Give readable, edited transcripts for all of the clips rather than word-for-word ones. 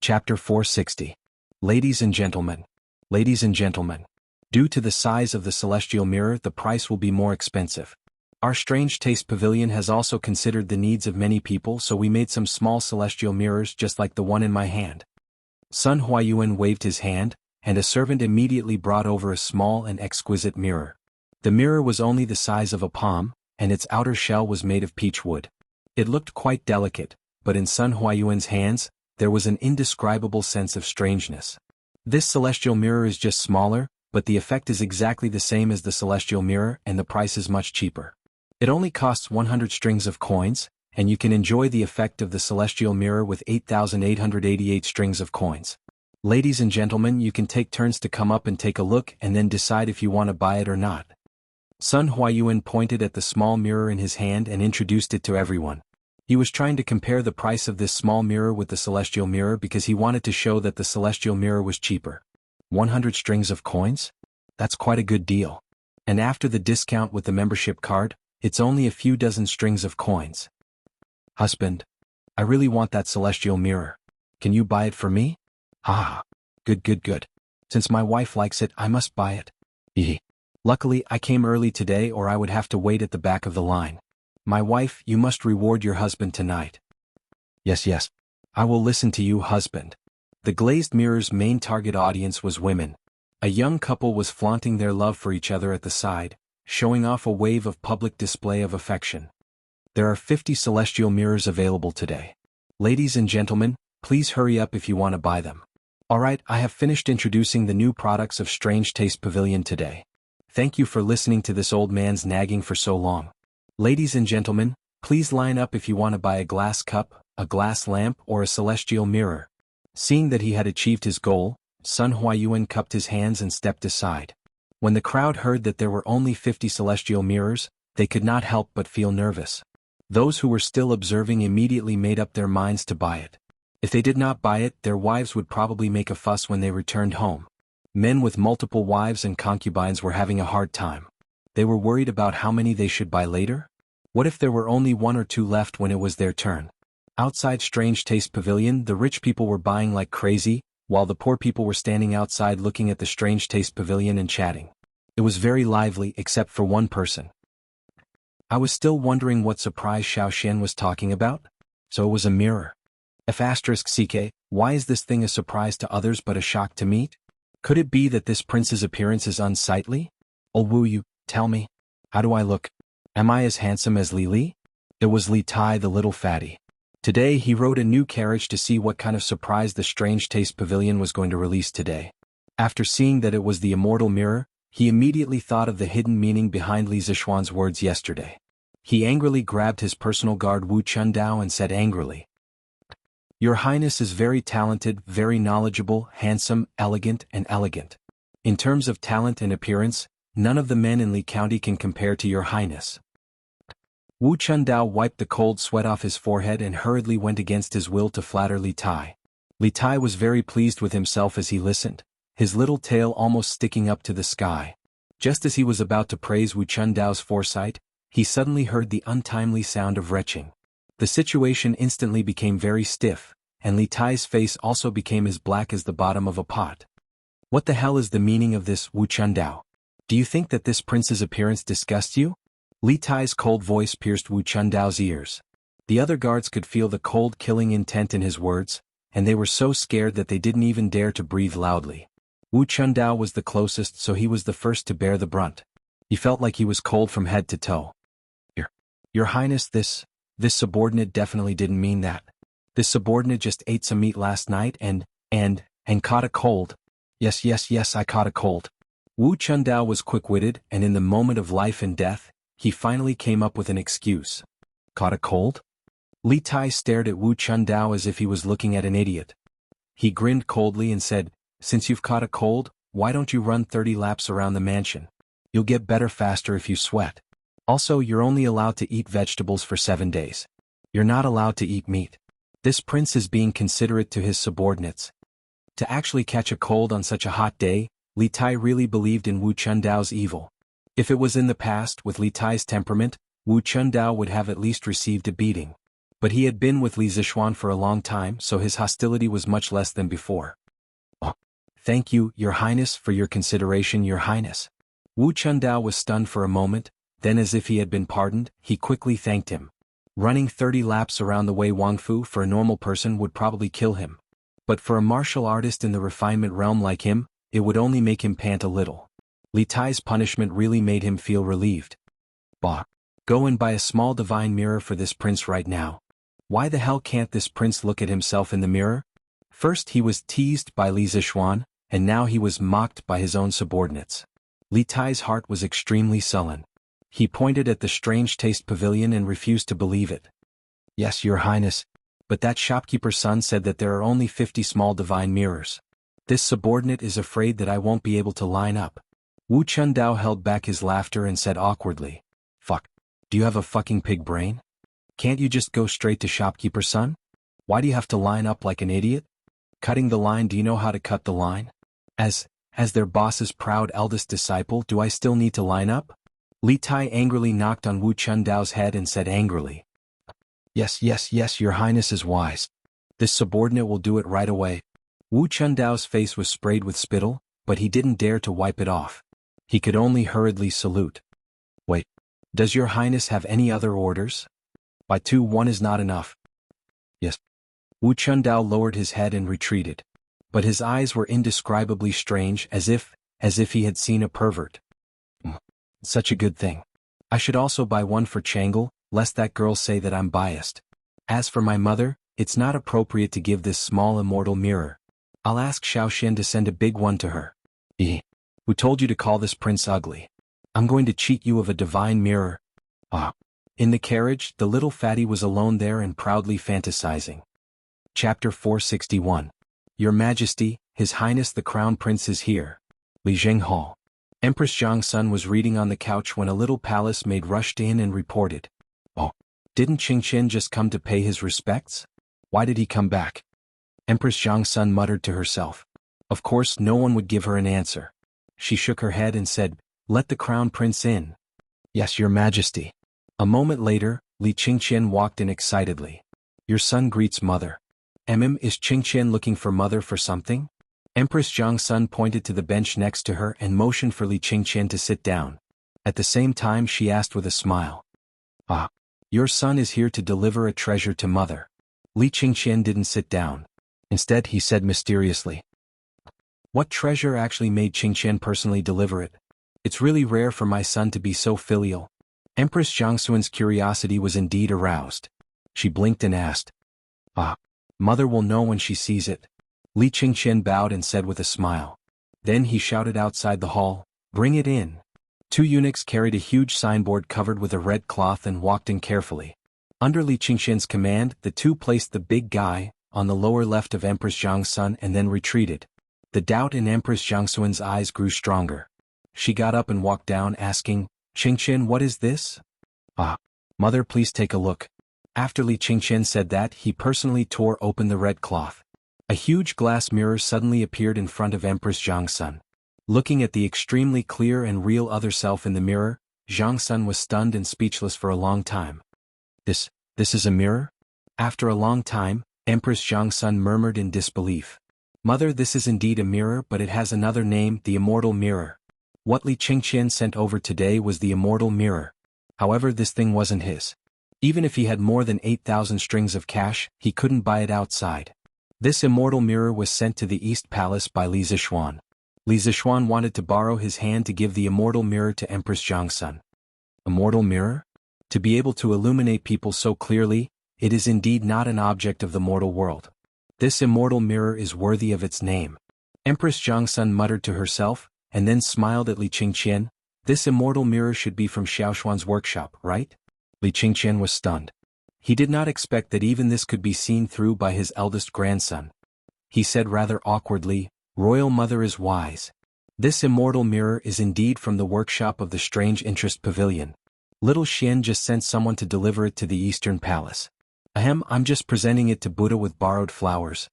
Chapter 460. Ladies and gentlemen. Ladies and gentlemen. Due to the size of the celestial mirror, the price will be more expensive. Our Strange Taste Pavilion has also considered the needs of many people, so we made some small celestial mirrors just like the one in my hand. Sun Huayuan waved his hand, and a servant immediately brought over a small and exquisite mirror. The mirror was only the size of a palm, and its outer shell was made of peach wood. It looked quite delicate, but in Sun Huayuan's hands, there was an indescribable sense of strangeness. This celestial mirror is just smaller, but the effect is exactly the same as the celestial mirror, and the price is much cheaper. It only costs 100 strings of coins, and you can enjoy the effect of the celestial mirror with 8,888 strings of coins. Ladies and gentlemen, you can take turns to come up and take a look and then decide if you want to buy it or not. Sun Huayuan pointed at the small mirror in his hand and introduced it to everyone. He was trying to compare the price of this small mirror with the celestial mirror because he wanted to show that the celestial mirror was cheaper. 100 strings of coins? That's quite a good deal. And after the discount with the membership card, it's only a few dozen strings of coins. Husband, I really want that celestial mirror. Can you buy it for me? Ah, good. Since my wife likes it, I must buy it. Hee. Luckily, I came early today or I would have to wait at the back of the line. My wife, you must reward your husband tonight. Yes. I will listen to you, husband. The glazed mirror's main target audience was women. A young couple was flaunting their love for each other at the side, showing off a wave of public display of affection. There are 50 celestial mirrors available today. Ladies and gentlemen, please hurry up if you want to buy them. Alright, I have finished introducing the new products of Strange Taste Pavilion today. Thank you for listening to this old man's nagging for so long. Ladies and gentlemen, please line up if you want to buy a glass cup, a glass lamp, or a celestial mirror. Seeing that he had achieved his goal, Sun Huayuan cupped his hands and stepped aside. When the crowd heard that there were only 50 celestial mirrors, they could not help but feel nervous. Those who were still observing immediately made up their minds to buy it. If they did not buy it, their wives would probably make a fuss when they returned home. Men with multiple wives and concubines were having a hard time. They were worried about how many they should buy later. What if there were only one or two left when it was their turn? Outside Strange Taste Pavilion, the rich people were buying like crazy, while the poor people were standing outside looking at the Strange Taste Pavilion and chatting. It was very lively except for one person. I was still wondering what surprise Xiaoxian was talking about. So it was a mirror. F***CK, why is this thing a surprise to others but a shock to me? Could it be that this prince's appearance is unsightly? Oh Wu Yu, tell me. How do I look? Am I as handsome as Li Li? It was Li Tai, the little fatty. Today he rode a new carriage to see what kind of surprise the Strange Taste Pavilion was going to release today. After seeing that it was the immortal mirror, he immediately thought of the hidden meaning behind Li Zishuan's words yesterday. He angrily grabbed his personal guard Wu Chundao and said angrily, "Your Highness is very talented, very knowledgeable, handsome, elegant, and elegant. In terms of talent and appearance, none of the men in Li County can compare to your Highness." Wu Chundao wiped the cold sweat off his forehead and hurriedly went against his will to flatter Li Tai. Li Tai was very pleased with himself as he listened, his little tail almost sticking up to the sky. Just as he was about to praise Wu Chundao's foresight, he suddenly heard the untimely sound of retching. The situation instantly became very stiff, and Li Tai's face also became as black as the bottom of a pot. What the hell is the meaning of this, Wu Chundao? Do you think that this prince's appearance disgusts you? Li Tai's cold voice pierced Wu Chundao's ears. The other guards could feel the cold killing intent in his words, and they were so scared that they didn't even dare to breathe loudly. Wu Chundao was the closest, so he was the first to bear the brunt. He felt like he was cold from head to toe. Your Highness, this subordinate definitely didn't mean that. This subordinate just ate some meat last night and caught a cold. Yes, I caught a cold. Wu Chundao was quick-witted, and in the moment of life and death, he finally came up with an excuse. Caught a cold? Li Tai stared at Wu Chundao as if he was looking at an idiot. He grinned coldly and said, "Since you've caught a cold, why don't you run 30 laps around the mansion? You'll get better faster if you sweat. Also, you're only allowed to eat vegetables for 7 days. You're not allowed to eat meat." This prince is being considerate to his subordinates. To actually catch a cold on such a hot day, Li Tai really believed in Wu Chundao's evil. If it was in the past with Li Tai's temperament, Wu Chundao would have at least received a beating. But he had been with Li Zixuan for a long time, so his hostility was much less than before. "Oh, thank you, Your Highness, for your consideration, Your Highness." Wu Chundao was stunned for a moment, then as if he had been pardoned, he quickly thanked him. Running 30 laps around the Wei Wangfu for a normal person would probably kill him. But for a martial artist in the refinement realm like him, it would only make him pant a little. Li Tai's punishment really made him feel relieved. "Bah. Go and buy a small divine mirror for this prince right now." Why the hell can't this prince look at himself in the mirror? First he was teased by Li Zixuan, and now he was mocked by his own subordinates. Li Tai's heart was extremely sullen. He pointed at the strange taste pavilion and refused to believe it. "Yes, Your Highness, but that shopkeeper's son said that there are only 50 small divine mirrors. This subordinate is afraid that I won't be able to line up." Wu Chundao held back his laughter and said awkwardly, "Fuck. Do you have a fucking pig brain? Can't you just go straight to shopkeeper's son? Why do you have to line up like an idiot? Cutting the line, do you know how to cut the line? As their boss's proud eldest disciple, do I still need to line up?" Li Tai angrily knocked on Wu Chundao's head and said angrily, Yes, Your Highness is wise. This subordinate will do it right away." Wu Chundao's face was sprayed with spittle, but he didn't dare to wipe it off. He could only hurriedly salute. "Wait. Does Your Highness have any other orders? By 2-1 is not enough." "Yes." Wu Chundao lowered his head and retreated. But his eyes were indescribably strange, as if he had seen a pervert. Such a good thing. I should also buy one for Changle, lest that girl say that I'm biased. As for my mother, it's not appropriate to give this small immortal mirror. I'll ask Xiaoxian to send a big one to her. Who told you to call this prince ugly? I'm going to cheat you of a divine mirror." In the carriage, the little fatty was alone there and proudly fantasizing. Chapter 461. Your Majesty, His Highness the Crown Prince is here. Li Zhenghao. Empress Zhang's son was reading on the couch when a little palace maid rushed in and reported. "Oh, didn't Qingqian just come to pay his respects? Why did he come back?" Empress Zhang's son muttered to herself. Of course no one would give her an answer. She shook her head and said, "Let the crown prince in." "Yes, Your Majesty." A moment later, Li Qingqian walked in excitedly. "Your son greets mother." Is Qingqian looking for mother for something?" Empress Zhang's son pointed to the bench next to her and motioned for Li Qingqian to sit down. At the same time she asked with a smile. Your son is here to deliver a treasure to mother." Li Qingqian didn't sit down. Instead he said mysteriously. "What treasure actually made Qingqian personally deliver it? It's really rare for my son to be so filial." Empress Zhangxuan's curiosity was indeed aroused. She blinked and asked. Mother will know when she sees it." Li Qingqian bowed and said with a smile. Then he shouted outside the hall, "Bring it in." 2 eunuchs carried a huge signboard covered with a red cloth and walked in carefully. Under Li Qingqian's command, the 2 placed the big guy on the lower left of Empress Zhang's son and then retreated. The doubt in Empress Zhangxuan's eyes grew stronger. She got up and walked down asking, "Qingqian, what is this?" Mother, please take a look." After Li Qingqian said that, he personally tore open the red cloth. A huge glass mirror suddenly appeared in front of Empress Zhang's son. Looking at the extremely clear and real other self in the mirror, Zhang's son was stunned and speechless for a long time. This is a mirror?" After a long time, Empress Zhang's son murmured in disbelief. "Mother, this is indeed a mirror, but it has another name, the Immortal Mirror. What Li Qingqian sent over today was the Immortal Mirror. However, this thing wasn't his. Even if he had more than 8,000 strings of cash, he couldn't buy it outside. This immortal mirror was sent to the East Palace by Li Zixuan. Li Zixuan wanted to borrow his hand to give the immortal mirror to Empress Zhang's son. Immortal mirror? To be able to illuminate people so clearly, it is indeed not an object of the mortal world. This immortal mirror is worthy of its name. Empress Zhang's son muttered to herself, and then smiled at Li Qingqian. This immortal mirror should be from Xiaoshuan's workshop, right? Li Qingqian was stunned. He did not expect that even this could be seen through by his eldest grandson. He said rather awkwardly, "Royal Mother is wise. This immortal mirror is indeed from the workshop of the Strange Interest Pavilion. Little Xian just sent someone to deliver it to the Eastern Palace. I'm just presenting it to Buddha with borrowed flowers."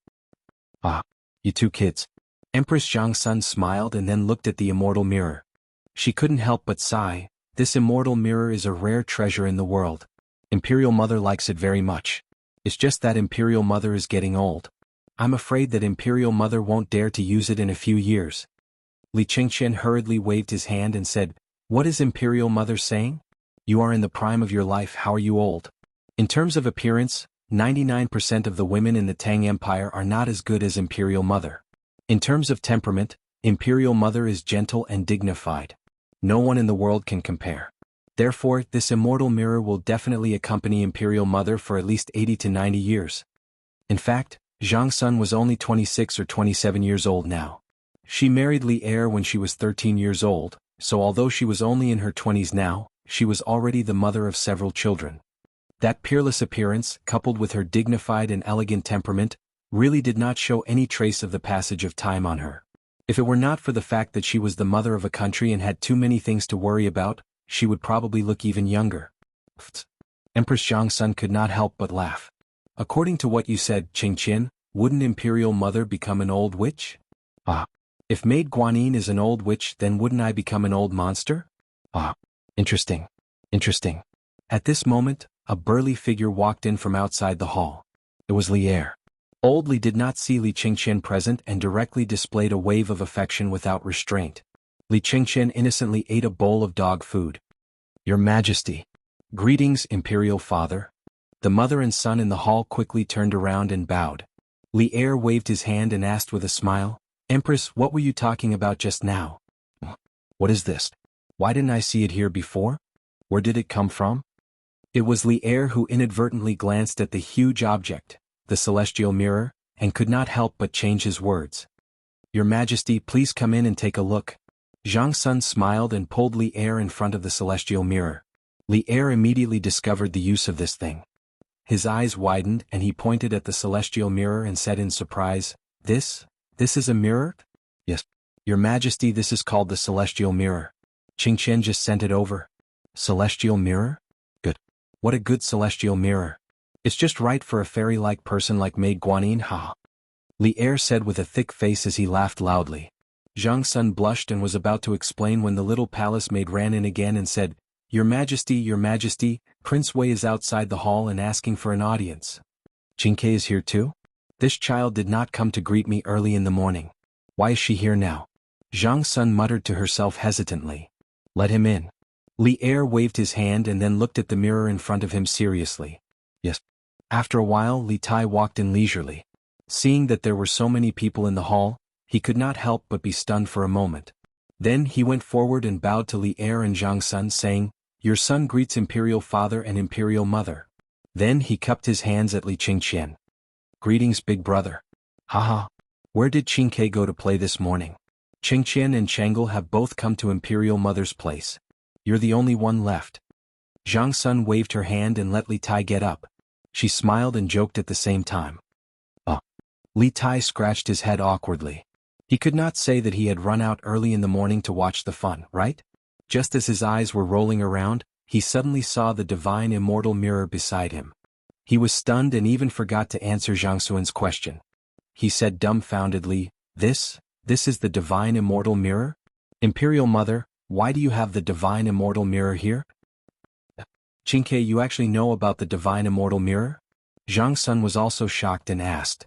You 2 kids. Empress Zhang's son smiled and then looked at the immortal mirror. She couldn't help but sigh. This immortal mirror is a rare treasure in the world. Imperial Mother likes it very much. It's just that Imperial Mother is getting old. I'm afraid that Imperial Mother won't dare to use it in a few years. Li Qingqian hurriedly waved his hand and said, "What is Imperial Mother saying? You are in the prime of your life, how are you old?" In terms of appearance, 99% of the women in the Tang Empire are not as good as Imperial Mother. In terms of temperament, Imperial Mother is gentle and dignified. No one in the world can compare. Therefore, this immortal mirror will definitely accompany Imperial Mother for at least 80 to 90 years. In fact, Zhang Sun was only 26 or 27 years old now. She married Li Er when she was 13 years old, so although she was only in her 20s now, she was already the mother of several children. That peerless appearance, coupled with her dignified and elegant temperament, really did not show any trace of the passage of time on her. If it were not for the fact that she was the mother of a country and had too many things to worry about, she would probably look even younger. Empress Zhang Sun could not help but laugh. According to what you said, Qingqian, wouldn't Imperial Mother become an old witch? Ah. If Maid Guanyin is an old witch, then wouldn't I become an old monster? Ah. Interesting. Interesting. At this moment, a burly figure walked in from outside the hall. It was Li Er. Old Li did not see Li Qingqian present and directly displayed a wave of affection without restraint. Li Qingqian innocently ate a bowl of dog food. "Your Majesty." "Greetings, Imperial Father." The mother and son in the hall quickly turned around and bowed. Li Er waved his hand and asked with a smile, "Empress, what were you talking about just now?" "What is this? Why didn't I see it here before? Where did it come from?" It was Li Er who inadvertently glanced at the huge object, the celestial mirror, and could not help but change his words. "Your Majesty, please come in and take a look." Zhang Sun smiled and pulled Li Er in front of the celestial mirror. Li Er immediately discovered the use of this thing. His eyes widened and he pointed at the celestial mirror and said in surprise, This is a mirror?" "Yes. Your Majesty, this is called the celestial mirror. Qingqian just sent it over." "Celestial mirror? Good. What a good celestial mirror. It's just right for a fairy-like person like Maid Guanyin, ha." Li Er said with a thick face as he laughed loudly. Zhang Sun blushed and was about to explain when the little palace maid ran in again and said, Your Majesty, Prince Wei is outside the hall and asking for an audience." "Qingke is here too? This child did not come to greet me early in the morning. Why is she here now?" Zhang Sun muttered to herself hesitantly. "Let him in." Li Er waved his hand and then looked at the mirror in front of him seriously. "Yes." After a while Li Tai walked in leisurely. Seeing that there were so many people in the hall, he could not help but be stunned for a moment. Then he went forward and bowed to Li Er and Zhang Sun saying, "Your son greets Imperial Father and Imperial Mother." Then he cupped his hands at Li Qingqian. "Greetings, big brother." "Haha. Where did Qingke go to play this morning?" "Qingqian and Changel have both come to Imperial Mother's place. You're the only one left." Zhang Sun waved her hand and let Li Tai get up. She smiled and joked at the same time. Li Tai scratched his head awkwardly. He could not say that he had run out early in the morning to watch the fun, right? Just as his eyes were rolling around, he suddenly saw the divine immortal mirror beside him. He was stunned and even forgot to answer Zhang Sun's question. He said dumbfoundedly, This is the divine immortal mirror? Imperial Mother, why do you have the divine immortal mirror here?" "Qingke, you actually know about the divine immortal mirror?" Zhang Sun was also shocked and asked.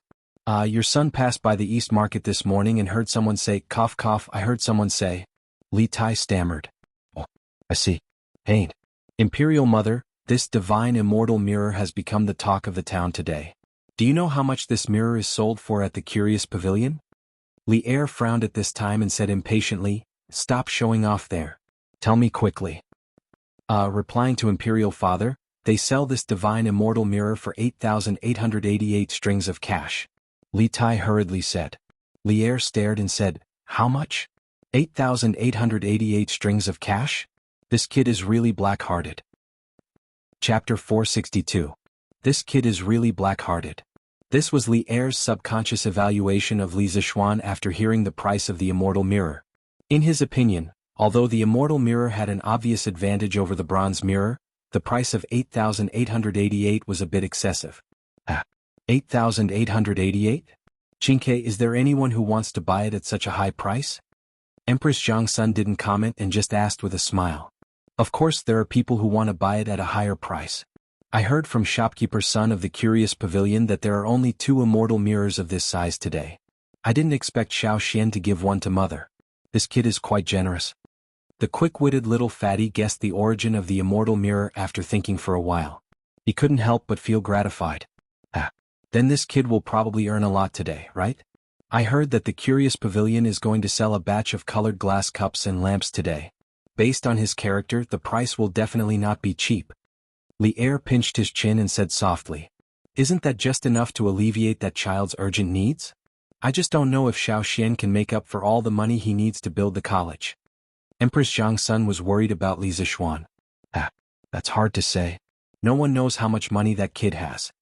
Your son passed by the East Market this morning and heard someone say, cough cough, I heard someone say." Li Tai stammered. "Oh, I see. Hey, Imperial Mother, this divine immortal mirror has become the talk of the town today. Do you know how much this mirror is sold for at the Curious Pavilion?" Li Er frowned at this time and said impatiently, "Stop showing off there. Tell me quickly." Replying to Imperial Father, they sell this divine immortal mirror for 8,888 strings of cash. Li Tai hurriedly said. Li Er stared and said, "How much? 8,888 strings of cash? This kid is really black-hearted." Chapter 462. This kid is really black-hearted. This was Li Er's subconscious evaluation of Li Zixuan after hearing the price of the immortal mirror. In his opinion, although the immortal mirror had an obvious advantage over the bronze mirror, the price of 8,888 was a bit excessive. 8,888? Qingke, is there anyone who wants to buy it at such a high price? Empress Zhang Sun didn't comment and just asked with a smile. Of course there are people who want to buy it at a higher price. I heard from shopkeeper's son of the curious pavilion that there are only 2 immortal mirrors of this size today. I didn't expect Xiao Xian to give one to mother. This kid is quite generous. The quick-witted little fatty guessed the origin of the immortal mirror after thinking for a while. He couldn't help but feel gratified. Then this kid will probably earn a lot today, right? I heard that the curious pavilion is going to sell a batch of colored glass cups and lamps today. Based on his character, the price will definitely not be cheap. Li Er pinched his chin and said softly, "Isn't that just enough to alleviate that child's urgent needs? I just don't know if Xiao Xian can make up for all the money he needs to build the college." Empress Zhang's son was worried about Li Zishuan. That's hard to say. No one knows how much money that kid has.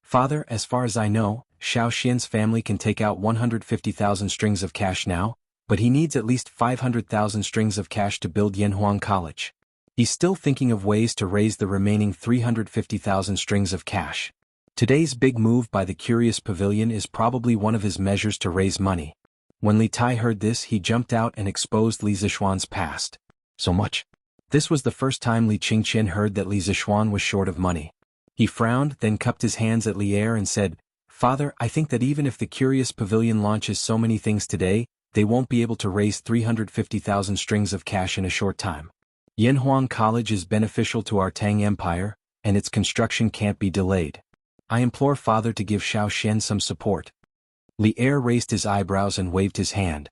Father, as far as I know, Xiao Xian's family can take out 150,000 strings of cash now, but he needs at least 500,000 strings of cash to build Yanhuang College. He's still thinking of ways to raise the remaining 350,000 strings of cash. Today's big move by the Curious Pavilion is probably one of his measures to raise money. When Li Tai heard this, he jumped out and exposed Li Zishuan's past. So much? This was the first time Li Qingqian heard that Li Zishuan was short of money. He frowned, then cupped his hands at Li Er and said, "Father, I think that even if the Curious Pavilion launches so many things today, they won't be able to raise 350,000 strings of cash in a short time. Yanhuang College is beneficial to our Tang Empire, and its construction can't be delayed. I implore Father to give Xiao Xian some support." Li Er raised his eyebrows and waved his hand.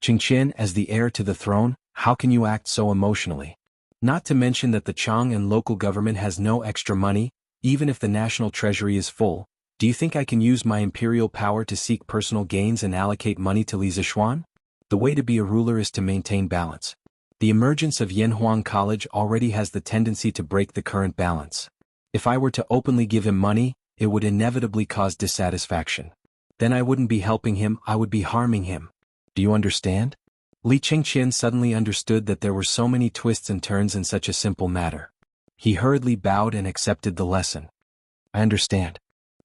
"Qingqian, as the heir to the throne, how can you act so emotionally? Not to mention that the Chang and local government has no extra money, even if the national treasury is full. Do you think I can use my imperial power to seek personal gains and allocate money to Li Zishuan? The way to be a ruler is to maintain balance. The emergence of Yanhuang College already has the tendency to break the current balance. If I were to openly give him money, it would inevitably cause dissatisfaction. Then I wouldn't be helping him, I would be harming him. Do you understand?" Li Qingqian suddenly understood that there were so many twists and turns in such a simple matter. He hurriedly bowed and accepted the lesson. "I understand.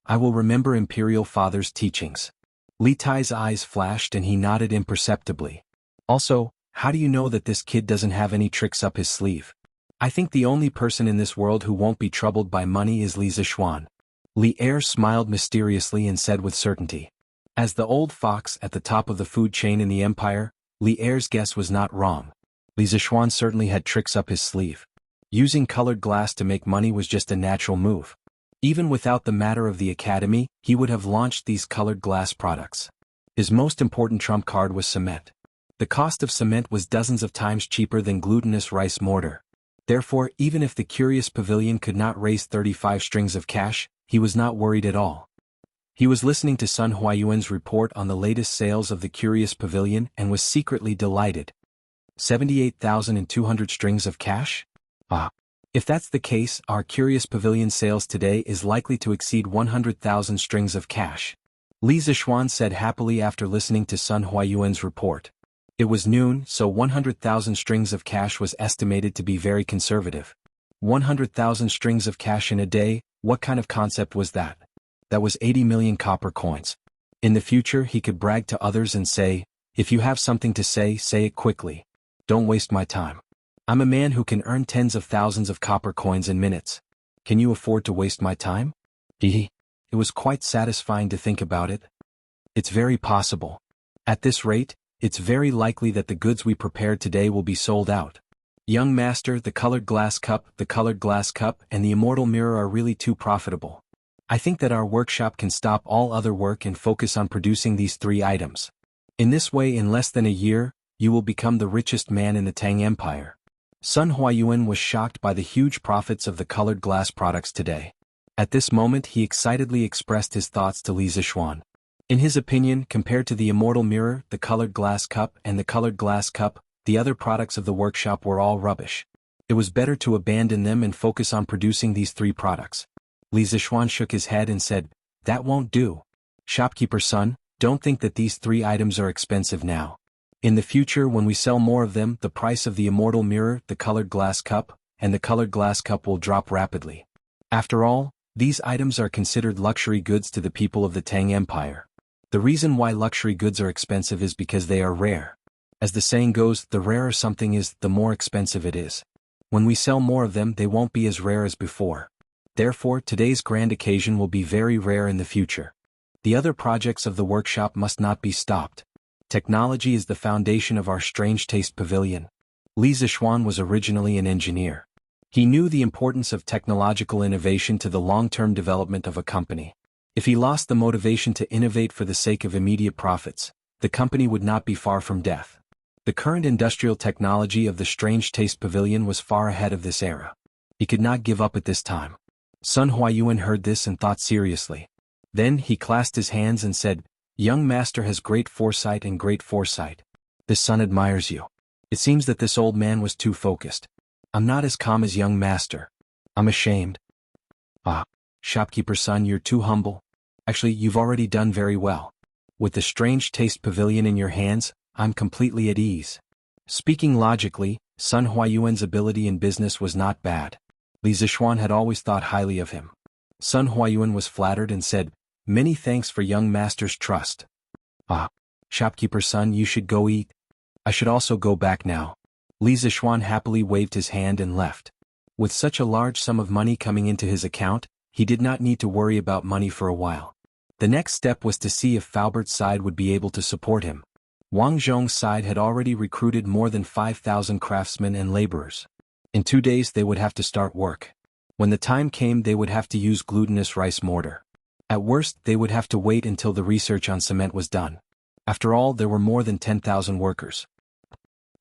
I will remember Imperial Father's teachings." Li Tai's eyes flashed and he nodded imperceptibly. "Also, how do you know that this kid doesn't have any tricks up his sleeve? I think the only person in this world who won't be troubled by money is Li Zishuan." Li Er smiled mysteriously and said with certainty. As the old fox at the top of the food chain in the empire, Li Er's guess was not wrong. Li Zishuan certainly had tricks up his sleeve. Using colored glass to make money was just a natural move. Even without the matter of the academy, he would have launched these colored glass products. His most important trump card was cement. The cost of cement was dozens of times cheaper than glutinous rice mortar. Therefore, even if the Curious Pavilion could not raise 35 strings of cash, he was not worried at all. He was listening to Sun Huayuan's report on the latest sales of the Curious Pavilion and was secretly delighted. 78,200 strings of cash? If that's the case, our Curious Pavilion sales today is likely to exceed 100,000 strings of cash. Li Zishuan said happily after listening to Sun Huayuan's report. It was noon, so 100,000 strings of cash was estimated to be very conservative. 100,000 strings of cash in a day, what kind of concept was that? That was 80 million copper coins. In the future he could brag to others and say, "If you have something to say, say it quickly. Don't waste my time. I'm a man who can earn tens of thousands of copper coins in minutes. Can you afford to waste my time?" It was quite satisfying to think about it. It's very possible. At this rate, it's very likely that the goods we prepared today will be sold out. Young master, the colored glass cup, and the immortal mirror are really too profitable. I think that our workshop can stop all other work and focus on producing these 3 items. In this way, in less than a year, you will become the richest man in the Tang Empire. Sun Huayuan was shocked by the huge profits of the colored glass products today. At this moment he excitedly expressed his thoughts to Li Zishuan. In his opinion, compared to the immortal mirror, the colored glass cup, the other products of the workshop were all rubbish. It was better to abandon them and focus on producing these 3 products. Li Zishuan shook his head and said, "That won't do. Shopkeeper's son, don't think that these 3 items are expensive now. In the future, when we sell more of them, the price of the immortal mirror, the colored glass cup, and the colored glass cup will drop rapidly. After all, these items are considered luxury goods to the people of the Tang Empire. The reason why luxury goods are expensive is because they are rare. As the saying goes, the rarer something is, the more expensive it is. When we sell more of them, they won't be as rare as before. Therefore, today's grand occasion will be very rare in the future. The other projects of the workshop must not be stopped. Technology is the foundation of our strange taste pavilion. Li Zixuan was originally an engineer. He knew the importance of technological innovation to the long-term development of a company. If he lost the motivation to innovate for the sake of immediate profits, the company would not be far from death. The current industrial technology of the Strange Taste Pavilion was far ahead of this era. He could not give up at this time. Sun Huayuan heard this and thought seriously. Then he clasped his hands and said, "Young master has great foresight and great foresight. This son admires you. It seems that this old man was too focused. I'm not as calm as young master. I'm ashamed." "Ah, shopkeeper's son, you're too humble. Actually, you've already done very well. With the Strange Taste Pavilion in your hands, I'm completely at ease." Speaking logically, Sun Huayuan's ability in business was not bad. Li Zixuan had always thought highly of him. Sun Huayuan was flattered and said, "Many thanks for young master's trust." "Ah, shopkeeper's son, you should go eat. I should also go back now." Li Zixuan happily waved his hand and left. With such a large sum of money coming into his account, he did not need to worry about money for a while. The next step was to see if Faubert's side would be able to support him. Wang Zhong's side had already recruited more than 5,000 craftsmen and laborers. In 2 days they would have to start work. When the time came, they would have to use glutinous rice mortar. At worst, they would have to wait until the research on cement was done. After all, there were more than 10,000 workers.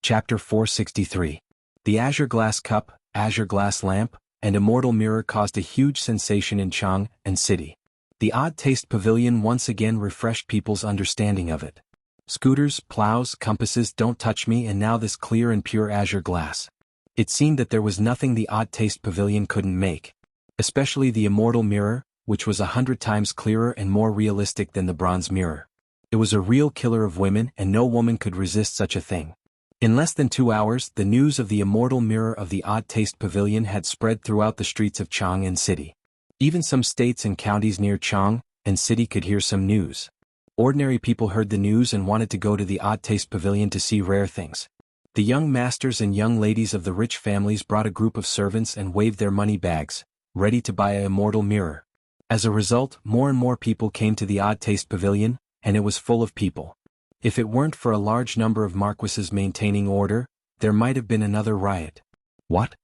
Chapter 463. The Azure Glass Cup, Azure Glass Lamp, and Immortal Mirror caused a huge sensation in Chang and City. The Odd Taste Pavilion once again refreshed people's understanding of it. Scooters, plows, compasses, don't touch me, and now this clear and pure azure glass. It seemed that there was nothing the Odd Taste Pavilion couldn't make. Especially the Immortal Mirror, which was 100 times clearer and more realistic than the bronze mirror. It was a real killer of women, and no woman could resist such a thing. In less than 2 hours, the news of the Immortal Mirror of the Odd Taste Pavilion had spread throughout the streets of Chang and City. Even some states and counties near Chang and City could hear some news. Ordinary people heard the news and wanted to go to the Odd Taste Pavilion to see rare things. The young masters and young ladies of the rich families brought a group of servants and waved their money bags, ready to buy an Immortal Mirror. As a result, more and more people came to the Odd Taste Pavilion, and it was full of people. If it weren't for a large number of marquises maintaining order, there might have been another riot. What?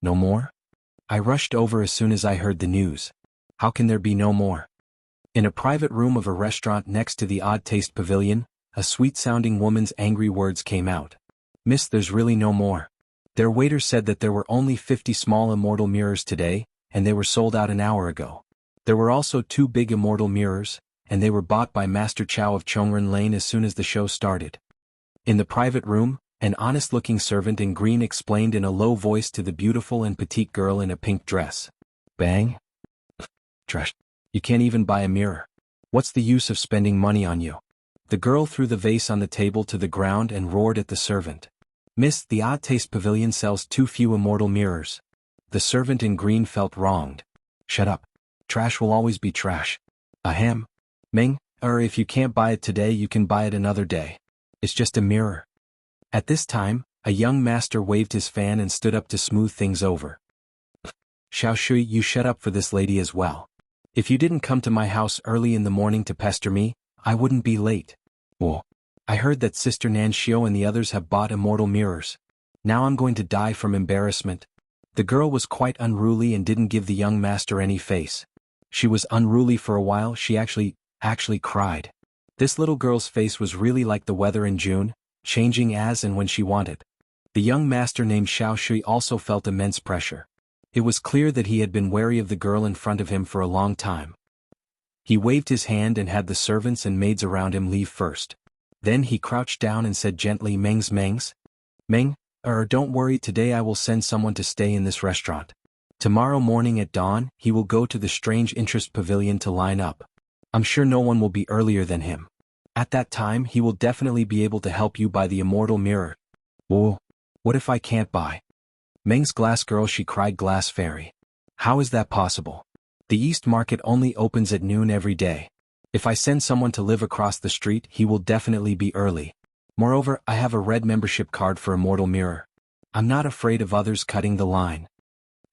No more? I rushed over as soon as I heard the news. How can there be no more? In a private room of a restaurant next to the Odd Taste Pavilion, a sweet-sounding woman's angry words came out. "Miss, there's really no more. Their waiter said that there were only 50 small immortal mirrors today, and they were sold out an hour ago. There were also 2 big immortal mirrors, and they were bought by Master Chow of Chongren Lane as soon as the show started." In the private room, an honest-looking servant in green explained in a low voice to the beautiful and petite girl in a pink dress. "Bang? Trash. You can't even buy a mirror. What's the use of spending money on you?" The girl threw the vase on the table to the ground and roared at the servant. "Miss, the Odd Taste Pavilion sells too few immortal mirrors." The servant in green felt wronged. "Shut up. Trash will always be trash." Ahem. "Ming, if you can't buy it today, you can buy it another day. It's just a mirror." At this time, a young master waved his fan and stood up to smooth things over. "Xiao Shui, you shut up for this lady as well. If you didn't come to my house early in the morning to pester me, I wouldn't be late. Oh, I heard that Sister Nan Xiao and the others have bought immortal mirrors. Now I'm going to die from embarrassment." The girl was quite unruly and didn't give the young master any face. She was unruly for a while. She actually cried. This little girl's face was really like the weather in June, changing as and when she wanted. The young master named Xiao Shui also felt immense pressure. It was clear that he had been wary of the girl in front of him for a long time. He waved his hand and had the servants and maids around him leave first. Then he crouched down and said gently, Mengs. Meng, don't worry, today I will send someone to stay in this restaurant. Tomorrow morning at dawn, he will go to the Strange Interest Pavilion to line up. I'm sure no one will be earlier than him. At that time he will definitely be able to help you buy the immortal mirror." "Oh, what if I can't buy?" "Meng's glass girl," she cried. "Glass fairy. How is that possible? The East Market only opens at noon every day. If I send someone to live across the street, he will definitely be early. Moreover, I have a red membership card for Immortal Mirror. I'm not afraid of others cutting the line."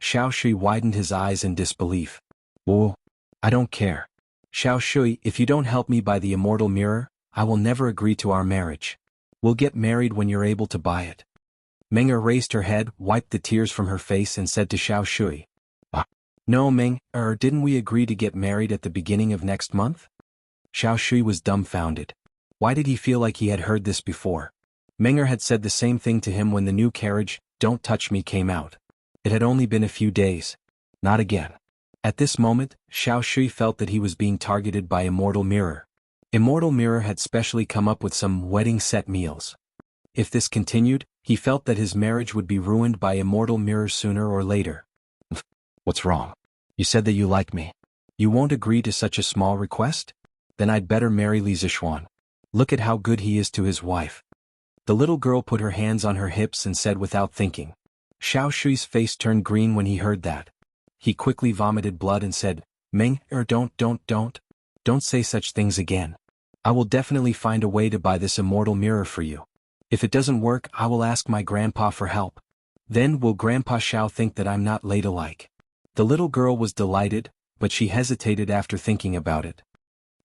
Xiao Shui widened his eyes in disbelief. Whoa, I don't care. Xiao Shui, if you don't help me buy the immortal mirror, I will never agree to our marriage. We'll get married when you're able to buy it. Meng raised her head, wiped the tears from her face and said to Xiao Shui. No Meng, didn't we agree to get married at the beginning of next month? Xiao Shui was dumbfounded. Why did he feel like he had heard this before? Meng had said the same thing to him when the new carriage, Don't Touch Me, came out. It had only been a few days. Not again. At this moment, Xiao Shui felt that he was being targeted by Immortal Mirror. Immortal Mirror had specially come up with some wedding set meals. If this continued, he felt that his marriage would be ruined by Immortal Mirror sooner or later. What's wrong? You said that you like me. You won't agree to such a small request? Then I'd better marry Li Zixuan. Look at how good he is to his wife. The little girl put her hands on her hips and said without thinking. Xiao Shui's face turned green when he heard that. He quickly vomited blood and said, Meng, don't say such things again. I will definitely find a way to buy this immortal mirror for you. If it doesn't work, I will ask my grandpa for help. Then will Grandpa Xiao think that I'm not ladylike? The little girl was delighted, but she hesitated after thinking about it.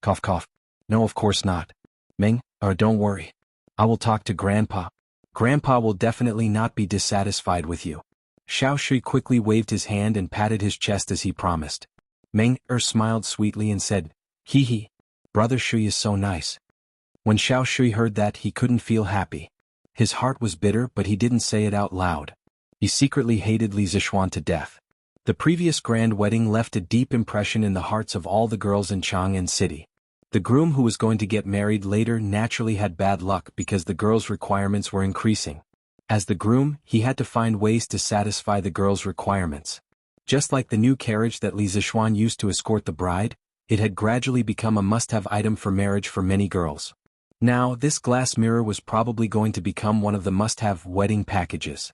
Cough cough. No, of course not. Meng, don't worry. I will talk to Grandpa. Grandpa will definitely not be dissatisfied with you. Xiao Shui quickly waved his hand and patted his chest as he promised. Meng smiled sweetly and said, Hee hee. Brother Shui is so nice. When Xiao Shui heard that, he couldn't feel happy. His heart was bitter, but he didn't say it out loud. He secretly hated Li Zixuan to death. The previous grand wedding left a deep impression in the hearts of all the girls in Chang'an City. The groom who was going to get married later naturally had bad luck because the girls' requirements were increasing. As the groom, he had to find ways to satisfy the girls' requirements. Just like the new carriage that Li Zixuan used to escort the bride, it had gradually become a must-have item for marriage for many girls. Now, this glass mirror was probably going to become one of the must-have wedding packages.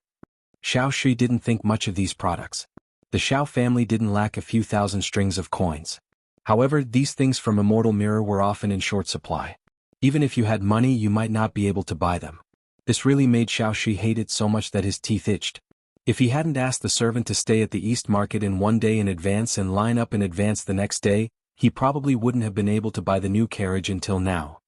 Xiao Shui didn't think much of these products. The Xiao family didn't lack a few thousand strings of coins. However, these things from Immortal Mirror were often in short supply. Even if you had money, you might not be able to buy them. This really made Xiao Shui hate it so much that his teeth itched. If he hadn't asked the servant to stay at the East Market in one day in advance and line up in advance the next day, he probably wouldn't have been able to buy the new carriage until now.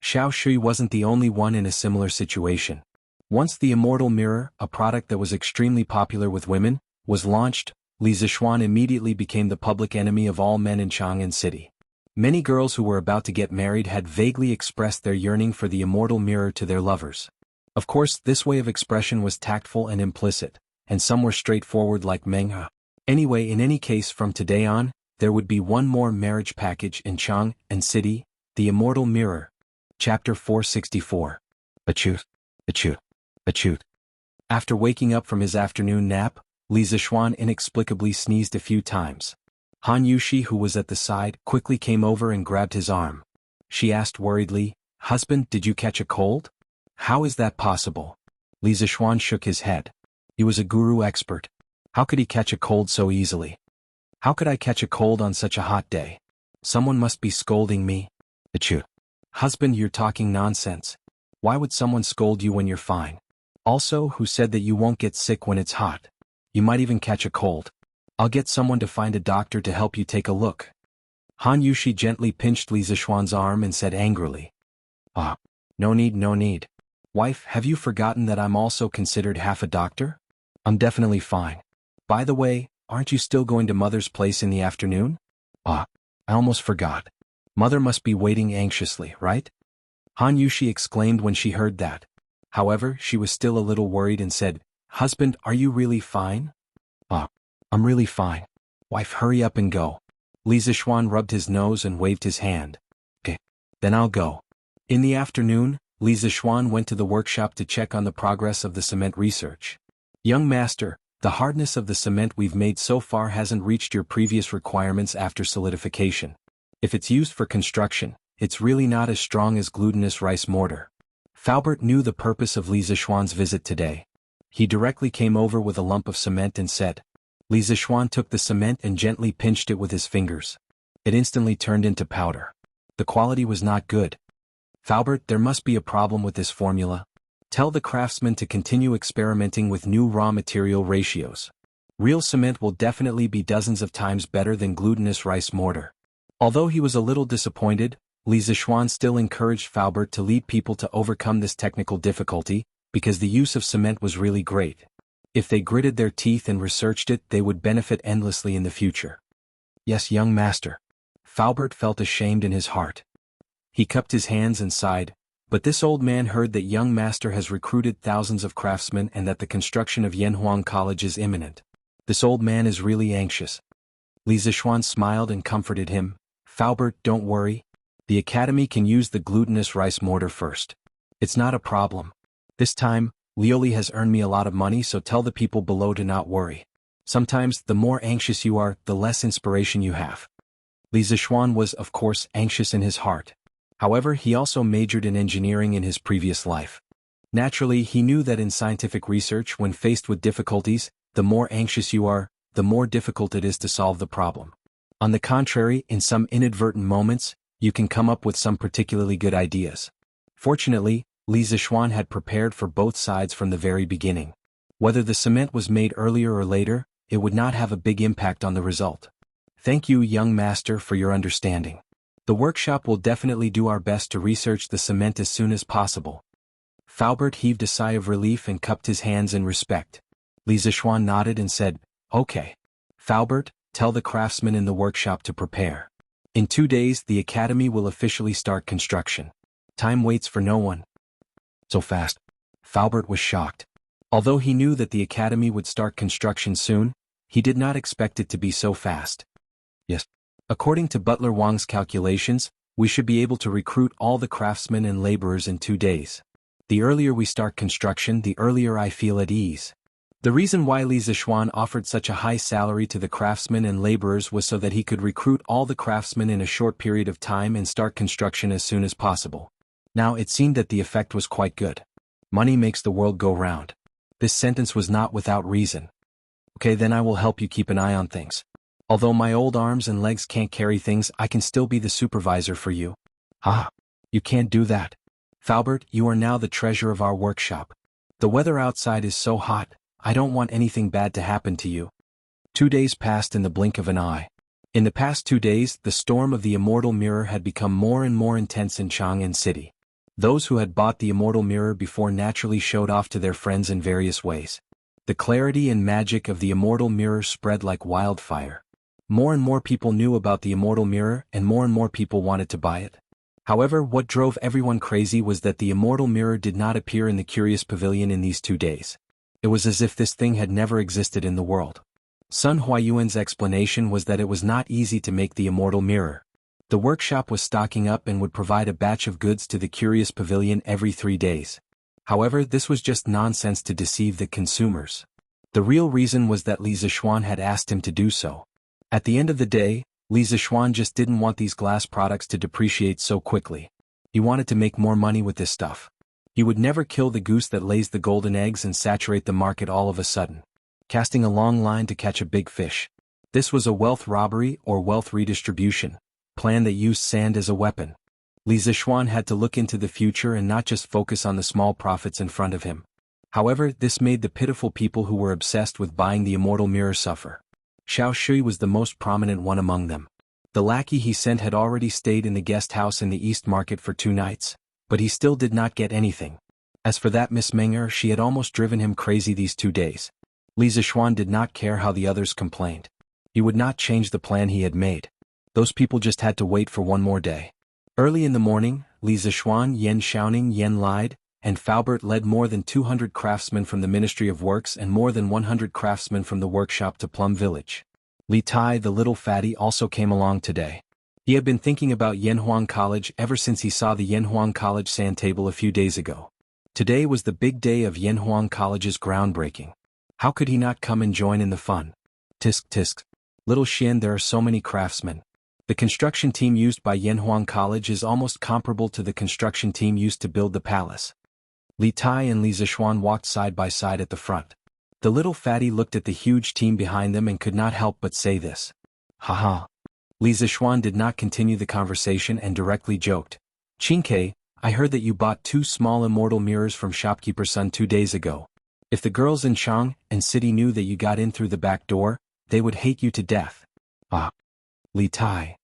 Xiao Shui wasn't the only one in a similar situation. Once the Immortal Mirror, a product that was extremely popular with women, was launched, Li Zixuan immediately became the public enemy of all men in Chang'an City. Many girls who were about to get married had vaguely expressed their yearning for the Immortal Mirror to their lovers. Of course, this way of expression was tactful and implicit, and some were straightforward like Meng He. Anyway, in any case, from today on, there would be one more marriage package in Chang'an City, the Immortal Mirror. Chapter 464. Achoo. Achoo. Achoo. After waking up from his afternoon nap, Li Zixuan inexplicably sneezed a few times. Han Yushi, who was at the side, quickly came over and grabbed his arm. She asked worriedly, Husband, did you catch a cold? How is that possible? Li Zixuan shook his head. He was a guru expert. How could he catch a cold so easily? How could I catch a cold on such a hot day? Someone must be scolding me. Achoo. Husband, you're talking nonsense. Why would someone scold you when you're fine? Also, who said that you won't get sick when it's hot? You might even catch a cold. I'll get someone to find a doctor to help you take a look. Han Yushi gently pinched Li Zixuan's arm and said angrily. No need. Wife, have you forgotten that I'm also considered half a doctor? I'm definitely fine. By the way, aren't you still going to Mother's place in the afternoon? I almost forgot. Mother must be waiting anxiously, right? Han Yushi exclaimed when she heard that. However, she was still a little worried and said, Husband, are you really fine? I'm really fine. Wife, hurry up and go. Li Zixuan rubbed his nose and waved his hand. Okay, then I'll go. In the afternoon, Li Zixuan went to the workshop to check on the progress of the cement research. Young master, the hardness of the cement we've made so far hasn't reached your previous requirements after solidification. If it's used for construction, it's really not as strong as glutinous rice mortar. Faubert knew the purpose of Li Zixuan's visit today. He directly came over with a lump of cement and said. Li Zixuan took the cement and gently pinched it with his fingers. It instantly turned into powder. The quality was not good. Faubert, there must be a problem with this formula. Tell the craftsman to continue experimenting with new raw material ratios. Real cement will definitely be dozens of times better than glutinous rice mortar. Although he was a little disappointed, Li Zishuan still encouraged Faubert to lead people to overcome this technical difficulty, because the use of cement was really great. If they gritted their teeth and researched it, they would benefit endlessly in the future. Yes, young master. Faubert felt ashamed in his heart. He cupped his hands and sighed, but this old man heard that young master has recruited thousands of craftsmen and that the construction of Yanhuang College is imminent. This old man is really anxious. Li Zishuan smiled and comforted him. Faubert, don't worry. The academy can use the glutinous rice mortar first. It's not a problem. This time, Lioli has earned me a lot of money, so tell the people below to not worry. Sometimes, the more anxious you are, the less inspiration you have. Li Zishuan was, of course, anxious in his heart. However, he also majored in engineering in his previous life. Naturally, he knew that in scientific research, when faced with difficulties, the more anxious you are, the more difficult it is to solve the problem. On the contrary, in some inadvertent moments, you can come up with some particularly good ideas. Fortunately, Li Zishuan had prepared for both sides from the very beginning. Whether the cement was made earlier or later, it would not have a big impact on the result. Thank you, young master, for your understanding. The workshop will definitely do our best to research the cement as soon as possible. Faubert heaved a sigh of relief and cupped his hands in respect. Li Zishuan nodded and said, Okay. Faubert, tell the craftsmen in the workshop to prepare. In 2 days, the academy will officially start construction. Time waits for no one. So fast. Faubert was shocked. Although he knew that the academy would start construction soon, he did not expect it to be so fast. Yes. According to Butler Wang's calculations, we should be able to recruit all the craftsmen and laborers in 2 days. The earlier we start construction, the earlier I feel at ease. The reason why Li Zishuan offered such a high salary to the craftsmen and laborers was so that he could recruit all the craftsmen in a short period of time and start construction as soon as possible. Now it seemed that the effect was quite good. Money makes the world go round. This sentence was not without reason. Okay, then I will help you keep an eye on things. Although my old arms and legs can't carry things, I can still be the supervisor for you. Ah, you can't do that. Faubert, you are now the treasure of our workshop. The weather outside is so hot, I don't want anything bad to happen to you. 2 days passed in the blink of an eye. In the past 2 days, the storm of the immortal mirror had become more and more intense in Chang'an City. Those who had bought the immortal mirror before naturally showed off to their friends in various ways. The clarity and magic of the immortal mirror spread like wildfire. More and more people knew about the immortal mirror, and more people wanted to buy it. However, what drove everyone crazy was that the immortal mirror did not appear in the Curious Pavilion in these 2 days. It was as if this thing had never existed in the world. Sun Huayuan's explanation was that it was not easy to make the immortal mirror. The workshop was stocking up and would provide a batch of goods to the Curious Pavilion every 3 days. However, this was just nonsense to deceive the consumers. The real reason was that Li Zishuan had asked him to do so. At the end of the day, Li Zishuan just didn't want these glass products to depreciate so quickly. He wanted to make more money with this stuff. He would never kill the goose that lays the golden eggs and saturate the market all of a sudden, casting a long line to catch a big fish. This was a wealth robbery or wealth redistribution plan that used sand as a weapon. Li Zishuan had to look into the future and not just focus on the small profits in front of him. However, this made the pitiful people who were obsessed with buying the immortal mirror suffer. Xiao Shui was the most prominent one among them. The lackey he sent had already stayed in the guest house in the East Market for 2 nights, but he still did not get anything. As for that Miss Menger, she had almost driven him crazy these 2 days. Li Zishuan did not care how the others complained. He would not change the plan he had made. Those people just had to wait for 1 more day. Early in the morning, Li Zishuan, Yen Xiaoning, Yen Lide, and Faubert led more than 200 craftsmen from the Ministry of Works and more than 100 craftsmen from the workshop to Plum Village. Li Tai, the little fatty, also came along today. He had been thinking about Yanhuang College ever since he saw the Yanhuang College sand table a few days ago. Today was the big day of Yanhuang College's groundbreaking. How could he not come and join in the fun? Tisk tisk. Little Xian, there are so many craftsmen. The construction team used by Yanhuang College is almost comparable to the construction team used to build the palace. Li Tai and Li Zishuan walked side by side at the front. The little fatty looked at the huge team behind them and could not help but say this. Haha. Li Zishuan did not continue the conversation and directly joked. Qingke, I heard that you bought 2 small immortal mirrors from shopkeeper Sun 2 days ago. If the girls in Chang and city knew that you got in through the back door, they would hate you to death. Ah. Li Tai.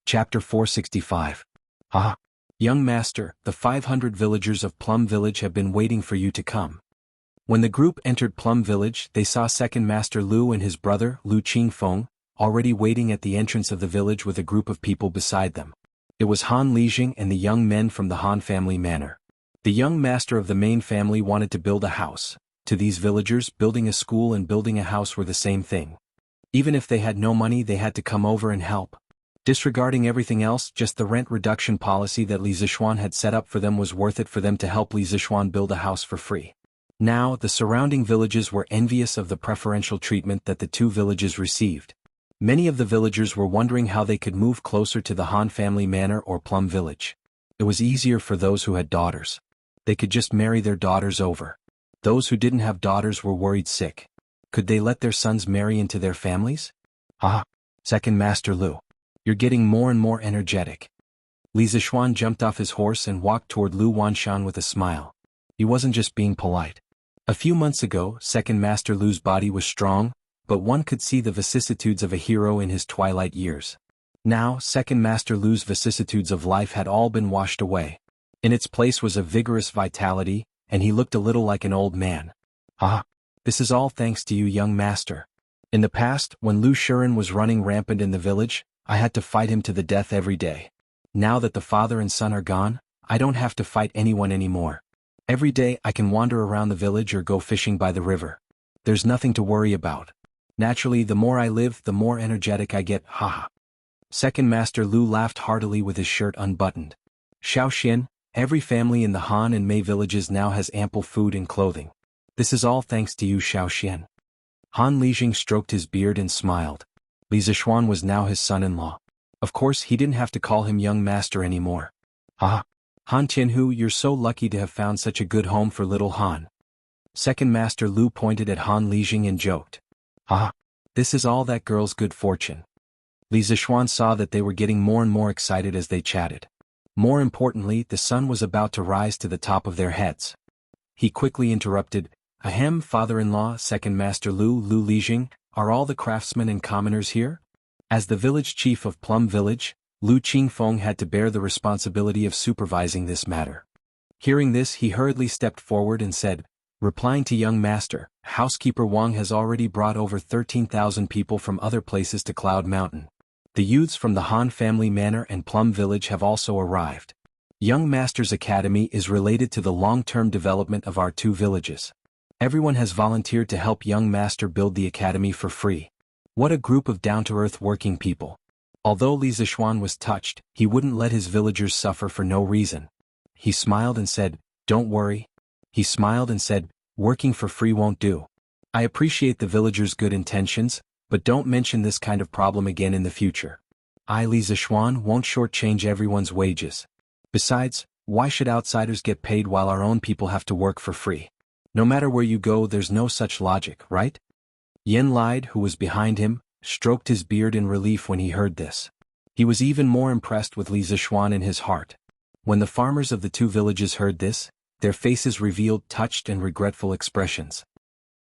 Chapter 465. Ah. Young master, the 500 villagers of Plum Village have been waiting for you to come. When the group entered Plum Village, they saw Second Master Lu and his brother, Lu Qingfeng, already waiting at the entrance of the village with a group of people beside them. It was Han Lijing and the young men from the Han family manor. The young master of the main family wanted to build a house. To these villagers, building a school and building a house were the same thing. Even if they had no money, they had to come over and help. Disregarding everything else, just the rent reduction policy that Li Zishuan had set up for them was worth it for them to help Li Zishuan build a house for free. Now, the surrounding villages were envious of the preferential treatment that the two villages received. Many of the villagers were wondering how they could move closer to the Han family manor or Plum Village. It was easier for those who had daughters. They could just marry their daughters over. Those who didn't have daughters were worried sick. Could they let their sons marry into their families? Ah, Second Master Lu. You're getting more and more energetic. Li Zishuan jumped off his horse and walked toward Lu Wanshan with a smile. He wasn't just being polite. A few months ago, Second Master Lu's body was strong, but one could see the vicissitudes of a hero in his twilight years. Now, Second Master Lu's vicissitudes of life had all been washed away. In its place was a vigorous vitality, and he looked a little like an old man. Ah, this is all thanks to you, young master. In the past, when Lu Shiren was running rampant in the village, I had to fight him to the death every day. Now that the father and son are gone, I don't have to fight anyone anymore. Every day I can wander around the village or go fishing by the river. There's nothing to worry about. Naturally, the more I live, the more energetic I get, haha. Second Master Lu laughed heartily with his shirt unbuttoned. Xiaoxian, every family in the Han and Mei villages now has ample food and clothing. This is all thanks to you, Xiaoxian. Han Lijing stroked his beard and smiled. Li Zishuan was now his son-in-law. Of course, he didn't have to call him young master anymore. Ah, Han Tianhu, you're so lucky to have found such a good home for little Han. Second Master Lu pointed at Han Lijing and joked. Ah, this is all that girl's good fortune. Li Zishuan saw that they were getting more and more excited as they chatted. More importantly, the sun was about to rise to the top of their heads. He quickly interrupted, Ahem, father-in-law, Second Master Lu Lijing, are all the craftsmen and commoners here? As the village chief of Plum Village, Lu Qingfeng had to bear the responsibility of supervising this matter. Hearing this, he hurriedly stepped forward and said, replying to young master, housekeeper Wang has already brought over 13,000 people from other places to Cloud Mountain. The youths from the Han family manor and Plum Village have also arrived. Young Master's Academy is related to the long-term development of our two villages. Everyone has volunteered to help young master build the academy for free. What a group of down-to-earth working people. Although Li Zishuan was touched, he wouldn't let his villagers suffer for no reason. He smiled and said, don't worry. He smiled and said, working for free won't do. I appreciate the villagers' good intentions, but don't mention this kind of problem again in the future. I, Li Zishuan, won't shortchange everyone's wages. Besides, why should outsiders get paid while our own people have to work for free? No matter where you go, there's no such logic, right? Yen Lide, who was behind him, stroked his beard in relief when he heard this. He was even more impressed with Li Zishuan in his heart. When the farmers of the two villages heard this, their faces revealed touched and regretful expressions.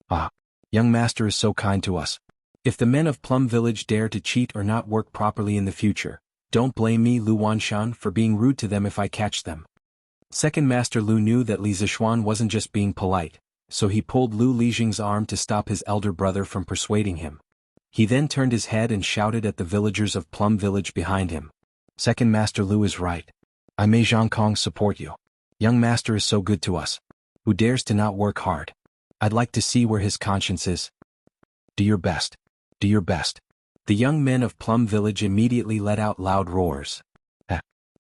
Ah, young master is so kind to us. If the men of Plum Village dare to cheat or not work properly in the future, don't blame me, Lu Wanshan, for being rude to them if I catch them. Second Master Lu knew that Li Zishuan wasn't just being polite, so he pulled Lu Lijing's arm to stop his elder brother from persuading him. He then turned his head and shouted at the villagers of Plum Village behind him. Second Master Lu is right. I may Zhangkong support you. Young master is so good to us. Who dares to not work hard? I'd like to see where his conscience is. Do your best. Do your best. The young men of Plum Village immediately let out loud roars.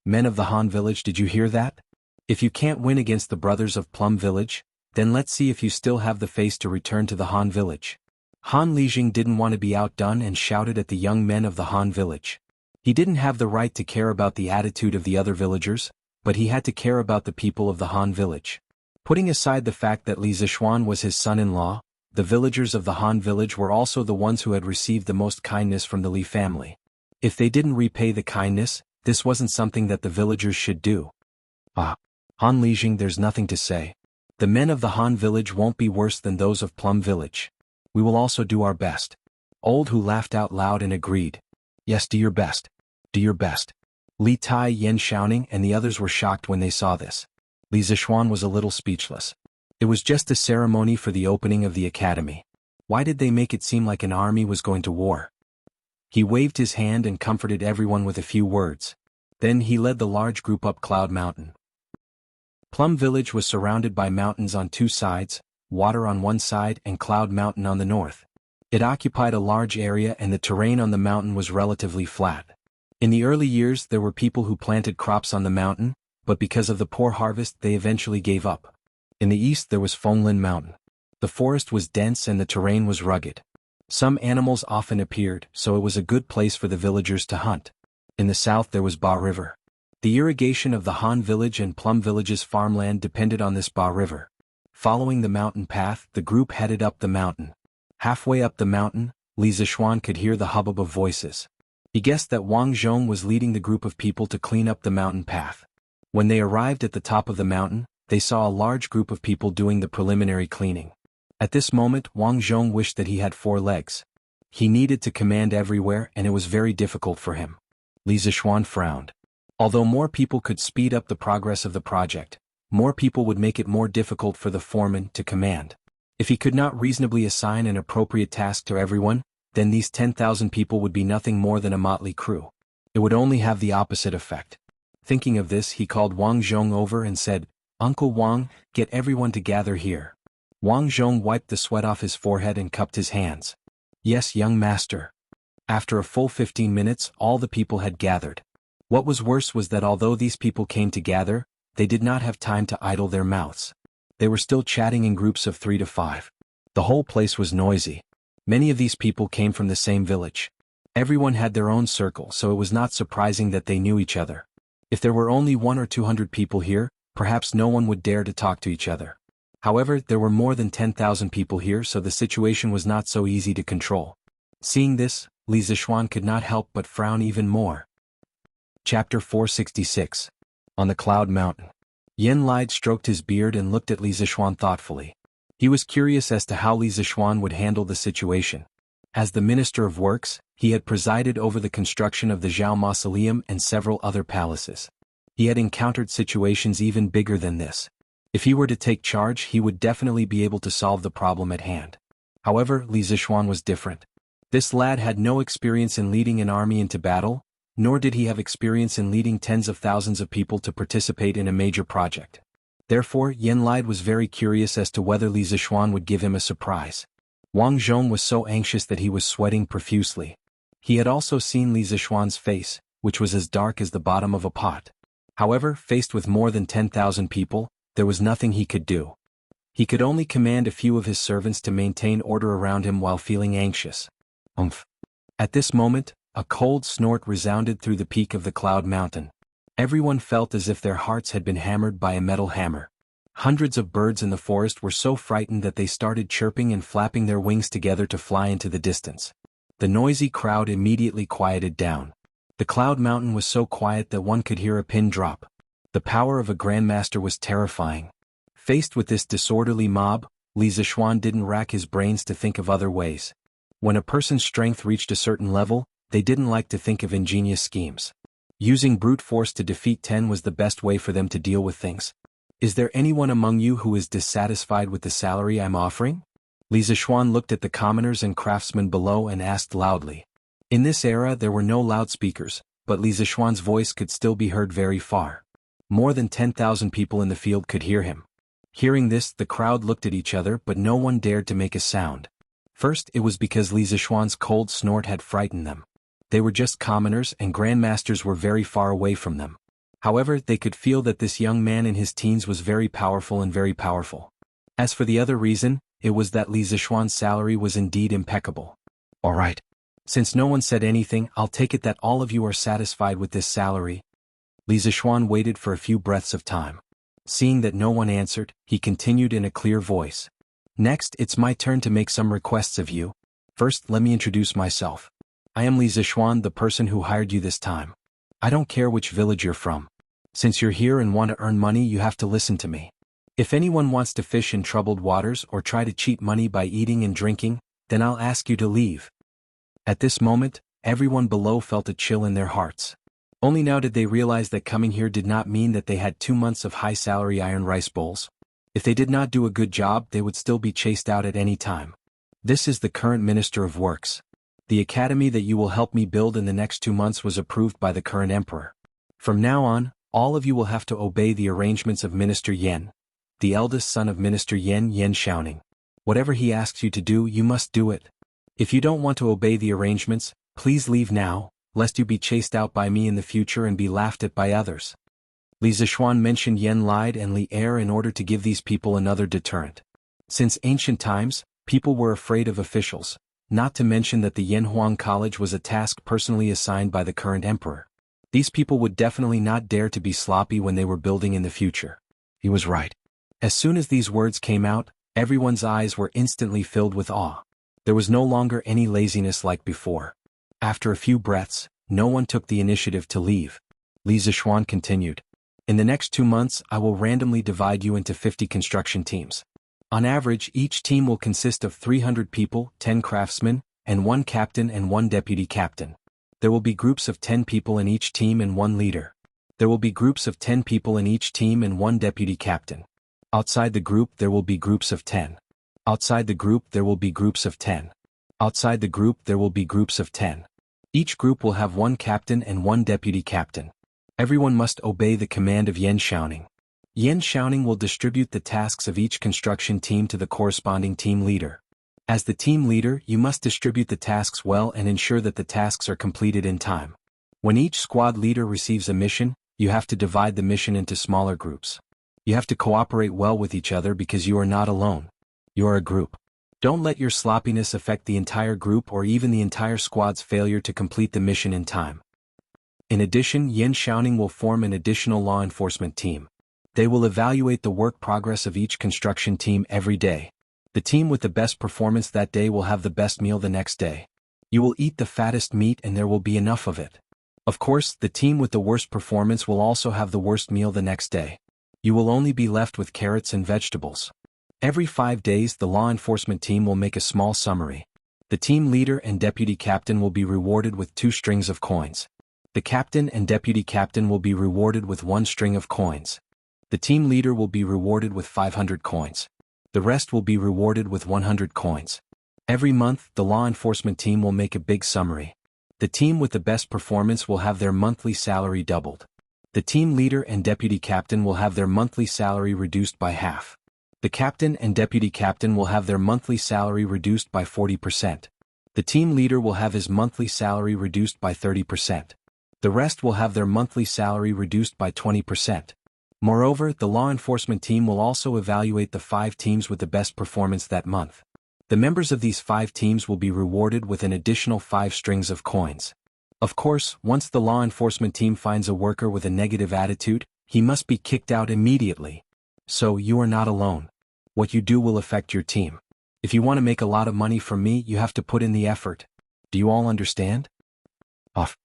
Men of the Han Village, did you hear that? If you can't win against the brothers of Plum Village, then let's see if you still have the face to return to the Han Village. Han Lijing didn't want to be outdone and shouted at the young men of the Han Village. He didn't have the right to care about the attitude of the other villagers, but he had to care about the people of the Han Village. Putting aside the fact that Li Zishuan was his son-in-law, the villagers of the Han Village were also the ones who had received the most kindness from the Li family. If they didn't repay the kindness, this wasn't something that the villagers should do. Ah, Han Lijing, there's nothing to say. The men of the Han village won't be worse than those of Plum village. We will also do our best. Old Hu laughed out loud and agreed. Yes, do your best. Do your best. Li Tai Yen shouting and the others were shocked when they saw this. Li Zishuan was a little speechless. It was just a ceremony for the opening of the academy. Why did they make it seem like an army was going to war? He waved his hand and comforted everyone with a few words. Then he led the large group up Cloud Mountain. Plum Village was surrounded by mountains on two sides, water on one side and Cloud Mountain on the north. It occupied a large area and the terrain on the mountain was relatively flat. In the early years there were people who planted crops on the mountain, but because of the poor harvest they eventually gave up. In the east there was Fenglin Mountain. The forest was dense and the terrain was rugged. Some animals often appeared, so it was a good place for the villagers to hunt. In the south there was Ba River. The irrigation of the Han village and Plum village's farmland depended on this Ba River. Following the mountain path, the group headed up the mountain. Halfway up the mountain, Li Zishuan could hear the hubbub of voices. He guessed that Wang Zhong was leading the group of people to clean up the mountain path. When they arrived at the top of the mountain, they saw a large group of people doing the preliminary cleaning. At this moment, Wang Zhong wished that he had 4 legs. He needed to command everywhere and it was very difficult for him. Li Zishuan frowned. Although more people could speed up the progress of the project, more people would make it more difficult for the foreman to command. If he could not reasonably assign an appropriate task to everyone, then these 10,000 people would be nothing more than a motley crew. It would only have the opposite effect. Thinking of this, he called Wang Zhong over and said, "Uncle Wang, get everyone to gather here." Wang Zhong wiped the sweat off his forehead and cupped his hands. "Yes, young master." After a full 15 minutes, all the people had gathered. What was worse was that although these people came to gather, they did not have time to idle their mouths. They were still chatting in groups of 3 to 5. The whole place was noisy. Many of these people came from the same village. Everyone had their own circle, so it was not surprising that they knew each other. If there were only 100 or 200 people here, perhaps no one would dare to talk to each other. However, there were more than 10,000 people here, so the situation was not so easy to control. Seeing this, Li Zishuan could not help but frown even more. Chapter 466. On the Cloud Mountain. Yen Lide stroked his beard and looked at Li Zishuan thoughtfully. He was curious as to how Li Zishuan would handle the situation. As the Minister of Works, he had presided over the construction of the Zhao Mausoleum and several other palaces. He had encountered situations even bigger than this. If he were to take charge, he would definitely be able to solve the problem at hand. However, Li Zishuan was different. This lad had no experience in leading an army into battle, nor did he have experience in leading tens of thousands of people to participate in a major project. Therefore, Yen Lide was very curious as to whether Li Zishuan would give him a surprise. Wang Zhong was so anxious that he was sweating profusely. He had also seen Li Zishuan's face, which was as dark as the bottom of a pot. However, faced with more than 10,000 people, there was nothing he could do. He could only command a few of his servants to maintain order around him while feeling anxious. Umph. At this moment, a cold snort resounded through the peak of the Cloud Mountain. Everyone felt as if their hearts had been hammered by a metal hammer. Hundreds of birds in the forest were so frightened that they started chirping and flapping their wings together to fly into the distance. The noisy crowd immediately quieted down. The Cloud Mountain was so quiet that one could hear a pin drop. The power of a grandmaster was terrifying. Faced with this disorderly mob, Li Zishuan didn't rack his brains to think of other ways. When a person's strength reached a certain level, they didn't like to think of ingenious schemes. Using brute force to defeat 10 was the best way for them to deal with things. Is there anyone among you who is dissatisfied with the salary I'm offering? Li Zishuan looked at the commoners and craftsmen below and asked loudly. In this era there were no loudspeakers, but Li Zishuan's voice could still be heard very far. More than 10,000 people in the field could hear him. Hearing this, the crowd looked at each other but no one dared to make a sound. First, it was because Li Zishuan's cold snort had frightened them. They were just commoners and grandmasters were very far away from them. However, they could feel that this young man in his teens was very powerful and very powerful. As for the other reason, it was that Li Zishuan's salary was indeed impeccable. All right. Since no one said anything, I'll take it that all of you are satisfied with this salary. Li Zishuan waited for a few breaths of time. Seeing that no one answered, he continued in a clear voice. Next, it's my turn to make some requests of you. First, let me introduce myself. I am Li Zishuan, the person who hired you this time. I don't care which village you're from. Since you're here and want to earn money, you have to listen to me. If anyone wants to fish in troubled waters or try to cheat money by eating and drinking, then I'll ask you to leave." At this moment, everyone below felt a chill in their hearts. Only now did they realize that coming here did not mean that they had 2 months of high-salary iron rice bowls. If they did not do a good job, they would still be chased out at any time. "This is the current Minister of Works. The academy that you will help me build in the next 2 months was approved by the current emperor. From now on, all of you will have to obey the arrangements of Minister Yan, the eldest son of Minister Yan Xiaoning. Whatever he asks you to do, you must do it. If you don't want to obey the arrangements, please leave now, lest you be chased out by me in the future and be laughed at by others." Li Zishuan mentioned Yan Lied and Li Er in order to give these people another deterrent. Since ancient times, people were afraid of officials, not to mention that the Yanhuang College was a task personally assigned by the current emperor. These people would definitely not dare to be sloppy when they were building in the future. He was right. As soon as these words came out, everyone's eyes were instantly filled with awe. There was no longer any laziness like before. After a few breaths, no one took the initiative to leave. Li Zishuan continued. "In the next 2 months, I will randomly divide you into 50 construction teams. On average, each team will consist of 300 people, 10 craftsmen, and 1 captain and 1 deputy captain. There will be groups of 10 people in each team and 1 leader. There will be groups of 10 people in each team and 1 deputy captain. Outside the group there will be groups of 10. Outside the group there will be groups of 10. Outside the group there will be groups of 10. Each group will have 1 captain and 1 deputy captain. Everyone must obey the command of Yan Xiaoning. Yan Xiaoning will distribute the tasks of each construction team to the corresponding team leader. As the team leader, you must distribute the tasks well and ensure that the tasks are completed in time. When each squad leader receives a mission, you have to divide the mission into smaller groups. You have to cooperate well with each other because you are not alone. You are a group. Don't let your sloppiness affect the entire group or even the entire squad's failure to complete the mission in time." In addition, Yan Xiaoning will form an additional law enforcement team. They will evaluate the work progress of each construction team every day. The team with the best performance that day will have the best meal the next day. You will eat the fattest meat and there will be enough of it. Of course, the team with the worst performance will also have the worst meal the next day. You will only be left with carrots and vegetables. Every 5 days the law enforcement team will make a small summary. The team leader and deputy captain will be rewarded with 2 strings of coins. The captain and deputy captain will be rewarded with 1 string of coins. The team leader will be rewarded with 500 coins. The rest will be rewarded with 100 coins. Every month, the law enforcement team will make a big summary. The team with the best performance will have their monthly salary doubled. The team leader and deputy captain will have their monthly salary reduced by half. The captain and deputy captain will have their monthly salary reduced by 40%. The team leader will have his monthly salary reduced by 30%. The rest will have their monthly salary reduced by 20%. Moreover, the law enforcement team will also evaluate the 5 teams with the best performance that month. The members of these 5 teams will be rewarded with an additional 5 strings of coins. Of course, once the law enforcement team finds a worker with a negative attitude, he must be kicked out immediately. So, you are not alone. What you do will affect your team. If you want to make a lot of money from me, you have to put in the effort. Do you all understand? Off.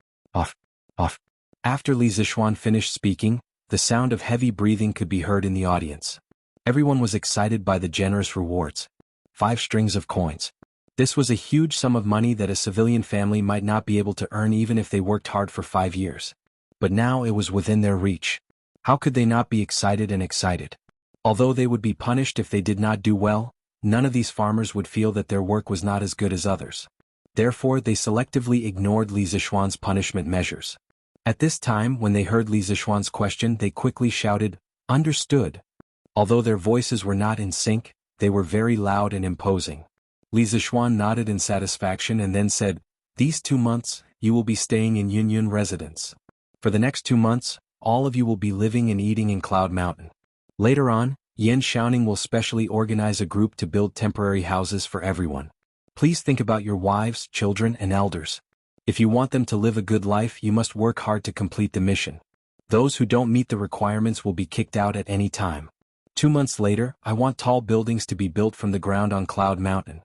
After Li Zishuan finished speaking, the sound of heavy breathing could be heard in the audience. Everyone was excited by the generous rewards. 5 strings of coins. This was a huge sum of money that a civilian family might not be able to earn even if they worked hard for 5 years. But now it was within their reach. How could they not be excited? Although they would be punished if they did not do well, none of these farmers would feel that their work was not as good as others. Therefore, they selectively ignored Li Zishuan's punishment measures. At this time, when they heard Li Zishuan's question, they quickly shouted, "Understood." Although their voices were not in sync, they were very loud and imposing. Li Zishuan nodded in satisfaction and then said, "These 2 months, you will be staying in Yunyun residence. For the next 2 months, all of you will be living and eating in Cloud Mountain. Later on, Yan Xiaoning will specially organize a group to build temporary houses for everyone. Please think about your wives, children, and elders. If you want them to live a good life, you must work hard to complete the mission. Those who don't meet the requirements will be kicked out at any time. 2 months later, I want tall buildings to be built from the ground on Cloud Mountain."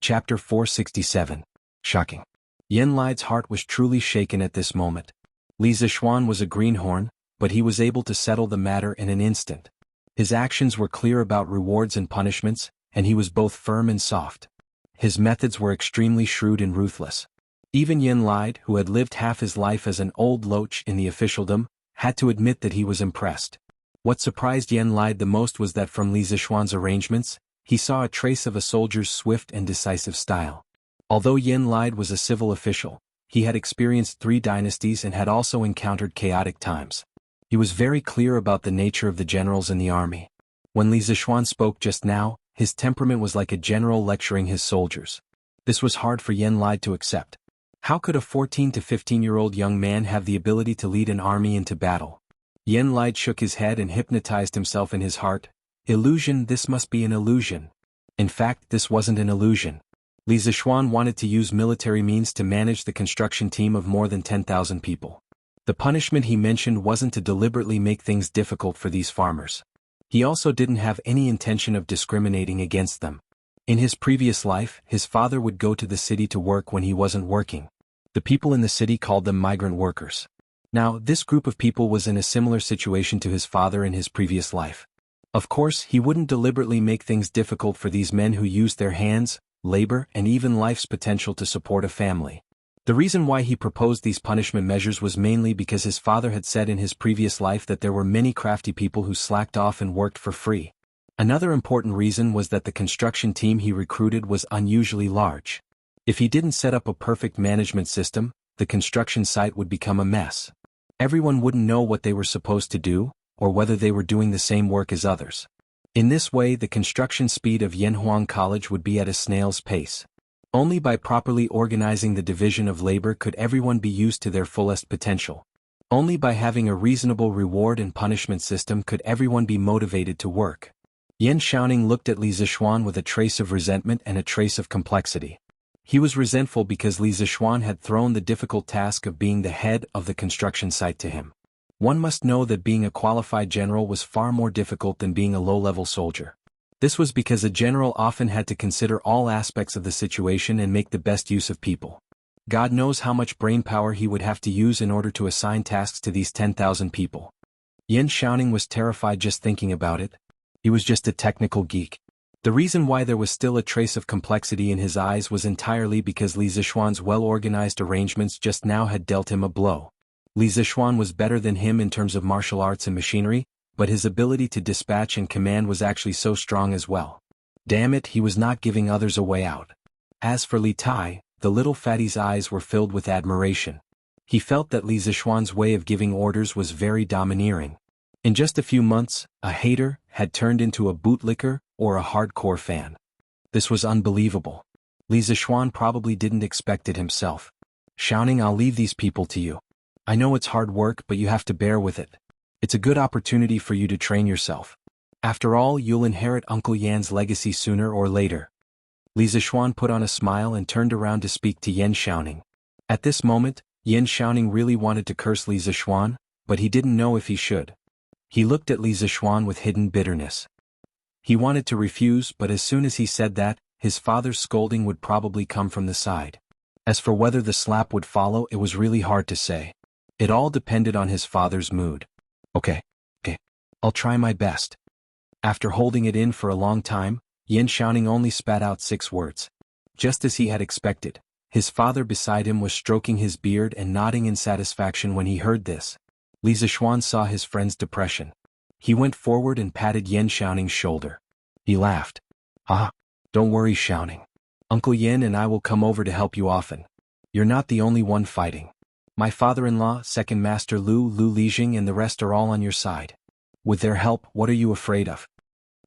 Chapter 467. Shocking. Yan Lide's heart was truly shaken at this moment. Li Zishuan was a greenhorn, but he was able to settle the matter in an instant. His actions were clear about rewards and punishments, and he was both firm and soft. His methods were extremely shrewd and ruthless. Even Yin Lide, who had lived half his life as an old loach in the officialdom, had to admit that he was impressed. What surprised Yin Lide the most was that from Li Zishuan's arrangements, he saw a trace of a soldier's swift and decisive style. Although Yin Lide was a civil official, he had experienced 3 dynasties and had also encountered chaotic times. He was very clear about the nature of the generals in the army. When Li Zishuan spoke just now, his temperament was like a general lecturing his soldiers. This was hard for Yin Lide to accept. How could a 14 to 15-year-old young man have the ability to lead an army into battle? Yin Lide shook his head and hypnotized himself in his heart. Illusion, this must be an illusion. In fact, this wasn't an illusion. Li Zishuan wanted to use military means to manage the construction team of more than 10,000 people. The punishment he mentioned wasn't to deliberately make things difficult for these farmers. He also didn't have any intention of discriminating against them. In his previous life, his father would go to the city to work when he wasn't working. The people in the city called them migrant workers. Now, this group of people was in a similar situation to his father in his previous life. Of course, he wouldn't deliberately make things difficult for these men who used their hands, labor, and even life's potential to support a family. The reason why he proposed these punishment measures was mainly because his father had said in his previous life that there were many crafty people who slacked off and worked for free. Another important reason was that the construction team he recruited was unusually large. If he didn't set up a perfect management system, the construction site would become a mess. Everyone wouldn't know what they were supposed to do, or whether they were doing the same work as others. In this way, the construction speed of Yanhuang College would be at a snail's pace. Only by properly organizing the division of labor could everyone be used to their fullest potential. Only by having a reasonable reward and punishment system could everyone be motivated to work. Yan Xiaoning looked at Li Zishuan with a trace of resentment and a trace of complexity. He was resentful because Li Zishuan had thrown the difficult task of being the head of the construction site to him. One must know that being a qualified general was far more difficult than being a low-level soldier. This was because a general often had to consider all aspects of the situation and make the best use of people. God knows how much brainpower he would have to use in order to assign tasks to these 10,000 people. Yan Xiaoning was terrified just thinking about it. He was just a technical geek. The reason why there was still a trace of complexity in his eyes was entirely because Li Zishuan's well-organized arrangements just now had dealt him a blow. Li Zishuan was better than him in terms of martial arts and machinery, but his ability to dispatch and command was actually so strong as well. Damn it, he was not giving others a way out. As for Li Tai, the little fatty's eyes were filled with admiration. He felt that Li Zishuan's way of giving orders was very domineering. In just a few months, a hater had turned into a bootlicker or a hardcore fan. This was unbelievable. Li Zishuan probably didn't expect it himself. Xiaoning, I'll leave these people to you. I know it's hard work, but you have to bear with it. It's a good opportunity for you to train yourself. After all, you'll inherit Uncle Yan's legacy sooner or later. Li Zishuan put on a smile and turned around to speak to Yan Xiaoning. At this moment, Yan Xiaoning really wanted to curse Li Zishuan, but he didn't know if he should. He looked at Li Zishuan with hidden bitterness. He wanted to refuse, but as soon as he said that, his father's scolding would probably come from the side. As for whether the slap would follow, it was really hard to say. It all depended on his father's mood. Okay. I'll try my best. After holding it in for a long time, Yan Xiaoning only spat out 6 words. Just as he had expected, his father beside him was stroking his beard and nodding in satisfaction when he heard this. Li Zishuan saw his friend's depression. He went forward and patted Yan Xiaoning's shoulder. He laughed. Don't worry, Xiaoning. Uncle Yan and I will come over to help you often. You're not the only one fighting. My father-in-law, Second Master Lu Lijing, and the rest are all on your side. With their help, what are you afraid of?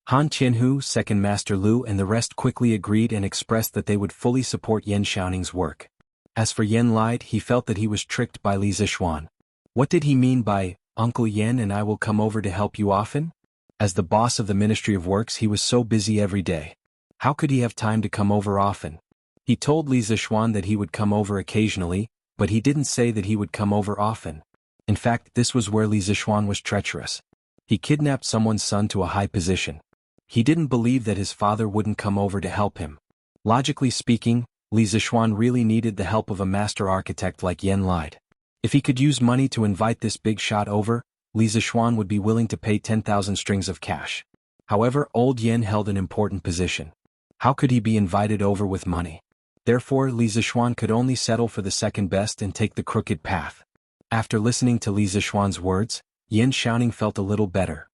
Han Qianhu, Second Master Lu, and the rest quickly agreed and expressed that they would fully support Yan Xiaoning's work. As for Yan Lide, he felt that he was tricked by Li Zishuan. What did he mean by, Uncle Yan and I will come over to help you often? As the boss of the Ministry of Works, he was so busy every day. How could he have time to come over often? He told Li Zishuan that he would come over occasionally, but he didn't say that he would come over often. In fact, this was where Li Zishuan was treacherous. He kidnapped someone's son to a high position. He didn't believe that his father wouldn't come over to help him. Logically speaking, Li Zishuan really needed the help of a master architect like Yan Lide. If he could use money to invite this big shot over, Li Zishuan would be willing to pay 10,000 strings of cash. However, old Yen held an important position. How could he be invited over with money? Therefore, Li Zishuan could only settle for the second best and take the crooked path. After listening to Li Zishuan's words, Yen Xiaoning felt a little better.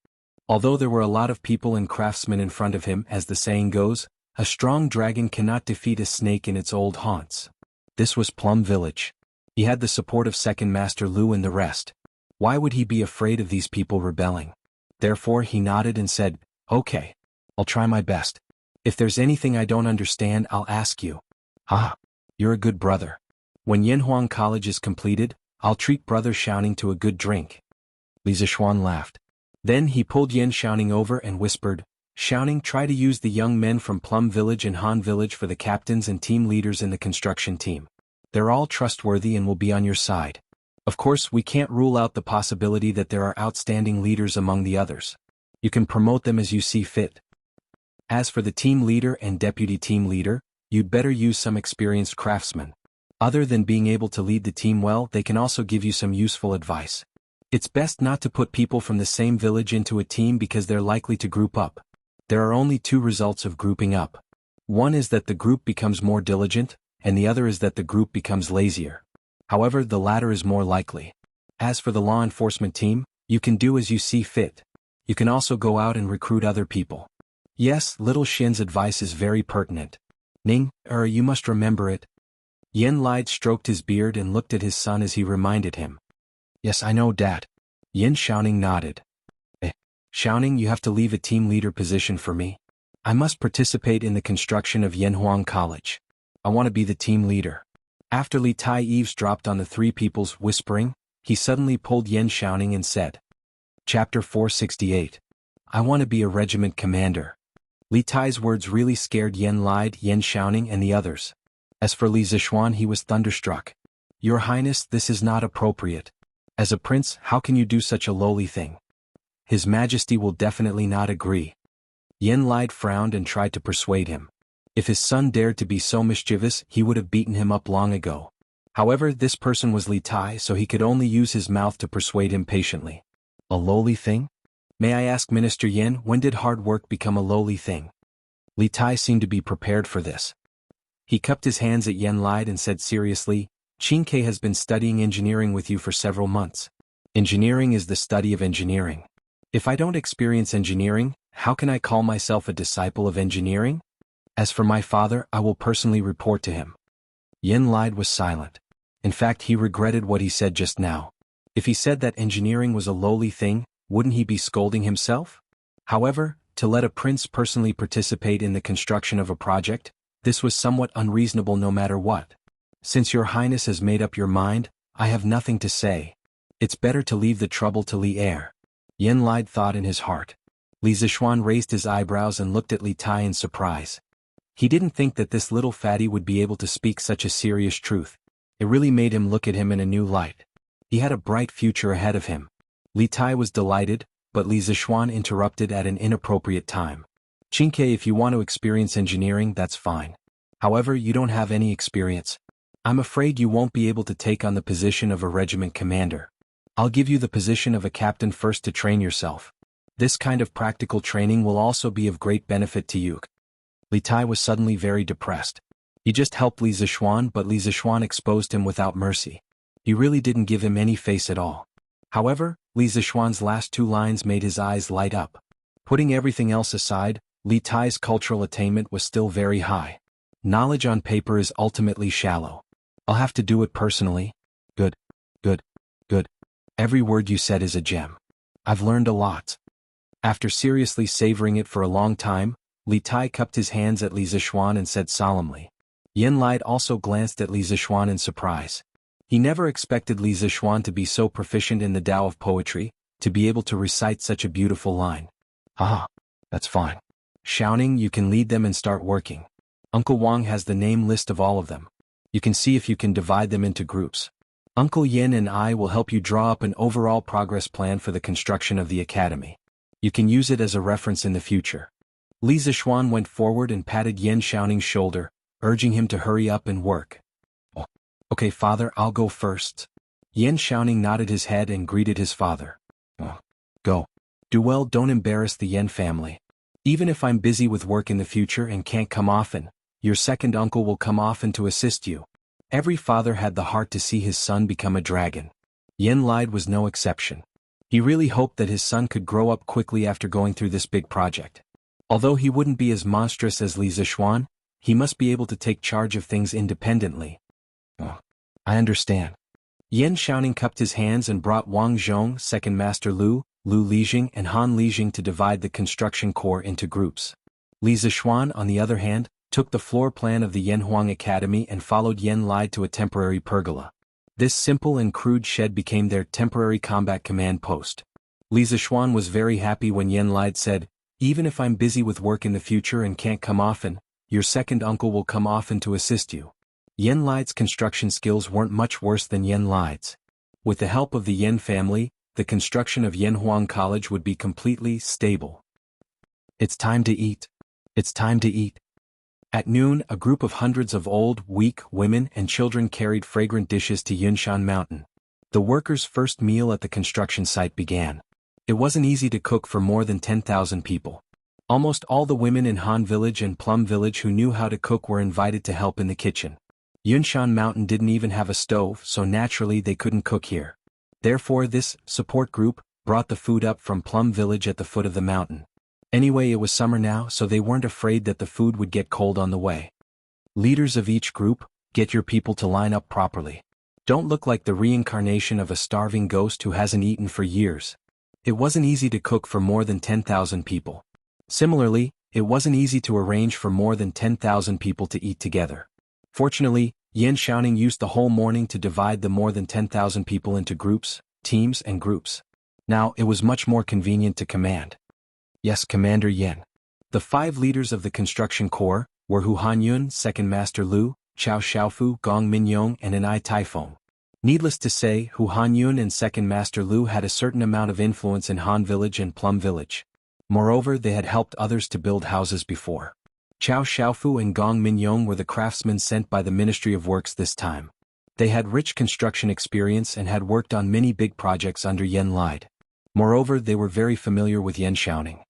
Although there were a lot of people and craftsmen in front of him, as the saying goes, a strong dragon cannot defeat a snake in its old haunts. This was Plum Village. He had the support of Second Master Lu and the rest. Why would he be afraid of these people rebelling? Therefore he nodded and said, "Okay. I'll try my best. If there's anything I don't understand, I'll ask you." "Ah, you're a good brother. When Yanhuang College is completed, I'll treat Brother Xiaoning to a good drink." Li Zishuan laughed. Then he pulled Yen Xiaoning over and whispered, "Xiaoning, try to use the young men from Plum Village and Han Village for the captains and team leaders in the construction team. They're all trustworthy and will be on your side. Of course, we can't rule out the possibility that there are outstanding leaders among the others. You can promote them as you see fit. As for the team leader and deputy team leader, you'd better use some experienced craftsmen. Other than being able to lead the team well, they can also give you some useful advice. It's best not to put people from the same village into a team because they're likely to group up. There are only two results of grouping up. One is that the group becomes more diligent, and the other is that the group becomes lazier. However, the latter is more likely. As for the law enforcement team, you can do as you see fit. You can also go out and recruit other people. Yes, Little Shin's advice is very pertinent. Ning, you must remember it." Yen Lide stroked his beard and looked at his son as he reminded him. "Yes, I know, Dad." Yen Xiaoning nodded. Xiaoning, you have to leave a team leader position for me. I must participate in the construction of Yanhuang College. I want to be the team leader." After Li Tai eavesdropped on the three people's whispering, he suddenly pulled Yen Xiaoning and said, Chapter 468. I want to be a regiment commander. Li Tai's words really scared Yen Lide, Yen Xiaoning and the others. As for Li Zishuan, he was thunderstruck. "Your Highness, this is not appropriate. As a prince, how can you do such a lowly thing? His Majesty will definitely not agree." Yen Lide frowned and tried to persuade him. If his son dared to be so mischievous, he would have beaten him up long ago. However, this person was Li Tai, so he could only use his mouth to persuade him patiently. A lowly thing? May I ask Minister Yen, when did hard work become a lowly thing? Li Tai seemed to be prepared for this. He cupped his hands at Yen Lide and said seriously, "Qingke has been studying engineering with you for several months. Engineering is the study of engineering. If I don't experience engineering, how can I call myself a disciple of engineering? As for my father, I will personally report to him." Yen Lide was silent. In fact, he regretted what he said just now. If he said that engineering was a lowly thing, wouldn't he be scolding himself? However, to let a prince personally participate in the construction of a project, this was somewhat unreasonable no matter what. Since your Highness has made up your mind, I have nothing to say. It's better to leave the trouble to Li Er. Yen Lide thought in his heart. Li Zishuan raised his eyebrows and looked at Li Tai in surprise. He didn't think that this little fatty would be able to speak such a serious truth. It really made him look at him in a new light. He had a bright future ahead of him. Li Tai was delighted, but Li Zishuan interrupted at an inappropriate time. "Qingke, if you want to experience engineering, that's fine. However, you don't have any experience. I'm afraid you won't be able to take on the position of a regiment commander. I'll give you the position of a captain first to train yourself. This kind of practical training will also be of great benefit to you." Li Tai was suddenly very depressed. He just helped Li Zishuan, but Li Zishuan exposed him without mercy. He really didn't give him any face at all. However, Li Zishuan's last two lines made his eyes light up. Putting everything else aside, Li Tai's cultural attainment was still very high. Knowledge on paper is ultimately shallow. I'll have to do it personally. Good, good, good. Every word you said is a gem. I've learned a lot. After seriously savoring it for a long time, Li Tai cupped his hands at Li Zishuan and said solemnly. Yen Lide also glanced at Li Zishuan in surprise. He never expected Li Zishuan to be so proficient in the Tao of poetry, to be able to recite such a beautiful line. "Ah, that's fine. Xiaoning, you can lead them and start working. Uncle Wang has the name list of all of them. You can see if you can divide them into groups. Uncle Yen and I will help you draw up an overall progress plan for the construction of the academy. You can use it as a reference in the future." Li Zishuan went forward and patted Yen Xiaoning's shoulder, urging him to hurry up and work. "Oh, okay, father, I'll go first." Yen Xiaoning nodded his head and greeted his father. "Oh, Go. Do well, don't embarrass the Yen family. Even if I'm busy with work in the future and can't come often, your second uncle will come often to assist you. Every father had the heart to see his son become a dragon. Yen Lide was no exception. He really hoped that his son could grow up quickly after going through this big project. Although he wouldn't be as monstrous as Li Zishuan, he must be able to take charge of things independently. Oh, I understand. Yen Xiaoning cupped his hands and brought Wang Zhong, Second Master Lu Lijing and Han Lijing to divide the construction corps into groups. Li Zishuan, on the other hand, took the floor plan of the Yanhuang Academy and followed Yen Lide to a temporary pergola. This simple and crude shed became their temporary combat command post. Li Zishuan was very happy when Yen Lide said, "Even if I'm busy with work in the future and can't come often, your second uncle will come often to assist you." Yen Lide's construction skills weren't much worse than Yen Lide's. With the help of the Yen family, the construction of Yanhuang College would be completely stable. It's time to eat. It's time to eat. At noon, a group of hundreds of old, weak women and children carried fragrant dishes to Yunshan Mountain. The workers' first meal at the construction site began. It wasn't easy to cook for more than 10,000 people. Almost all the women in Han Village and Plum Village who knew how to cook were invited to help in the kitchen. Yunshan Mountain didn't even have a stove, so naturally they couldn't cook here. Therefore this support group brought the food up from Plum Village at the foot of the mountain. Anyway, it was summer now, so they weren't afraid that the food would get cold on the way. Leaders of each group, get your people to line up properly. Don't look like the reincarnation of a starving ghost who hasn't eaten for years. It wasn't easy to cook for more than 10,000 people. Similarly, it wasn't easy to arrange for more than 10,000 people to eat together. Fortunately, Yen Xiaoning used the whole morning to divide the more than 10,000 people into groups, teams and groups. Now, it was much more convenient to command. Yes, Commander Yen. The 5 leaders of the construction corps were Hu Hanyun, Second Master Lu, Chao Xiaofu, Gong Minyong and An Ai Taifeng. Needless to say, Hu Hanyun and Second Master Lu had a certain amount of influence in Han Village and Plum Village. Moreover, they had helped others to build houses before. Chao Xiaofu and Gong Minyong were the craftsmen sent by the Ministry of Works this time. They had rich construction experience and had worked on many big projects under Yen Lide. Moreover, they were very familiar with Yen Xiaoning.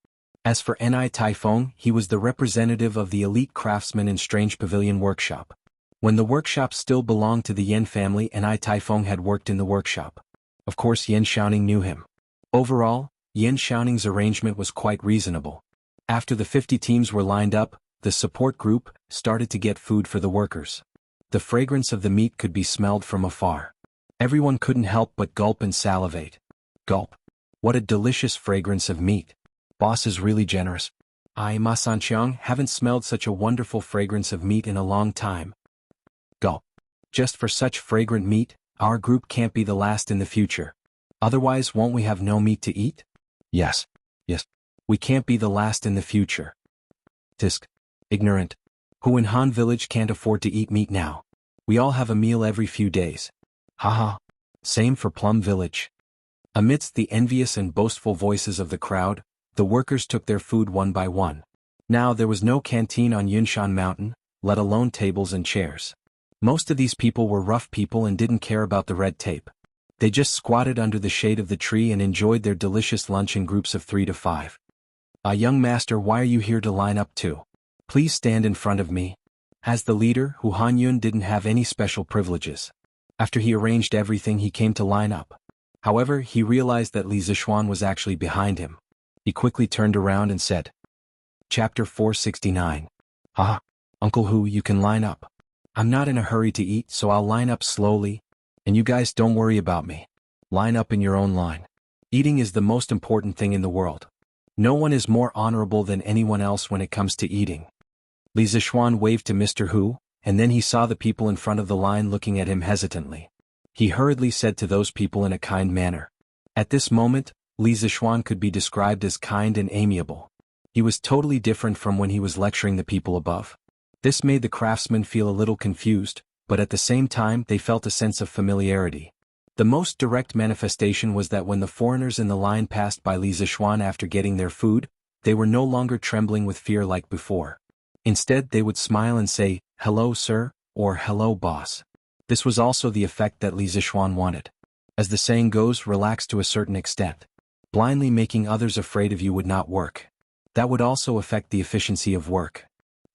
As for An Ai Taifeng, he was the representative of the elite craftsmen in Strange Pavilion Workshop. When the workshop still belonged to the Yen family, An Ai Taifeng had worked in the workshop. Of course, Yen Xiaoning knew him. Overall, Yen Xiaoning's arrangement was quite reasonable. After the 50 teams were lined up, the support group started to get food for the workers. The fragrance of the meat could be smelled from afar. Everyone couldn't help but gulp and salivate. Gulp. What a delicious fragrance of meat. Boss is really generous. I, Ma Sanqiang, haven't smelled such a wonderful fragrance of meat in a long time. Gulp. Just for such fragrant meat, our group can't be the last in the future. Otherwise, won't we have no meat to eat? Yes. Yes. We can't be the last in the future. Tisk. Ignorant. Who in Han Village can't afford to eat meat now? We all have a meal every few days. Haha. Same for Plum Village. Amidst the envious and boastful voices of the crowd, the workers took their food one by one. Now there was no canteen on Yunshan Mountain, let alone tables and chairs. Most of these people were rough people and didn't care about the red tape. They just squatted under the shade of the tree and enjoyed their delicious lunch in groups of 3 to 5. Young master, why are you here to line up too? Please stand in front of me. As the leader, Hu Hanyun didn't have any special privileges. After he arranged everything, he came to line up. However, he realized that Li Zishuan was actually behind him. He quickly turned around and said, Chapter 469. Haha, Uncle Hu, you can line up. I'm not in a hurry to eat, so I'll line up slowly, and you guys don't worry about me. Line up in your own line. Eating is the most important thing in the world. No one is more honorable than anyone else when it comes to eating. Li Zishuan waved to Mr. Hu, and then he saw the people in front of the line looking at him hesitantly. He hurriedly said to those people in a kind manner. At this moment, Li Zishuan could be described as kind and amiable. He was totally different from when he was lecturing the people above. This made the craftsmen feel a little confused, but at the same time they felt a sense of familiarity. The most direct manifestation was that when the foreigners in the line passed by Li Zishuan after getting their food, they were no longer trembling with fear like before. Instead, they would smile and say, "Hello, sir," or "Hello, boss." This was also the effect that Li Zishuan wanted. As the saying goes, relax to a certain extent. Blindly making others afraid of you would not work. That would also affect the efficiency of work.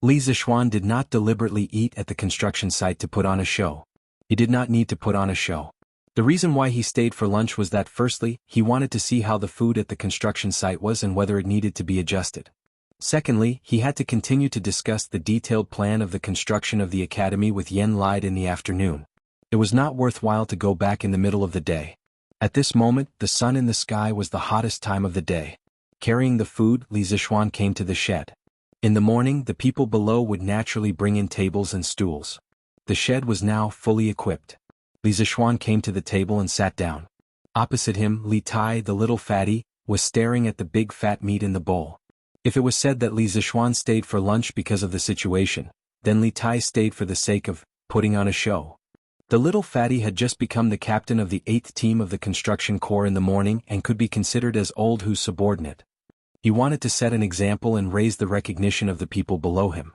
Li Zixuan did not deliberately eat at the construction site to put on a show. He did not need to put on a show. The reason why he stayed for lunch was that firstly, he wanted to see how the food at the construction site was and whether it needed to be adjusted. Secondly, he had to continue to discuss the detailed plan of the construction of the academy with Yen Lide in the afternoon. It was not worthwhile to go back in the middle of the day. At this moment, the sun in the sky was the hottest time of the day. Carrying the food, Li Zixuan came to the shed. In the morning, the people below would naturally bring in tables and stools. The shed was now fully equipped. Li Zixuan came to the table and sat down. Opposite him, Li Tai, the little fatty, was staring at the big fat meat in the bowl. If it was said that Li Zixuan stayed for lunch because of the situation, then Li Tai stayed for the sake of putting on a show. The little fatty had just become the captain of the 8th team of the construction corps in the morning and could be considered as Old Hu's subordinate. He wanted to set an example and raise the recognition of the people below him.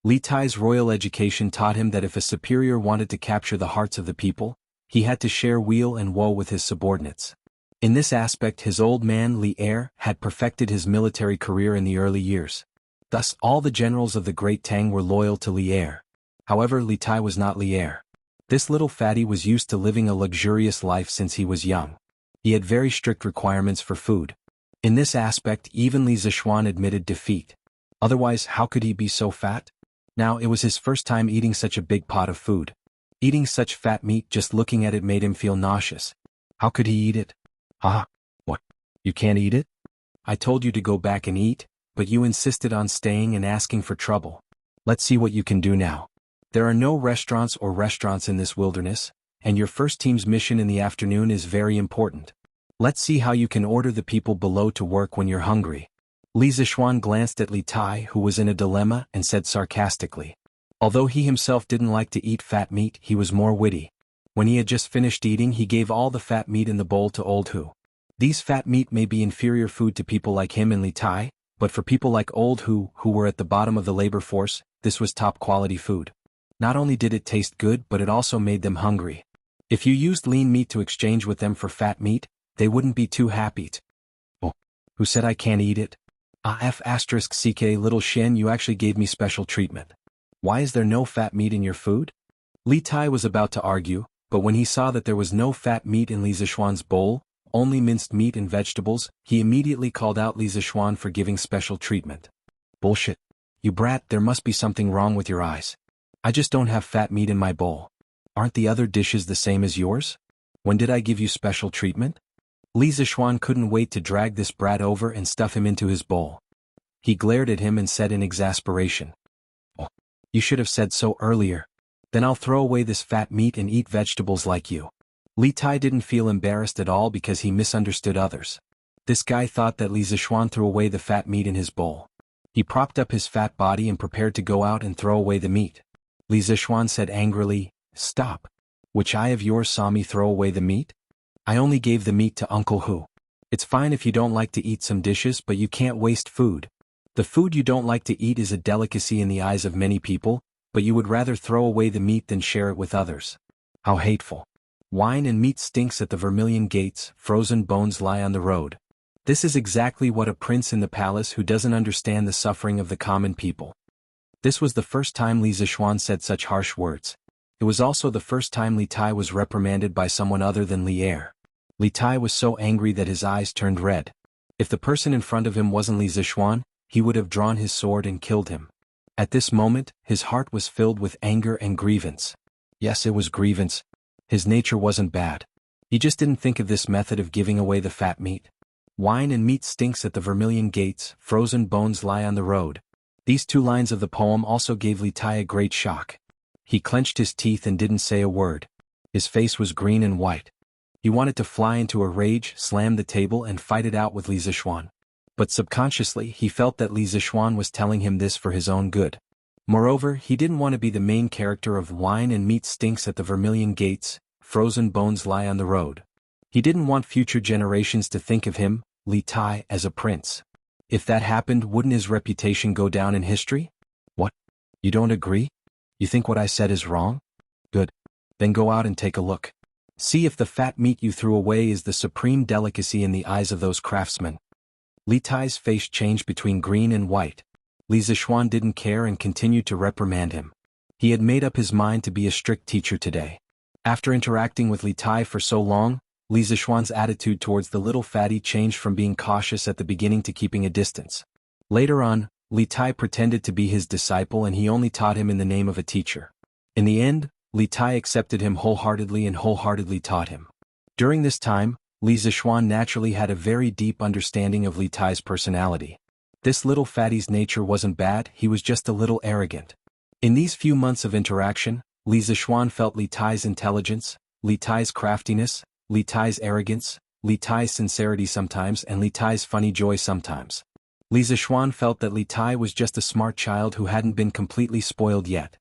Li Tai's royal education taught him that if a superior wanted to capture the hearts of the people, he had to share weal and woe with his subordinates. In this aspect, his old man Li Er had perfected his military career in the early years. Thus, all the generals of the Great Tang were loyal to Li Er. However, Li Tai was not Li Er. This little fatty was used to living a luxurious life since he was young. He had very strict requirements for food. In this aspect, even Li Zixuan admitted defeat. Otherwise, how could he be so fat? Now, it was his first time eating such a big pot of food. Eating such fat meat, just looking at it made him feel nauseous. How could he eat it? Ah, what? You can't eat it? I told you to go back and eat, but you insisted on staying and asking for trouble. Let's see what you can do now. There are no restaurants in this wilderness, and your first team's mission in the afternoon is very important. Let's see how you can order the people below to work when you're hungry. Li Zixuan glanced at Li Tai, who was in a dilemma, and said sarcastically. Although he himself didn't like to eat fat meat, he was more witty. When he had just finished eating, he gave all the fat meat in the bowl to Old Hu. These fat meat may be inferior food to people like him and Li Tai, but for people like Old Hu, who were at the bottom of the labor force, this was top-quality food. Not only did it taste good, but it also made them hungry. If you used lean meat to exchange with them for fat meat, they wouldn't be too happy. Oh, who said I can't eat it? *CK little Shen, you actually gave me special treatment. Why is there no fat meat in your food? Li Tai was about to argue, but when he saw that there was no fat meat in Li Zixuan's bowl, only minced meat and vegetables, he immediately called out Li Zixuan for giving special treatment. Bullshit. You brat, there must be something wrong with your eyes. I just don't have fat meat in my bowl. Aren't the other dishes the same as yours? When did I give you special treatment? Li Zixuan couldn't wait to drag this brat over and stuff him into his bowl. He glared at him and said in exasperation. Oh, you should have said so earlier. Then I'll throw away this fat meat and eat vegetables like you. Li Tai didn't feel embarrassed at all because he misunderstood others. This guy thought that Li Zixuan threw away the fat meat in his bowl. He propped up his fat body and prepared to go out and throw away the meat. Li Zixuan said angrily, "Stop. Which eye of yours saw me throw away the meat? I only gave the meat to Uncle Hu. It's fine if you don't like to eat some dishes, but you can't waste food. The food you don't like to eat is a delicacy in the eyes of many people, but you would rather throw away the meat than share it with others. How hateful. Wine and meat stinks at the Vermilion Gates, frozen bones lie on the road." This is exactly what a prince in the palace who doesn't understand the suffering of the common people. This was the first time Li Zixuan said such harsh words. It was also the first time Li Tai was reprimanded by someone other than Li Er. Li Tai was so angry that his eyes turned red. If the person in front of him wasn't Li Zixuan, he would have drawn his sword and killed him. At this moment, his heart was filled with anger and grievance. Yes, it was grievance. His nature wasn't bad. He just didn't think of this method of giving away the fat meat. Wine and meat stinks at the Vermilion Gates, frozen bones lie on the road. These two lines of the poem also gave Li Tai a great shock. He clenched his teeth and didn't say a word. His face was green and white. He wanted to fly into a rage, slam the table and fight it out with Li Zixuan. But subconsciously he felt that Li Zixuan was telling him this for his own good. Moreover, he didn't want to be the main character of Wine and Meat Stinks at the Vermilion Gates, Frozen Bones Lie on the Road. He didn't want future generations to think of him, Li Tai, as a prince. If that happened, wouldn't his reputation go down in history? What? You don't agree? You think what I said is wrong? Good. Then go out and take a look. See if the fat meat you threw away is the supreme delicacy in the eyes of those craftsmen. Li Tai's face changed between green and white. Li Zishuan didn't care and continued to reprimand him. He had made up his mind to be a strict teacher today. After interacting with Li Tai for so long, Li Zishuan's attitude towards the little fatty changed from being cautious at the beginning to keeping a distance. Later on, Li Tai pretended to be his disciple and he only taught him in the name of a teacher. In the end, Li Tai accepted him wholeheartedly and wholeheartedly taught him. During this time, Li Zishuan naturally had a very deep understanding of Li Tai's personality. This little fatty's nature wasn't bad, he was just a little arrogant. In these few months of interaction, Li Zishuan felt Li Tai's intelligence, Li Tai's craftiness, Li Tai's arrogance, Li Tai's sincerity sometimes and Li Tai's funny joy sometimes. Li Zishuan felt that Li Tai was just a smart child who hadn't been completely spoiled yet.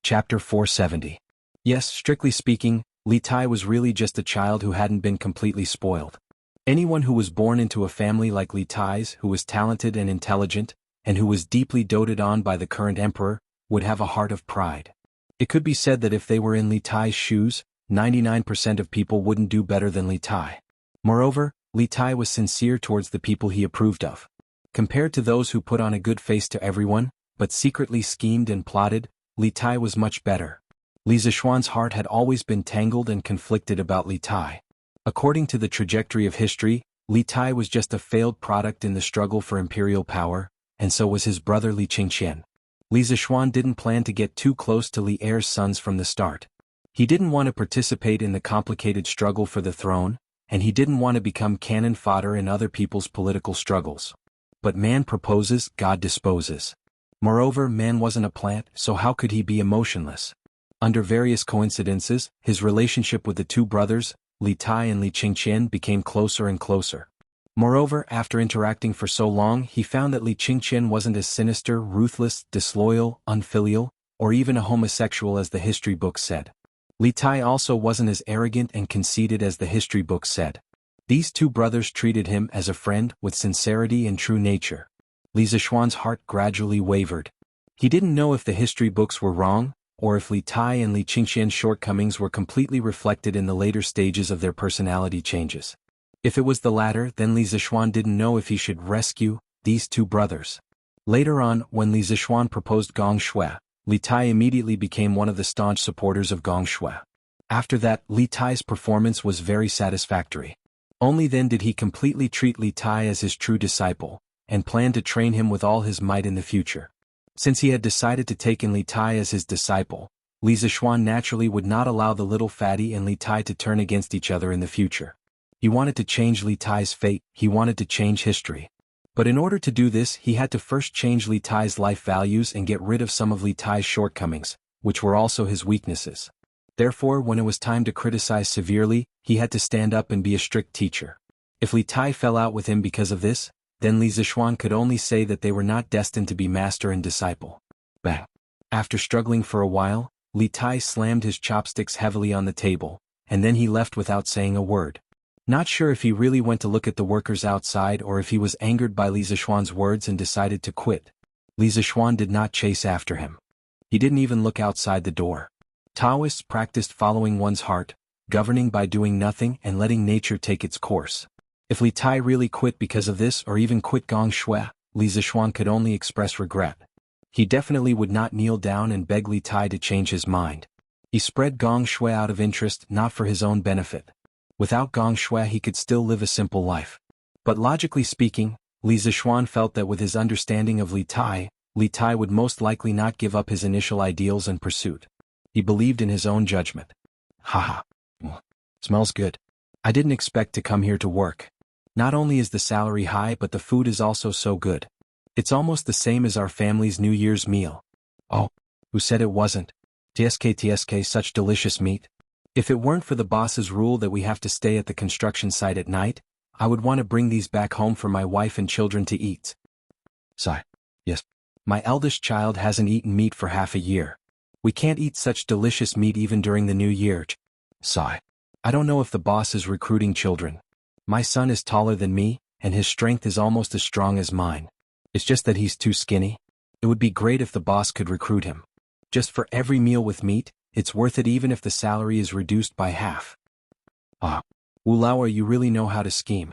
Chapter 470. Yes, strictly speaking, Li Tai was really just a child who hadn't been completely spoiled. Anyone who was born into a family like Li Tai's, who was talented and intelligent, and who was deeply doted on by the current emperor, would have a heart of pride. It could be said that if they were in Li Tai's shoes, 99% of people wouldn't do better than Li Tai. Moreover, Li Tai was sincere towards the people he approved of. Compared to those who put on a good face to everyone, but secretly schemed and plotted, Li Tai was much better. Li Zishuan's heart had always been tangled and conflicted about Li Tai. According to the trajectory of history, Li Tai was just a failed product in the struggle for imperial power, and so was his brother Li Qingqian. Li Zishuan didn't plan to get too close to Li Er's sons from the start. He didn't want to participate in the complicated struggle for the throne, and he didn't want to become cannon fodder in other people's political struggles. But man proposes, God disposes. Moreover, man wasn't a plant, so how could he be emotionless? Under various coincidences, his relationship with the two brothers, Li Tai and Li Qingqian, became closer and closer. Moreover, after interacting for so long, he found that Li Qingqian wasn't as sinister, ruthless, disloyal, unfilial, or even a homosexual as the history books said. Li Tai also wasn't as arrogant and conceited as the history books said. These two brothers treated him as a friend with sincerity and true nature. Li Zishuan's heart gradually wavered. He didn't know if the history books were wrong, or if Li Tai and Li Qingqian's shortcomings were completely reflected in the later stages of their personality changes. If it was the latter, then Li Zishuan didn't know if he should rescue these two brothers. Later on, when Li Zishuan proposed Gong Shui, Li Tai immediately became one of the staunch supporters of Gong Shui. After that, Li Tai's performance was very satisfactory. Only then did he completely treat Li Tai as his true disciple, and planned to train him with all his might in the future. Since he had decided to take in Li Tai as his disciple, Li Zishuan naturally would not allow the little fatty and Li Tai to turn against each other in the future. He wanted to change Li Tai's fate, he wanted to change history. But in order to do this, he had to first change Li Tai's life values and get rid of some of Li Tai's shortcomings, which were also his weaknesses. Therefore, when it was time to criticize severely, he had to stand up and be a strict teacher. If Li Tai fell out with him because of this, then Li Zishuan could only say that they were not destined to be master and disciple. Bang! After struggling for a while, Li Tai slammed his chopsticks heavily on the table, and then he left without saying a word. Not sure if he really went to look at the workers outside or if he was angered by Li Zishuan's words and decided to quit. Li Zishuan did not chase after him. He didn't even look outside the door. Taoists practiced following one's heart, governing by doing nothing and letting nature take its course. If Li Tai really quit because of this or even quit Gong Shui, Li Zishuan could only express regret. He definitely would not kneel down and beg Li Tai to change his mind. He spread Gong Shui out of interest, not for his own benefit. Without Gong Shui he could still live a simple life. But logically speaking, Li Zishuan felt that with his understanding of Li Tai would most likely not give up his initial ideals and pursuit. He believed in his own judgment. Haha. Smells good. I didn't expect to come here to work. Not only is the salary high but the food is also so good. It's almost the same as our family's New Year's meal. Oh, who said it wasn't? TSK, such delicious meat. If it weren't for the boss's rule that we have to stay at the construction site at night, I would want to bring these back home for my wife and children to eat. Sigh. Yes. My eldest child hasn't eaten meat for half a year. We can't eat such delicious meat even during the New Year. Sigh. I don't know if the boss is recruiting children. My son is taller than me, and his strength is almost as strong as mine. It's just that he's too skinny. It would be great if the boss could recruit him. Just for every meal with meat, it's worth it even if the salary is reduced by half. Ah. Wulawa, you really know how to scheme.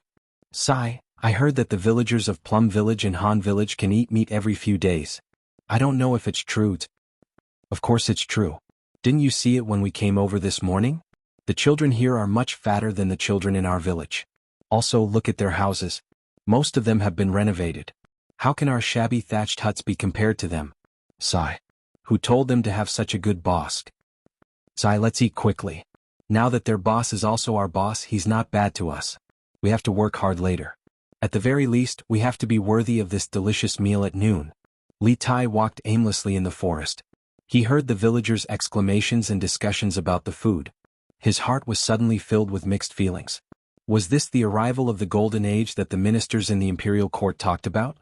Sigh, I heard that the villagers of Plum Village and Han Village can eat meat every few days. I don't know if it's true. Of course it's true. Didn't you see it when we came over this morning? The children here are much fatter than the children in our village. Also, look at their houses. Most of them have been renovated. How can our shabby thatched huts be compared to them? Sigh. Who told them to have such a good boss? Sigh, let's eat quickly. Now that their boss is also our boss, he's not bad to us. We have to work hard later. At the very least, we have to be worthy of this delicious meal at noon. Li Tai walked aimlessly in the forest. He heard the villagers' exclamations and discussions about the food. His heart was suddenly filled with mixed feelings. Was this the arrival of the golden age that the ministers in the imperial court talked about?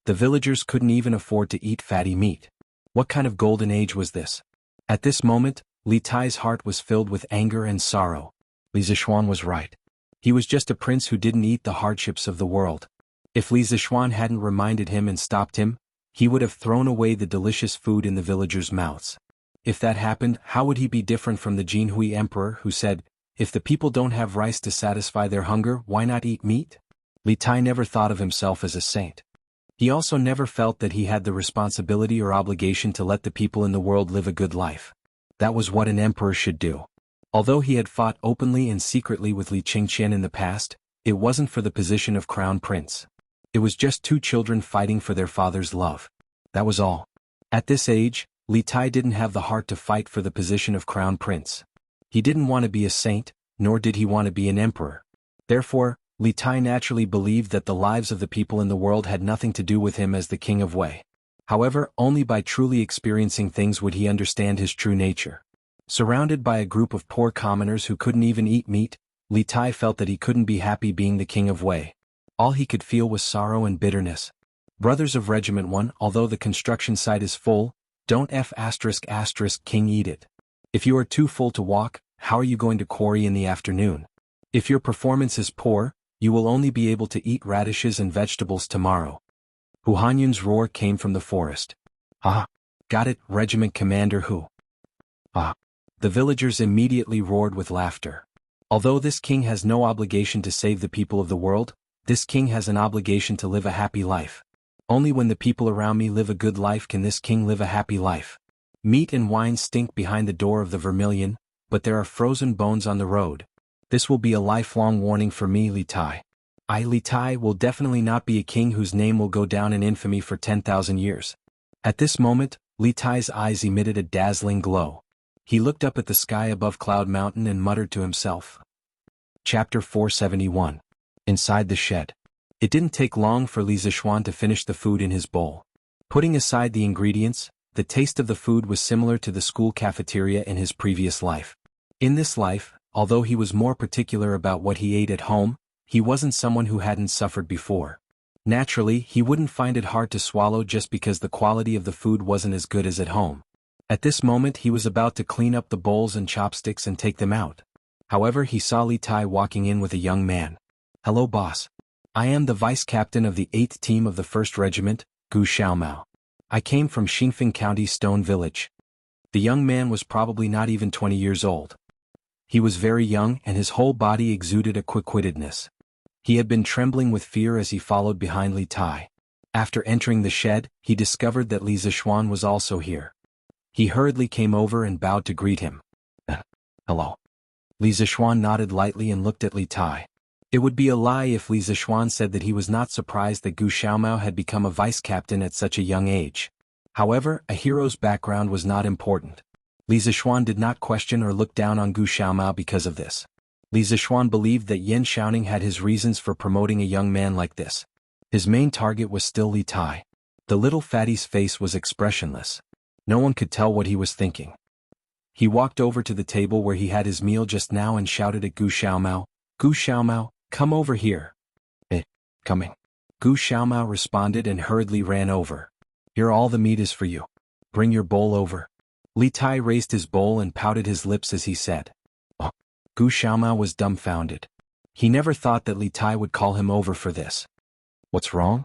The villagers couldn't even afford to eat fatty meat. What kind of golden age was this? At this moment, Li Tai's heart was filled with anger and sorrow. Li Zishuan was right. He was just a prince who didn't eat the hardships of the world. If Li Zishuan hadn't reminded him and stopped him, he would have thrown away the delicious food in the villagers' mouths. If that happened, how would he be different from the Jinhui emperor who said, "If the people don't have rice to satisfy their hunger, why not eat meat?" Li Tai never thought of himself as a saint. He also never felt that he had the responsibility or obligation to let the people in the world live a good life. That was what an emperor should do. Although he had fought openly and secretly with Li Qingqian in the past, it wasn't for the position of crown prince. It was just two children fighting for their father's love. That was all. At this age, Li Tai didn't have the heart to fight for the position of crown prince. He didn't want to be a saint, nor did he want to be an emperor. Therefore, Li Tai naturally believed that the lives of the people in the world had nothing to do with him as the king of Wei. However, only by truly experiencing things would he understand his true nature. Surrounded by a group of poor commoners who couldn't even eat meat, Li Tai felt that he couldn't be happy being the king of Wei. All he could feel was sorrow and bitterness. Brothers of Regiment 1, although the construction site is full, don't ***king eat it. If you are too full to walk, how are you going to quarry in the afternoon? If your performance is poor, you will only be able to eat radishes and vegetables tomorrow. Hu Hanyun's roar came from the forest. Ah, got it, Regiment Commander Hu. Ah. The villagers immediately roared with laughter. Although this king has no obligation to save the people of the world, this king has an obligation to live a happy life. Only when the people around me live a good life can this king live a happy life. Meat and wine stink behind the door of the Vermilion, but there are frozen bones on the road. This will be a lifelong warning for me, Li Tai. Li Tai will definitely not be a king whose name will go down in infamy for 10,000 years. At this moment, Li Tai's eyes emitted a dazzling glow. He looked up at the sky above Cloud Mountain and muttered to himself. Chapter 471. Inside the shed. It didn't take long for Li Zishuan to finish the food in his bowl. Putting aside the ingredients, the taste of the food was similar to the school cafeteria in his previous life. In this life, although he was more particular about what he ate at home, he wasn't someone who hadn't suffered before. Naturally, he wouldn't find it hard to swallow just because the quality of the food wasn't as good as at home. At this moment he was about to clean up the bowls and chopsticks and take them out. However, he saw Li Tai walking in with a young man. "Hello, boss. I am the vice captain of the 8th team of the 1st Regiment, Gu Xiaomao. I came from Xingfeng County Stone Village." The young man was probably not even 20 years old. He was very young and his whole body exuded a quick-wittedness. He had been trembling with fear as he followed behind Li Tai. After entering the shed, he discovered that Li Zishuan was also here. He hurriedly came over and bowed to greet him. "Hello." Li Zishuan nodded lightly and looked at Li Tai. It would be a lie if Li Zishuan said that he was not surprised that Gu Xiaomao had become a vice-captain at such a young age. However, a hero's background was not important. Li Zishuan did not question or look down on Gu Xiaomao because of this. Li Zishuan believed that Yan Xiaoning had his reasons for promoting a young man like this. His main target was still Li Tai. The little fatty's face was expressionless. No one could tell what he was thinking. He walked over to the table where he had his meal just now and shouted at Gu Xiaomao, "Gu Xiaomao, come over here." Coming." Gu Xiaomao responded and hurriedly ran over. "Here, all the meat is for you. Bring your bowl over." Li Tai raised his bowl and pouted his lips as he said. "Oh." Gu Xiaomao was dumbfounded. He never thought that Li Tai would call him over for this. "What's wrong?"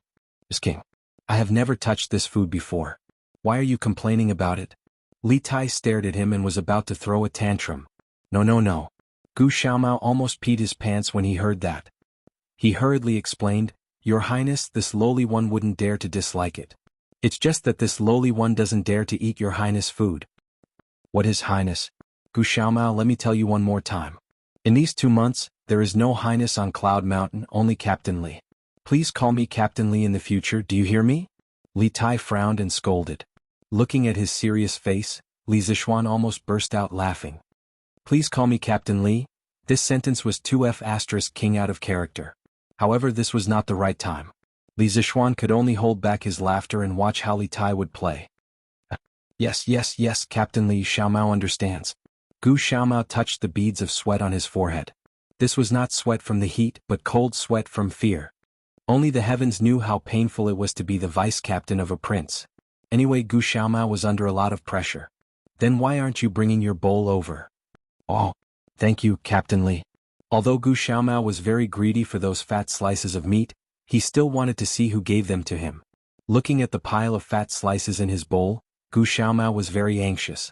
"Miss King. I have never touched this food before. Why are you complaining about it?" Li Tai stared at him and was about to throw a tantrum. No. Gu Xiaomao almost peed his pants when he heard that. He hurriedly explained, "Your Highness, this lowly one wouldn't dare to dislike it. It's just that this lowly one doesn't dare to eat your Highness' food." "What is Highness?" "Gu Xiaomao, let me tell you one more time. In these 2 months, there is no Highness on Cloud Mountain, only Captain Li. Please call me Captain Li in the future, do you hear me?" Li Tai frowned and scolded. Looking at his serious face, Li Zixuan almost burst out laughing. "Please call me Captain Li." This sentence was 2F** king out of character. However, this was not the right time. Li Zixuan could only hold back his laughter and watch how Li Tai would play. Yes, Captain Li Xiaomao understands." Gu Xiaomao touched the beads of sweat on his forehead. This was not sweat from the heat, but cold sweat from fear. Only the heavens knew how painful it was to be the vice-captain of a prince. Anyway, Gu Xiaomao was under a lot of pressure. "Then why aren't you bringing your bowl over?" "Oh, thank you, Captain Li." Although Gu Xiaomao was very greedy for those fat slices of meat, he still wanted to see who gave them to him. Looking at the pile of fat slices in his bowl, Gu Xiaomao was very anxious.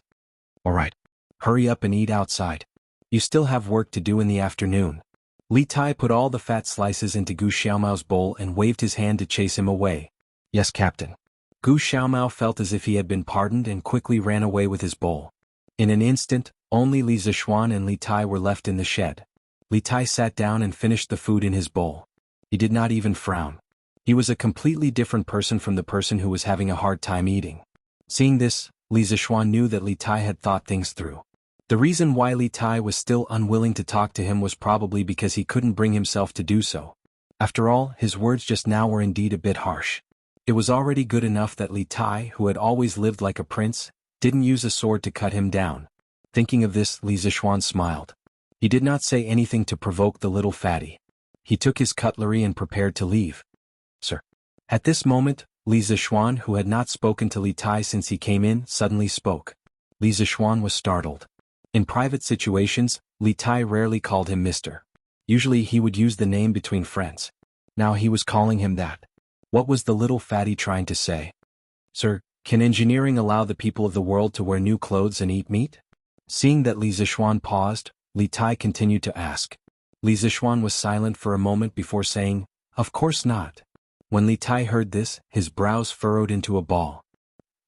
"All right. Hurry up and eat outside. You still have work to do in the afternoon." Li Tai put all the fat slices into Gu Xiaomao's bowl and waved his hand to chase him away. "Yes, Captain." Gu Xiaomao felt as if he had been pardoned and quickly ran away with his bowl. In an instant, only Li Zixuan and Li Tai were left in the shed. Li Tai sat down and finished the food in his bowl. He did not even frown. He was a completely different person from the person who was having a hard time eating. Seeing this, Li Zixuan knew that Li Tai had thought things through. The reason why Li Tai was still unwilling to talk to him was probably because he couldn't bring himself to do so. After all, his words just now were indeed a bit harsh. It was already good enough that Li Tai, who had always lived like a prince, didn't use a sword to cut him down. Thinking of this, Li Zixuan smiled. He did not say anything to provoke the little fatty. He took his cutlery and prepared to leave. "Sir." At this moment, Li Zixuan, who had not spoken to Li Tai since he came in, suddenly spoke. Li Zixuan was startled. In private situations, Li Tai rarely called him Mr. Usually he would use the name between friends. Now he was calling him that. What was the little fatty trying to say? "Sir, can engineering allow the people of the world to wear new clothes and eat meat?" Seeing that Li Zixuan paused, Li Tai continued to ask. Li Zixuan was silent for a moment before saying, "Of course not." When Li Tai heard this, his brows furrowed into a ball.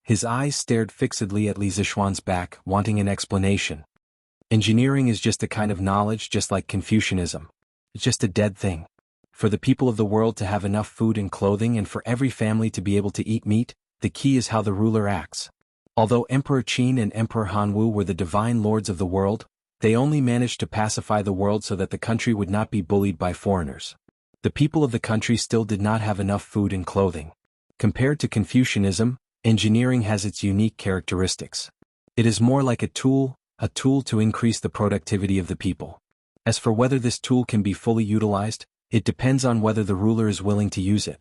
His eyes stared fixedly at Li Zixuan's back, wanting an explanation. Engineering is just a kind of knowledge, just like Confucianism. It's just a dead thing. For the people of the world to have enough food and clothing and for every family to be able to eat meat, the key is how the ruler acts. Although Emperor Qin and Emperor Hanwu were the divine lords of the world, they only managed to pacify the world so that the country would not be bullied by foreigners. The people of the country still did not have enough food and clothing. Compared to Confucianism, engineering has its unique characteristics. It is more like a tool to increase the productivity of the people. As for whether this tool can be fully utilized, it depends on whether the ruler is willing to use it.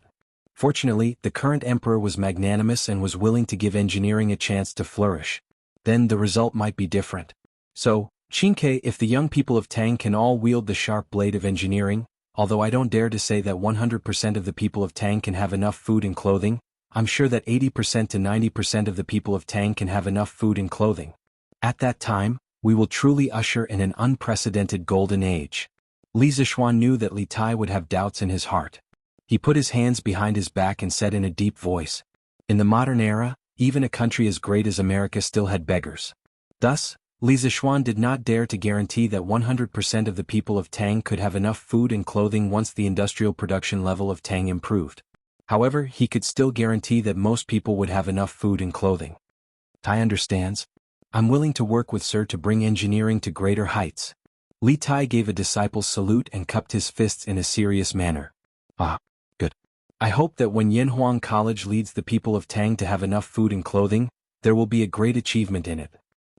Fortunately, the current emperor was magnanimous and was willing to give engineering a chance to flourish. Then the result might be different. So, Qinke, if the young people of Tang can all wield the sharp blade of engineering, although I don't dare to say that 100% of the people of Tang can have enough food and clothing, I'm sure that 80% to 90% of the people of Tang can have enough food and clothing. At that time, we will truly usher in an unprecedented golden age. Li Zixuan knew that Li Tai would have doubts in his heart. He put his hands behind his back and said in a deep voice, "In the modern era, even a country as great as America still had beggars." Thus, Li Zixuan did not dare to guarantee that 100% of the people of Tang could have enough food and clothing once the industrial production level of Tang improved. However, he could still guarantee that most people would have enough food and clothing. Tai understands. I'm willing to work with Sir to bring engineering to greater heights. Li Tai gave a disciple's salute and cupped his fists in a serious manner. Ah, good. I hope that when Yanhuang College leads the people of Tang to have enough food and clothing, there will be a great achievement in it.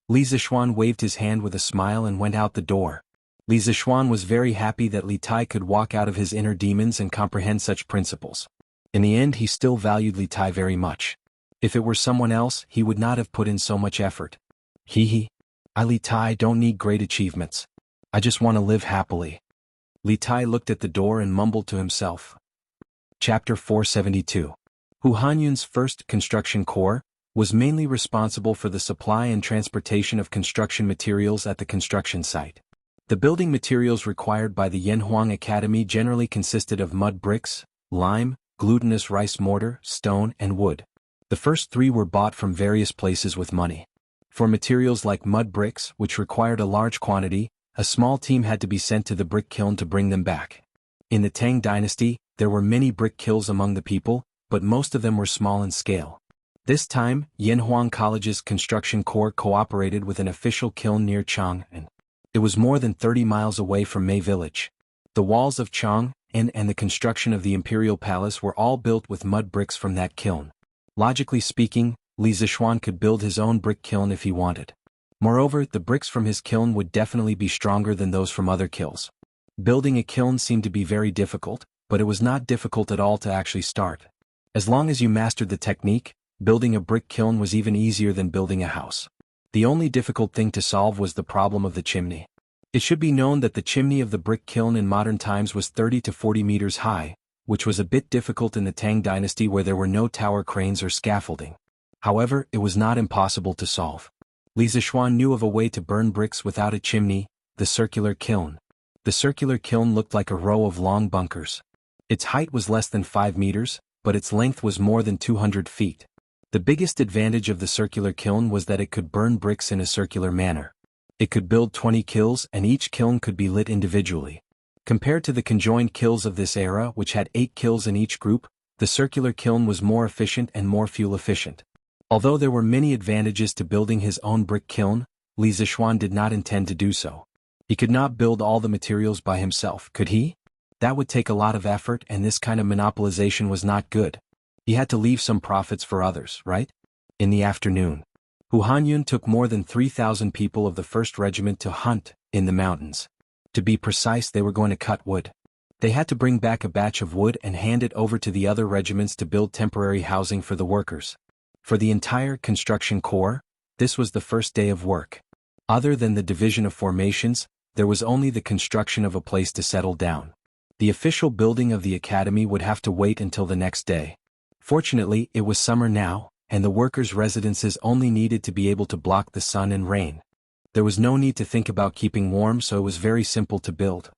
Li Zixuan waved his hand with a smile and went out the door. Li Zixuan was very happy that Li Tai could walk out of his inner demons and comprehend such principles. In the end, he still valued Li Tai very much. If it were someone else, he would not have put in so much effort. I Li Tai don't need great achievements. I just want to live happily. Li Tai looked at the door and mumbled to himself. Chapter 472. Hu Hanyun's first construction corps was mainly responsible for the supply and transportation of construction materials at the construction site. The building materials required by the Yanhuang Academy generally consisted of mud bricks, lime, glutinous rice mortar, stone, and wood. The first three were bought from various places with money. For materials like mud bricks, which required a large quantity, a small team had to be sent to the brick kiln to bring them back. In the Tang dynasty, there were many brick kilns among the people, but most of them were small in scale. This time, Yanhuang College's construction corps cooperated with an official kiln near Chang'an. It was more than 30 miles away from Mei Village. The walls of Chang'an and the construction of the imperial palace were all built with mud bricks from that kiln. Logically speaking, Li Zixuan could build his own brick kiln if he wanted. Moreover, the bricks from his kiln would definitely be stronger than those from other kilns. Building a kiln seemed to be very difficult, but it was not difficult at all to actually start. As long as you mastered the technique, building a brick kiln was even easier than building a house. The only difficult thing to solve was the problem of the chimney. It should be known that the chimney of the brick kiln in modern times was 30 to 40 meters high, which was a bit difficult in the Tang dynasty where there were no tower cranes or scaffolding. However, it was not impossible to solve. Li Zixuan knew of a way to burn bricks without a chimney, the circular kiln. The circular kiln looked like a row of long bunkers. Its height was less than 5 meters, but its length was more than 200 feet. The biggest advantage of the circular kiln was that it could burn bricks in a circular manner. It could build 20 kilns and each kiln could be lit individually. Compared to the conjoined kilns of this era which had 8 kilns in each group, the circular kiln was more efficient and more fuel efficient. Although there were many advantages to building his own brick kiln, Li Zixuan did not intend to do so. He could not build all the materials by himself, could he? That would take a lot of effort and this kind of monopolization was not good. He had to leave some profits for others, right? In the afternoon, Hu Hanyun took more than 3,000 people of the 1st Regiment to hunt in the mountains. To be precise, they were going to cut wood. They had to bring back a batch of wood and hand it over to the other regiments to build temporary housing for the workers. For the entire construction corps, this was the first day of work. Other than the division of formations, there was only the construction of a place to settle down. The official building of the academy would have to wait until the next day. Fortunately, it was summer now, and the workers' residences only needed to be able to block the sun and rain. There was no need to think about keeping warm, so it was very simple to build.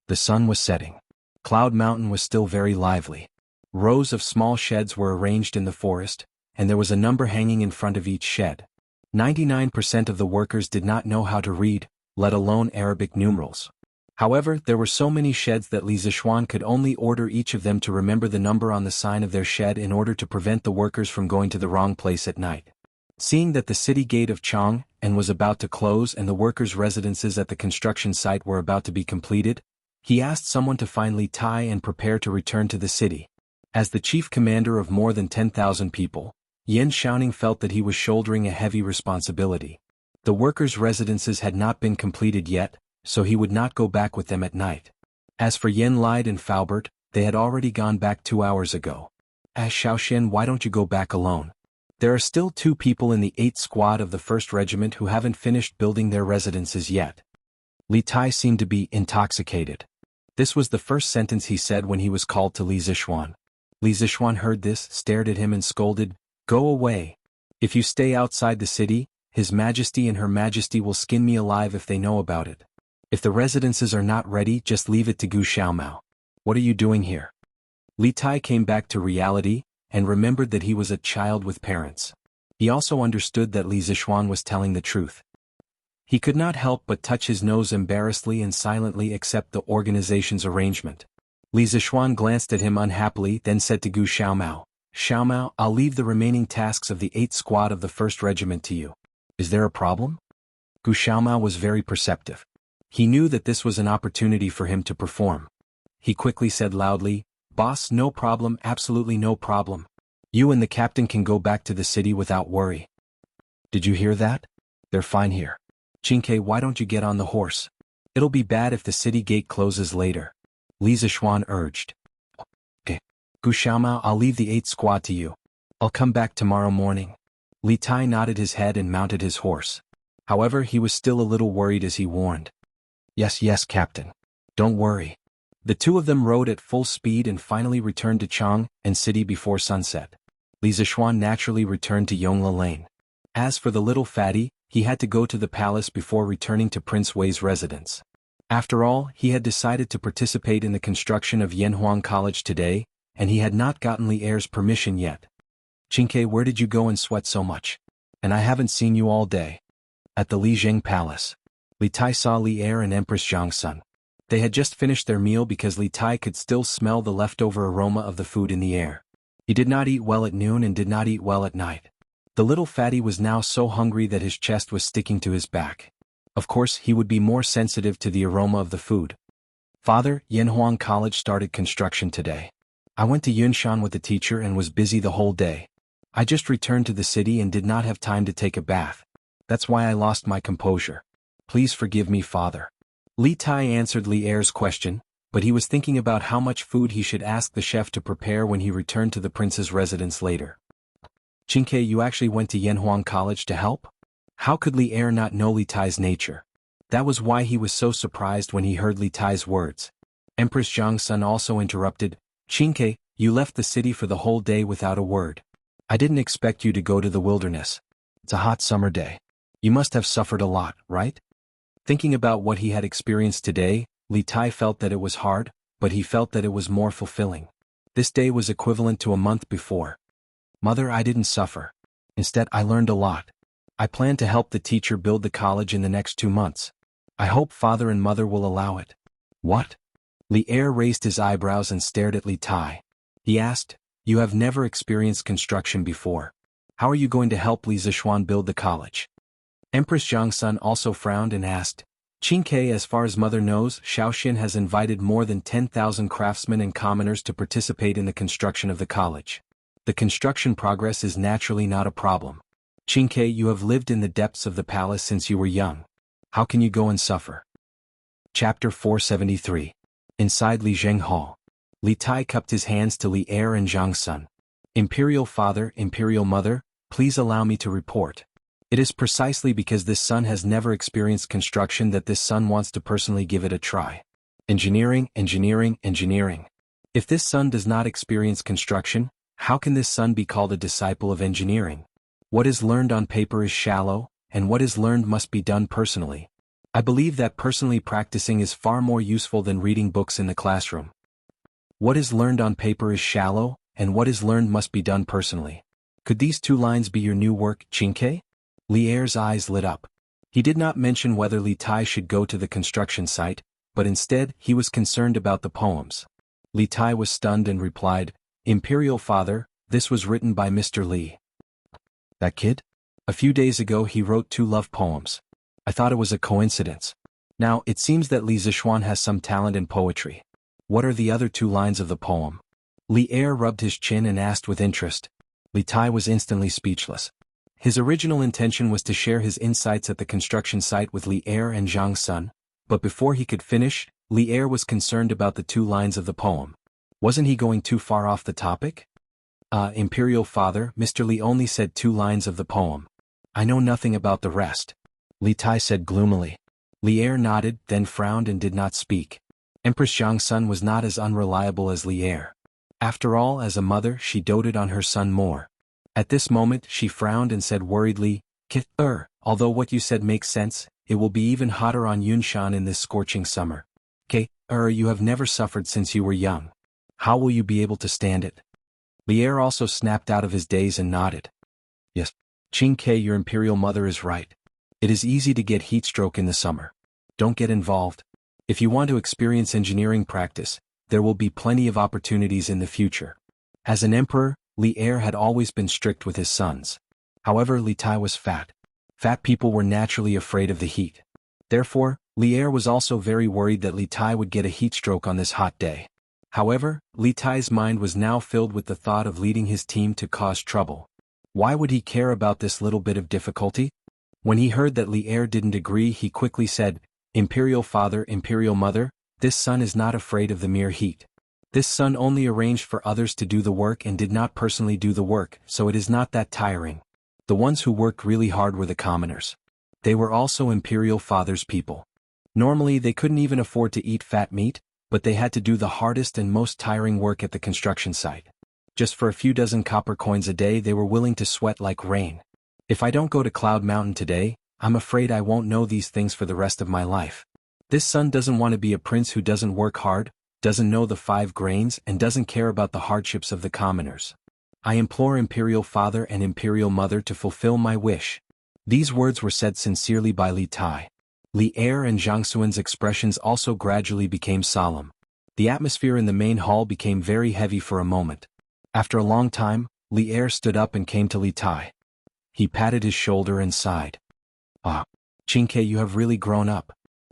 The sun was setting. Cloud Mountain was still very lively. Rows of small sheds were arranged in the forest, and there was a number hanging in front of each shed. 99% of the workers did not know how to read, let alone Arabic numerals. However, there were so many sheds that Li Zixuan could only order each of them to remember the number on the sign of their shed in order to prevent the workers from going to the wrong place at night. Seeing that the city gate of Chang'an was about to close and the workers' residences at the construction site were about to be completed, he asked someone to find Li Tai and prepare to return to the city. As the chief commander of more than 10,000 people, Yan Shaoning felt that he was shouldering a heavy responsibility. The workers' residences had not been completed yet, so he would not go back with them at night. As for Yen Lide and Faubert, they had already gone back 2 hours ago. Asked Xiaoxian, why don't you go back alone? There are still 2 people in the 8th squad of the 1st Regiment who haven't finished building their residences yet. Li Tai seemed to be intoxicated. This was the first sentence he said when he was called to Li Zixuan. Li Zixuan heard this, stared at him and scolded, "Go away. If you stay outside the city, His Majesty and Her Majesty will skin me alive if they know about it. If the residences are not ready, just leave it to Gu Xiaomao. What are you doing here?" Li Tai came back to reality, and remembered that he was a child with parents. He also understood that Li Zixuan was telling the truth. He could not help but touch his nose embarrassedly and silently accept the organization's arrangement. Li Zixuan glanced at him unhappily, then said to Gu Xiaomao, "Xiaomao, I'll leave the remaining tasks of the 8th squad of the 1st Regiment to you. Is there a problem?" Gu Xiaomao was very perceptive. He knew that this was an opportunity for him to perform. He quickly said loudly, "Boss, no problem, absolutely no problem. You and the captain can go back to the city without worry." "Did you hear that? They're fine here. Qingke, why don't you get on the horse? It'll be bad if the city gate closes later," Li Zixuan urged. "Okay. Gu Xiaomao, I'll leave the 8th squad to you. I'll come back tomorrow morning." Li Tai nodded his head and mounted his horse. However, he was still a little worried as he warned, Yes, Captain. Don't worry." The 2 of them rode at full speed and finally returned to Chang'an City before sunset. Li Zixuan naturally returned to Yongla Lane. As for the little fatty, he had to go to the palace before returning to Prince Wei's residence. After all, he had decided to participate in the construction of Yanhuang College today, and he had not gotten Li Er's permission yet. Qingke, where did you go and sweat so much? And I haven't seen you all day. At the Li Zheng Palace. Li Tai saw Li Er and Empress Zhangsun. They had just finished their meal because Li Tai could still smell the leftover aroma of the food in the air. He did not eat well at noon and did not eat well at night. The little fatty was now so hungry that his chest was sticking to his back. Of course, he would be more sensitive to the aroma of the food. Father, Yanhuang College started construction today. I went to Yunshan with the teacher and was busy the whole day. I just returned to the city and did not have time to take a bath. That's why I lost my composure. Please forgive me, Father. Li Tai answered Li Er's question, but he was thinking about how much food he should ask the chef to prepare when he returned to the prince's residence later. Qingke, you actually went to Yanhuang College to help? How could Li Er not know Li Tai's nature? That was why he was so surprised when he heard Li Tai's words. Empress Zhangsun also interrupted, Qingke, you left the city for the whole day without a word. I didn't expect you to go to the wilderness. It's a hot summer day. You must have suffered a lot, right? Thinking about what he had experienced today, Li Tai felt that it was hard, but he felt that it was more fulfilling. This day was equivalent to a month before. Mother, I didn't suffer. Instead, I learned a lot. I plan to help the teacher build the college in the next 2 months. I hope Father and Mother will allow it. What? Li Er raised his eyebrows and stared at Li Tai. He asked, you have never experienced construction before. How are you going to help Li Zishuan build the college? Empress Zhangsun also frowned and asked, Qingke, as far as Mother knows, Shaoxin has invited more than 10,000 craftsmen and commoners to participate in the construction of the college. The construction progress is naturally not a problem. Qingke, you have lived in the depths of the palace since you were young. How can you go and suffer? Chapter 473. Inside Li Zheng Hall. Li Tai cupped his hands to Li Er and Zhangsun. Imperial Father, Imperial Mother, please allow me to report. It is precisely because this son has never experienced construction that this son wants to personally give it a try. Engineering, engineering, engineering. If this son does not experience construction, how can this son be called a disciple of engineering? What is learned on paper is shallow, and what is learned must be done personally. I believe that personally practicing is far more useful than reading books in the classroom. What is learned on paper is shallow, and what is learned must be done personally. Could these 2 lines be your new work, Qingke? Li Er's eyes lit up. He did not mention whether Li Tai should go to the construction site, but instead he was concerned about the poems. Li Tai was stunned and replied, Imperial Father, this was written by Mr. Li. That kid? A few days ago he wrote 2 love poems. I thought it was a coincidence. Now, it seems that Li Zishuan has some talent in poetry. What are the other 2 lines of the poem? Li Er rubbed his chin and asked with interest. Li Tai was instantly speechless. His original intention was to share his insights at the construction site with Li Er and Zhang Sun, but before he could finish, Li Er was concerned about the 2 lines of the poem. Wasn't he going too far off the topic? Imperial Father, Mr. Li only said 2 lines of the poem. I know nothing about the rest. Li Tai said gloomily. Li Er nodded, then frowned and did not speak. Empress Zhangsun was not as unreliable as Li Er. After all, as a mother, she doted on her son more. At this moment, she frowned and said worriedly, although what you said makes sense, it will be even hotter on Yunshan in this scorching summer. You have never suffered since you were young. How will you be able to stand it? Li Er also snapped out of his daze and nodded. Yes, Qingke, your imperial mother is right. It is easy to get heat stroke in the summer. Don't get involved. If you want to experience engineering practice, there will be plenty of opportunities in the future. As an emperor, Li Er had always been strict with his sons. However, Li Tai was fat. Fat people were naturally afraid of the heat. Therefore, Li Er was also very worried that Li Tai would get a heat stroke on this hot day. However, Li Tai's mind was now filled with the thought of leading his team to cause trouble. Why would he care about this little bit of difficulty? When he heard that Li Er didn't agree, he quickly said, Imperial Father, Imperial Mother, this son is not afraid of the mere heat. This son only arranged for others to do the work and did not personally do the work, so it is not that tiring. The ones who worked really hard were the commoners. They were also Imperial Father's people. Normally they couldn't even afford to eat fat meat, but they had to do the hardest and most tiring work at the construction site. Just for a few dozen copper coins a day they were willing to sweat like rain. If I don't go to Cloud Mountain today, I'm afraid I won't know these things for the rest of my life. This son doesn't want to be a prince who doesn't work hard, doesn't know the 5 grains, and doesn't care about the hardships of the commoners. I implore Imperial Father and Imperial Mother to fulfill my wish. These words were said sincerely by Li Tai. Li Er and Zhang Xuan's expressions also gradually became solemn. The atmosphere in the main hall became very heavy for a moment. After a long time, Li Er stood up and came to Li Tai. He patted his shoulder and sighed. Ah, Qingke, you have really grown up.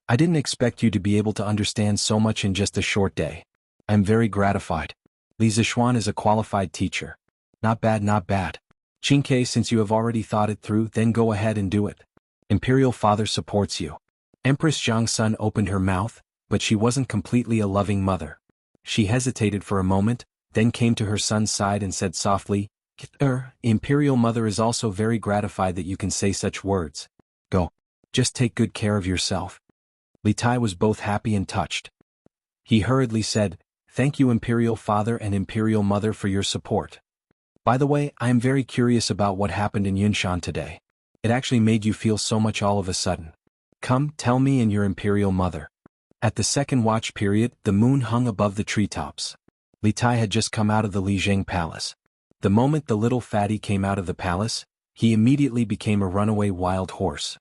I didn't expect you to be able to understand so much in just a short day. I'm very gratified. Li Zishuan is a qualified teacher. Not bad, not bad. Qingke, since you have already thought it through, then go ahead and do it. Imperial Father supports you. Empress Zhang Sun opened her mouth, but she wasn't completely a loving mother. She hesitated for a moment, then came to her son's side and said softly, Imperial Mother is also very gratified that you can say such words. Go. Just take good care of yourself. Li Tai was both happy and touched. He hurriedly said, Thank you Imperial Father and Imperial Mother for your support. By the way, I am very curious about what happened in Yunshan today. It actually made you feel so much all of a sudden. Come, tell me and your Imperial Mother. At the second watch period, the moon hung above the treetops. Li Tai had just come out of the Lizheng Palace. The moment the little fatty came out of the palace, he immediately became a runaway wild horse.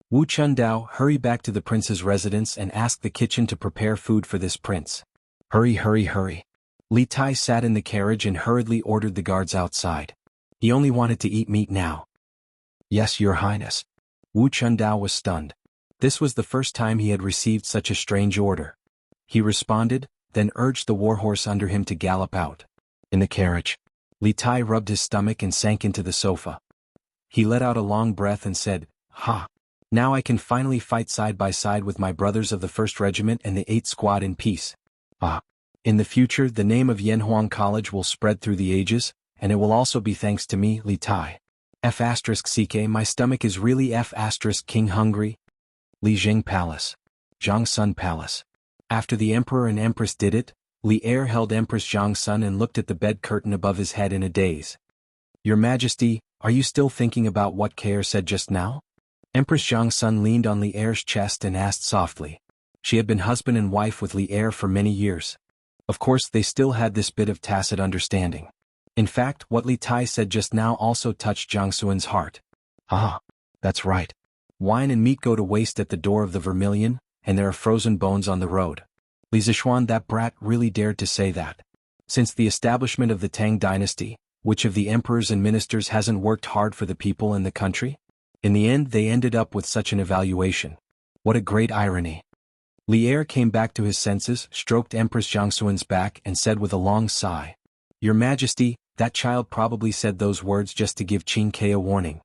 Wu Chundao, hurry back to the prince's residence and ask the kitchen to prepare food for this prince. Hurry, hurry, hurry. Li Tai sat in the carriage and hurriedly ordered the guards outside. He only wanted to eat meat now. Yes, Your Highness. Wu Chundao was stunned. This was the first time he had received such a strange order. He responded, then urged the warhorse under him to gallop out. In the carriage, Li Tai rubbed his stomach and sank into the sofa. He let out a long breath and said, Ha! Now I can finally fight side by side with my brothers of the 1st Regiment and the 8th Squad in peace. Ah! In the future, the name of Yanhuang College will spread through the ages, and it will also be thanks to me, Li Tai. F***ck, my stomach is really F***king hungry. Lizheng Palace. Zhang Sun Palace. After the Emperor and Empress did it, Li Er held Empress Zhang Sun and looked at the bed curtain above his head in a daze. Your Majesty, are you still thinking about what Kair said just now? Empress Zhang Sun leaned on Li Er's chest and asked softly. She had been husband and wife with Li Er for many years. Of course, they still had this bit of tacit understanding. In fact, what Li Tai said just now also touched Zhang Xuan's heart. Ah, that's right. Wine and meat go to waste at the door of the Vermilion, and there are frozen bones on the road. Li Zishuan, that brat, really dared to say that. Since the establishment of the Tang dynasty, which of the emperors and ministers hasn't worked hard for the people and the country? In the end, they ended up with such an evaluation. What a great irony. Li Er came back to his senses, stroked Empress Zhang Xuan's back and said with a long sigh. Your Majesty, that child probably said those words just to give Qingke a warning.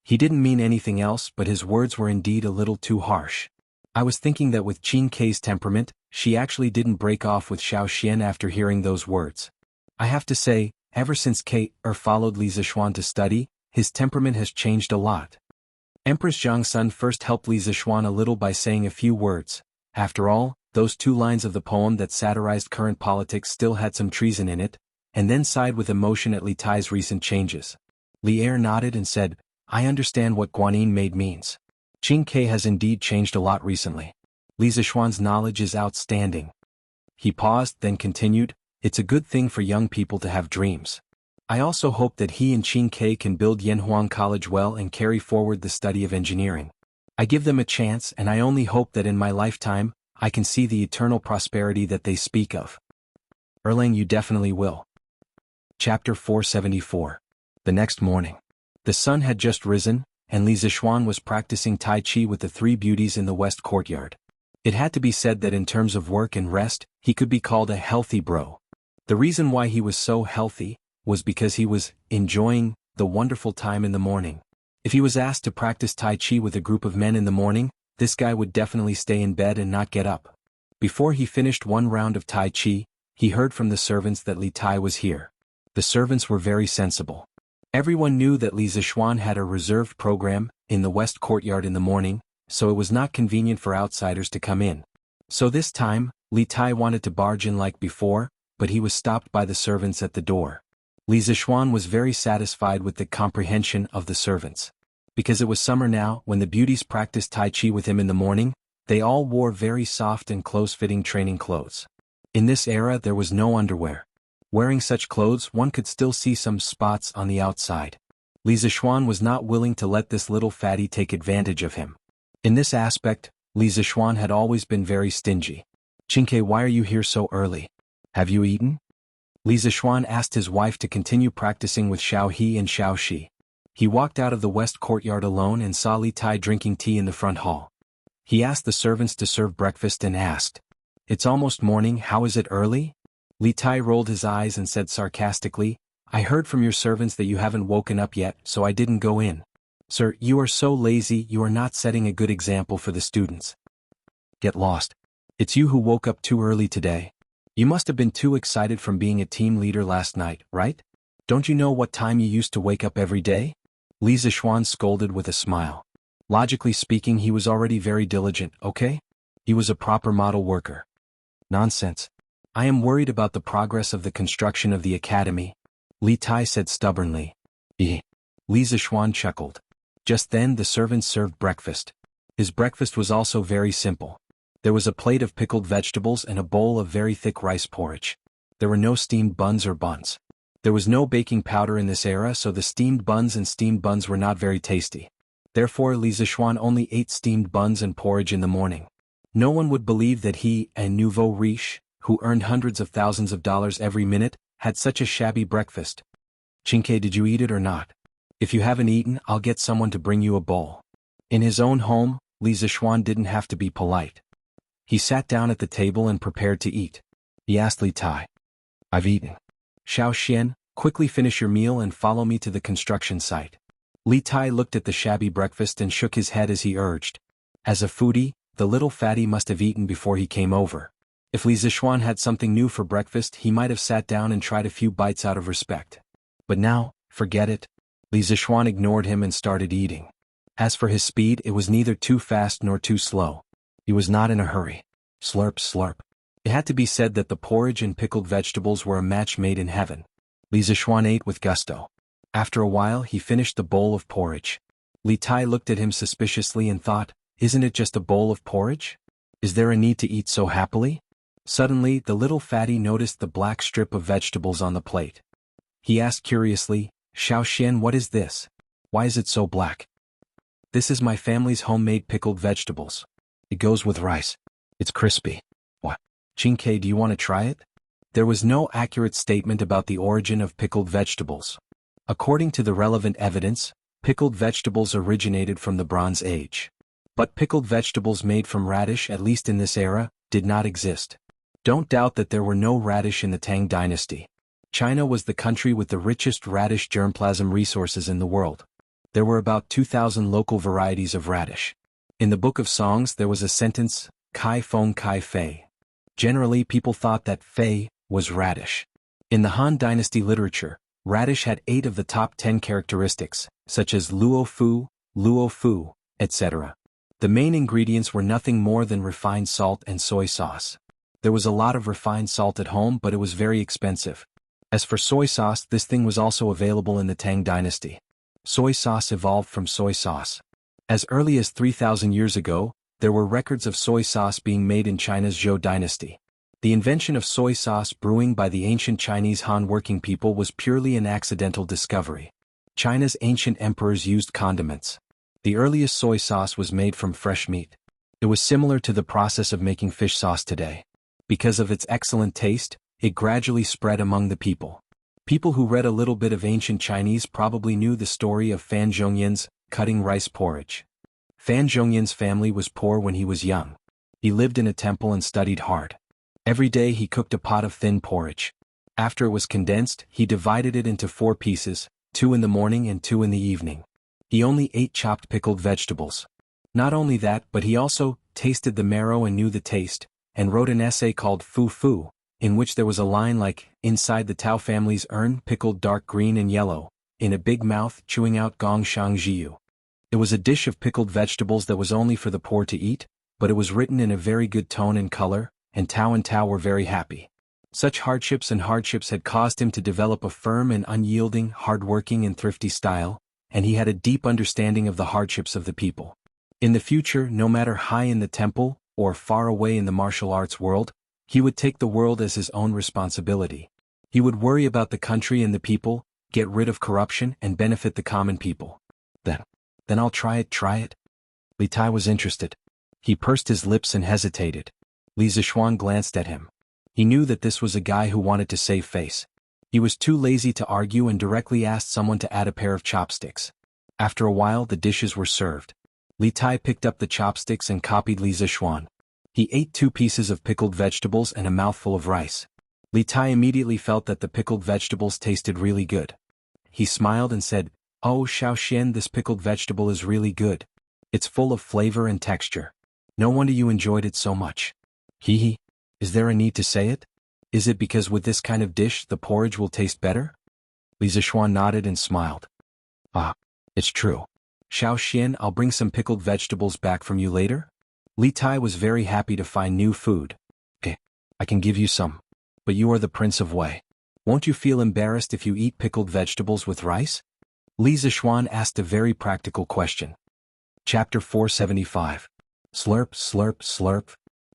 He didn't mean anything else, but his words were indeed a little too harsh. I was thinking that with Qingke's temperament, she actually didn't break off with Xiao Xian after hearing those words. I have to say, ever since followed Li Zishuan to study, his temperament has changed a lot. Empress Zhang Sun first helped Li Zishuan a little by saying a few words. After all, those 2 lines of the poem that satirized current politics still had some treason in it, and then sighed with emotion at Li Tai's recent changes. Li Er nodded and said, I understand what Guanyin Maid means. Qingke has indeed changed a lot recently. Li Zishuan's knowledge is outstanding. He paused, then continued, It's a good thing for young people to have dreams. I also hope that he and Qingke can build Yanhuang College well and carry forward the study of engineering. I give them a chance, and I only hope that in my lifetime, I can see the eternal prosperity that they speak of. Erlang, you definitely will. Chapter 474. The next morning. The sun had just risen, and Li Zishuan was practicing Tai Chi with the 3 beauties in the west courtyard. It had to be said that in terms of work and rest, he could be called a healthy bro. The reason why he was so healthy was because he was enjoying the wonderful time in the morning. If he was asked to practice Tai Chi with a group of men in the morning, this guy would definitely stay in bed and not get up. Before he finished 1 round of Tai Chi, he heard from the servants that Li Tai was here. The servants were very sensible. Everyone knew that Li Zishuan had a reserved program in the west courtyard in the morning, so it was not convenient for outsiders to come in. So this time, Li Tai wanted to barge in like before, but he was stopped by the servants at the door. Li Zishuan was very satisfied with the comprehension of the servants. Because it was summer now, when the beauties practiced Tai Chi with him in the morning, They all wore very soft and close-fitting training clothes. In this era there was no underwear. Wearing such clothes one could still see some spots on the outside. Li Zixuan was not willing to let this little fatty take advantage of him. In this aspect, Li Zixuan had always been very stingy. "Qingke, why are you here so early? Have you eaten?" Li Zixuan asked his wife to continue practicing with Xiao He and Xiao Shi. He walked out of the west courtyard alone and saw Li Tai drinking tea in the front hall. He asked the servants to serve breakfast and asked, "It's almost morning, how is it early?" Li Tai rolled his eyes and said sarcastically, "I heard from your servants that you haven't woken up yet, so I didn't go in." "Sir, you are so lazy, you are not setting a good example for the students." "Get lost. It's you who woke up too early today. You must have been too excited from being a team leader last night, right? Don't you know what time you used to wake up every day?" Li Zixuan scolded with a smile. Logically speaking, he was already very diligent, okay? He was a proper model worker. "Nonsense. I am worried about the progress of the construction of the academy," Li Tai said stubbornly. Li Zixuan chuckled. Just then the servants served breakfast. His breakfast was also very simple. There was a plate of pickled vegetables and a bowl of very thick rice porridge. There were no steamed buns or buns. There was no baking powder in this era, so the steamed buns were not very tasty. Therefore Li Zixuan only ate steamed buns and porridge in the morning. No one would believe that he, a nouveau riche, who earned hundreds of thousands of dollars every minute, had such a shabby breakfast. "Qingke, did you eat it or not? If you haven't eaten, I'll get someone to bring you a bowl." In his own home, Li Zixuan didn't have to be polite. He sat down at the table and prepared to eat. He asked Li Tai, "I've eaten. Xiao Xian, quickly finish your meal and follow me to the construction site." Li Tai looked at the shabby breakfast and shook his head as he urged. As a foodie, the little fatty must have eaten before he came over. If Li Zixuan had something new for breakfast, he might have sat down and tried a few bites out of respect. But now, forget it. Li Zixuan ignored him and started eating. As for his speed, it was neither too fast nor too slow. He was not in a hurry. Slurp, slurp. It had to be said that the porridge and pickled vegetables were a match made in heaven. Li Zixuan ate with gusto. After a while he finished the bowl of porridge. Li Tai looked at him suspiciously and thought, "Isn't it just a bowl of porridge? Is there a need to eat so happily?" Suddenly the little fatty noticed the black strip of vegetables on the plate. He asked curiously, "Xiao Xian, what is this? Why is it so black?" "This is my family's homemade pickled vegetables. It goes with rice. It's crispy." "What? Qingke, do you want to try it?" There was no accurate statement about the origin of pickled vegetables. According to the relevant evidence, pickled vegetables originated from the Bronze Age. But pickled vegetables made from radish, at least in this era, did not exist. Don't doubt that there were no radish in the Tang dynasty. China was the country with the richest radish germplasm resources in the world. There were about 2,000 local varieties of radish. In the Book of Songs there was a sentence, "Kai Feng Kai Fei." Generally people thought that fei was radish. In the Han Dynasty literature, radish had 8 of the top 10 characteristics, such as luo fu, etc. The main ingredients were nothing more than refined salt and soy sauce. There was a lot of refined salt at home, but it was very expensive. As for soy sauce, this thing was also available in the Tang dynasty. Soy sauce evolved from soy sauce. As early as 3,000 years ago, there were records of soy sauce being made in China's Zhou dynasty. The invention of soy sauce brewing by the ancient Chinese Han working people was purely an accidental discovery. China's ancient emperors used condiments. The earliest soy sauce was made from fresh meat. It was similar to the process of making fish sauce today. Because of its excellent taste, it gradually spread among the people. People who read a little bit of ancient Chinese probably knew the story of Fan Zhongyan's cutting rice porridge. Fan Zhongyan's family was poor when he was young. He lived in a temple and studied hard. Every day he cooked a pot of thin porridge. After it was condensed, he divided it into 4 pieces, 2 in the morning and 2 in the evening. He only ate chopped pickled vegetables. Not only that, but he also tasted the marrow and knew the taste, and wrote an essay called Fu Fu, in which there was a line like, "Inside the Tao family's urn, pickled dark green and yellow, in a big mouth chewing out gong shang jiu." It was a dish of pickled vegetables that was only for the poor to eat, but it was written in a very good tone and color, and Tao were very happy. Such hardships had caused him to develop a firm and unyielding, hard-working and thrifty style, and he had a deep understanding of the hardships of the people. In the future, no matter high in the temple, or far away in the martial arts world, he would take the world as his own responsibility. He would worry about the country and the people, get rid of corruption and benefit the common people. Then I'll try it. Li Tai was interested. He pursed his lips and hesitated. Li Zixuan glanced at him. He knew that this was a guy who wanted to save face. He was too lazy to argue and directly asked someone to add a pair of chopsticks. After a while the dishes were served. Li Tai picked up the chopsticks and copied Li Zixuan. He ate 2 pieces of pickled vegetables and a mouthful of rice. Li Tai immediately felt that the pickled vegetables tasted really good. He smiled and said, "Oh Xiao Xian, this pickled vegetable is really good. It's full of flavor and texture. No wonder you enjoyed it so much." Hee. Is there a need to say it? Is it because with this kind of dish the porridge will taste better? Li Zixuan nodded and smiled. Ah, it's true. Xiao Xian, I'll bring some pickled vegetables back from you later. Li Tai was very happy to find new food. Okay, I can give you some. But you are the Prince of Wei. Won't you feel embarrassed if you eat pickled vegetables with rice? Li Zixuan asked a very practical question. Chapter 475. Slurp, slurp, slurp.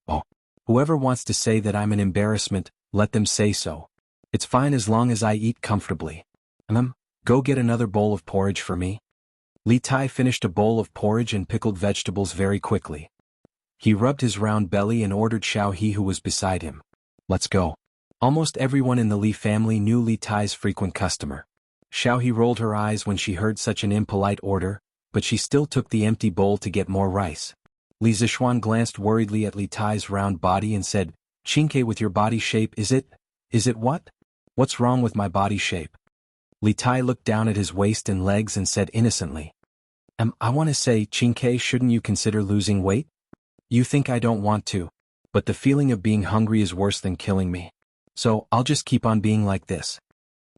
Oh, whoever wants to say that I'm an embarrassment, let them say so. It's fine as long as I eat comfortably. Go get another bowl of porridge for me. Li Tai finished a bowl of porridge and pickled vegetables very quickly. He rubbed his round belly and ordered Xiao He, who was beside him. Let's go. Almost everyone in the Li family knew Li Tai's frequent customer. Xiao He rolled her eyes when she heard such an impolite order, but she still took the empty bowl to get more rice. Li Zixuan glanced worriedly at Li Tai's round body and said, "Chinke, with your body shape, is it what? What's wrong with my body shape?" Li Tai looked down at his waist and legs and said innocently, I want to say, Chinke, shouldn't you consider losing weight? You think I don't want to, but the feeling of being hungry is worse than killing me. So, I'll just keep on being like this."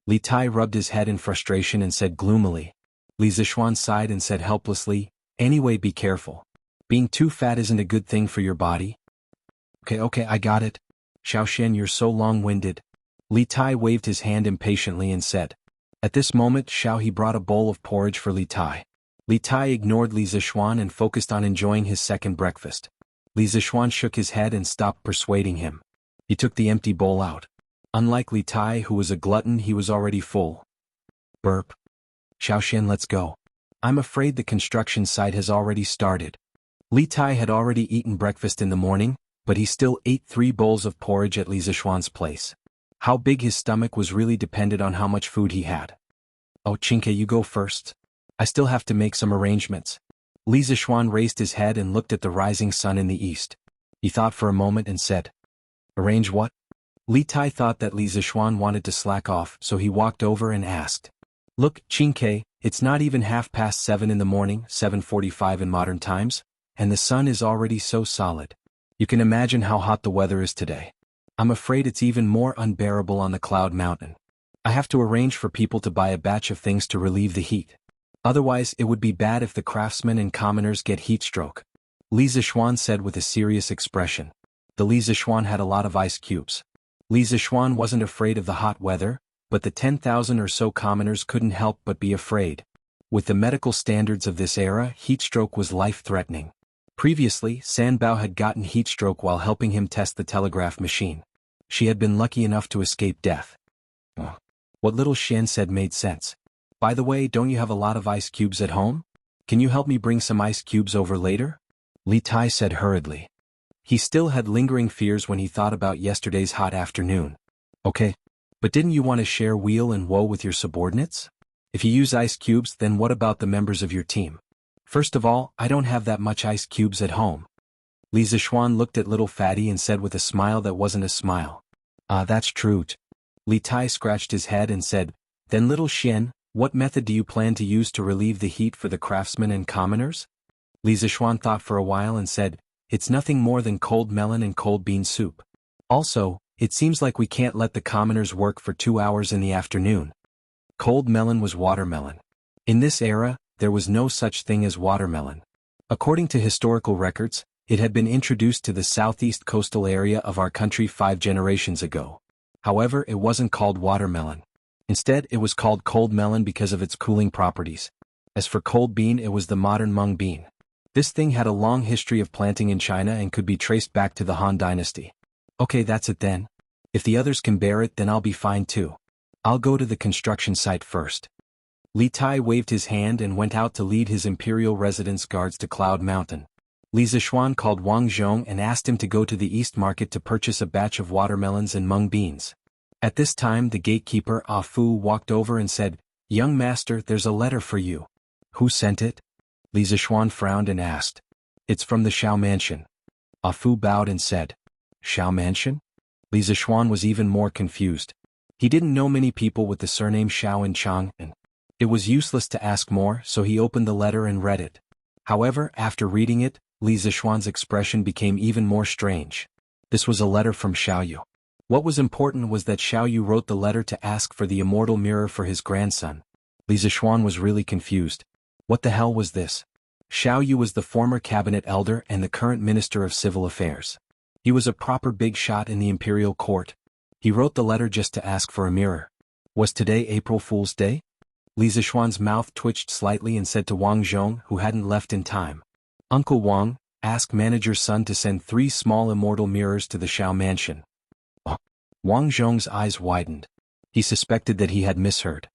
Li Tai rubbed his head in frustration and said gloomily. Li Zixuan sighed and said helplessly, "Anyway, be careful. Being too fat isn't a good thing for your body." Okay, I got it. Xiao Xian, you're so long-winded. Li Tai waved his hand impatiently and said. At this moment Xiao He brought a bowl of porridge for Li Tai. Li Tai ignored Li Zixuan and focused on enjoying his second breakfast. Li Zixuan shook his head and stopped persuading him. He took the empty bowl out. Unlike Li Tai, who was a glutton, he was already full. Burp. Xiao Xian, let's go. I'm afraid the construction site has already started. Li Tai had already eaten breakfast in the morning, but he still ate 3 bowls of porridge at Li Zixuan's place. How big his stomach was really depended on how much food he had. Oh, Chinke, you go first. I still have to make some arrangements. Li Zixuan raised his head and looked at the rising sun in the east. He thought for a moment and said, "Arrange what?" Li Tai thought that Li Zixuan wanted to slack off, so he walked over and asked. "Look, Chinke, it's not even 7:30 in the morning, 7:45 in modern times, and the sun is already so solid. You can imagine how hot the weather is today. I'm afraid it's even more unbearable on the Cloud Mountain. I have to arrange for people to buy a batch of things to relieve the heat. Otherwise it would be bad if the craftsmen and commoners get heat stroke." Li Zixuan said with a serious expression. The Li Zixuan had a lot of ice cubes. Li Zixuan wasn't afraid of the hot weather, but the 10,000 or so commoners couldn't help but be afraid. With the medical standards of this era, heat stroke was life-threatening. Previously, Sanbao had gotten heat stroke while helping him test the telegraph machine. She had been lucky enough to escape death. What little Xian said made sense. By the way, don't you have a lot of ice cubes at home? Can you help me bring some ice cubes over later? Li Tai said hurriedly. He still had lingering fears when he thought about yesterday's hot afternoon. Okay. But didn't you want to share Wheel and Woe with your subordinates? If you use ice cubes, then what about the members of your team? First of all, I don't have that much ice cubes at home. Li Zixuan looked at little Fatty and said with a smile that wasn't a smile. That's true. Li Tai scratched his head and said, "Then little Xian, what method do you plan to use to relieve the heat for the craftsmen and commoners?" Li Zixuan thought for a while and said, "It's nothing more than cold melon and cold bean soup. Also, it seems like we can't let the commoners work for 2 hours in the afternoon." Cold melon was watermelon. In this era, there was no such thing as watermelon. According to historical records, it had been introduced to the southeast coastal area of our country 5 generations ago. However, it wasn't called watermelon. Instead, it was called cold melon because of its cooling properties. As for cold bean, it was the modern mung bean. This thing had a long history of planting in China and could be traced back to the Han Dynasty. Okay, that's it then. If the others can bear it, then I'll be fine too. I'll go to the construction site first. Li Tai waved his hand and went out to lead his imperial residence guards to Cloud Mountain. Li Zishuan called Wang Zhong and asked him to go to the East Market to purchase a batch of watermelons and mung beans. At this time the gatekeeper, Ah Fu, walked over and said, "Young master, there's a letter for you." "Who sent it?" Li Zishuan frowned and asked. "It's from the Shao Mansion." Ah Fu bowed and said, "Shao Mansion?" Li Zishuan was even more confused. He didn't know many people with the surname Shao in Chang, and it was useless to ask more, so he opened the letter and read it. However, after reading it, Li Zishuan's expression became even more strange. This was a letter from Xiaoyu. What was important was that Xiaoyu wrote the letter to ask for the immortal mirror for his grandson. Li Zishuan was really confused. What the hell was this? Xiaoyu was the former cabinet elder and the current minister of civil affairs. He was a proper big shot in the imperial court. He wrote the letter just to ask for a mirror. Was today April Fool's Day? Li Zishuan's mouth twitched slightly and said to Wang Zhong, who hadn't left in time, "Uncle Wang, ask manager's son to send 3 small immortal mirrors to the Shao Mansion." Oh. Wang Zhong's eyes widened. He suspected that he had misheard.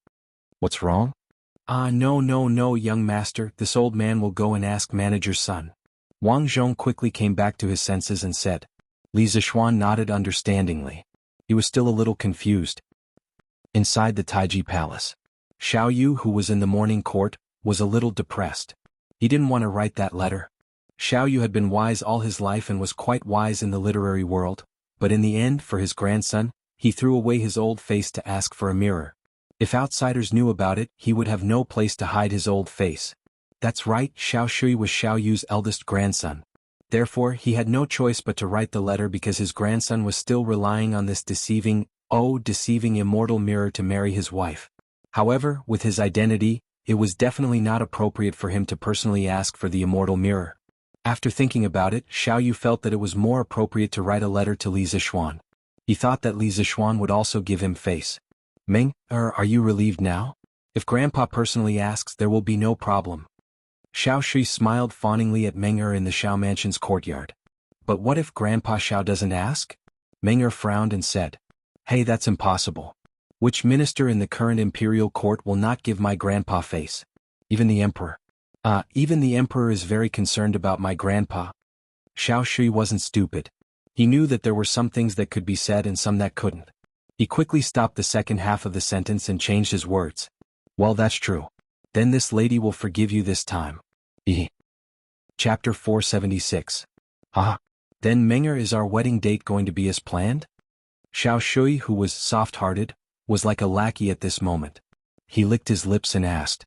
"What's wrong?" No, young master, this old man will go and ask manager's son." Wang Zhong quickly came back to his senses and said. Li Zishuan nodded understandingly. He was still a little confused. Inside the Taiji Palace, Xiaoyu, who was in the morning court, was a little depressed. He didn't want to write that letter. Xiaoyu had been wise all his life and was quite wise in the literary world, but in the end, for his grandson, he threw away his old face to ask for a mirror. If outsiders knew about it, he would have no place to hide his old face. That's right, Xiao Shui was Xiaoyu's eldest grandson. Therefore, he had no choice but to write the letter because his grandson was still relying on this deceiving immortal mirror to marry his wife. However, with his identity, it was definitely not appropriate for him to personally ask for the immortal mirror. After thinking about it, Xiaoyu felt that it was more appropriate to write a letter to Li Zishuan. He thought that Li Zishuan would also give him face. "Meng, are you relieved now? If Grandpa personally asks, there will be no problem." Xiao Shui smiled fawningly at Meng in the Shao Mansion's courtyard. "But what if Grandpa Xiao doesn't ask?" Meng frowned and said, "Hey, that's impossible. Which minister in the current imperial court will not give my grandpa face? Even the emperor. Even the emperor is very concerned about my grandpa." Xiao Shui wasn't stupid. He knew that there were some things that could be said and some that couldn't. He quickly stopped the second half of the sentence and changed his words. "Well, that's true. Then this lady will forgive you this time." Chapter 476. Then Menger, is our wedding date going to be as planned? Xiao Shui, who was soft-hearted, was like a lackey at this moment. He licked his lips and asked,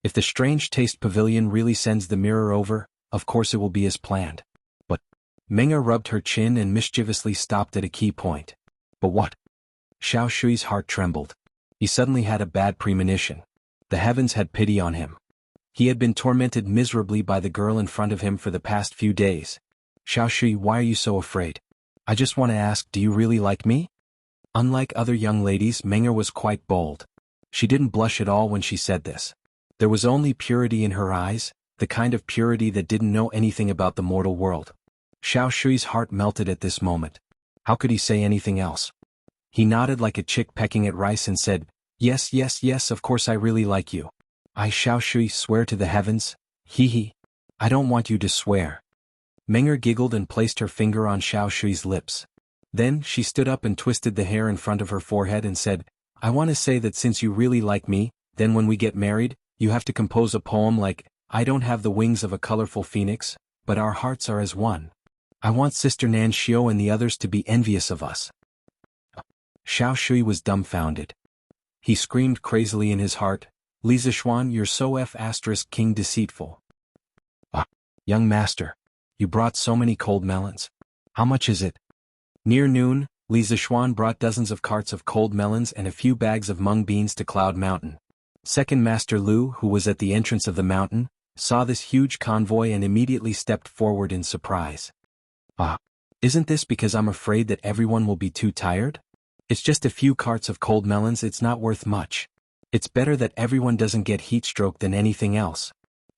"If the Strange Taste Pavilion really sends the mirror over, of course it will be as planned." But Menger rubbed her chin and mischievously stopped at a key point. "But what?" Xiao Shui's heart trembled. He suddenly had a bad premonition. The heavens had pity on him. He had been tormented miserably by the girl in front of him for the past few days. "Xiao Shui, why are you so afraid? I just want to ask, do you really like me?" Unlike other young ladies, Menger was quite bold. She didn't blush at all when she said this. There was only purity in her eyes, the kind of purity that didn't know anything about the mortal world. Xiao Shui's heart melted at this moment. How could he say anything else? He nodded like a chick pecking at rice and said, Yes, of course I really like you." "I, Xiao Shui, swear to the heavens." "Hee. I don't want you to swear." Menger giggled and placed her finger on Xiao Shui's lips. Then, she stood up and twisted the hair in front of her forehead and said, "I want to say that since you really like me, then when we get married, you have to compose a poem like, 'I don't have the wings of a colorful phoenix, but our hearts are as one. I want Sister Nan Xiao and the others to be envious of us.'" Xiao Shui was dumbfounded. He screamed crazily in his heart, "Li Zishuan, you're so king deceitful." "Young master, you brought so many cold melons. How much is it?" Near noon, Li Zishuan brought dozens of carts of cold melons and a few bags of mung beans to Cloud Mountain. Second Master Lu, who was at the entrance of the mountain, saw this huge convoy and immediately stepped forward in surprise. Isn't this because I'm afraid that everyone will be too tired? It's just a few carts of cold melons, it's not worth much. It's better that everyone doesn't get heat stroke than anything else."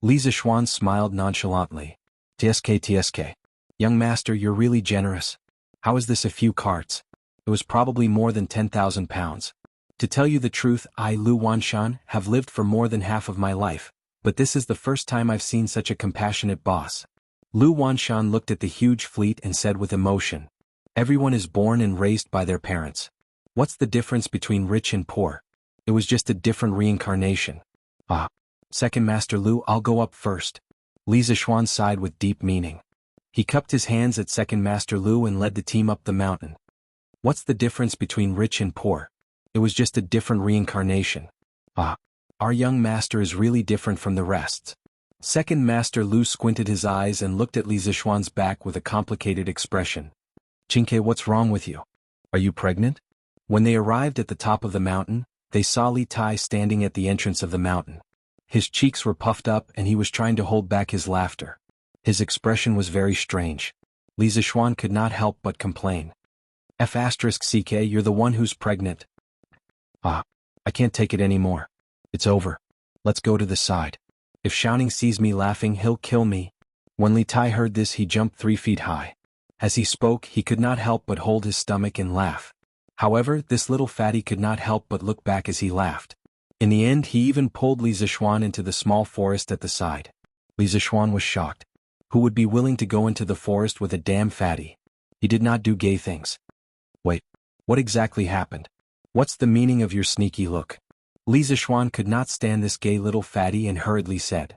Li Zishuan smiled nonchalantly. TSK. Young master, you're really generous. How is this a few carts? It was probably more than 10,000 pounds. To tell you the truth, I, Lu Wanshan, have lived for more than half of my life, but this is the first time I've seen such a compassionate boss. Lu Wanshan looked at the huge fleet and said with emotion, everyone is born and raised by their parents. What's the difference between rich and poor? It was just a different reincarnation. Ah. Second Master Lu, I'll go up first. Li Zishuan sighed with deep meaning. He cupped his hands at Second Master Lu and led the team up the mountain. What's the difference between rich and poor? It was just a different reincarnation. Ah. Our young master is really different from the rest. Second Master Lu squinted his eyes and looked at Li Zishuan's back with a complicated expression. Qingke, what's wrong with you? Are you pregnant? When they arrived at the top of the mountain, they saw Li Tai standing at the entrance of the mountain. His cheeks were puffed up and he was trying to hold back his laughter. His expression was very strange. Li Zishuan could not help but complain. F***CK, you're the one who's pregnant. Ah. I can't take it anymore. It's over. Let's go to the side. If Xiaoning sees me laughing, he'll kill me. When Li Tai heard this, he jumped 3 feet high. As he spoke, he could not help but hold his stomach and laugh. However, this little fatty could not help but look back as he laughed. In the end, he even pulled Li Zishuan into the small forest at the side. Li Zishuan was shocked. Who would be willing to go into the forest with a damn fatty? He did not do gay things. Wait, what exactly happened? What's the meaning of your sneaky look? Li Zishuan could not stand this gay little fatty and hurriedly said.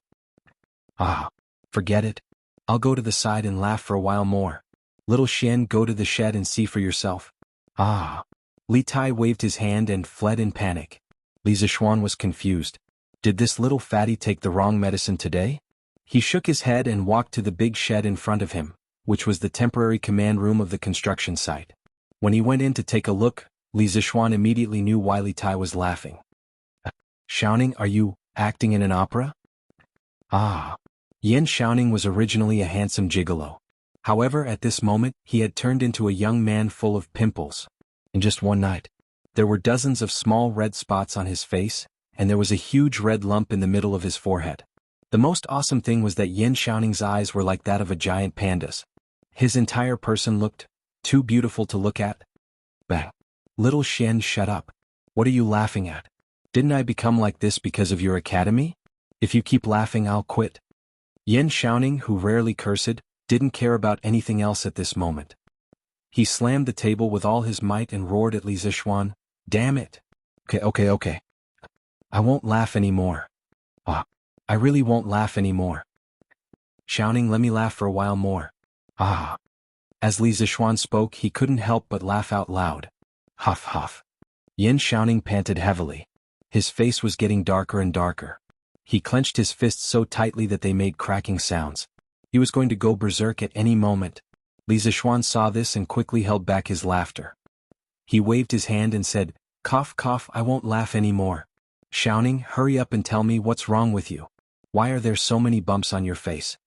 Ah, forget it. I'll go to the side and laugh for a while more. Little Xian, go to the shed and see for yourself. Ah. Li Tai waved his hand and fled in panic. Li Zishuan was confused. Did this little fatty take the wrong medicine today? He shook his head and walked to the big shed in front of him, which was the temporary command room of the construction site. When he went in to take a look, Li Zishuan immediately knew why Li Tai was laughing. Xiaoning, are you acting in an opera? Ah. Yan Xiaoning was originally a handsome gigolo. However, at this moment, he had turned into a young man full of pimples. In just one night, there were dozens of small red spots on his face, and there was a huge red lump in the middle of his forehead. The most awesome thing was that Yan Xiaoning's eyes were like that of a giant panda's. His entire person looked too beautiful to look at. Bang. Little Xian, shut up. What are you laughing at? Didn't I become like this because of your academy? If you keep laughing, I'll quit. Yan Xiaoning, who rarely cursed, didn't care about anything else at this moment. He slammed the table with all his might and roared at Li Zishuan, damn it. Okay. I won't laugh anymore. Ah. I really won't laugh anymore. Xiaoning, let me laugh for a while more. Ah. As Li Zishuan spoke, he couldn't help but laugh out loud. Huff huff. Yan Xiaoning panted heavily. His face was getting darker and darker. He clenched his fists so tightly that they made cracking sounds. He was going to go berserk at any moment. Li Zishuan saw this and quickly held back his laughter. He waved his hand and said, cough, I won't laugh anymore. Xiaoning, hurry up and tell me what's wrong with you. Why are there so many bumps on your face?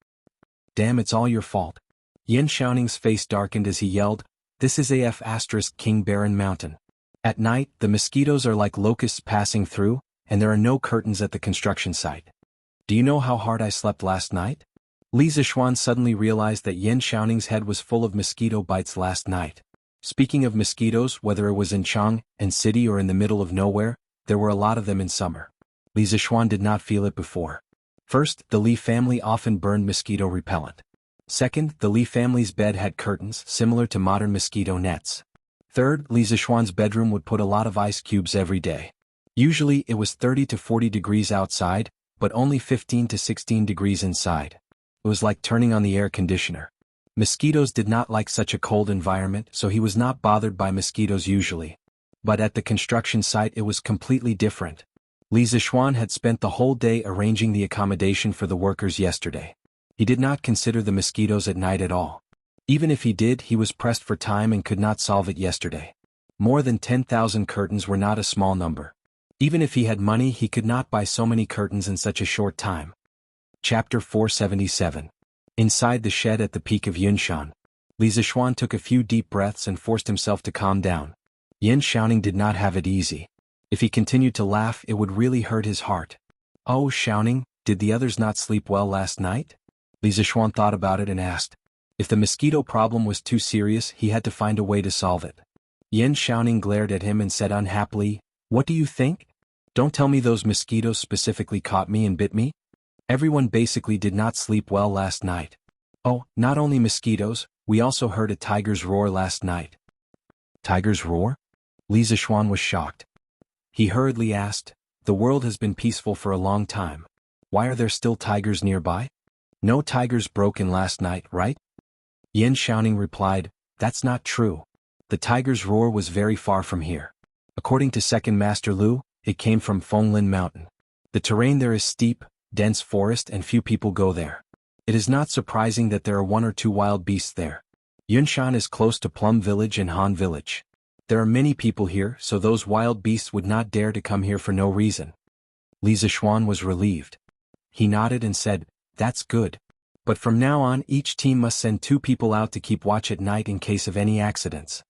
Damn, it's all your fault. Yan Xiaoning's face darkened as he yelled, this is King Baron Mountain. At night, the mosquitoes are like locusts passing through, and there are no curtains at the construction site. Do you know how hard I slept last night? Li Zishuan suddenly realized that Yan Xiaoning's head was full of mosquito bites last night. Speaking of mosquitoes, whether it was in Chang and city or in the middle of nowhere, there were a lot of them in summer. Li Zishuan did not feel it before. First, the Li family often burned mosquito repellent. Second, the Li family's bed had curtains similar to modern mosquito nets. Third, Li Zishuan's bedroom would put a lot of ice cubes every day. Usually it was 30 to 40 degrees outside, but only 15 to 16 degrees inside. It was like turning on the air conditioner. Mosquitoes did not like such a cold environment, so he was not bothered by mosquitoes usually. But at the construction site it was completely different. Li Zishuan had spent the whole day arranging the accommodation for the workers yesterday. He did not consider the mosquitoes at night at all. Even if he did, he was pressed for time and could not solve it yesterday. More than 10,000 curtains were not a small number. Even if he had money, he could not buy so many curtains in such a short time. Chapter 477. Inside the shed at the peak of Yunshan, Li Zishuan took a few deep breaths and forced himself to calm down. Yan Xiaoning did not have it easy. If he continued to laugh, it would really hurt his heart. Oh, Xiaoning, did the others not sleep well last night? Li Zishuan thought about it and asked. If the mosquito problem was too serious, he had to find a way to solve it. Yan Xiaoning glared at him and said unhappily, "What do you think? Don't tell me those mosquitoes specifically caught me and bit me? Everyone basically did not sleep well last night. Oh, not only mosquitoes, we also heard a tiger's roar last night." Tiger's roar? Li Zishuan was shocked. He hurriedly asked, "The world has been peaceful for a long time. Why are there still tigers nearby? No tigers broke in last night, right?" Yan Xiaoning replied, "That's not true. The tiger's roar was very far from here. According to Second Master Lu, it came from Fenglin Mountain. The terrain there is steep, dense forest and few people go there. It is not surprising that there are one or two wild beasts there. Yunshan is close to Plum Village and Han Village. There are many people here, so those wild beasts would not dare to come here for no reason." Li Zishuan was relieved. He nodded and said, "That's good. But from now on each team must send 2 people out to keep watch at night in case of any accidents."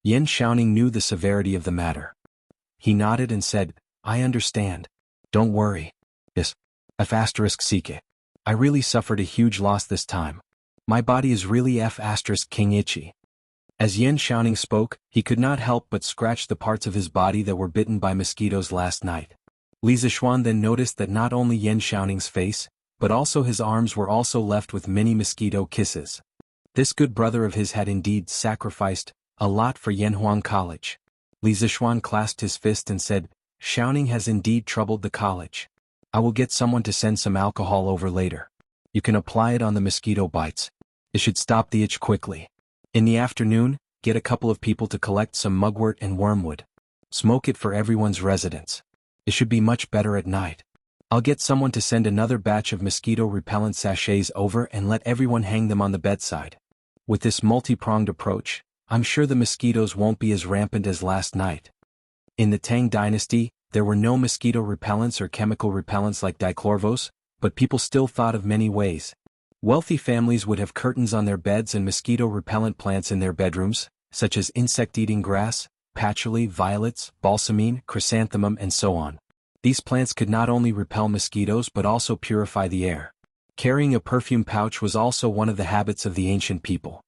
Yan Xiaoning knew the severity of the matter. He nodded and said, "I understand. Don't worry. Yes. F***. I really suffered a huge loss this time. My body is really King itchy." As Yan Xiaoning spoke, he could not help but scratch the parts of his body that were bitten by mosquitoes last night. Li Zishuan then noticed that not only Yan Xiaoning's face, but also his arms were also left with many mosquito kisses. This good brother of his had indeed sacrificed a lot for Yanhuang College. Li Zishuan clasped his fist and said, "Xiaoning has indeed troubled the college. I will get someone to send some alcohol over later. You can apply it on the mosquito bites. It should stop the itch quickly. In the afternoon, get a couple of people to collect some mugwort and wormwood. Smoke it for everyone's residence. It should be much better at night. I'll get someone to send another batch of mosquito-repellent sachets over and let everyone hang them on the bedside. With this multi-pronged approach, I'm sure the mosquitoes won't be as rampant as last night." In the Tang dynasty, there were no mosquito repellents or chemical repellents like dichlorvos, but people still thought of many ways. Wealthy families would have curtains on their beds and mosquito-repellent plants in their bedrooms, such as insect-eating grass, patchouli, violets, balsamine, chrysanthemum and so on. These plants could not only repel mosquitoes but also purify the air. Carrying a perfume pouch was also one of the habits of the ancient people.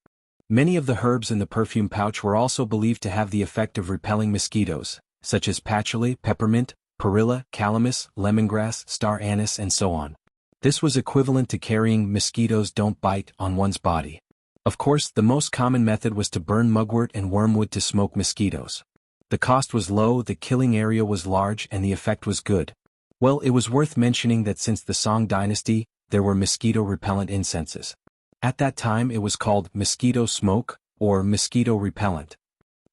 Many of the herbs in the perfume pouch were also believed to have the effect of repelling mosquitoes, such as patchouli, peppermint, perilla, calamus, lemongrass, star anise and so on. This was equivalent to carrying "mosquitoes don't bite" on one's body. Of course, the most common method was to burn mugwort and wormwood to smoke mosquitoes. The cost was low, the killing area was large and the effect was good. Well, it was worth mentioning that since the Song dynasty, there were mosquito-repellent incenses. At that time it was called mosquito smoke, or mosquito repellent.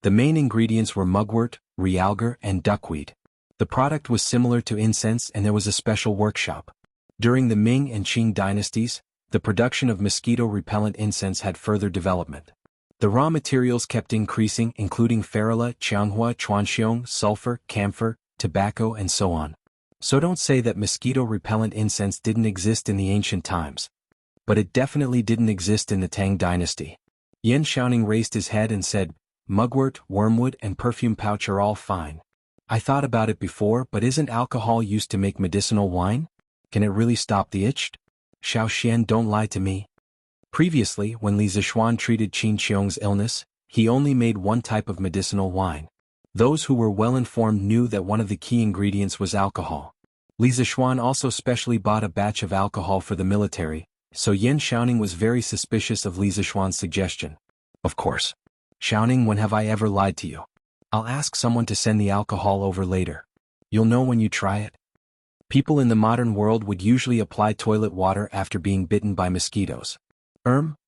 The main ingredients were mugwort, realgar and duckweed. The product was similar to incense and there was a special workshop. During the Ming and Qing dynasties, the production of mosquito-repellent incense had further development. The raw materials kept increasing, including ferula, qianghua, chuanxiong, sulfur, camphor, tobacco and so on. So don't say that mosquito-repellent incense didn't exist in the ancient times. But it definitely didn't exist in the Tang dynasty. Yan Xiaoning raised his head and said, "Mugwort, wormwood and perfume pouch are all fine. I thought about it before, but isn't alcohol used to make medicinal wine? Can it really stop the itch? Xiao Xian, don't lie to me." Previously, when Li Zishuan treated Qin Qiong's illness, he only made one type of medicinal wine. Those who were well informed knew that one of the key ingredients was alcohol. Li Zishuan also specially bought a batch of alcohol for the military, so Yan Xiaoning was very suspicious of Li Zishuan's suggestion. "Of course. Xiaoning, when have I ever lied to you? I'll ask someone to send the alcohol over later. You'll know when you try it." People in the modern world would usually apply toilet water after being bitten by mosquitoes.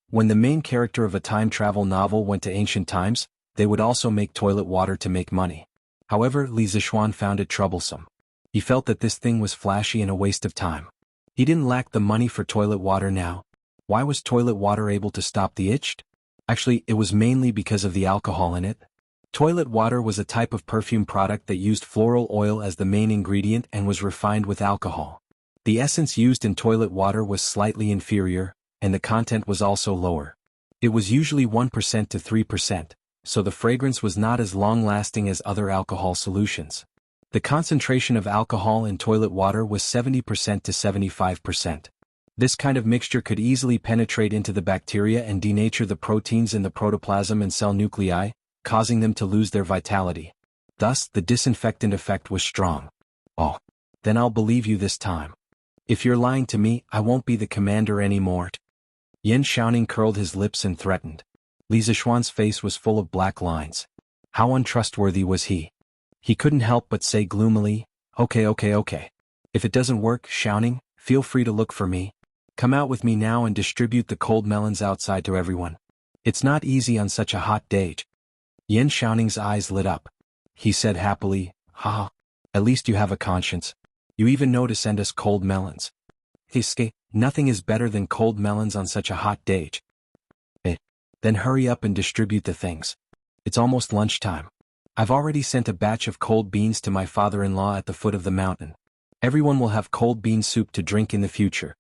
When the main character of a time travel novel went to ancient times, they would also make toilet water to make money. However, Li Zishuan found it troublesome. He felt that this thing was flashy and a waste of time. He didn't lack the money for toilet water now. Why was toilet water able to stop the itch? Actually, it was mainly because of the alcohol in it. Toilet water was a type of perfume product that used floral oil as the main ingredient and was refined with alcohol. The essence used in toilet water was slightly inferior, and the content was also lower. It was usually 1% to 3%, so the fragrance was not as long-lasting as other alcohol solutions. The concentration of alcohol in toilet water was 70% to 75%. This kind of mixture could easily penetrate into the bacteria and denature the proteins in the protoplasm and cell nuclei, causing them to lose their vitality. Thus, the disinfectant effect was strong. Oh, then I'll believe you this time. If you're lying to me, I won't be the commander anymore. Yan Xiaoning curled his lips and threatened. Li Zishuan's face was full of black lines. How untrustworthy was he? He couldn't help but say gloomily, Okay. If it doesn't work, Xiaoning, feel free to look for me. Come out with me now and distribute the cold melons outside to everyone. It's not easy on such a hot day. Yan Xiaoning's eyes lit up. He said happily, Ha! At least you have a conscience. You even know to send us cold melons. Hiske, nothing is better than cold melons on such a hot day. Then hurry up and distribute the things. It's almost lunchtime. I've already sent a batch of cold beans to my father-in-law at the foot of the mountain. Everyone will have cold bean soup to drink in the future.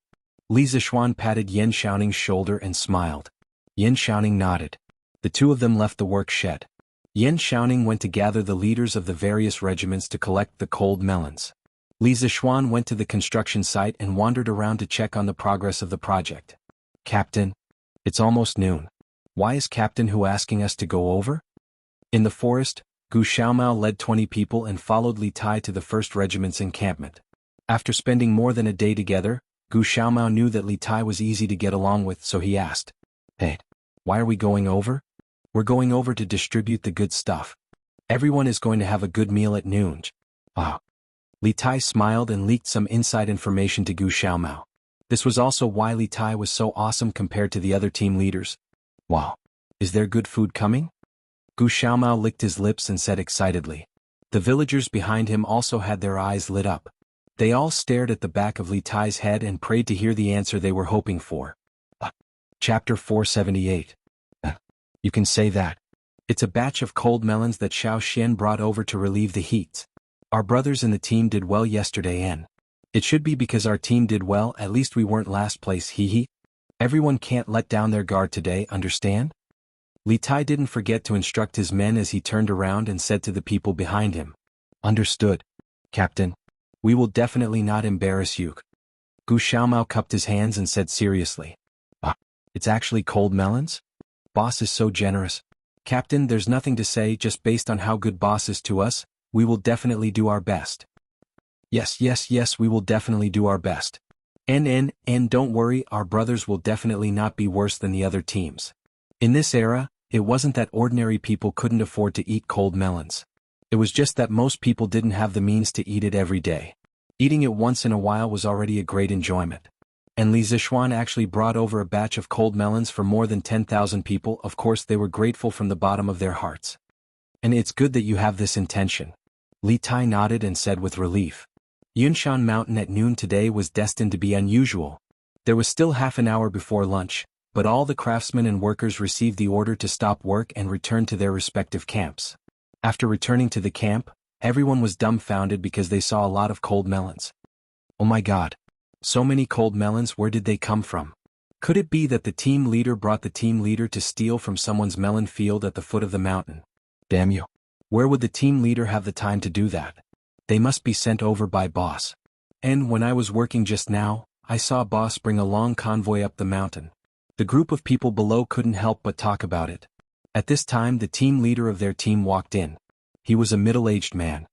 Li Zishuan patted Yan Xiaoning's shoulder and smiled. Yan Xiaoning nodded. The two of them left the work shed. Yan Xiaoning went to gather the leaders of the various regiments to collect the cold melons. Li Zishuan went to the construction site and wandered around to check on the progress of the project. Captain, it's almost noon. Why is Captain Hu asking us to go over? In the forest, Gu Xiaomao led 20 people and followed Li Tai to the 1st Regiment's encampment. After spending more than a day together, Gu Xiaomao knew that Li Tai was easy to get along with, so he asked, Hey, why are we going over? We're going over to distribute the good stuff. Everyone is going to have a good meal at noon. Ah. Li Tai smiled and leaked some inside information to Gu Xiaomao. This was also why Li Tai was so awesome compared to the other team leaders. Wow. Is there good food coming? Gu Xiaomao licked his lips and said excitedly. The villagers behind him also had their eyes lit up. They all stared at the back of Li Tai's head and prayed to hear the answer they were hoping for. Chapter 478. You can say that. It's a batch of cold melons that Xiao Xian brought over to relieve the heat. Our brothers in the team did well yesterday and it should be because our team did well, at least we weren't last place, hee. Everyone can't let down their guard today, understand? Li Tai didn't forget to instruct his men as he turned around and said to the people behind him. Understood, Captain. We will definitely not embarrass you. Gu Xiaomao cupped his hands and said seriously. It's actually cold melons? Boss is so generous. Captain, there's nothing to say, just based on how good boss is to us, we will definitely do our best. Yes, we will definitely do our best. And don't worry, our brothers will definitely not be worse than the other teams. In this era, it wasn't that ordinary people couldn't afford to eat cold melons. It was just that most people didn't have the means to eat it every day. Eating it once in a while was already a great enjoyment. And Li Zishuan actually brought over a batch of cold melons for more than 10,000 people. Of course they were grateful from the bottom of their hearts. And it's good that you have this intention. Li Tai nodded and said with relief. Yunshan Mountain at noon today was destined to be unusual. There was still half an hour before lunch, but all the craftsmen and workers received the order to stop work and return to their respective camps. After returning to the camp, everyone was dumbfounded because they saw a lot of cold melons. Oh my god. So many cold melons, where did they come from? Could it be that the team leader brought the team leader to steal from someone's melon field at the foot of the mountain? Damn you. Where would the team leader have the time to do that? They must be sent over by boss. And when I was working just now, I saw boss bring a long convoy up the mountain. The group of people below couldn't help but talk about it. At this time the team leader of their team walked in. He was a middle-aged man.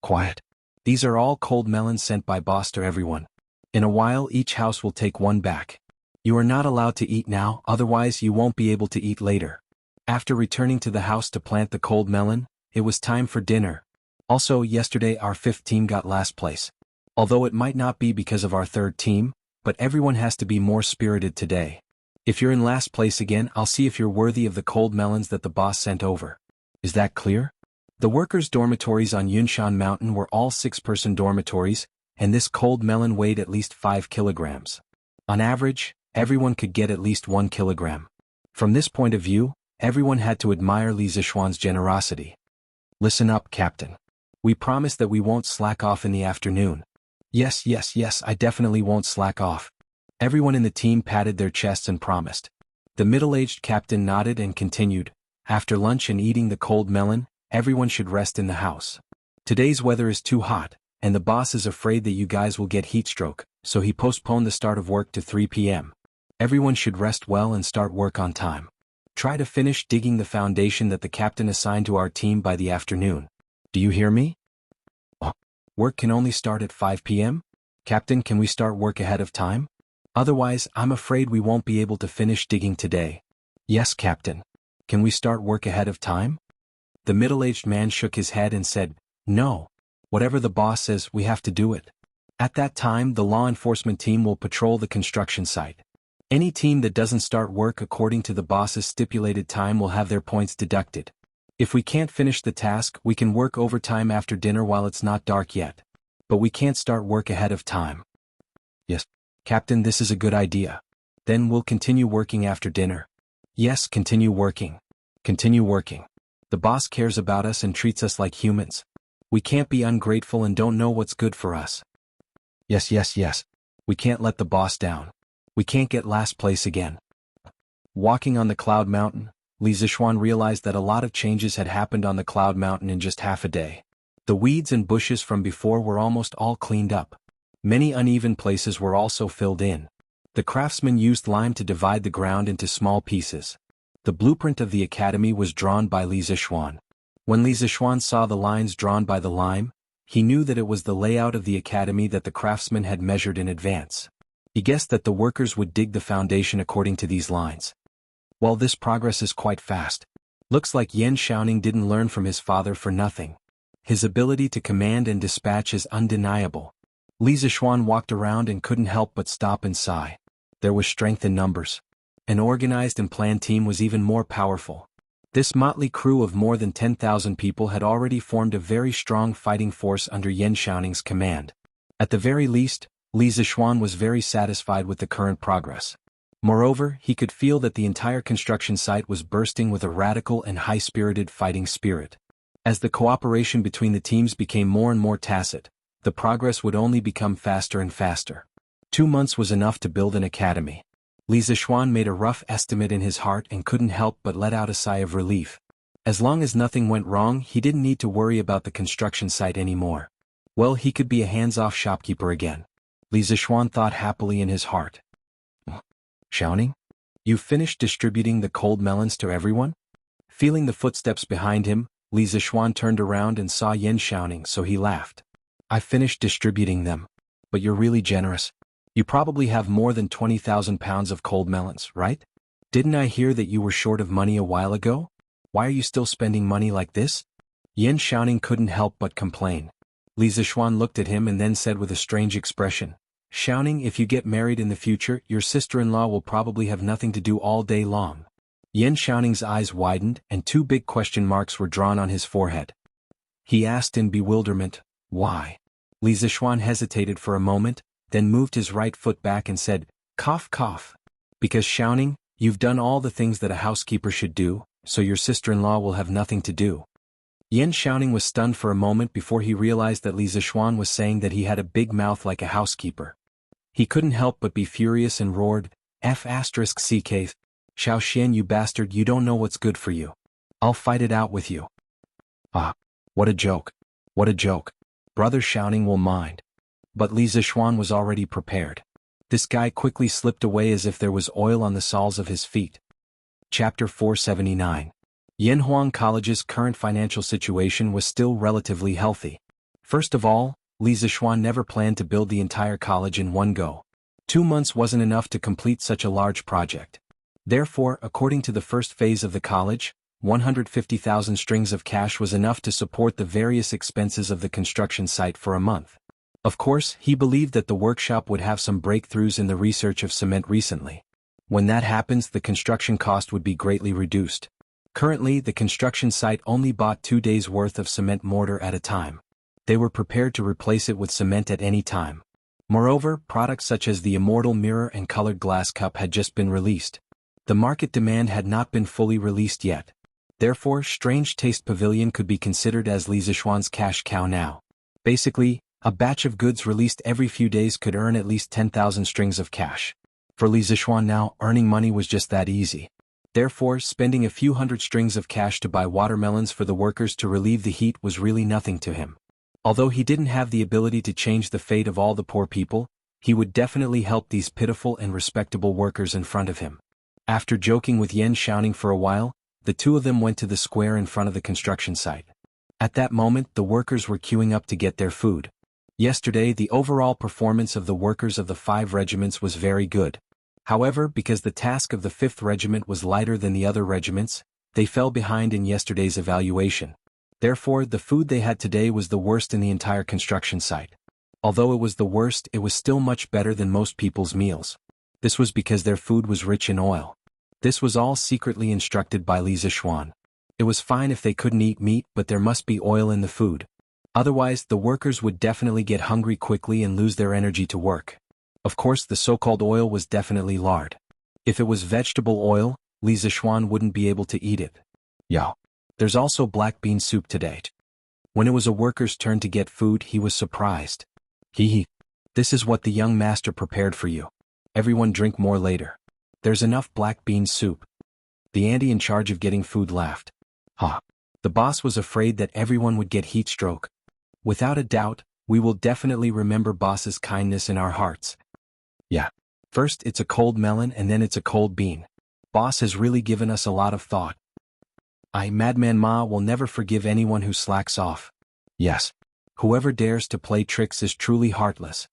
Quiet. These are all cold melons sent by boss to everyone. In a while each house will take one back. You are not allowed to eat now, otherwise you won't be able to eat later. After returning to the house to plant the cold melon, it was time for dinner. Also, yesterday our 5th team got last place. Although it might not be because of our 3rd team, but everyone has to be more spirited today. If you're in last place again, I'll see if you're worthy of the cold melons that the boss sent over. Is that clear? The workers' dormitories on Yunshan Mountain were all 6-person dormitories, and this cold melon weighed at least 5 kilograms. On average, everyone could get at least 1 kilogram. From this point of view, everyone had to admire Li Zishuan's generosity. Listen up, Captain. We promise that we won't slack off in the afternoon. Yes, I definitely won't slack off. Everyone in the team patted their chests and promised. The middle-aged captain nodded and continued. After lunch and eating the cold melon, everyone should rest in the house. Today's weather is too hot, and the boss is afraid that you guys will get heat stroke, so he postponed the start of work to 3 p.m. Everyone should rest well and start work on time. Try to finish digging the foundation that the captain assigned to our team by the afternoon. Do you hear me? Work can only start at 5 p.m.? Captain, can we start work ahead of time? Otherwise, I'm afraid we won't be able to finish digging today. Yes, Captain. Can we start work ahead of time? The middle-aged man shook his head and said, No. Whatever the boss says, we have to do it. At that time, the law enforcement team will patrol the construction site. Any team that doesn't start work according to the boss's stipulated time will have their points deducted. If we can't finish the task, we can work overtime after dinner while it's not dark yet. But we can't start work ahead of time. Yes, Captain, this is a good idea. Then we'll continue working after dinner. Yes, continue working. Continue working. The boss cares about us and treats us like humans. We can't be ungrateful and don't know what's good for us. Yes, yes, yes. We can't let the boss down. We can't get last place again. Walking on the Cloud Mountain, Li Zixuan realized that a lot of changes had happened on the Cloud Mountain in just half a day. The weeds and bushes from before were almost all cleaned up. Many uneven places were also filled in. The craftsmen used lime to divide the ground into small pieces. The blueprint of the academy was drawn by Li Zixuan. When Li Zixuan saw the lines drawn by the lime, he knew that it was the layout of the academy that the craftsmen had measured in advance. He guessed that the workers would dig the foundation according to these lines. Well, this progress is quite fast. Looks like Yan Xiaoning didn't learn from his father for nothing. His ability to command and dispatch is undeniable. Li Zixuan walked around and couldn't help but stop and sigh. There was strength in numbers. An organized and planned team was even more powerful. This motley crew of more than 10,000 people had already formed a very strong fighting force under Yan Xiaoning's command. At the very least, Li Zixuan was very satisfied with the current progress. Moreover, he could feel that the entire construction site was bursting with a radical and high-spirited fighting spirit. As the cooperation between the teams became more and more tacit, the progress would only become faster and faster. 2 months was enough to build an academy. Li Zixuan made a rough estimate in his heart and couldn't help but let out a sigh of relief. As long as nothing went wrong, he didn't need to worry about the construction site anymore. Well, he could be a hands-off shopkeeper again. Li Zixuan thought happily in his heart. Xiaoning? You've finished distributing the cold melons to everyone? Feeling the footsteps behind him, Li Zixuan turned around and saw Yan Xiaoning, so he laughed. I finished distributing them. But you're really generous. You probably have more than 20,000 pounds of cold melons, right? Didn't I hear that you were short of money a while ago? Why are you still spending money like this? Yan Xiaoning couldn't help but complain. Li Zixuan looked at him and then said with a strange expression, Xiaoning, if you get married in the future, your sister-in-law will probably have nothing to do all day long. Yan Xiaoning's eyes widened and 2 big question marks were drawn on his forehead. He asked in bewilderment, Why? Li Zixuan hesitated for a moment, then moved his right foot back and said, Cough, cough. Because Xiaoning, you've done all the things that a housekeeper should do, so your sister-in-law will have nothing to do. Yan Xiaoning was stunned for a moment before he realized that Li Zixuan was saying that he had a big mouth like a housekeeper. He couldn't help but be furious and roared, F***ck, Xiao Xian, you bastard, you don't know what's good for you. I'll fight it out with you. Ah, what a joke. What a joke. Brother Xiaoning will mind. But Li Zixuan was already prepared. This guy quickly slipped away as if there was oil on the soles of his feet. Chapter 479. Yanhuang College's current financial situation was still relatively healthy. First of all, Li Zixuan never planned to build the entire college in one go. 2 months wasn't enough to complete such a large project. Therefore, according to the first phase of the college, 150,000 strings of cash was enough to support the various expenses of the construction site for a month. Of course, he believed that the workshop would have some breakthroughs in the research of cement recently. When that happens, the construction cost would be greatly reduced. Currently, the construction site only bought 2 days' worth of cement mortar at a time. They were prepared to replace it with cement at any time. Moreover, products such as the immortal mirror and colored glass cup had just been released. The market demand had not been fully released yet. Therefore, Strange Taste Pavilion could be considered as Li Zixuan's cash cow now. Basically, a batch of goods released every few days could earn at least 10,000 strings of cash. For Li Zixuan now, earning money was just that easy. Therefore, spending a few hundred strings of cash to buy watermelons for the workers to relieve the heat was really nothing to him. Although he didn't have the ability to change the fate of all the poor people, he would definitely help these pitiful and respectable workers in front of him. After joking with Yan Xiaoning for a while, the two of them went to the square in front of the construction site. At that moment, the workers were queuing up to get their food. Yesterday, the overall performance of the workers of the 5 regiments was very good. However, because the task of the 5th regiment was lighter than the other regiments, they fell behind in yesterday's evaluation. Therefore, the food they had today was the worst in the entire construction site. Although it was the worst, it was still much better than most people's meals. This was because their food was rich in oil. This was all secretly instructed by Li Zishuan. It was fine if they couldn't eat meat, but there must be oil in the food. Otherwise, the workers would definitely get hungry quickly and lose their energy to work. Of course, the so-called oil was definitely lard. If it was vegetable oil, Li Zishuan wouldn't be able to eat it. Yo. There's also black bean soup today. When it was a worker's turn to get food, he was surprised. Hee. This is what the young master prepared for you. Everyone drink more later. There's enough black bean soup. The auntie in charge of getting food laughed. Ha. The boss was afraid that everyone would get heat stroke. Without a doubt, we will definitely remember boss's kindness in our hearts. Yeah. First it's a cold melon and then it's a cold bean. Boss has really given us a lot of thought. Madman Ma will never forgive anyone who slacks off. Yes. Whoever dares to play tricks is truly heartless.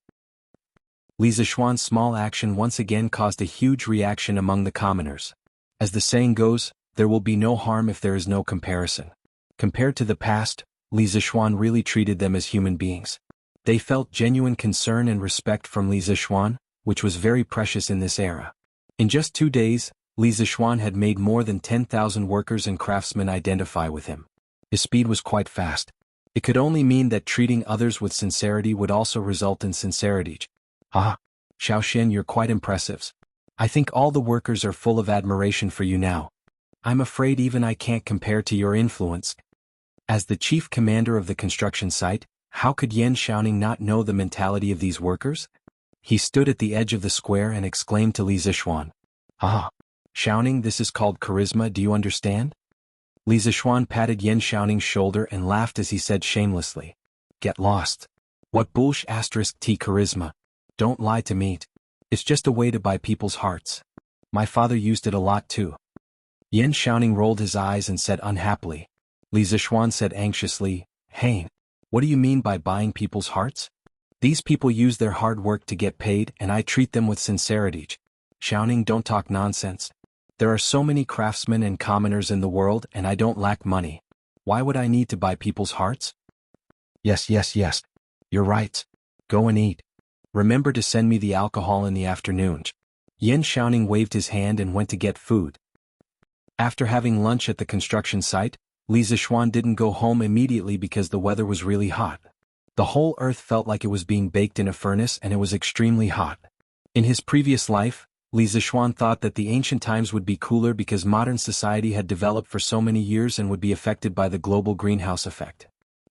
Li Zishuan's small action once again caused a huge reaction among the commoners. As the saying goes, there will be no harm if there is no comparison. Compared to the past, Li Zishuan really treated them as human beings. They felt genuine concern and respect from Li Zishuan, which was very precious in this era. In just 2 days, Li Zishuan had made more than 10,000 workers and craftsmen identify with him. His speed was quite fast. It could only mean that treating others with sincerity would also result in sincerity. Ah, Xiaoxian, you're quite impressive. I think all the workers are full of admiration for you now. I'm afraid even I can't compare to your influence. As the chief commander of the construction site, how could Yan Xiaoning not know the mentality of these workers? He stood at the edge of the square and exclaimed to Li Zishuan. Ah, Xiaoning, this is called charisma, do you understand? Li Zishuan patted Yan Xiaoning's shoulder and laughed as he said shamelessly. Get lost. What bullsh*t charisma. Don't lie to me. It's just a way to buy people's hearts. My father used it a lot too. Yan Xiaoning rolled his eyes and said unhappily. Li Zishuan said anxiously, Hey, what do you mean by buying people's hearts? These people use their hard work to get paid and I treat them with sincerity. Xiaoning, don't talk nonsense. There are so many craftsmen and commoners in the world and I don't lack money. Why would I need to buy people's hearts? Yes. You're right. Go and eat. Remember to send me the alcohol in the afternoon. Yan Xiaoning waved his hand and went to get food. After having lunch at the construction site, Li Zishuan didn't go home immediately because the weather was really hot. The whole earth felt like it was being baked in a furnace and it was extremely hot. In his previous life, Li Zishuan thought that the ancient times would be cooler because modern society had developed for so many years and would be affected by the global greenhouse effect.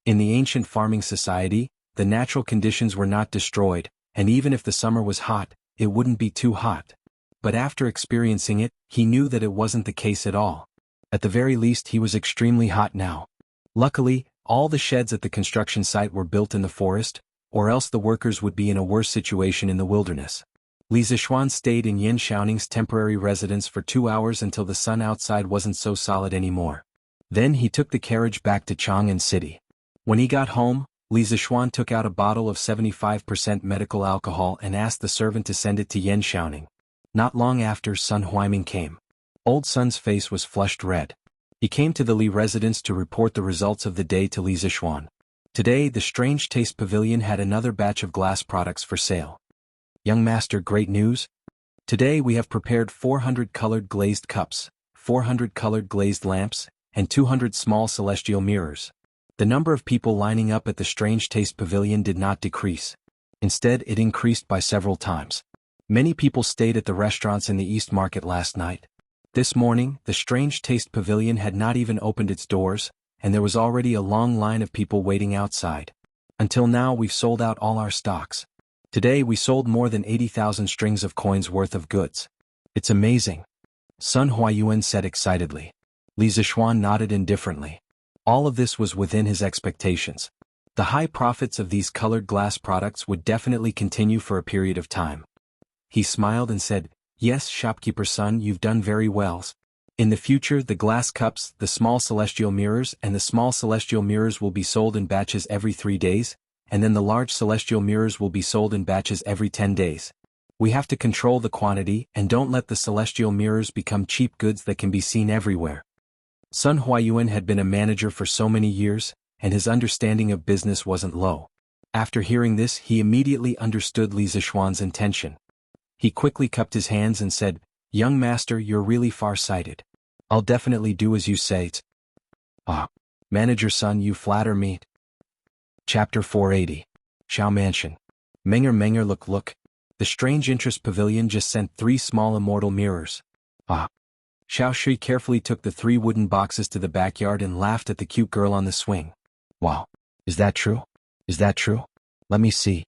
In the ancient farming society, the natural conditions were not destroyed, and even if the summer was hot, it wouldn't be too hot. But after experiencing it, he knew that it wasn't the case at all. At the very least, he was extremely hot now. Luckily, all the sheds at the construction site were built in the forest, or else the workers would be in a worse situation in the wilderness. Li Zishuan stayed in Yan Xiaoning's temporary residence for 2 hours until the sun outside wasn't so solid anymore. Then he took the carriage back to Chang'an City. When he got home, Li Zishuan took out a bottle of 75% medical alcohol and asked the servant to send it to Yan Xiaoning. Not long after, Sun Huiming came. Old Sun's face was flushed red. He came to the Li residence to report the results of the day to Li Zishuan. Today, the Strange Taste Pavilion had another batch of glass products for sale. Young master, great news. Today we have prepared 400 colored glazed cups, 400 colored glazed lamps, and 200 small celestial mirrors. The number of people lining up at the Strange Taste Pavilion did not decrease. Instead, it increased by several times. Many people stayed at the restaurants in the East Market last night. This morning, the Strange Taste Pavilion had not even opened its doors, and there was already a long line of people waiting outside. Until now, we've sold out all our stocks. Today we sold more than 80,000 strings of coins worth of goods. It's amazing. Sun Huayuan said excitedly. Li Zishuan nodded indifferently. All of this was within his expectations. The high profits of these colored glass products would definitely continue for a period of time. He smiled and said, "Yes, shopkeeper's son, you've done very well. In the future, the glass cups, the small celestial mirrors, and the small celestial mirrors will be sold in batches every 3 days, and then the large celestial mirrors will be sold in batches every 10 days. We have to control the quantity and don't let the celestial mirrors become cheap goods that can be seen everywhere." Sun Huayuan had been a manager for so many years, and his understanding of business wasn't low. After hearing this, he immediately understood Li Zishuan's intention. He quickly cupped his hands and said, "Young master, you're really far-sighted. I'll definitely do as you say." "Ah, manager son, you flatter me." Chapter 480. Xiao Mansion. Menger look. The strange interest pavilion just sent 3 small immortal mirrors. "Ah." Xiao Shui carefully took the 3 wooden boxes to the backyard and laughed at the cute girl on the swing. "Wow. Is that true? Is that true? Let me see."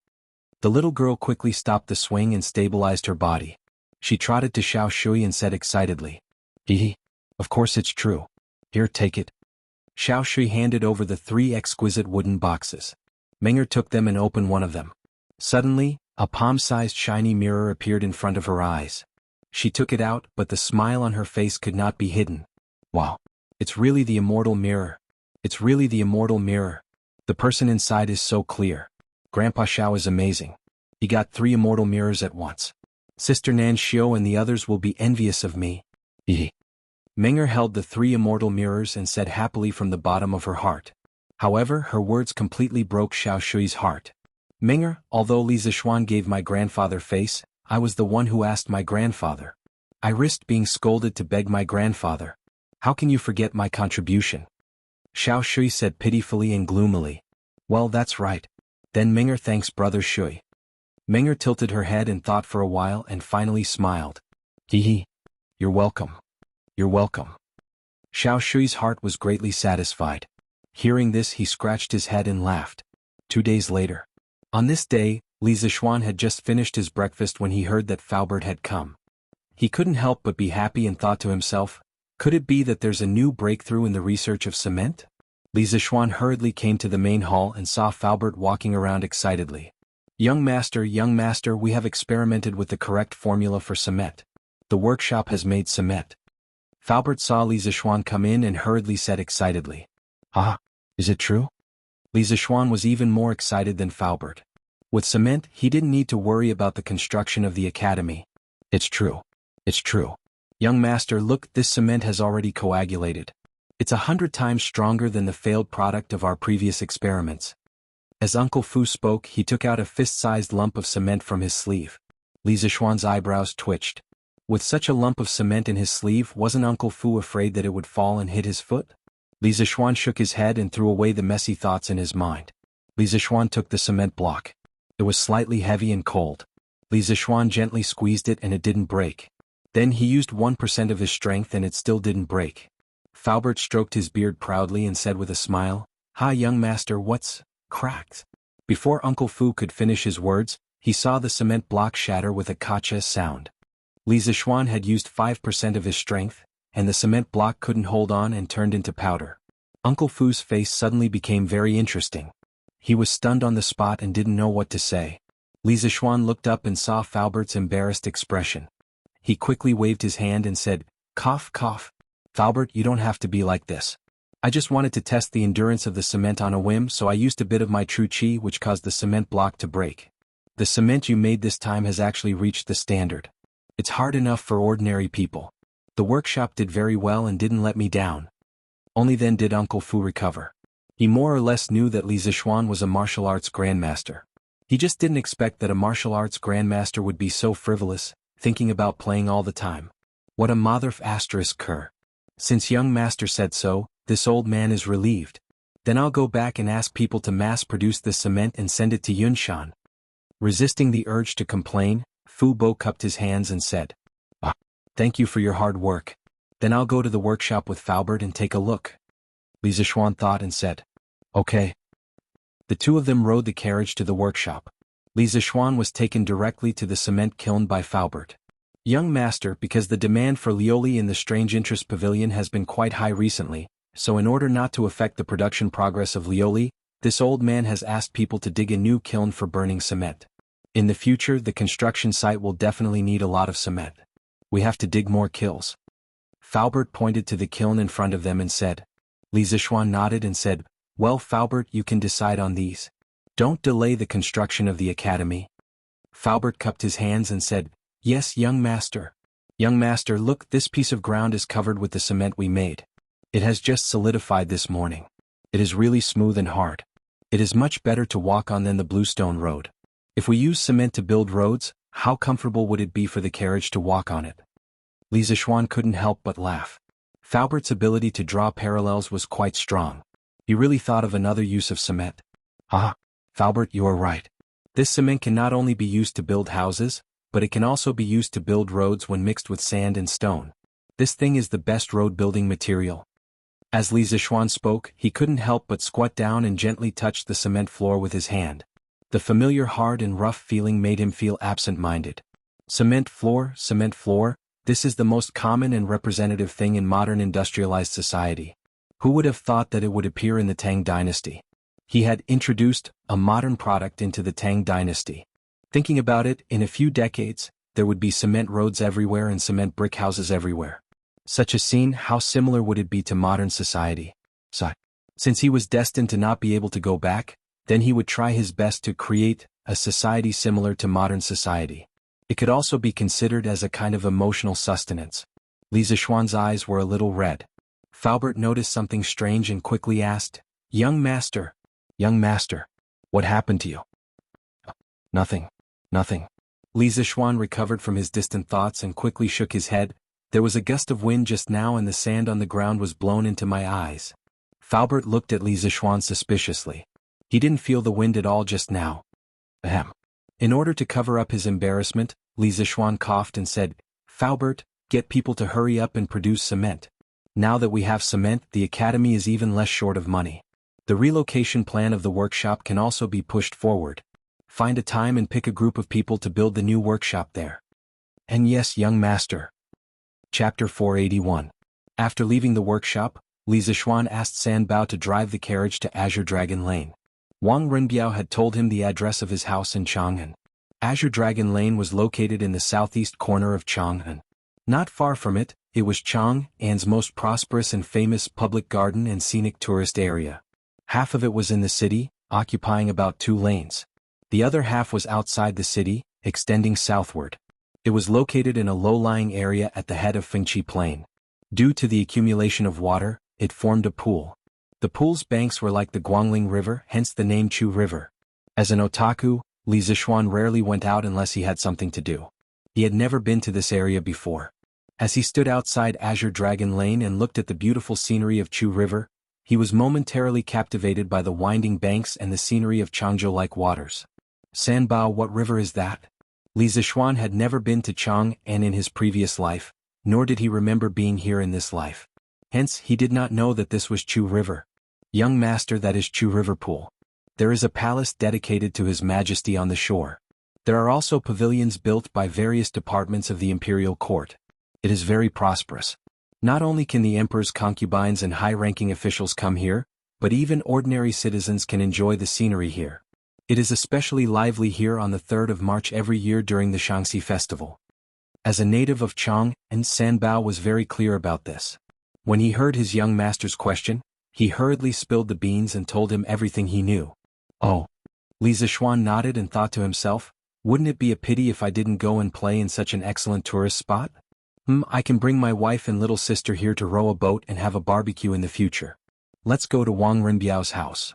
The little girl quickly stopped the swing and stabilized her body. She trotted to Xiao Shui and said excitedly, "Hee. Of course it's true. Here, take it." Xiao Shui handed over the 3 exquisite wooden boxes. Menger took them and opened one of them. Suddenly, a palm-sized shiny mirror appeared in front of her eyes. She took it out, but the smile on her face could not be hidden. "Wow. It's really the immortal mirror. It's really the immortal mirror. The person inside is so clear. Grandpa Xiao is amazing. He got 3 immortal mirrors at once. Sister Nan Xiao and the others will be envious of me." Hee. Menger held the 3 immortal mirrors and said happily from the bottom of her heart. However, her words completely broke Xiao Shui's heart. "Menger, although Li Zishuan gave my grandfather face, I was the one who asked my grandfather. I risked being scolded to beg my grandfather. How can you forget my contribution?" Xiao Shui said pitifully and gloomily. "Well, that's right. Then Menger thanks brother Shui." Menger tilted her head and thought for a while and finally smiled. "Hee. You're welcome. You're welcome." Xiao Shui's heart was greatly satisfied. Hearing this, he scratched his head and laughed. 2 days later. On this day, Li Zishuan had just finished his breakfast when he heard that Faubert had come. He couldn't help but be happy and thought to himself, could it be that there's a new breakthrough in the research of cement? Li Zishuan hurriedly came to the main hall and saw Faubert walking around excitedly. Young master, we have experimented with the correct formula for cement. The workshop has made cement." Faubert saw Li Zishuan come in and hurriedly said excitedly, "Ah, is it true?" Li Zishuan was even more excited than Faubert. With cement, he didn't need to worry about the construction of the academy. It's true. It's true. Young master, look, this cement has already coagulated. It's 100 times stronger than the failed product of our previous experiments." As Uncle Fu spoke, he took out a fist-sized lump of cement from his sleeve. Li Zishuan's eyebrows twitched. With such a lump of cement in his sleeve, wasn't Uncle Fu afraid that it would fall and hit his foot? Li Zishuan shook his head and threw away the messy thoughts in his mind. Li Zishuan took the cement block. It was slightly heavy and cold. Li Zishuan gently squeezed it and it didn't break. Then he used 1% of his strength and it still didn't break. Faubert stroked his beard proudly and said with a smile, "Ha, young master, what's cracked?" Before Uncle Fu could finish his words, he saw the cement block shatter with a kacha sound. Li Zishuan had used 5% of his strength, and the cement block couldn't hold on and turned into powder. Uncle Fu's face suddenly became very interesting. He was stunned on the spot and didn't know what to say. Li Zishuan looked up and saw Faubert's embarrassed expression. He quickly waved his hand and said, "Cough, cough. Faubert, you don't have to be like this. I just wanted to test the endurance of the cement on a whim, so I used a bit of my true chi which caused the cement block to break. The cement you made this time has actually reached the standard. It's hard enough for ordinary people. The workshop did very well and didn't let me down." Only then did Uncle Fu recover. He more or less knew that Li Zishuan was a martial arts grandmaster. He just didn't expect that a martial arts grandmaster would be so frivolous, thinking about playing all the time. What a motherf asterisk cur. Since young master said so, this old man is relieved. Then I'll go back and ask people to mass-produce this cement and send it to Yunshan. Resisting the urge to complain, Fu Bo cupped his hands and said, "Ah, thank you for your hard work. Then I'll go to the workshop with Faubert and take a look." Li Zishuan thought and said, "Okay." The two of them rode the carriage to the workshop. Li Zishuan was taken directly to the cement kiln by Faubert. "Young master, because the demand for lioli in the Strange Interest Pavilion has been quite high recently, so in order not to affect the production progress of lioli, This old man has asked people to dig a new kiln for burning cement. In the future, the construction site will definitely need a lot of cement. We have to dig more kilns. Faubert pointed to the kiln in front of them and said. Li Zishuan nodded and said, well, Faubert, you can decide on these. Don't delay the construction of the academy. Faubert cupped his hands and said, yes, young master. Young master, look, this piece of ground is covered with the cement we made. It has just solidified this morning. It is really smooth and hard. It is much better to walk on than the bluestone road. If we use cement to build roads, how comfortable would it be for the carriage to walk on it? Li Zishuan couldn't help but laugh. Faubert's ability to draw parallels was quite strong. He really thought of another use of cement. Ah, Faubert, you are right. This cement can not only be used to build houses, but it can also be used to build roads when mixed with sand and stone. This thing is the best road building material. As Li Zishuan spoke, he couldn't help but squat down and gently touch the cement floor with his hand. The familiar hard and rough feeling made him feel absent-minded. Cement floor, this is the most common and representative thing in modern industrialized society. Who would have thought that it would appear in the Tang dynasty? He had introduced a modern product into the Tang dynasty. Thinking about it, in a few decades, there would be cement roads everywhere and cement brick houses everywhere. Such a scene, how similar would it be to modern society? Since he was destined to not be able to go back, then he would try his best to create a society similar to modern society. It could also be considered as a kind of emotional sustenance. Li Zishuan's eyes were a little red. Faubert noticed something strange and quickly asked, young master, what happened to you? Nothing. Li Zishuan recovered from his distant thoughts and quickly shook his head. There was a gust of wind just now and the sand on the ground was blown into my eyes. Faubert looked at Li Zishuan suspiciously. He didn't feel the wind at all just now. Ahem. In order to cover up his embarrassment, Li Zishuan coughed and said, Faubert, get people to hurry up and produce cement. Now that we have cement, the academy is even less short of money. The relocation plan of the workshop can also be pushed forward. Find a time and pick a group of people to build the new workshop there. And yes, young master. Chapter 481. After leaving the workshop, Li Zishuan asked San Bao to drive the carriage to Azure Dragon Lane. Wang Renbiao had told him the address of his house in Chang'an. Azure Dragon Lane was located in the southeast corner of Chang'an. Not far from it, it was Chang'an's most prosperous and famous public garden and scenic tourist area. Half of it was in the city, occupying about 2 lanes. The other half was outside the city, extending southward. It was located in a low-lying area at the head of Fengqi Plain. Due to the accumulation of water, it formed a pool. The pool's banks were like the Guangling River, hence the name Chu River. As an otaku, Li Zishuan rarely went out unless he had something to do. He had never been to this area before. As he stood outside Azure Dragon Lane and looked at the beautiful scenery of Chu River, he was momentarily captivated by the winding banks and the scenery of Changzhou-like waters. Sanbao, what river is that? Li Zishuan had never been to Chang'an in his previous life, nor did he remember being here in this life. Hence, he did not know that this was Chu River. Young master, that is Chu River Pool. There is a palace dedicated to His Majesty on the shore. There are also pavilions built by various departments of the imperial court. It is very prosperous. Not only can the emperor's concubines and high-ranking officials come here, but even ordinary citizens can enjoy the scenery here. It is especially lively here on the 3rd of March every year during the Shangxi festival. As a native of Chang'an, Sanbao was very clear about this. When he heard his young master's question, he hurriedly spilled the beans and told him everything he knew. Oh. Li Zishuan nodded and thought to himself, wouldn't it be a pity if I didn't go and play in such an excellent tourist spot? I can bring my wife and little sister here to row a boat and have a barbecue in the future. Let's go to Wang Renbiao's house.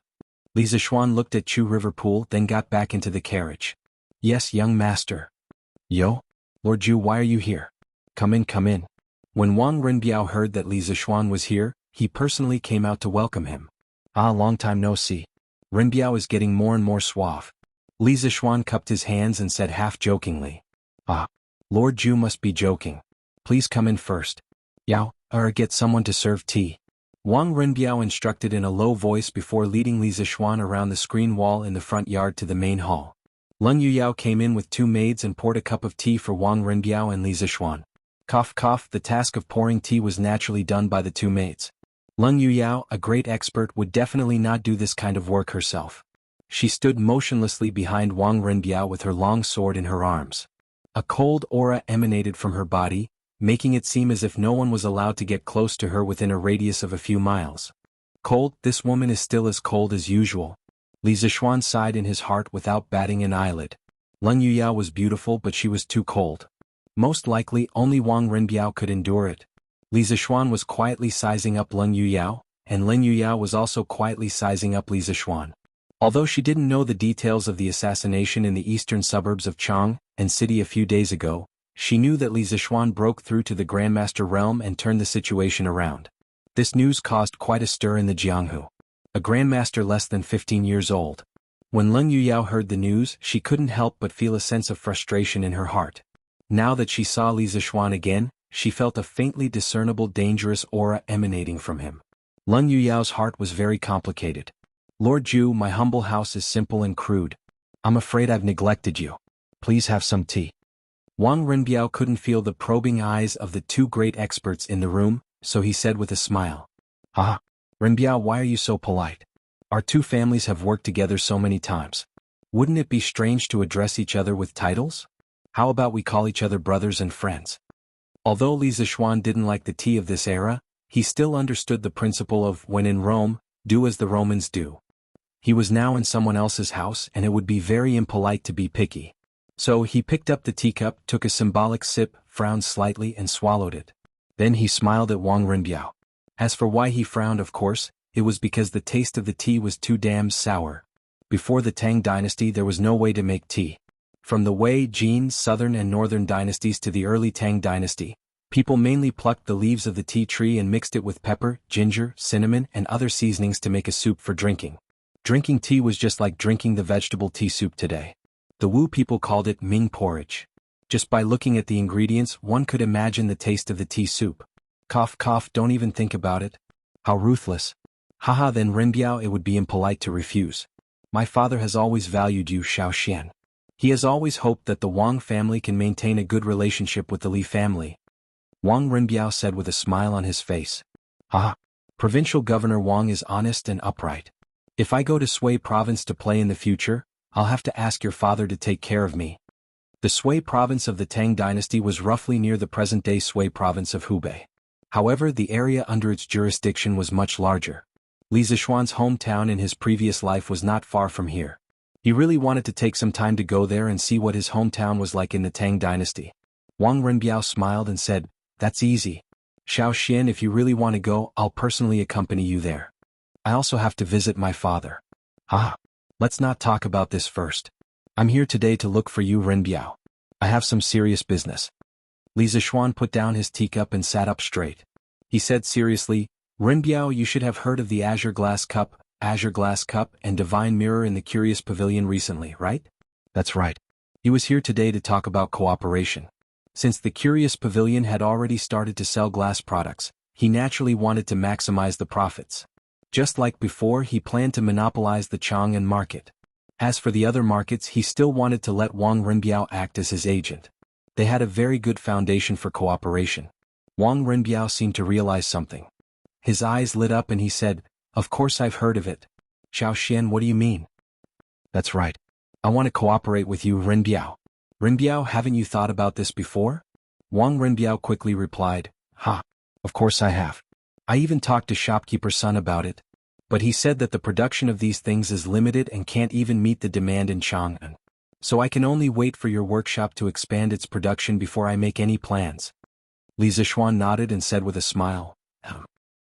Li Zishuan looked at Chu River Pool, then got back into the carriage. Yes, young master. Yo? Lord Zhu, why are you here? Come in. When Wang Renbiao heard that Li Zishuan was here, he personally came out to welcome him. Ah, long time no see. Renbiao is getting more and more suave. Li Zishuan cupped his hands and said half-jokingly. Ah, Lord Zhu must be joking. Please come in first. Yao, or get someone to serve tea. Wang Renbiao instructed in a low voice before leading Li Zishuan around the screen wall in the front yard to the main hall. Leng Yuyao came in with 2 maids and poured a cup of tea for Wang Renbiao and Li Zishuan. Cough, the task of pouring tea was naturally done by the 2 maids. Leng Yuyao, a great expert, would definitely not do this kind of work herself. She stood motionlessly behind Wang Renbiao with her long sword in her arms. A cold aura emanated from her body, making it seem as if no one was allowed to get close to her within a radius of a few miles. Cold, this woman is still as cold as usual. Li Zixuan sighed in his heart without batting an eyelid. Leng Yuyao was beautiful, but she was too cold. Most likely, only Wang Renbiao could endure it. Li Zixuan was quietly sizing up Leng Yuyao, and Leng Yuyao was also quietly sizing up Li Zixuan. Although she didn't know the details of the assassination in the eastern suburbs of Chang and City a few days ago, she knew that Li Zixuan broke through to the Grandmaster realm and turned the situation around. This news caused quite a stir in the Jianghu. A Grandmaster less than 15 years old. When Leng Yuyao heard the news, she couldn't help but feel a sense of frustration in her heart. Now that she saw Li Zixuan again, she felt a faintly discernible dangerous aura emanating from him. Leng Yuyao's heart was very complicated. Lord Ju, my humble house is simple and crude. I'm afraid I've neglected you. Please have some tea. Wang Renbiao couldn't feel the probing eyes of the two great experts in the room, so he said with a smile. Ah, Renbiao, why are you so polite? Our two families have worked together so many times. Wouldn't it be strange to address each other with titles? How about we call each other brothers and friends? Although Li Zixuan didn't like the tea of this era, he still understood the principle of, when in Rome, do as the Romans do. He was now in someone else's house and it would be very impolite to be picky. So he picked up the teacup, took a symbolic sip, frowned slightly and swallowed it. Then he smiled at Wang Renbiao. As for why he frowned, of course, it was because the taste of the tea was too damn sour. Before the Tang dynasty there was no way to make tea. From the Wei, Jin, Southern and Northern dynasties to the early Tang dynasty, people mainly plucked the leaves of the tea tree and mixed it with pepper, ginger, cinnamon and other seasonings to make a soup for drinking. Drinking tea was just like drinking the vegetable tea soup today. The Wu people called it Ming porridge. Just by looking at the ingredients, one could imagine the taste of the tea soup. Cough cough, don't even think about it. How ruthless. Haha, then Renbiao, it would be impolite to refuse. My father has always valued you, Xiao Xian. He has always hoped that the Wang family can maintain a good relationship with the Li family. Wang Renbiao said with a smile on his face. Haha. Provincial Governor Wang is honest and upright. If I go to Sui province to play in the future, I'll have to ask your father to take care of me. The Sui province of the Tang dynasty was roughly near the present-day Sui province of Hubei. However, the area under its jurisdiction was much larger. Li Zixuan's hometown in his previous life was not far from here. He really wanted to take some time to go there and see what his hometown was like in the Tang dynasty. Wang Renbiao smiled and said, that's easy. Xiao Xian, if you really want to go, I'll personally accompany you there. I also have to visit my father. Let's not talk about this first. I'm here today to look for you, Renbiao. I have some serious business. Li Zixuan put down his teacup and sat up straight. He said seriously, Renbiao, you should have heard of the Azure Glass Cup, and Divine Mirror in the Curious Pavilion recently, right? That's right. He was here today to talk about cooperation. Since the Curious Pavilion had already started to sell glass products, he naturally wanted to maximize the profits. Just like before, he planned to monopolize the Chang'an market. As for the other markets, he still wanted to let Wang Renbiao act as his agent. They had a very good foundation for cooperation. Wang Renbiao seemed to realize something. His eyes lit up and he said, of course I've heard of it. Xiao Xian, what do you mean? That's right. I want to cooperate with you, Renbiao. Renbiao, haven't you thought about this before? Wang Renbiao quickly replied, of course I have. I even talked to shopkeeper Sun about it. But he said that the production of these things is limited and can't even meet the demand in Chang'an. So I can only wait for your workshop to expand its production before I make any plans. Li Zixuan nodded and said with a smile,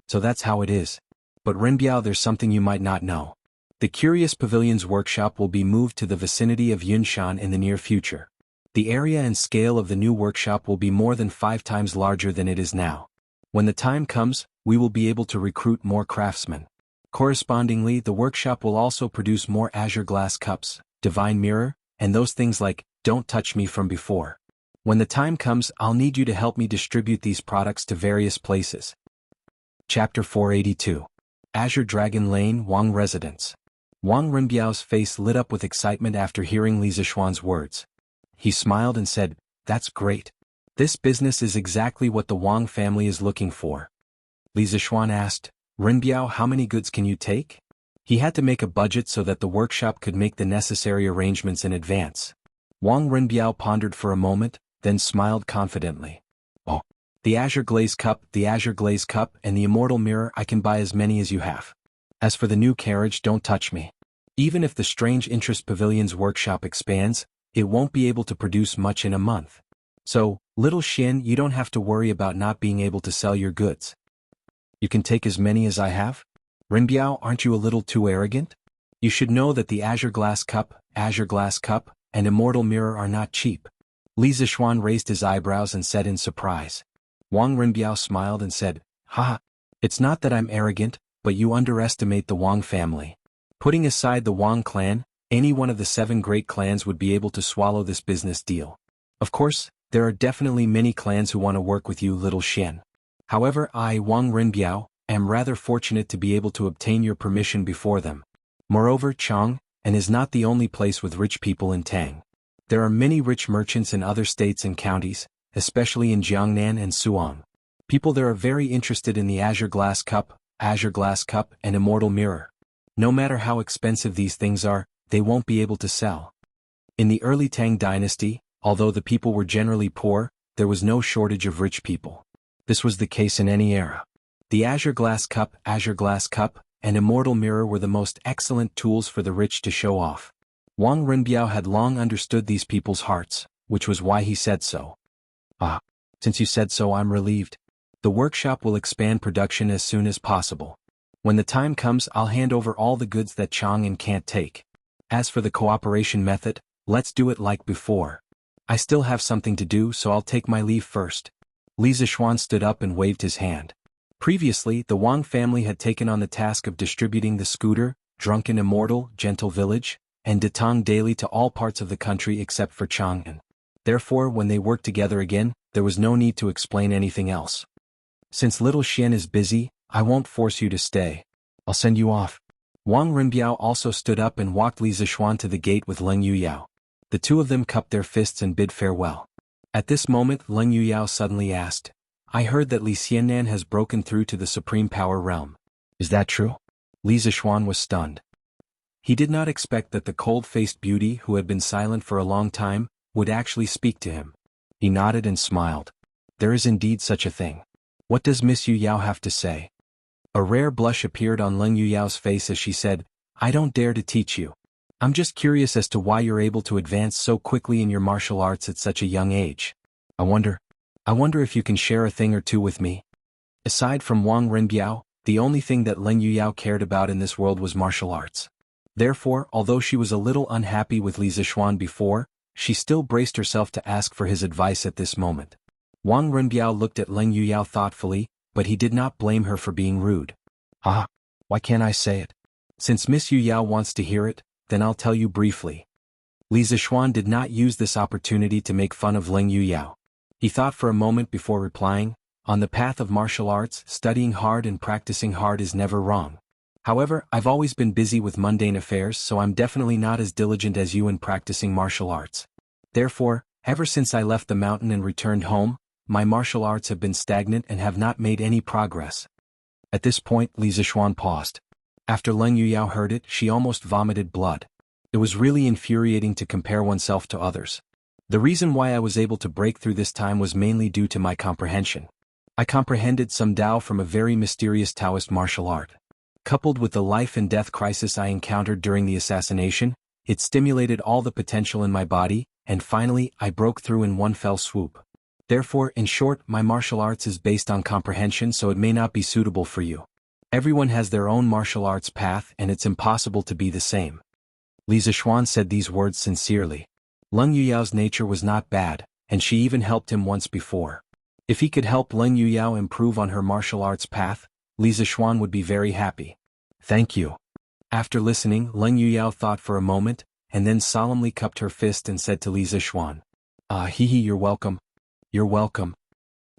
so that's how it is. But Renbiao, there's something you might not know. The Curious Pavilion's workshop will be moved to the vicinity of Yunshan in the near future. The area and scale of the new workshop will be more than 5 times larger than it is now. When the time comes, we will be able to recruit more craftsmen. Correspondingly, the workshop will also produce more Azure Glass Cups, Divine Mirror, and those things like, Don't Touch Me from before. When the time comes, I'll need you to help me distribute these products to various places. Chapter 482. Azure Dragon Lane, Wang Residence. Wang Renbiao's face lit up with excitement after hearing Li Zixuan's words. He smiled and said, that's great. This business is exactly what the Wang family is looking for. Li Zixuan asked, Rinbiao, how many goods can you take? He had to make a budget so that the workshop could make the necessary arrangements in advance. Wang Rinbiao pondered for a moment, then smiled confidently. Oh, the Azure Glaze Cup, and the Immortal Mirror, I can buy as many as you have. As for the new carriage, don't touch me. Even if the Strange Interest Pavilion's workshop expands, it won't be able to produce much in a month. So, little Xian, you don't have to worry about not being able to sell your goods. You can take as many as I have? Rinbiao, aren't you a little too arrogant? You should know that the Azure Glass Cup, and Immortal Mirror are not cheap. Li Zixuan raised his eyebrows and said in surprise. Wang Rinbiao smiled and said, "Haha, it's not that I'm arrogant, but you underestimate the Wang family. Putting aside the Wang clan, any one of the 7 great clans would be able to swallow this business deal. Of course, there are definitely many clans who want to work with you, little Xian. However, I, Wang Rinbiao, am rather fortunate to be able to obtain your permission before them. Moreover, Chang is not the only place with rich people in Tang. There are many rich merchants in other states and counties, especially in Jiangnan and Suang. People there are very interested in the Azure Glass Cup, and Immortal Mirror. No matter how expensive these things are, they won't be able to sell." In the early Tang dynasty, although the people were generally poor, there was no shortage of rich people. This was the case in any era. The Azure Glass Cup, and Immortal Mirror were the most excellent tools for the rich to show off. Wang Rinbiao had long understood these people's hearts, which was why he said so. "Ah, since you said so, I'm relieved. The workshop will expand production as soon as possible. When the time comes, I'll hand over all the goods that Chang'an can't take. As for the cooperation method, let's do it like before. I still have something to do, so I'll take my leave first." Li Zixuan stood up and waved his hand. Previously, the Wang family had taken on the task of distributing the Scooter, Drunken Immortal, Gentle Village, and Detang daily to all parts of the country except for Chang'an. Therefore, when they worked together again, there was no need to explain anything else. "Since little Xian is busy, I won't force you to stay. I'll send you off." Wang Rinbiao also stood up and walked Li Zixuan to the gate with Leng Yuyao. The two of them cupped their fists and bid farewell. At this moment, Leng Yuyao suddenly asked, "I heard that Li Xiannan has broken through to the Supreme Power Realm. Is that true?" Li Zixuan was stunned. He did not expect that the cold-faced beauty who had been silent for a long time would actually speak to him. He nodded and smiled. "There is indeed such a thing. What does Miss Yuyao have to say?" A rare blush appeared on Leng Yuyao's face as she said, "I don't dare to teach you. I'm just curious as to why you're able to advance so quickly in your martial arts at such a young age. I wonder if you can share a thing or two with me." Aside from Wang Rinbiao, the only thing that Leng Yuyao cared about in this world was martial arts. Therefore, although she was a little unhappy with Li Zixuan before, she still braced herself to ask for his advice at this moment. Wang Rinbiao looked at Leng Yuyao thoughtfully, but he did not blame her for being rude. "Ah, why can't I say it? Since Miss Yuyao wants to hear it, then I'll tell you briefly." Li Zixuan did not use this opportunity to make fun of Leng Yuyao. He thought for a moment before replying, "On the path of martial arts, studying hard and practicing hard is never wrong. However, I've always been busy with mundane affairs, so I'm definitely not as diligent as you in practicing martial arts. Therefore, ever since I left the mountain and returned home, my martial arts have been stagnant and have not made any progress." At this point, Li Zixuan paused. After Leng Yuyao heard it, she almost vomited blood. It was really infuriating to compare oneself to others. The reason why I was able to break through this time was mainly due to my comprehension. I comprehended some Tao from a very mysterious Taoist martial art. Coupled with the life and death crisis I encountered during the assassination, it stimulated all the potential in my body, and finally, I broke through in one fell swoop. Therefore, in short, my martial arts is based on comprehension, so it may not be suitable for you. Everyone has their own martial arts path, and it's impossible to be the same." Li Zixuan said these words sincerely. Leng Yuyao's nature was not bad, and she even helped him once before. If he could help Leng Yuyao improve on her martial arts path, Li Zixuan would be very happy. "Thank you." After listening, Leng Yuyao thought for a moment, and then solemnly cupped her fist and said to Li Zixuan, You're welcome. You're welcome."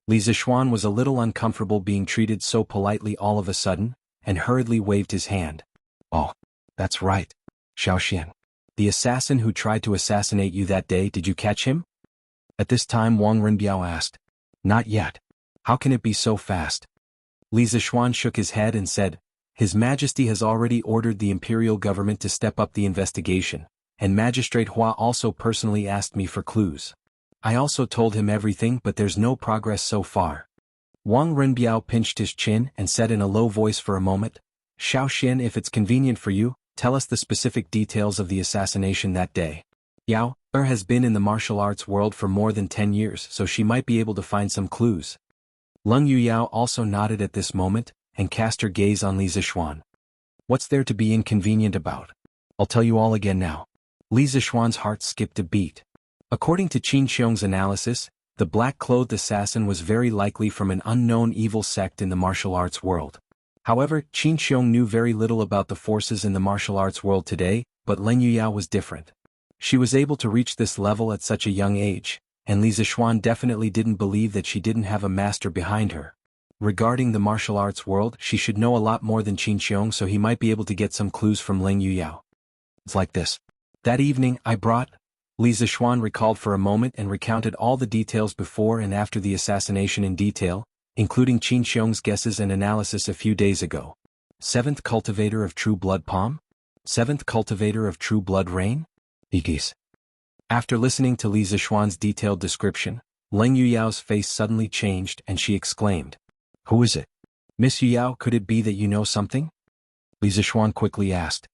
Li Zixuan was a little uncomfortable being treated so politely all of a sudden, and hurriedly waved his hand. "Oh, that's right. Xiaoxian. The assassin who tried to assassinate you that day, did you catch him?" At this time Wang Rinbiao asked. "Not yet. How can it be so fast?" Li Zixuan shook his head and said, His Majesty has already ordered the imperial government to step up the investigation, and Magistrate Hua also personally asked me for clues. I also told him everything, but there's no progress so far. Wang Renbiao pinched his chin and said in a low voice for a moment, Xiao Xin, if it's convenient for you, tell us the specific details of the assassination that day. Yao has been in the martial arts world for more than 10 years, so she might be able to find some clues. Leng Yuyao also nodded at this moment, and cast her gaze on Li Zixuan. What's there to be inconvenient about? I'll tell you all again now. Li Zixuan's heart skipped a beat. According to Qin Xiong's analysis, the black-clothed assassin was very likely from an unknown evil sect in the martial arts world. However, Qin Xiong knew very little about the forces in the martial arts world today, but Leng Yuyao was different. She was able to reach this level at such a young age, and Li Zixuan definitely didn't believe that she didn't have a master behind her. Regarding the martial arts world, she should know a lot more than Qin Xiong, so he might be able to get some clues from Leng Yuyao. It's like this. That evening, I brought... Li Zixuan recalled for a moment and recounted all the details before and after the assassination in detail, including Qin Xiong's guesses and analysis a few days ago. 7th cultivator of true blood palm? 7th cultivator of true blood rain? Igis. After listening to Li Zixuan's detailed description, Leng Yuyao's face suddenly changed and she exclaimed, Who is it? Miss Yuyao, could it be that you know something? Li Zixuan quickly asked.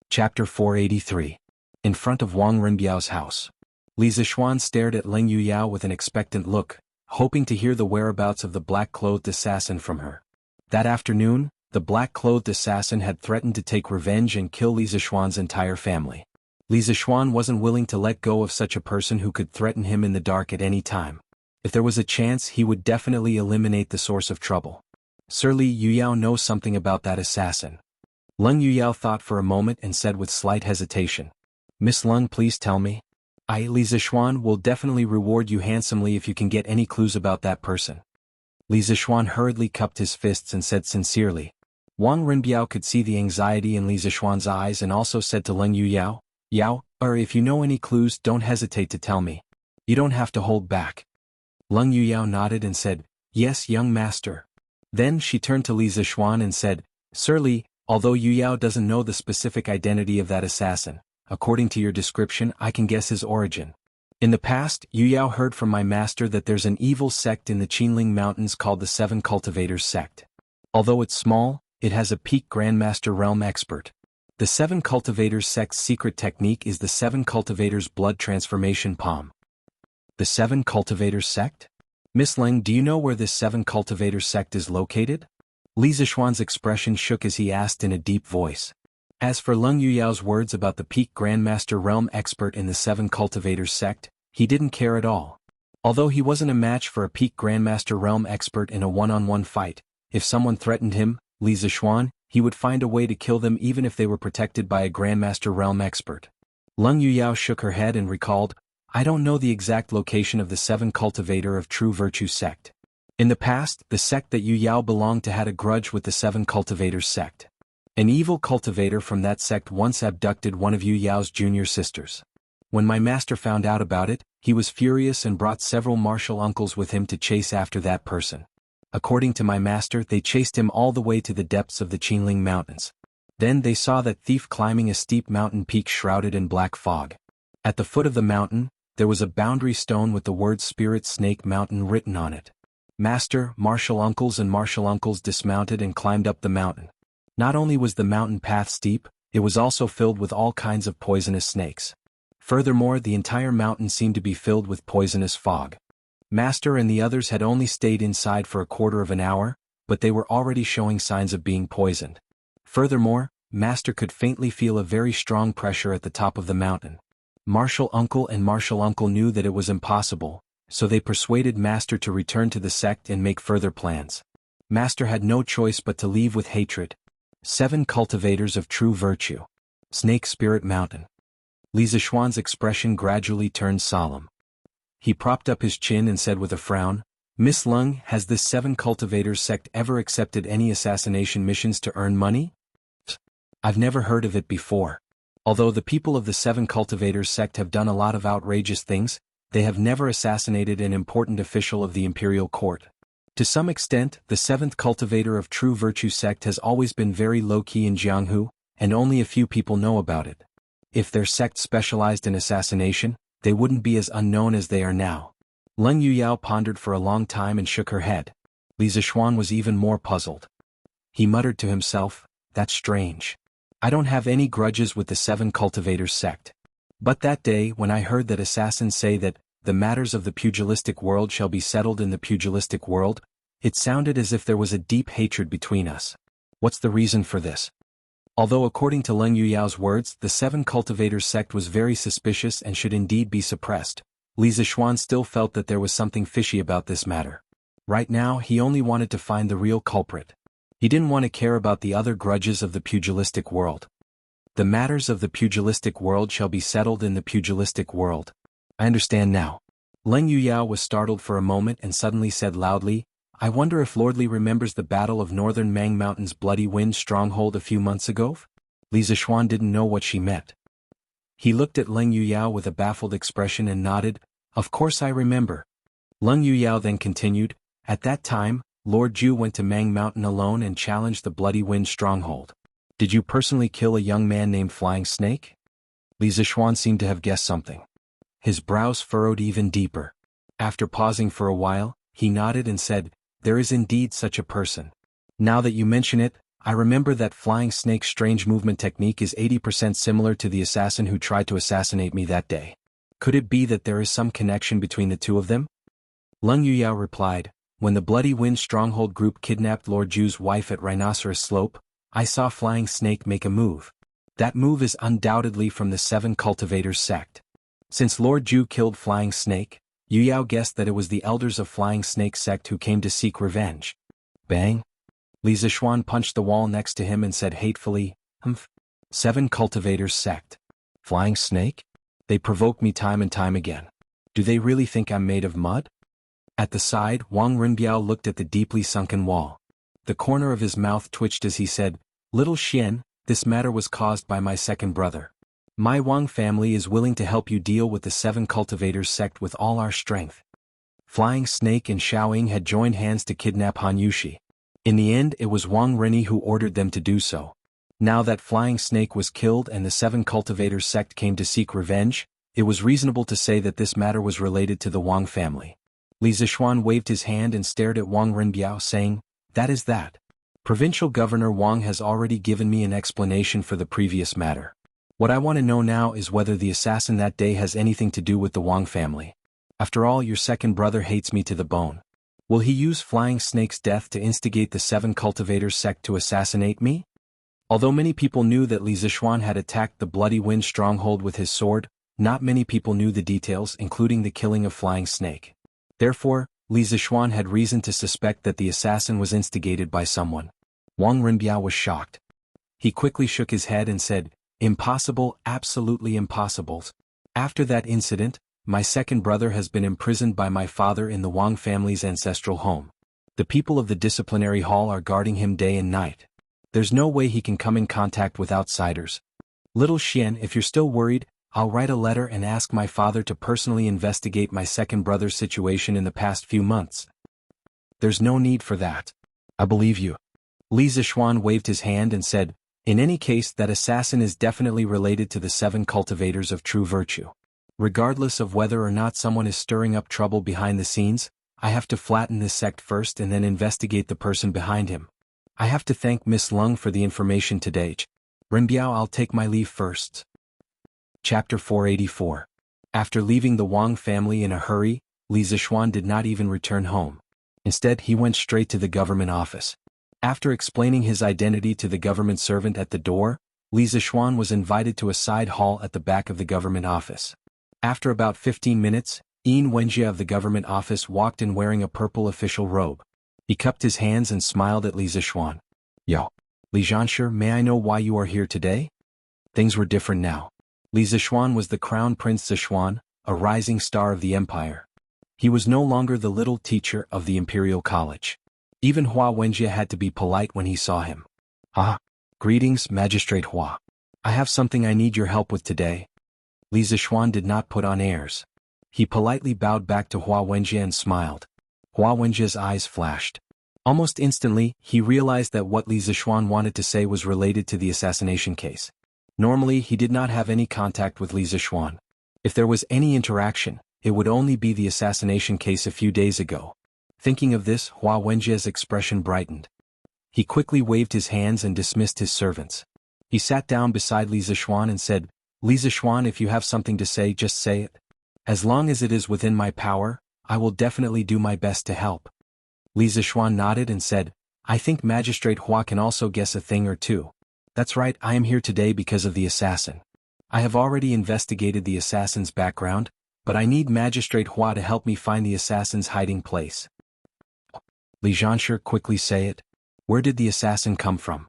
Chapter 483. In front of Wang Renbiao's house. Li Zixuan stared at Leng Yuyao with an expectant look, hoping to hear the whereabouts of the black-clothed assassin from her. That afternoon, the black-clothed assassin had threatened to take revenge and kill Li Zixuan's entire family. Li Zixuan wasn't willing to let go of such a person who could threaten him in the dark at any time. If there was a chance, he would definitely eliminate the source of trouble. Sir Li Yuyao knows something about that assassin. Leng Yuyao thought for a moment and said with slight hesitation, Miss Leng, please tell me. Li Zixuan will definitely reward you handsomely if you can get any clues about that person. Li Zixuan hurriedly cupped his fists and said sincerely. Wang Renbiao could see the anxiety in Li Zixuan's eyes and also said to Leng Yuyao, if you know any clues, don't hesitate to tell me. You don't have to hold back. Leng Yuyao nodded and said, Yes, young master. Then she turned to Li Zixuan and said, Sir Li, although Yuyao doesn't know the specific identity of that assassin, according to your description, I can guess his origin. In the past, Yuyao heard from my master that there's an evil sect in the Qinling Mountains called the 7 Cultivators sect. Although it's small, it has a peak Grandmaster realm expert. The 7 Cultivators sect's secret technique is the 7 Cultivators blood transformation palm. The 7 Cultivators sect? Miss Leng, do you know where this 7 Cultivators sect is located? Li Zixuan's expression shook as he asked in a deep voice. As for Leng Yuyao's words about the peak Grandmaster realm expert in the 7 Cultivators sect, he didn't care at all. Although he wasn't a match for a peak Grandmaster realm expert in a one-on-one fight, if someone threatened him, Li Zixuan, he would find a way to kill them even if they were protected by a Grandmaster realm expert. Leng Yuyao shook her head and recalled, I don't know the exact location of the 7 Cultivator of True Virtue sect. In the past, the sect that Yuyao belonged to had a grudge with the 7 Cultivators sect. An evil cultivator from that sect once abducted one of Yuyao's junior sisters. When my master found out about it, he was furious and brought several martial uncles with him to chase after that person. According to my master, they chased him all the way to the depths of the Qinling Mountains. Then they saw that thief climbing a steep mountain peak shrouded in black fog. At the foot of the mountain, there was a boundary stone with the word Spirit Snake Mountain written on it. Master, martial uncles dismounted and climbed up the mountain. Not only was the mountain path steep, it was also filled with all kinds of poisonous snakes. Furthermore, the entire mountain seemed to be filled with poisonous fog. Master and the others had only stayed inside for a quarter of an hour, but they were already showing signs of being poisoned. Furthermore, Master could faintly feel a very strong pressure at the top of the mountain. Martial uncle knew that it was impossible, so they persuaded Master to return to the sect and make further plans. Master had no choice but to leave with hatred. 7 Cultivators of True Virtue. Snake Spirit Mountain. Li Zixuan's expression gradually turned solemn. He propped up his chin and said with a frown, Miss Leng, has this 7 Cultivators sect ever accepted any assassination missions to earn money? I've never heard of it before. Although the people of the 7 Cultivators sect have done a lot of outrageous things, they have never assassinated an important official of the imperial court. To some extent, the seventh cultivator of true virtue sect has always been very low-key in Jianghu, and only a few people know about it. If their sect specialized in assassination, they wouldn't be as unknown as they are now. Leng Yuyao pondered for a long time and shook her head. Li Zixuan was even more puzzled. He muttered to himself, "That's strange. I don't have any grudges with the seven cultivators sect. But that day when I heard that assassins say that the matters of the pugilistic world shall be settled in the pugilistic world, it sounded as if there was a deep hatred between us. What's the reason for this?" Although according to Leng Yuyao's words the seven cultivators sect was very suspicious and should indeed be suppressed, Li Zixuan still felt that there was something fishy about this matter. Right now he only wanted to find the real culprit. He didn't want to care about the other grudges of the pugilistic world. The matters of the pugilistic world shall be settled in the pugilistic world. I understand now. Leng Yuyao was startled for a moment and suddenly said loudly, "I wonder if Lord Li remembers the battle of northern Mang Mountain's Bloody Wind stronghold a few months ago?" Li Zixuan didn't know what she meant. He looked at Leng Yuyao with a baffled expression and nodded, "Of course I remember." Leng Yuyao then continued, "At that time, Lord Ju went to Mang Mountain alone and challenged the Bloody Wind stronghold. Did you personally kill a young man named Flying Snake?" Li Zixuan seemed to have guessed something. His brows furrowed even deeper. After pausing for a while, he nodded and said, "There is indeed such a person. Now that you mention it, I remember that Flying Snake's strange movement technique is 80% similar to the assassin who tried to assassinate me that day. Could it be that there is some connection between the two of them?" Leng Yuyao replied, "When the Bloody Wind stronghold group kidnapped Lord Ju's wife at Rhinoceros Slope, I saw Flying Snake make a move. That move is undoubtedly from the Seven Cultivators sect. Since Lord Ju killed Flying Snake, Yuyao guessed that it was the elders of Flying Snake sect who came to seek revenge." Bang! Li Zixuan punched the wall next to him and said hatefully, "Humph. Seven Cultivators sect. Flying Snake? They provoke me time and time again. Do they really think I'm made of mud?" At the side, Wang Renbiao looked at the deeply sunken wall. The corner of his mouth twitched as he said, "Little Xian, this matter was caused by my second brother. My Wang family is willing to help you deal with the Seven Cultivators sect with all our strength." Flying Snake and Xiaoying had joined hands to kidnap Han Yushi. In the end it was Wang Renyi who ordered them to do so. Now that Flying Snake was killed and the Seven Cultivators sect came to seek revenge, it was reasonable to say that this matter was related to the Wang family. Li Zixuan waved his hand and stared at Wang Renbiao saying, "That is that. Provincial Governor Wang has already given me an explanation for the previous matter. What I want to know now is whether the assassin that day has anything to do with the Wang family. After all, your second brother hates me to the bone. Will he use Flying Snake's death to instigate the Seven Cultivators sect to assassinate me?" Although many people knew that Li Zixuan had attacked the Bloody Wind stronghold with his sword, not many people knew the details including the killing of Flying Snake. Therefore, Li Zixuan had reason to suspect that the assassin was instigated by someone. Wang Renbiao was shocked. He quickly shook his head and said, "Impossible, absolutely impossible. After that incident, my second brother has been imprisoned by my father in the Wang family's ancestral home. The people of the disciplinary hall are guarding him day and night. There's no way he can come in contact with outsiders. Little Xian, if you're still worried, I'll write a letter and ask my father to personally investigate my second brother's situation in the past few months." "There's no need for that. I believe you." Li Zixuan waved his hand and said, "In any case, that assassin is definitely related to the Seven Cultivators of True Virtue. Regardless of whether or not someone is stirring up trouble behind the scenes, I have to flatten this sect first and then investigate the person behind him. I have to thank Miss Lung for the information today. Renbiao, I'll take my leave first." Chapter 484. After leaving the Wang family in a hurry, Li Zixuan did not even return home. Instead, he went straight to the government office. After explaining his identity to the government servant at the door, Li Zixuan was invited to a side hall at the back of the government office. After about 15 minutes, Yin Wenjie of the government office walked in wearing a purple official robe. He cupped his hands and smiled at Li Zixuan. "Yo, Li Zhansher, may I know why you are here today?" Things were different now. Li Zixuan was the Crown Prince Zixuan, a rising star of the empire. He was no longer the little teacher of the Imperial College. Even Hua Wenjie had to be polite when he saw him. "Ah, greetings, Magistrate Hua. I have something I need your help with today." Li Zixuan did not put on airs. He politely bowed back to Hua Wenjie and smiled. Hua Wenjie's eyes flashed. Almost instantly, he realized that what Li Zixuan wanted to say was related to the assassination case. Normally, he did not have any contact with Li Zixuan. If there was any interaction, it would only be the assassination case a few days ago. Thinking of this, Hua Wenjie's expression brightened. He quickly waved his hands and dismissed his servants. He sat down beside Li Zixuan and said, "Li Zixuan, if you have something to say, just say it. As long as it is within my power, I will definitely do my best to help." Li Zixuan nodded and said, "I think Magistrate Hua can also guess a thing or two. That's right, I am here today because of the assassin. I have already investigated the assassin's background, but I need Magistrate Hua to help me find the assassin's hiding place." Li Zhanshi, quickly say it. Where did the assassin come from?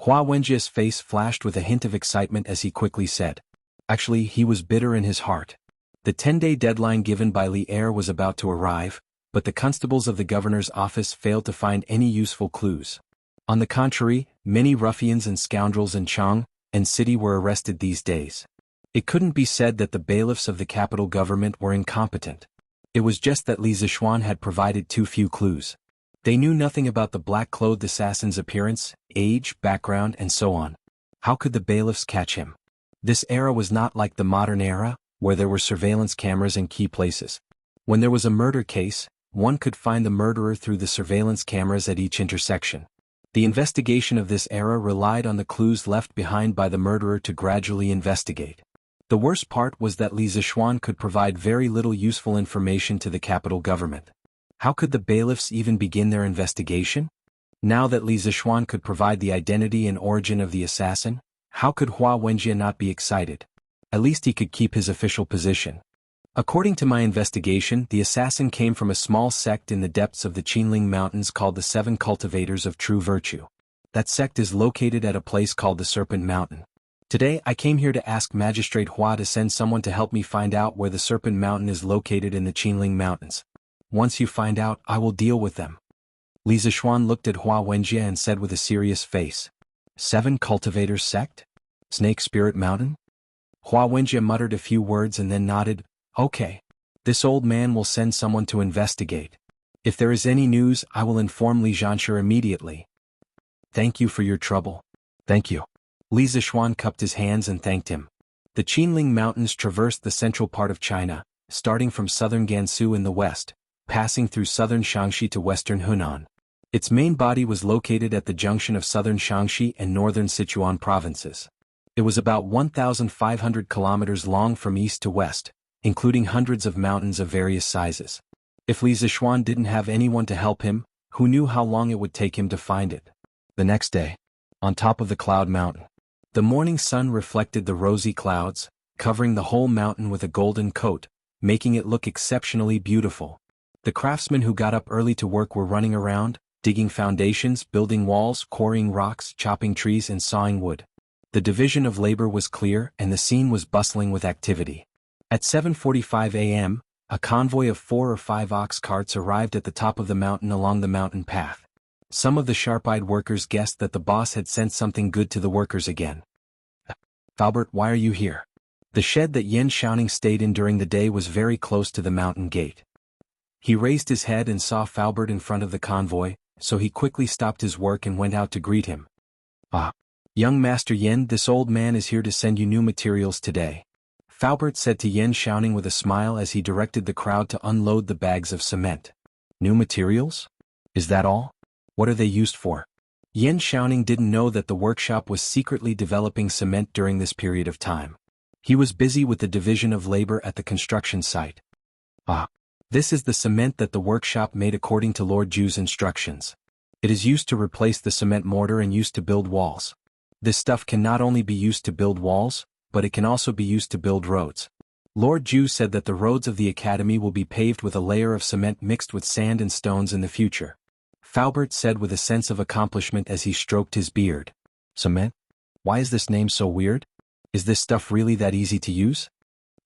Hua Wenjie's face flashed with a hint of excitement as he quickly said. Actually, he was bitter in his heart. The 10-day deadline given by Li Er was about to arrive, but the constables of the governor's office failed to find any useful clues. On the contrary, many ruffians and scoundrels in Chang and city were arrested these days. It couldn't be said that the bailiffs of the capital government were incompetent. It was just that Li Zixuan had provided too few clues. They knew nothing about the black-clothed assassin's appearance, age, background, and so on. How could the bailiffs catch him? This era was not like the modern era, where there were surveillance cameras in key places. When there was a murder case, one could find the murderer through the surveillance cameras at each intersection. The investigation of this era relied on the clues left behind by the murderer to gradually investigate. The worst part was that Li Zixuan could provide very little useful information to the capital government. How could the bailiffs even begin their investigation? Now that Li Zixuan could provide the identity and origin of the assassin, how could Hua Wenjie not be excited? At least he could keep his official position. According to my investigation, the assassin came from a small sect in the depths of the Qinling Mountains called the Seven Cultivators of True Virtue. That sect is located at a place called the Serpent Mountain. Today I came here to ask Magistrate Hua to send someone to help me find out where the Serpent Mountain is located in the Qinling Mountains. Once you find out, I will deal with them. Li Zixuan looked at Hua Wenjie and said with a serious face, "Seven Cultivators sect? Snake Spirit Mountain?" Hua Wenjie muttered a few words and then nodded. "Okay. This old man will send someone to investigate. If there is any news, I will inform Li Zhanshi immediately." "Thank you for your trouble." "Thank you." Li Zixuan cupped his hands and thanked him. The Qinling Mountains traversed the central part of China, starting from southern Gansu in the west, passing through southern Shaanxi to western Hunan. Its main body was located at the junction of southern Shaanxi and northern Sichuan provinces. It was about 1,500 kilometers long from east to west, including hundreds of mountains of various sizes. If Li Zixuan didn't have anyone to help him, who knew how long it would take him to find it? The next day, on top of the cloud mountain, the morning sun reflected the rosy clouds, covering the whole mountain with a golden coat, making it look exceptionally beautiful. The craftsmen who got up early to work were running around, digging foundations, building walls, quarrying rocks, chopping trees and sawing wood. The division of labor was clear and the scene was bustling with activity. At 7:45 a.m., a convoy of 4 or 5 ox carts arrived at the top of the mountain along the mountain path. Some of the sharp-eyed workers guessed that the boss had sent something good to the workers again. "Faubert, why are you here?" The shed that Yan Xiaoning stayed in during the day was very close to the mountain gate. He raised his head and saw Faubert in front of the convoy, so he quickly stopped his work and went out to greet him. "Ah, young Master Yan, this old man is here to send you new materials today," Faubert said to Yan Xiaoning with a smile as he directed the crowd to unload the bags of cement. "New materials? Is that all? What are they used for?" Yan Xiaoning didn't know that the workshop was secretly developing cement during this period of time. He was busy with the division of labor at the construction site. "Ah. This is the cement that the workshop made according to Lord Ju's instructions. It is used to replace the cement mortar and used to build walls. This stuff can not only be used to build walls, but it can also be used to build roads. Lord Ju said that the roads of the academy will be paved with a layer of cement mixed with sand and stones in the future," Faubert said with a sense of accomplishment as he stroked his beard. "Cement? Why is this name so weird? Is this stuff really that easy to use?"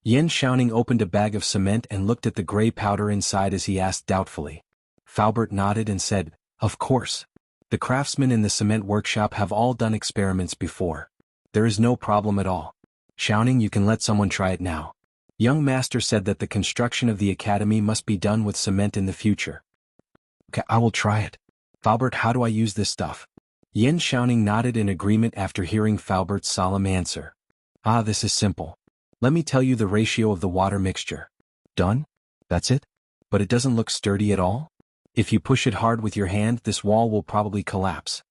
Yan Xiaoning opened a bag of cement and looked at the gray powder inside as he asked doubtfully. Faubert nodded and said, "Of course. The craftsmen in the cement workshop have all done experiments before. There is no problem at all. Xiaoning, you can let someone try it now." Young Master said that the construction of the academy must be done with cement in the future. Okay, I will try it. Faubert, how do I use this stuff? Yin Xiaoning nodded in agreement after hearing Faubert's solemn answer. Ah, this is simple. Let me tell you the ratio of the water mixture. Done? That's it? But it doesn't look sturdy at all? If you push it hard with your hand, this wall will probably collapse.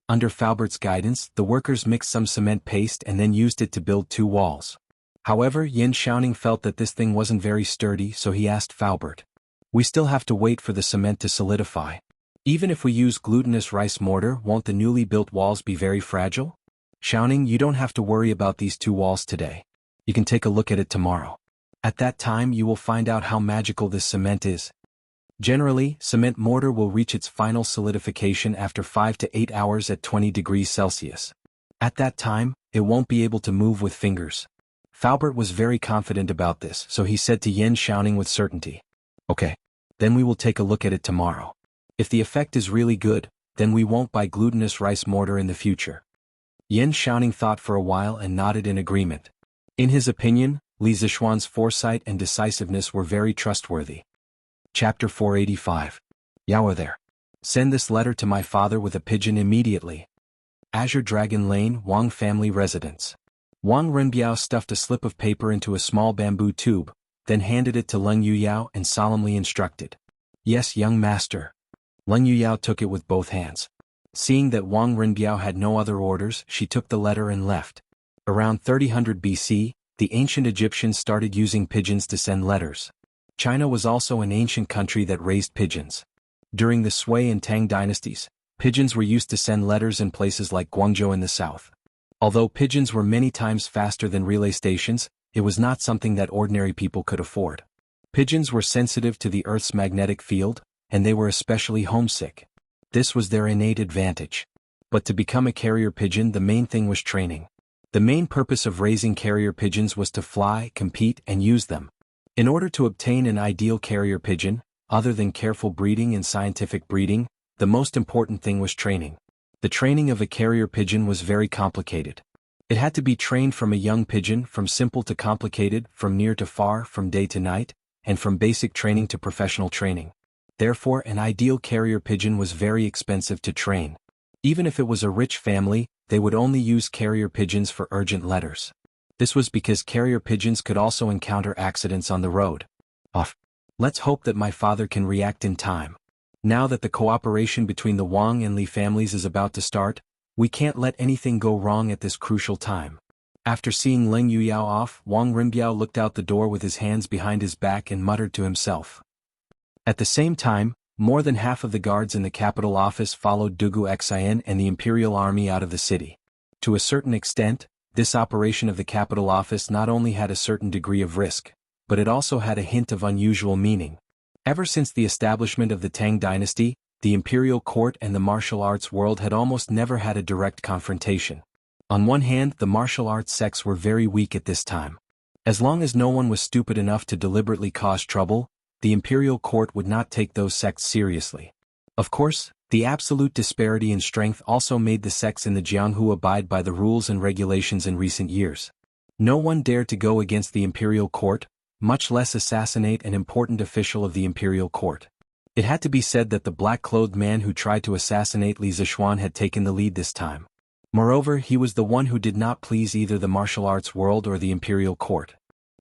Under Faubert's guidance, the workers mixed some cement paste and then used it to build 2 walls. However, Yin Xiaoning felt that this thing wasn't very sturdy, so he asked Faubert. We still have to wait for the cement to solidify. Even if we use glutinous rice mortar, won't the newly built walls be very fragile? Xiaoning, you don't have to worry about these 2 walls today. You can take a look at it tomorrow. At that time you will find out how magical this cement is. Generally, cement mortar will reach its final solidification after 5 to 8 hours at 20 degrees Celsius. At that time, it won't be able to move with fingers. Faubert was very confident about this, so he said to Yin Xiaoning with certainty. Okay. Then we will take a look at it tomorrow. If the effect is really good, then we won't buy glutinous rice mortar in the future. Yin Xiaoning thought for a while and nodded in agreement. In his opinion, Li Zixuan's foresight and decisiveness were very trustworthy. Chapter 485. Yao there. Send this letter to my father with a pigeon immediately. Azure Dragon Lane, Wang family residence. Wang Renbiao stuffed a slip of paper into a small bamboo tube, then handed it to Leng Yuyao and solemnly instructed. Yes, young master. Leng Yuyao took it with both hands. Seeing that Wang Renbiao had no other orders, she took the letter and left. Around 3000 BC, the ancient Egyptians started using pigeons to send letters. China was also an ancient country that raised pigeons. During the Sui and Tang dynasties, pigeons were used to send letters in places like Guangzhou in the south. Although pigeons were many times faster than relay stations, it was not something that ordinary people could afford. Pigeons were sensitive to the Earth's magnetic field, and they were especially homesick. This was their innate advantage. But to become a carrier pigeon, the main thing was training. The main purpose of raising carrier pigeons was to fly, compete, and use them. In order to obtain an ideal carrier pigeon, other than careful breeding and scientific breeding, the most important thing was training. The training of a carrier pigeon was very complicated. It had to be trained from a young pigeon, from simple to complicated, from near to far, from day to night, and from basic training to professional training. Therefore, an ideal carrier pigeon was very expensive to train. Even if it was a rich family, they would only use carrier pigeons for urgent letters. This was because carrier pigeons could also encounter accidents on the road. Let's hope that my father can react in time. Now that the cooperation between the Wang and Li families is about to start, we can't let anything go wrong at this crucial time. After seeing Leng Yuyao off, Wang Renbiao looked out the door with his hands behind his back and muttered to himself. At the same time, more than half of the guards in the capital office followed Dugu Xian and the imperial army out of the city. To a certain extent, this operation of the capital office not only had a certain degree of risk, but it also had a hint of unusual meaning. Ever since the establishment of the Tang dynasty, the imperial court and the martial arts world had almost never had a direct confrontation. On one hand, the martial arts sects were very weak at this time. As long as no one was stupid enough to deliberately cause trouble, the imperial court would not take those sects seriously. Of course, the absolute disparity in strength also made the sects in the Jianghu abide by the rules and regulations in recent years. No one dared to go against the imperial court, much less assassinate an important official of the imperial court. It had to be said that the black-clothed man who tried to assassinate Li Zixuan had taken the lead this time. Moreover, he was the one who did not please either the martial arts world or the imperial court.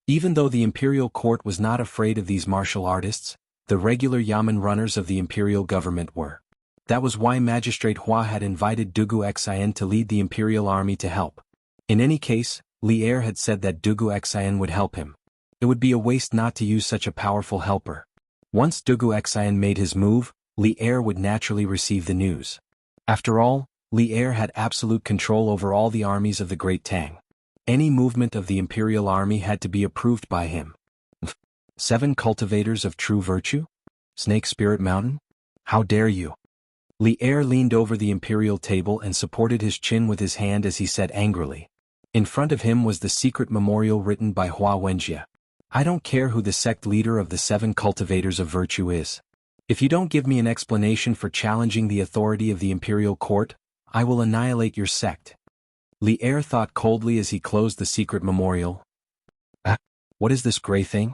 Even though the imperial court was not afraid of these martial artists, the regular yamen runners of the imperial government were. That was why Magistrate Hua had invited Dugu Xian to lead the imperial army to help. In any case, Li Er had said that Dugu Xian would help him. It would be a waste not to use such a powerful helper. Once Dugu Xian made his move, Li Er would naturally receive the news. After all, Li Er had absolute control over all the armies of the Great Tang. Any movement of the imperial army had to be approved by him. 7 cultivators of true virtue? Snake Spirit Mountain? How dare you? Li Er leaned over the imperial table and supported his chin with his hand as he said angrily. In front of him was the secret memorial written by Hua Wenjie. I don't care who the sect leader of the 7 cultivators of virtue is. If you don't give me an explanation for challenging the authority of the imperial court, I will annihilate your sect. Li Er thought coldly as he closed the secret memorial. What is this gray thing?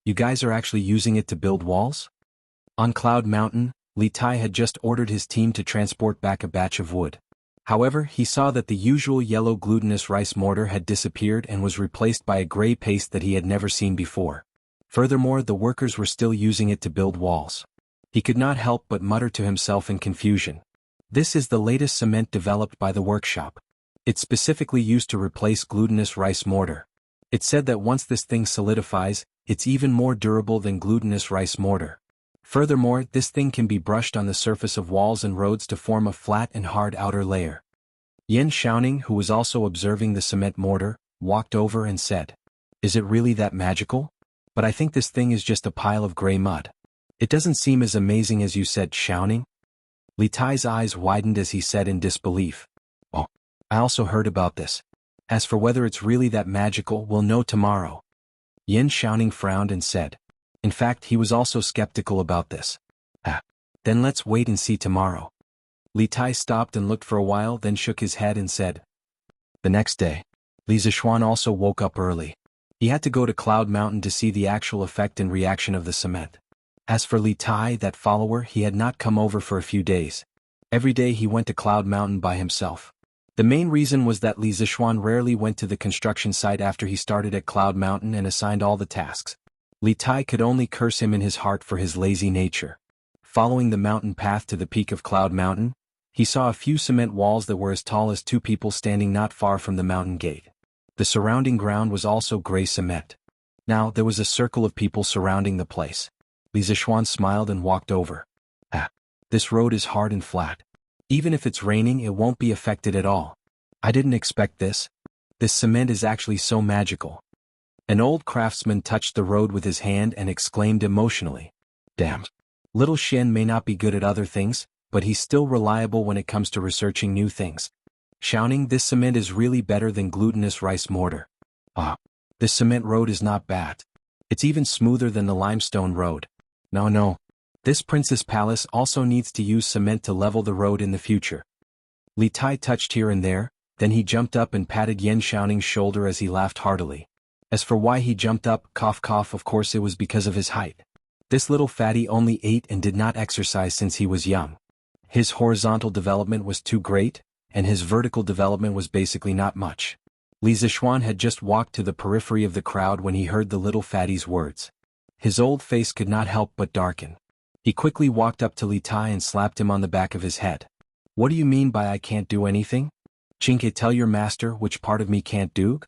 You guys are actually using it to build walls? On Cloud Mountain, Li Tai had just ordered his team to transport back a batch of wood. However, he saw that the usual yellow glutinous rice mortar had disappeared and was replaced by a gray paste that he had never seen before. Furthermore, the workers were still using it to build walls. He could not help but mutter to himself in confusion. This is the latest cement developed by the workshop. It's specifically used to replace glutinous rice mortar. It said that once this thing solidifies, it's even more durable than glutinous rice mortar. Furthermore, this thing can be brushed on the surface of walls and roads to form a flat and hard outer layer. Yan Xiaoning, who was also observing the cement mortar, walked over and said, "Is it really that magical? But I think this thing is just a pile of gray mud. It doesn't seem as amazing as you said, Xiaoning." Li Tai's eyes widened as he said in disbelief, "Oh, I also heard about this. As for whether it's really that magical, we'll know tomorrow." Yan Xiaoning frowned and said, in fact, he was also skeptical about this. Then let's wait and see tomorrow." Li Tai stopped and looked for a while, then shook his head and said. The next day, Li Zishuan also woke up early. He had to go to Cloud Mountain to see the actual effect and reaction of the cement. As for Li Tai, that follower, he had not come over for a few days. Every day he went to Cloud Mountain by himself. The main reason was that Li Zishuan rarely went to the construction site after he started at Cloud Mountain and assigned all the tasks. Li Tai could only curse him in his heart for his lazy nature. Following the mountain path to the peak of Cloud Mountain, he saw a few cement walls that were as tall as two people standing not far from the mountain gate. The surrounding ground was also gray cement. Now there was a circle of people surrounding the place. Li Zishuan smiled and walked over. This road is hard and flat. Even if it's raining, it won't be affected at all. I didn't expect this. This cement is actually so magical. An old craftsman touched the road with his hand and exclaimed emotionally, "Damn. Little Shen may not be good at other things, but he's still reliable when it comes to researching new things. Xiaoning, this cement is really better than glutinous rice mortar. This cement road is not bad. It's even smoother than the limestone road. No. This Princess Palace also needs to use cement to level the road in the future." Li Tai touched here and there, then he jumped up and patted Yan Xiaoning's shoulder as he laughed heartily. As for why he jumped up, cough, of course it was because of his height. This little fatty only ate and did not exercise since he was young. His horizontal development was too great, and his vertical development was basically not much. Li Zishuan had just walked to the periphery of the crowd when he heard the little fatty's words. His old face could not help but darken. He quickly walked up to Li Tai and slapped him on the back of his head. "What do you mean by I can't do anything? Chinke, tell your master which part of me can't do?"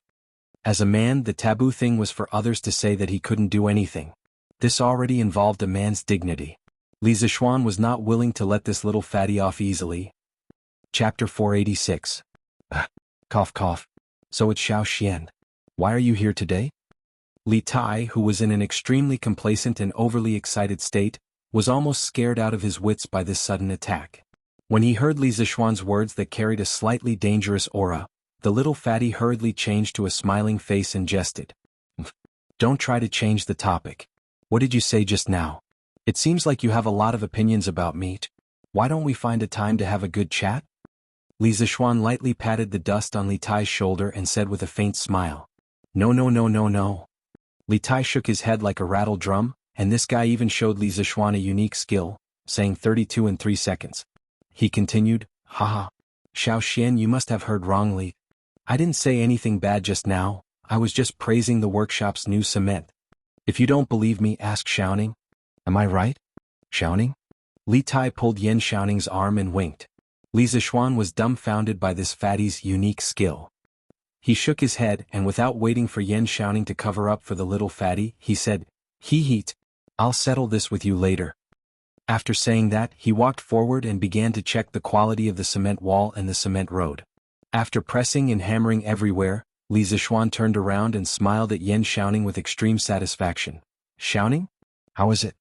As a man, the taboo thing was for others to say that he couldn't do anything. This already involved a man's dignity. Li Zishuan was not willing to let this little fatty off easily. Chapter 486. Cough. So it's Xiao Xian. Why are you here today? Li Tai, who was in an extremely complacent and overly excited state, was almost scared out of his wits by this sudden attack. When he heard Li Zishuan's words that carried a slightly dangerous aura, the little fatty hurriedly changed to a smiling face and jested. "Don't try to change the topic. What did you say just now? It seems like you have a lot of opinions about me. Why don't we find a time to have a good chat?" Li Zishuan lightly patted the dust on Li Tai's shoulder and said with a faint smile, No. Li Tai shook his head like a rattle drum, and this guy even showed Li Zishuan a unique skill, saying 32 in 3 seconds. He continued, Haha. Xiao Xian, you must have heard wrongly. I didn't say anything bad just now, I was just praising the workshop's new cement. If you don't believe me, ask Xiaoning. Am I right? Xiaoning? Li Tai pulled Yan Xiaoning's arm and winked. Li Zishuan was dumbfounded by this fatty's unique skill. He shook his head and without waiting for Yan Xiaoning to cover up for the little fatty, he said, Heat. I'll settle this with you later. After saying that, he walked forward and began to check the quality of the cement wall and the cement road. After pressing and hammering everywhere, Li Zishuan turned around and smiled at Yan Xiaoning with extreme satisfaction. Xiaoning? How is it?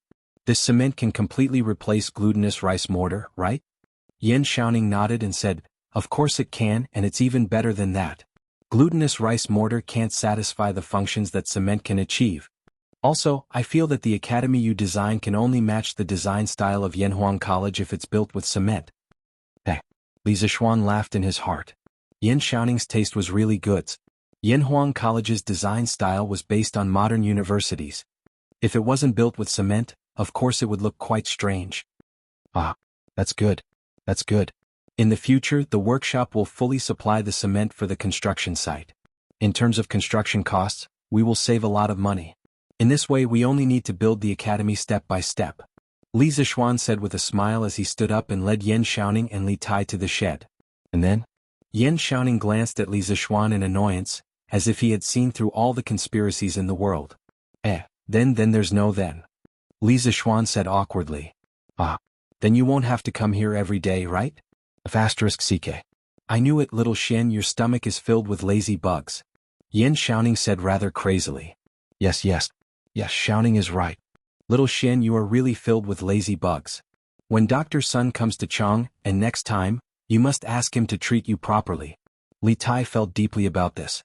This cement can completely replace glutinous rice mortar, right? Yan Xiaoning nodded and said, Of course it can, and it's even better than that. Glutinous rice mortar can't satisfy the functions that cement can achieve. Also, I feel that the academy you design can only match the design style of Yanhuang College if it's built with cement. Li Zishuan laughed in his heart. Yan Xiaoning's taste was really good. Yanhuang College's design style was based on modern universities. If it wasn't built with cement, of course it would look quite strange. Ah, that's good. That's good. In the future, the workshop will fully supply the cement for the construction site. In terms of construction costs, we will save a lot of money. In this way we only need to build the academy step by step. Li Zixuan said with a smile as he stood up and led Yan Xiaoning and Li Tai to the shed. And then? Yan Xiaoning glanced at Li Zixuan in annoyance, as if he had seen through all the conspiracies in the world. Then there's no then. Li Zixuan said awkwardly. Ah. Then you won't have to come here every day, right? *CK. I knew it, little Xian, your stomach is filled with lazy bugs. Yan Xiaoning said rather crazily. Yes, Xiaoning is right. Little Xian, you are really filled with lazy bugs. When Dr. Sun comes to Chang, and next time, you must ask him to treat you properly. Li Tai felt deeply about this.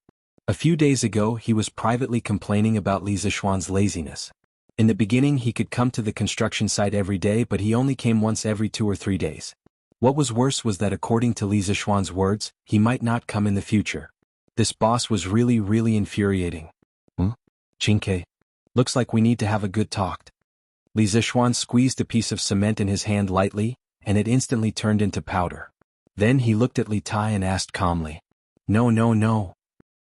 A few days ago he was privately complaining about Li Zixuan's laziness. In the beginning he could come to the construction site every day, but he only came once every 2 or 3 days. What was worse was that according to Li Zixuan's words, he might not come in the future. This boss was really infuriating. Chinke. Looks like we need to have a good talk. Li Zixuan squeezed a piece of cement in his hand lightly, and it instantly turned into powder. Then he looked at Li Tai and asked calmly. No.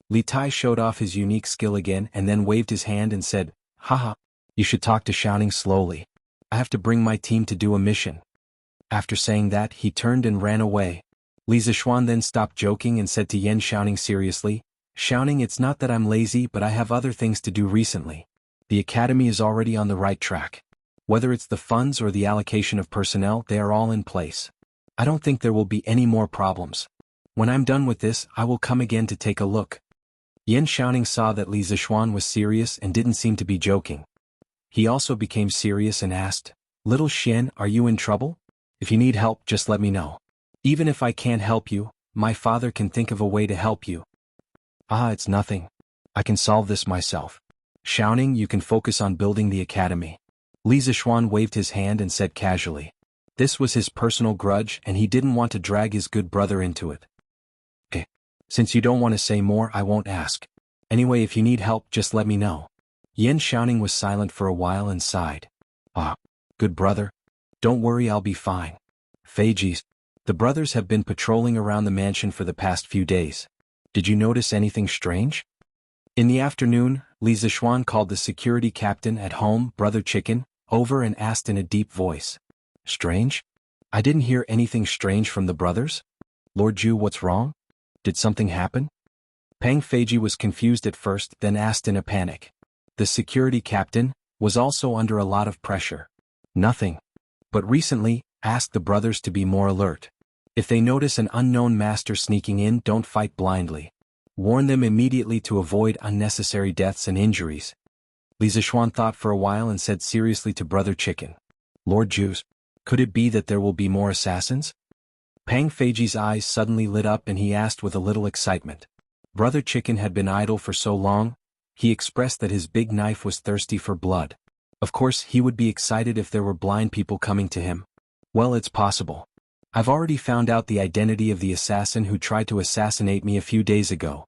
Li Tai showed off his unique skill again and then waved his hand and said, Haha, you should talk to Xiaoning slowly. I have to bring my team to do a mission. After saying that, he turned and ran away. Li Zixuan then stopped joking and said to Yan Xiaoning seriously, Xiaoning, it's not that I'm lazy, but I have other things to do recently. The academy is already on the right track. Whether it's the funds or the allocation of personnel, they are all in place. I don't think there will be any more problems. When I'm done with this, I will come again to take a look. Yan Xiaoning saw that Li Zixuan was serious and didn't seem to be joking. He also became serious and asked, Little Xian, are you in trouble? If you need help, just let me know. Even if I can't help you, my father can think of a way to help you. It's nothing. I can solve this myself. Xiaoning, you can focus on building the academy. Li Zixuan waved his hand and said casually. This was his personal grudge and he didn't want to drag his good brother into it. Okay. Since you don't want to say more, I won't ask. Anyway, if you need help, just let me know. Yan Xiaoning was silent for a while and sighed. Good brother. Don't worry, I'll be fine. Feijis. The brothers have been patrolling around the mansion for the past few days. Did you notice anything strange? In the afternoon, Li Zixuan called the security captain at home, Brother Chicken, over and asked in a deep voice. Strange? I didn't hear anything strange from the brothers. Lord Ju, what's wrong? Did something happen? Pang Feiji was confused at first, then asked in a panic. The security captain was also under a lot of pressure. Nothing. But recently, asked the brothers to be more alert. If they notice an unknown master sneaking in, don't fight blindly. Warn them immediately to avoid unnecessary deaths and injuries. Li Zixuan thought for a while and said seriously to Brother Chicken. Lord Juice, could it be that there will be more assassins? Pang Feiji's eyes suddenly lit up and he asked with a little excitement. Brother Chicken had been idle for so long, he expressed that his big knife was thirsty for blood. Of course, he would be excited if there were blind people coming to him. Well, it's possible. I've already found out the identity of the assassin who tried to assassinate me a few days ago.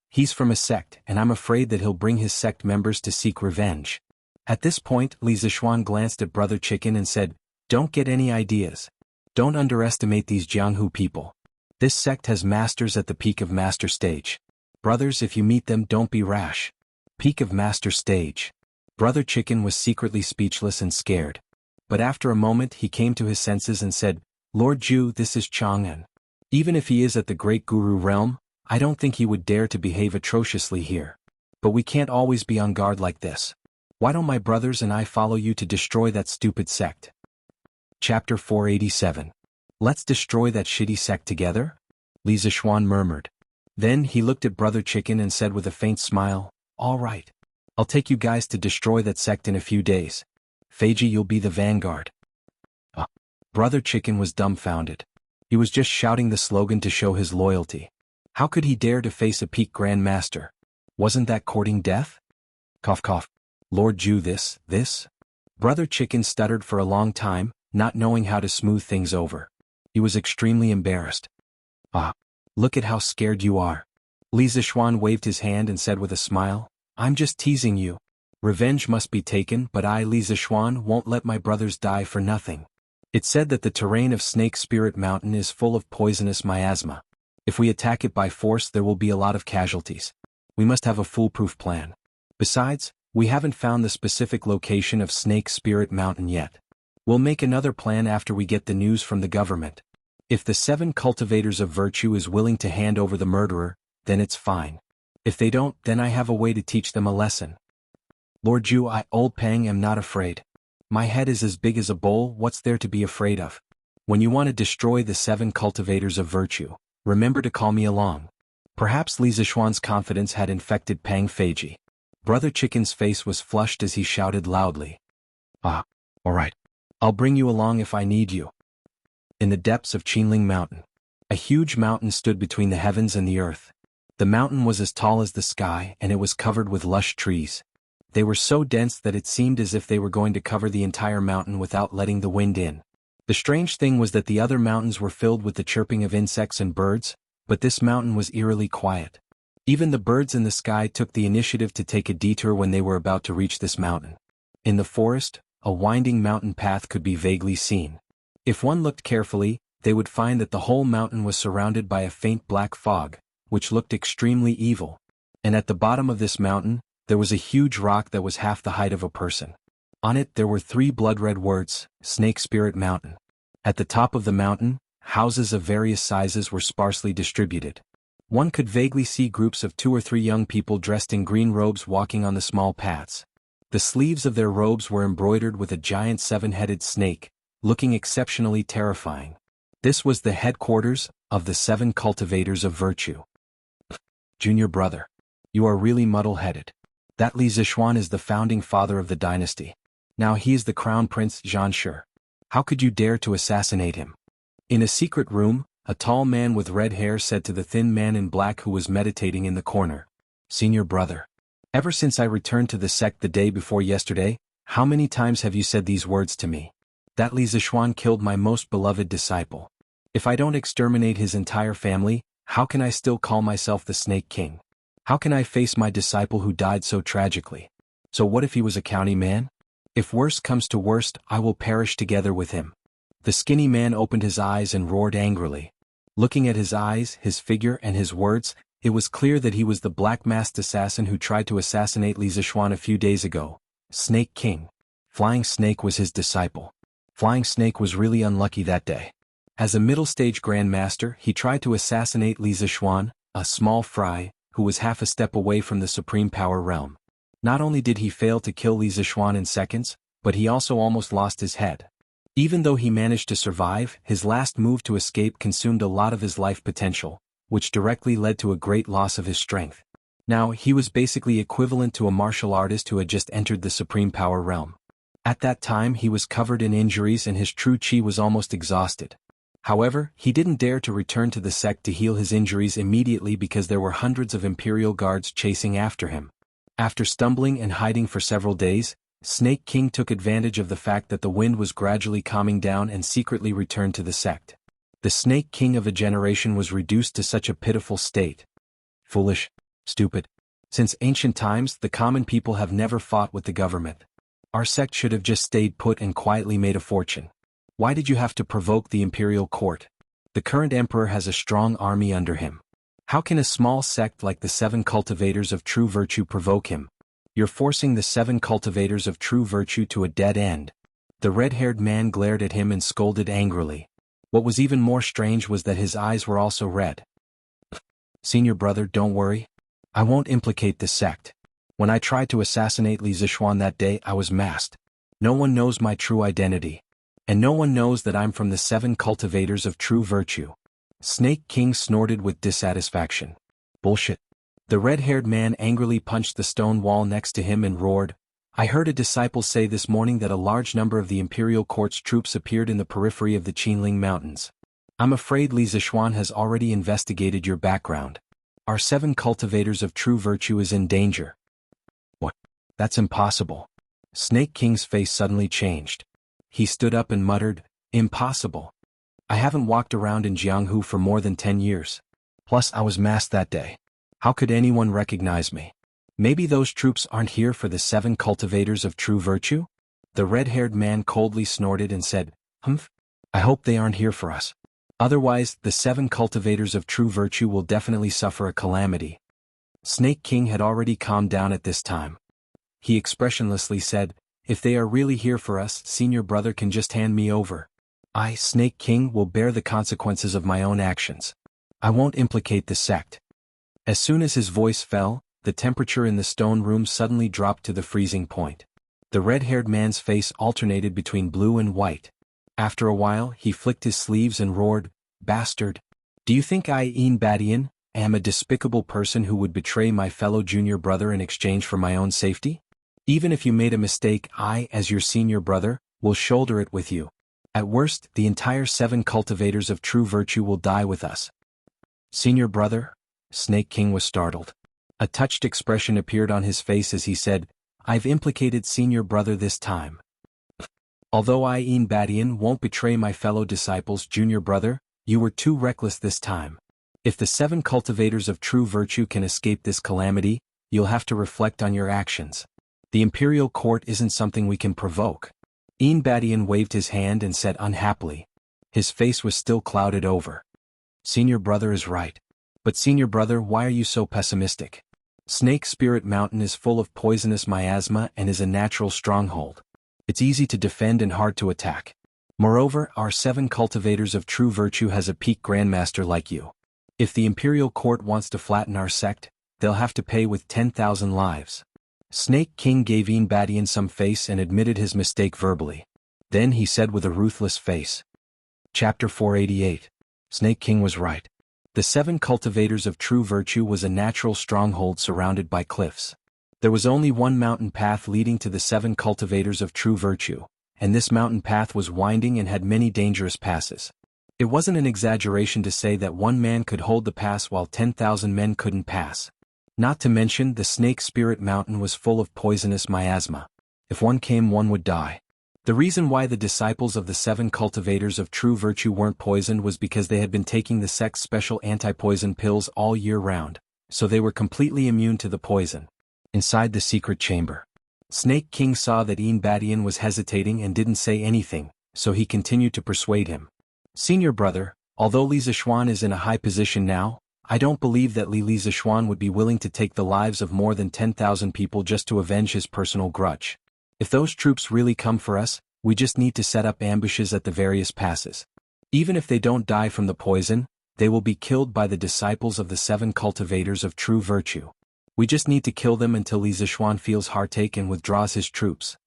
He's from a sect, and I'm afraid that he'll bring his sect members to seek revenge. At this point, Li Zixuan glanced at Brother Chicken and said, Don't get any ideas. Don't underestimate these Jianghu people. This sect has masters at the peak of master stage. Brothers, if you meet them, don't be rash. Peak of master stage. Brother Chicken was secretly speechless and scared. But after a moment he came to his senses and said, Lord Ju, this is Chang'an. Even if he is at the great guru realm, I don't think he would dare to behave atrociously here. But we can't always be on guard like this. Why don't my brothers and I follow you to destroy that stupid sect? Chapter 487. Let's destroy that shitty sect together? Li Zixuan murmured. Then he looked at Brother Chicken and said with a faint smile, All right. I'll take you guys to destroy that sect in a few days. Feiji, you'll be the vanguard. Brother Chicken was dumbfounded. He was just shouting the slogan to show his loyalty. How could he dare to face a peak Grand Master? Wasn't that courting death? Cough cough. Lord Ju, this? Brother Chicken stuttered for a long time, not knowing how to smooth things over. He was extremely embarrassed. Look at how scared you are. Li Zixuan waved his hand and said with a smile, I'm just teasing you. Revenge must be taken, but I, Li Zixuan, won't let my brothers die for nothing. It said that the terrain of Snake Spirit Mountain is full of poisonous miasma. If we attack it by force, there will be a lot of casualties. We must have a foolproof plan. Besides, we haven't found the specific location of Snake Spirit Mountain yet. We'll make another plan after we get the news from the government. If the 7 cultivators of virtue is willing to hand over the murderer, then it's fine. If they don't, then I have a way to teach them a lesson. Lord Ju, I, Old Pang, am not afraid. My head is as big as a bowl, what's there to be afraid of? When you want to destroy the 7 cultivators of virtue, remember to call me along. Perhaps Li Zixuan's confidence had infected Pang Feiji. Brother Chicken's face was flushed as he shouted loudly. Ah, all right. I'll bring you along if I need you. In the depths of Qinling Mountain, a huge mountain stood between the heavens and the earth. The mountain was as tall as the sky, and it was covered with lush trees. They were so dense that it seemed as if they were going to cover the entire mountain without letting the wind in. The strange thing was that the other mountains were filled with the chirping of insects and birds, but this mountain was eerily quiet. Even the birds in the sky took the initiative to take a detour when they were about to reach this mountain. In the forest, a winding mountain path could be vaguely seen. If one looked carefully, they would find that the whole mountain was surrounded by a faint black fog, which looked extremely evil. And at the bottom of this mountain, there was a huge rock that was half the height of a person. On it there were 3 blood-red words, Snake Spirit Mountain. At the top of the mountain, houses of various sizes were sparsely distributed. One could vaguely see groups of 2 or 3 young people dressed in green robes walking on the small paths. The sleeves of their robes were embroidered with a giant 7-headed snake, looking exceptionally terrifying. This was the headquarters of the 7 cultivators of virtue. Junior brother, you are really muddle-headed. That Li Zixuan is the founding father of the dynasty. Now he is the crown prince Zhan Shi. How could you dare to assassinate him? In a secret room, a tall man with red hair said to the thin man in black who was meditating in the corner, Senior brother, ever since I returned to the sect the day before yesterday, how many times have you said these words to me? That Li Zixuan killed my most beloved disciple. If I don't exterminate his entire family, how can I still call myself the Snake King? How can I face my disciple who died so tragically? So what if he was a county man? If worst comes to worst, I will perish together with him. The skinny man opened his eyes and roared angrily. Looking at his eyes, his figure, and his words, it was clear that he was the black-masked assassin who tried to assassinate Li Zixuan a few days ago. Snake King. Flying Snake was his disciple. Flying Snake was really unlucky that day. As a middle-stage grandmaster, he tried to assassinate Li Zixuan, a small fry, who was half a step away from the supreme power realm. Not only did he fail to kill Li Zixuan in seconds, but he also almost lost his head. Even though he managed to survive, his last move to escape consumed a lot of his life potential, which directly led to a great loss of his strength. Now, he was basically equivalent to a martial artist who had just entered the supreme power realm. At that time he was covered in injuries and his true chi was almost exhausted. However, he didn't dare to return to the sect to heal his injuries immediately because there were hundreds of Imperial guards chasing after him. After stumbling and hiding for several days, Snake King took advantage of the fact that the wind was gradually calming down and secretly returned to the sect. The Snake King of a generation was reduced to such a pitiful state. Foolish. Stupid. Since ancient times, the common people have never fought with the government. Our sect should have just stayed put and quietly made a fortune. Why did you have to provoke the imperial court? The current emperor has a strong army under him. How can a small sect like the 7 cultivators of true virtue provoke him? You're forcing the 7 cultivators of true virtue to a dead end. The red-haired man glared at him and scolded angrily. What was even more strange was that his eyes were also red. Senior brother, don't worry. I won't implicate the sect. When I tried to assassinate Li Zixuan that day, I was masked. No one knows my true identity. And no one knows that I'm from the 7 cultivators of true virtue. Snake King snorted with dissatisfaction. Bullshit. The red-haired man angrily punched the stone wall next to him and roared, I heard a disciple say this morning that a large number of the Imperial Court's troops appeared in the periphery of the Qinling Mountains. I'm afraid Li Zixuan has already investigated your background. Our 7 cultivators of true virtue is in danger. What? That's impossible. Snake King's face suddenly changed. He stood up and muttered, Impossible. I haven't walked around in Jianghu for more than 10 years. Plus I was masked that day. How could anyone recognize me? Maybe those troops aren't here for the 7 cultivators of true virtue? The red-haired man coldly snorted and said, Humph, I hope they aren't here for us. Otherwise, the 7 cultivators of true virtue will definitely suffer a calamity. Snake King had already calmed down at this time. He expressionlessly said, if they are really here for us, senior brother can just hand me over. I, Snake King, will bear the consequences of my own actions. I won't implicate the sect. As soon as his voice fell, the temperature in the stone room suddenly dropped to the freezing point. The red-haired man's face alternated between blue and white. After a while, he flicked his sleeves and roared, bastard! Do you think I, Badian, am a despicable person who would betray my fellow junior brother in exchange for my own safety? Even if you made a mistake, I, as your senior brother, will shoulder it with you. At worst, the entire 7 cultivators of true virtue will die with us. Senior brother? Snake King was startled. A touched expression appeared on his face as he said, I've implicated senior brother this time. Although I, Badian, won't betray my fellow disciples, junior brother, you were too reckless this time. If the 7 cultivators of true virtue can escape this calamity, you'll have to reflect on your actions. The imperial court isn't something we can provoke. Badian waved his hand and said unhappily. His face was still clouded over. Senior brother is right. But senior brother, why are you so pessimistic? Snake Spirit Mountain is full of poisonous miasma and is a natural stronghold. It's easy to defend and hard to attack. Moreover, our 7 cultivators of true virtue has a peak grandmaster like you. If the imperial court wants to flatten our sect, they'll have to pay with 10,000 lives. Snake King gave Badian some face and admitted his mistake verbally. Then he said with a ruthless face. Chapter 488. Snake King was right. The 7 cultivators of true virtue was a natural stronghold surrounded by cliffs. There was only one mountain path leading to the 7 cultivators of true virtue, and this mountain path was winding and had many dangerous passes. It wasn't an exaggeration to say that one man could hold the pass while 10,000 men couldn't pass. Not to mention, the Snake Spirit Mountain was full of poisonous miasma. If one came, one would die. The reason why the disciples of the 7 cultivators of true virtue weren't poisoned was because they had been taking the sect's special anti-poison pills all year round, so they were completely immune to the poison. Inside the secret chamber, Snake King saw that Badian was hesitating and didn't say anything, so he continued to persuade him. Senior brother, although Li Zishuan is in a high position now, I don't believe that Li Zishuan would be willing to take the lives of more than 10,000 people just to avenge his personal grudge. If those troops really come for us, we just need to set up ambushes at the various passes. Even if they don't die from the poison, they will be killed by the disciples of the 7 cultivators of true virtue. We just need to kill them until Li Zishuan feels heartache and withdraws his troops.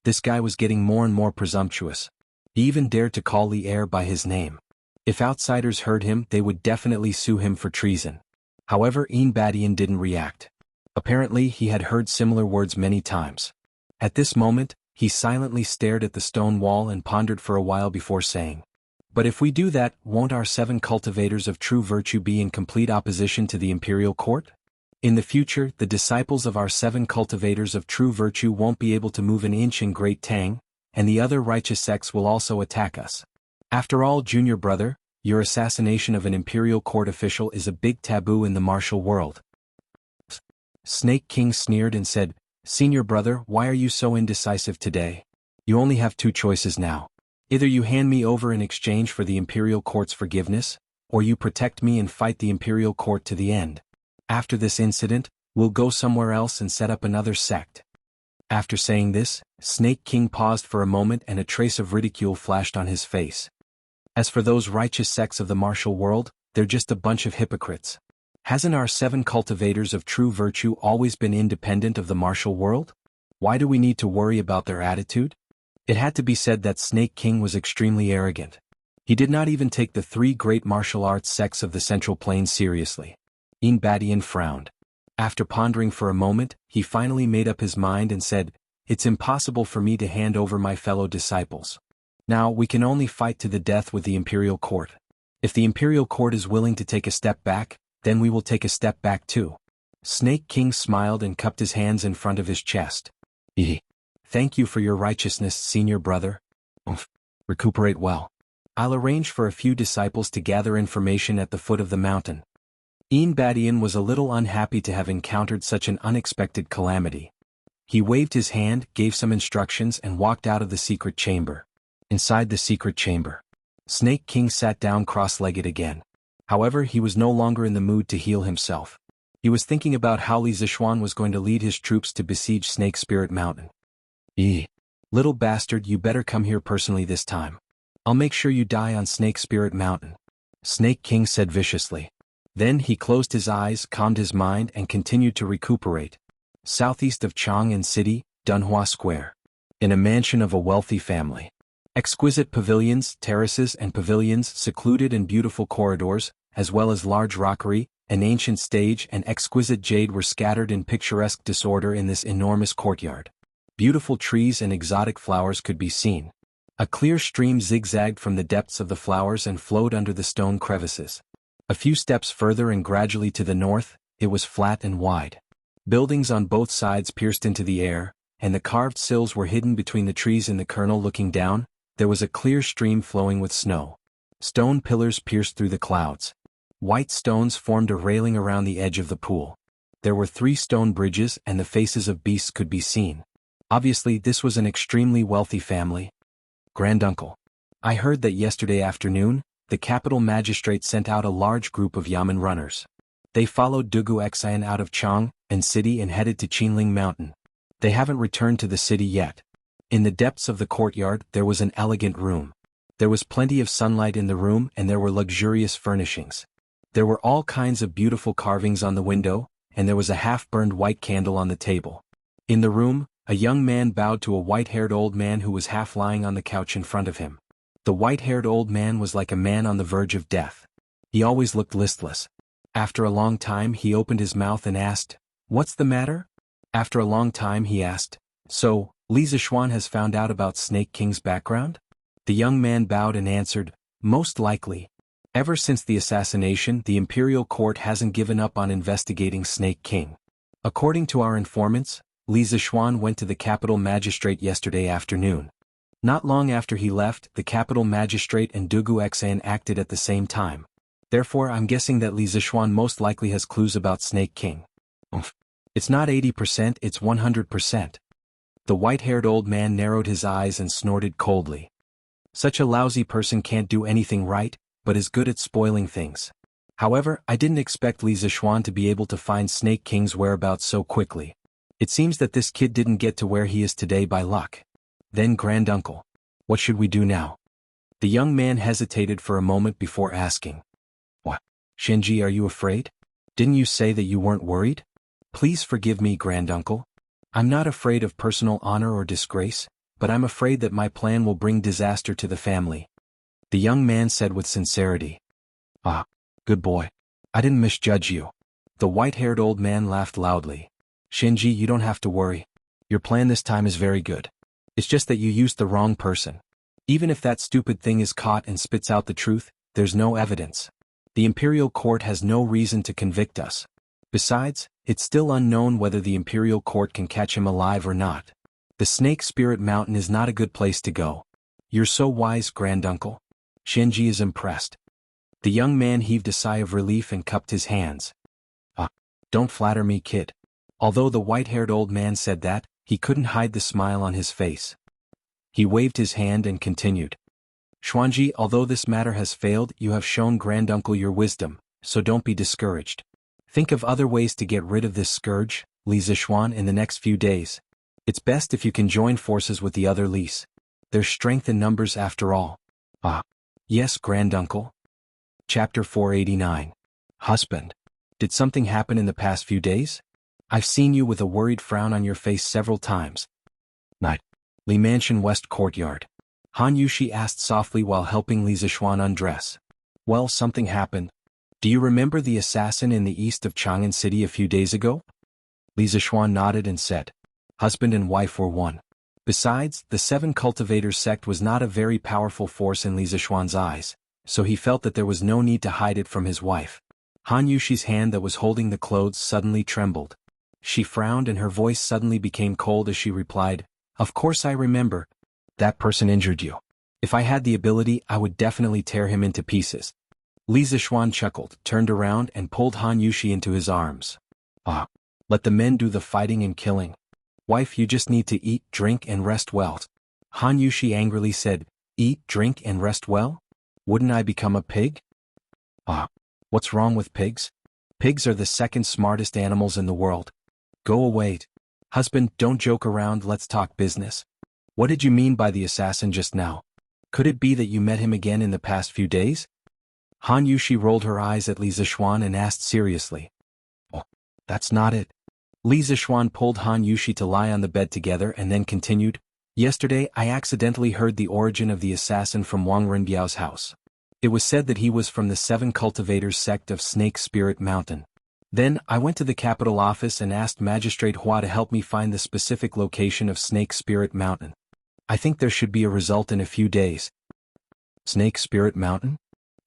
This guy was getting more and more presumptuous. He even dared to call Li Er by his name. If outsiders heard him, they would definitely sue him for treason. However, Badian didn't react. Apparently, he had heard similar words many times. At this moment, he silently stared at the stone wall and pondered for a while before saying, But if we do that, won't our 7 cultivators of true virtue be in complete opposition to the imperial court? In the future, the disciples of our 7 cultivators of true virtue won't be able to move an inch in Great Tang, and the other righteous sects will also attack us. After all, junior brother, your assassination of an imperial court official is a big taboo in the martial world. Snake King sneered and said, Senior brother, why are you so indecisive today? You only have 2 choices now. Either you hand me over in exchange for the imperial court's forgiveness, or you protect me and fight the imperial court to the end. After this incident, we'll go somewhere else and set up another sect. After saying this, Snake King paused for a moment and a trace of ridicule flashed on his face. As for those righteous sects of the martial world, they're just a bunch of hypocrites. Hasn't our 7 cultivators of true virtue always been independent of the martial world? Why do we need to worry about their attitude? It had to be said that Snake King was extremely arrogant. He did not even take the 3 great martial arts sects of the Central Plains seriously. Badian frowned. After pondering for a moment, he finally made up his mind and said, It's impossible for me to hand over my fellow disciples. Now, we can only fight to the death with the imperial court. If the imperial court is willing to take a step back, then we will take a step back too. Snake King smiled and cupped his hands in front of his chest. Thank you for your righteousness, senior brother. Recuperate well. I'll arrange for a few disciples to gather information at the foot of the mountain. Badian was a little unhappy to have encountered such an unexpected calamity. He waved his hand, gave some instructions and walked out of the secret chamber. Inside the secret chamber, Snake King sat down cross-legged again. However, he was no longer in the mood to heal himself. He was thinking about how Li Zishuan was going to lead his troops to besiege Snake Spirit Mountain. Little bastard, you better come here personally this time. I'll make sure you die on Snake Spirit Mountain, Snake King said viciously. Then he closed his eyes, calmed his mind, and continued to recuperate. Southeast of Chang'an City, Dunhua Square. In a mansion of a wealthy family. Exquisite pavilions, terraces and pavilions, secluded and beautiful corridors, as well as large rockery, an ancient stage and exquisite jade were scattered in picturesque disorder in this enormous courtyard. Beautiful trees and exotic flowers could be seen. A clear stream zigzagged from the depths of the flowers and flowed under the stone crevices. A few steps further and gradually to the north, it was flat and wide. Buildings on both sides pierced into the air, and the carved sills were hidden between the trees. In the kernel looking down, there was a clear stream flowing with snow. Stone pillars pierced through the clouds. White stones formed a railing around the edge of the pool. There were 3 stone bridges and the faces of beasts could be seen. Obviously, this was an extremely wealthy family. Granduncle. I heard that yesterday afternoon, the capital magistrate sent out a large group of Yamen runners. They followed Dugu Xian out of Chang'an City and headed to Qinling Mountain. They haven't returned to the city yet. In the depths of the courtyard, there was an elegant room. There was plenty of sunlight in the room and there were luxurious furnishings. There were all kinds of beautiful carvings on the window, and there was a half-burned white candle on the table. In the room, a young man bowed to a white-haired old man who was half lying on the couch in front of him. The white-haired old man was like a man on the verge of death. He always looked listless. After a long time he opened his mouth and asked, "What's the matter?" After a long time he asked, "So, Li Zishuan has found out about Snake King's background?" The young man bowed and answered, "Most likely. Ever since the assassination, the imperial court hasn't given up on investigating Snake King. According to our informants, Li Zishuan went to the capital magistrate yesterday afternoon. Not long after he left, the capital magistrate and Dugu Xian acted at the same time. Therefore I'm guessing that Li Zishuan most likely has clues about Snake King." It's not 80%, it's 100%. The white-haired old man narrowed his eyes and snorted coldly. Such a lousy person can't do anything right, but is good at spoiling things. However, I didn't expect Li Zishuan to be able to find Snake King's whereabouts so quickly. It seems that this kid didn't get to where he is today by luck. Then Granduncle. What should we do now? The young man hesitated for a moment before asking. What? Shenji, are you afraid? Didn't you say that you weren't worried? Please forgive me, Granduncle. I'm not afraid of personal honor or disgrace, but I'm afraid that my plan will bring disaster to the family. The young man said with sincerity. Ah, good boy. I didn't misjudge you. The white-haired old man laughed loudly. Shinji, you don't have to worry. Your plan this time is very good. It's just that you used the wrong person. Even if that stupid thing is caught and spits out the truth, there's no evidence. The imperial court has no reason to convict us. Besides, it's still unknown whether the imperial court can catch him alive or not. The Snake Spirit Mountain is not a good place to go. You're so wise, Granduncle. Shinji is impressed. The young man heaved a sigh of relief and cupped his hands. Ah, don't flatter me, kid. Although the white-haired old man said that, he couldn't hide the smile on his face. He waved his hand and continued. Xuanji, although this matter has failed, you have shown Granduncle your wisdom, so don't be discouraged. Think of other ways to get rid of this scourge, Li Zishuan, in the next few days. It's best if you can join forces with the other Lis. There's strength in numbers after all. Ah. Yes, Granduncle. Chapter 489. Husband. Did something happen in the past few days? I've seen you with a worried frown on your face several times. Night. Li Mansion West Courtyard. Han Yushi asked softly while helping Li Zishuan undress. Well, something happened. Do you remember the assassin in the east of Chang'an City a few days ago? Li Zishuan nodded and said. Husband and wife were one. Besides, the Seven Cultivators sect was not a very powerful force in Li Zishuan's eyes, so he felt that there was no need to hide it from his wife. Han Yushi's hand that was holding the clothes suddenly trembled. She frowned and her voice suddenly became cold as she replied, Of course I remember. That person injured you. If I had the ability, I would definitely tear him into pieces. Li Zishuan chuckled, turned around and pulled Han Yushi into his arms. Ah. Let the men do the fighting and killing. Wife, you just need to eat, drink and rest well. Han Yushi angrily said, Eat, drink and rest well? Wouldn't I become a pig? Ah, what's wrong with pigs? Pigs are the second smartest animals in the world. Go away. Husband, don't joke around, let's talk business. What did you mean by the assassin just now? Could it be that you met him again in the past few days? Han Yushi rolled her eyes at Li Zixuan and asked seriously. Oh, that's not it. Li Zixuan pulled Han Yushi to lie on the bed together and then continued, Yesterday I accidentally heard the origin of the assassin from Wang Renbiao's house. It was said that he was from the Seven Cultivators sect of Snake Spirit Mountain. Then, I went to the capital office and asked Magistrate Hua to help me find the specific location of Snake Spirit Mountain. I think there should be a result in a few days. Snake Spirit Mountain?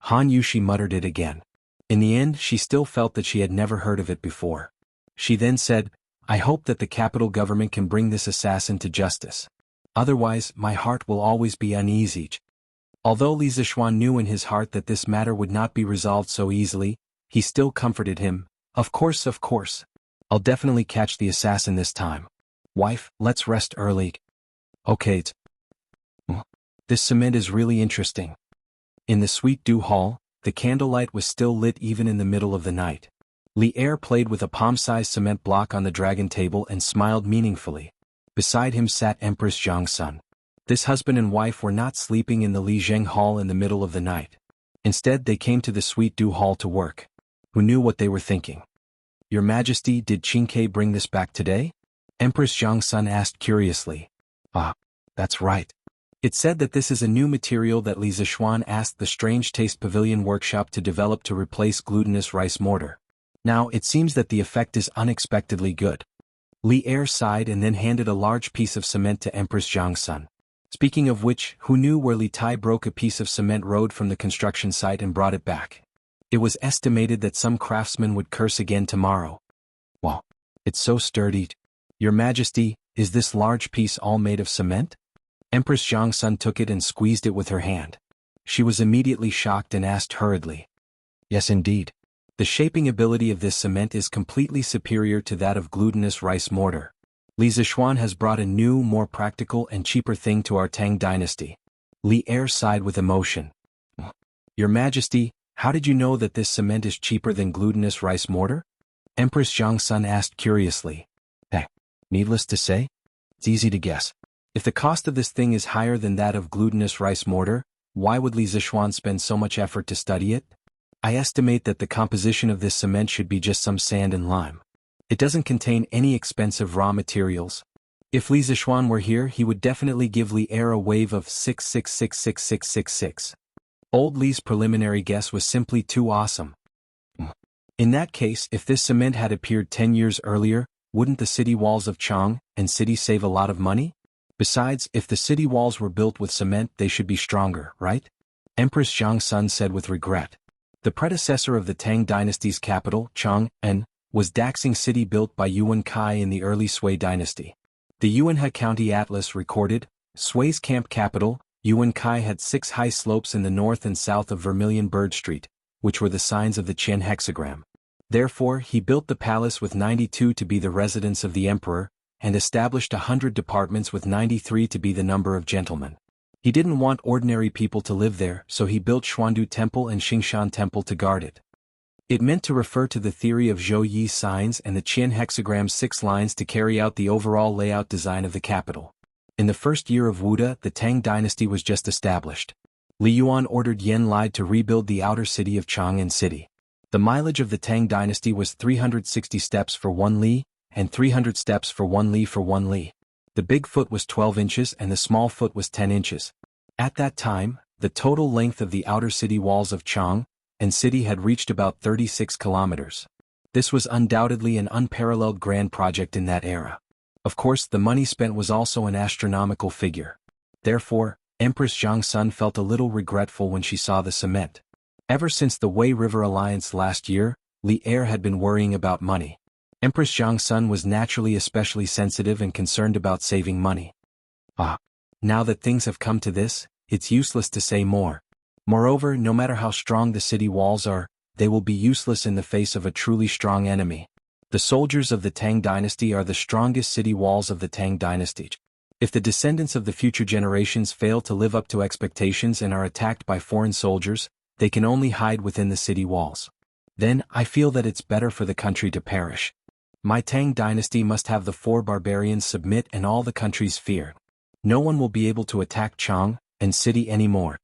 Han Yushi muttered it again. In the end, she still felt that she had never heard of it before. She then said, I hope that the capital government can bring this assassin to justice. Otherwise, my heart will always be uneasy. Although Li Zixuan knew in his heart that this matter would not be resolved so easily, he still comforted him. Of course. I'll definitely catch the assassin this time. Wife, let's rest early. Okay. This cement is really interesting. In the Sweet Dew Hall, the candlelight was still lit even in the middle of the night. Li Er played with a palm-sized cement block on the dragon table and smiled meaningfully. Beside him sat Empress Zhang Sun. This husband and wife were not sleeping in the Li Zheng Hall in the middle of the night. Instead, they came to the Sweet Dew Hall to work. Who knew what they were thinking? Your Majesty, did Qingke bring this back today? Empress Zhang Sun asked curiously. Ah, that's right. It said that this is a new material that Li Zixuan asked the Strange Taste Pavilion workshop to develop to replace glutinous rice mortar. Now, it seems that the effect is unexpectedly good. Li Er sighed and then handed a large piece of cement to Empress Zhang Sun. Speaking of which, who knew where Li Tai broke a piece of cement road from the construction site and brought it back? It was estimated that some craftsman would curse again tomorrow. Wow, it's so sturdy. Your Majesty, is this large piece all made of cement? Empress Zhang Sun took it and squeezed it with her hand. She was immediately shocked and asked hurriedly. Yes indeed. The shaping ability of this cement is completely superior to that of glutinous rice mortar. Li Zixuan has brought a new, more practical and cheaper thing to our Tang dynasty. Li Er sighed with emotion. Your Majesty, how did you know that this cement is cheaper than glutinous rice mortar? Empress Zhang Sun asked curiously. Needless to say, it's easy to guess. If the cost of this thing is higher than that of glutinous rice mortar, why would Li Zixuan spend so much effort to study it? I estimate that the composition of this cement should be just some sand and lime. It doesn't contain any expensive raw materials. If Li Zixuan were here, he would definitely give Li Er a wave of 6666666. Old Li's preliminary guess was simply too awesome. In that case, if this cement had appeared 10 years earlier, wouldn't the city walls of Chang and city save a lot of money? Besides, if the city walls were built with cement, they should be stronger, right? Empress Zhang Sun said with regret. The predecessor of the Tang dynasty's capital, Chang'an, was Daxing City built by Yuan Kai in the early Sui dynasty. The Yuanhe County Atlas recorded, Sui's camp capital, Yuan Kai had 6 high slopes in the north and south of Vermilion Bird Street, which were the signs of the Qian hexagram. Therefore, he built the palace with 92 to be the residence of the emperor, and established 100 departments with 93 to be the number of gentlemen. He didn't want ordinary people to live there, so he built Xuandu Temple and Xingshan Temple to guard it. It meant to refer to the theory of Zhou Yi's signs and the Qian hexagram's 6 lines to carry out the overall layout design of the capital. In the first year of Wuda, the Tang dynasty was just established. Li Yuan ordered Yen Lai to rebuild the outer city of Chang'an City. The mileage of the Tang dynasty was 360 steps for 1 li, and 300 steps for 1 li for 1 li. The big foot was 12 inches and the small foot was 10 inches. At that time, the total length of the outer city walls of Chang'an City had reached about 36 kilometers. This was undoubtedly an unparalleled grand project in that era. Of course, the money spent was also an astronomical figure. Therefore, Empress Zhang Sun felt a little regretful when she saw the cement. Ever since the Wei River Alliance last year, Li Er had been worrying about money. Empress Zhang Sun was naturally especially sensitive and concerned about saving money. Now that things have come to this, it's useless to say more. Moreover, no matter how strong the city walls are, they will be useless in the face of a truly strong enemy. The soldiers of the Tang dynasty are the strongest city walls of the Tang dynasty. If the descendants of the future generations fail to live up to expectations and are attacked by foreign soldiers, they can only hide within the city walls. Then, I feel that it's better for the country to perish. My Tang dynasty must have the 4 barbarians submit and all the country's fear. No one will be able to attack Chang and city anymore.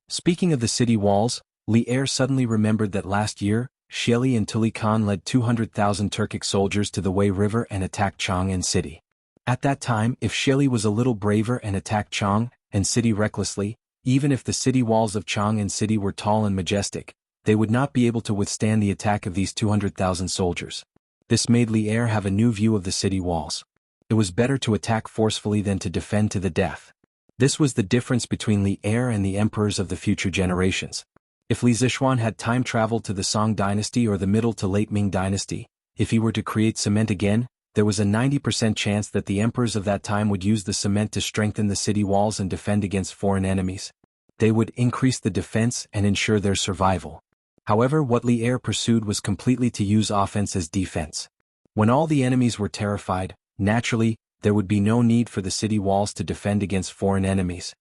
Speaking of the city walls, Li Er suddenly remembered that last year, Xieli and Tuli Khan led 200,000 Turkic soldiers to the Wei River and attacked Chang and city. At that time, if Xieli was a little braver and attacked Chang and city recklessly, even if the city walls of Chang and city were tall and majestic, they would not be able to withstand the attack of these 200,000 soldiers. This made Li Er have a new view of the city walls. It was better to attack forcefully than to defend to the death. This was the difference between Li Er and the emperors of the future generations. If Li Zixuan had time traveled to the Song dynasty or the middle to late Ming dynasty, if he were to create cement again, there was a 90% chance that the emperors of that time would use the cement to strengthen the city walls and defend against foreign enemies. They would increase the defense and ensure their survival. However, what Li Er pursued was completely to use offense as defense. When all the enemies were terrified, naturally, there would be no need for the city walls to defend against foreign enemies.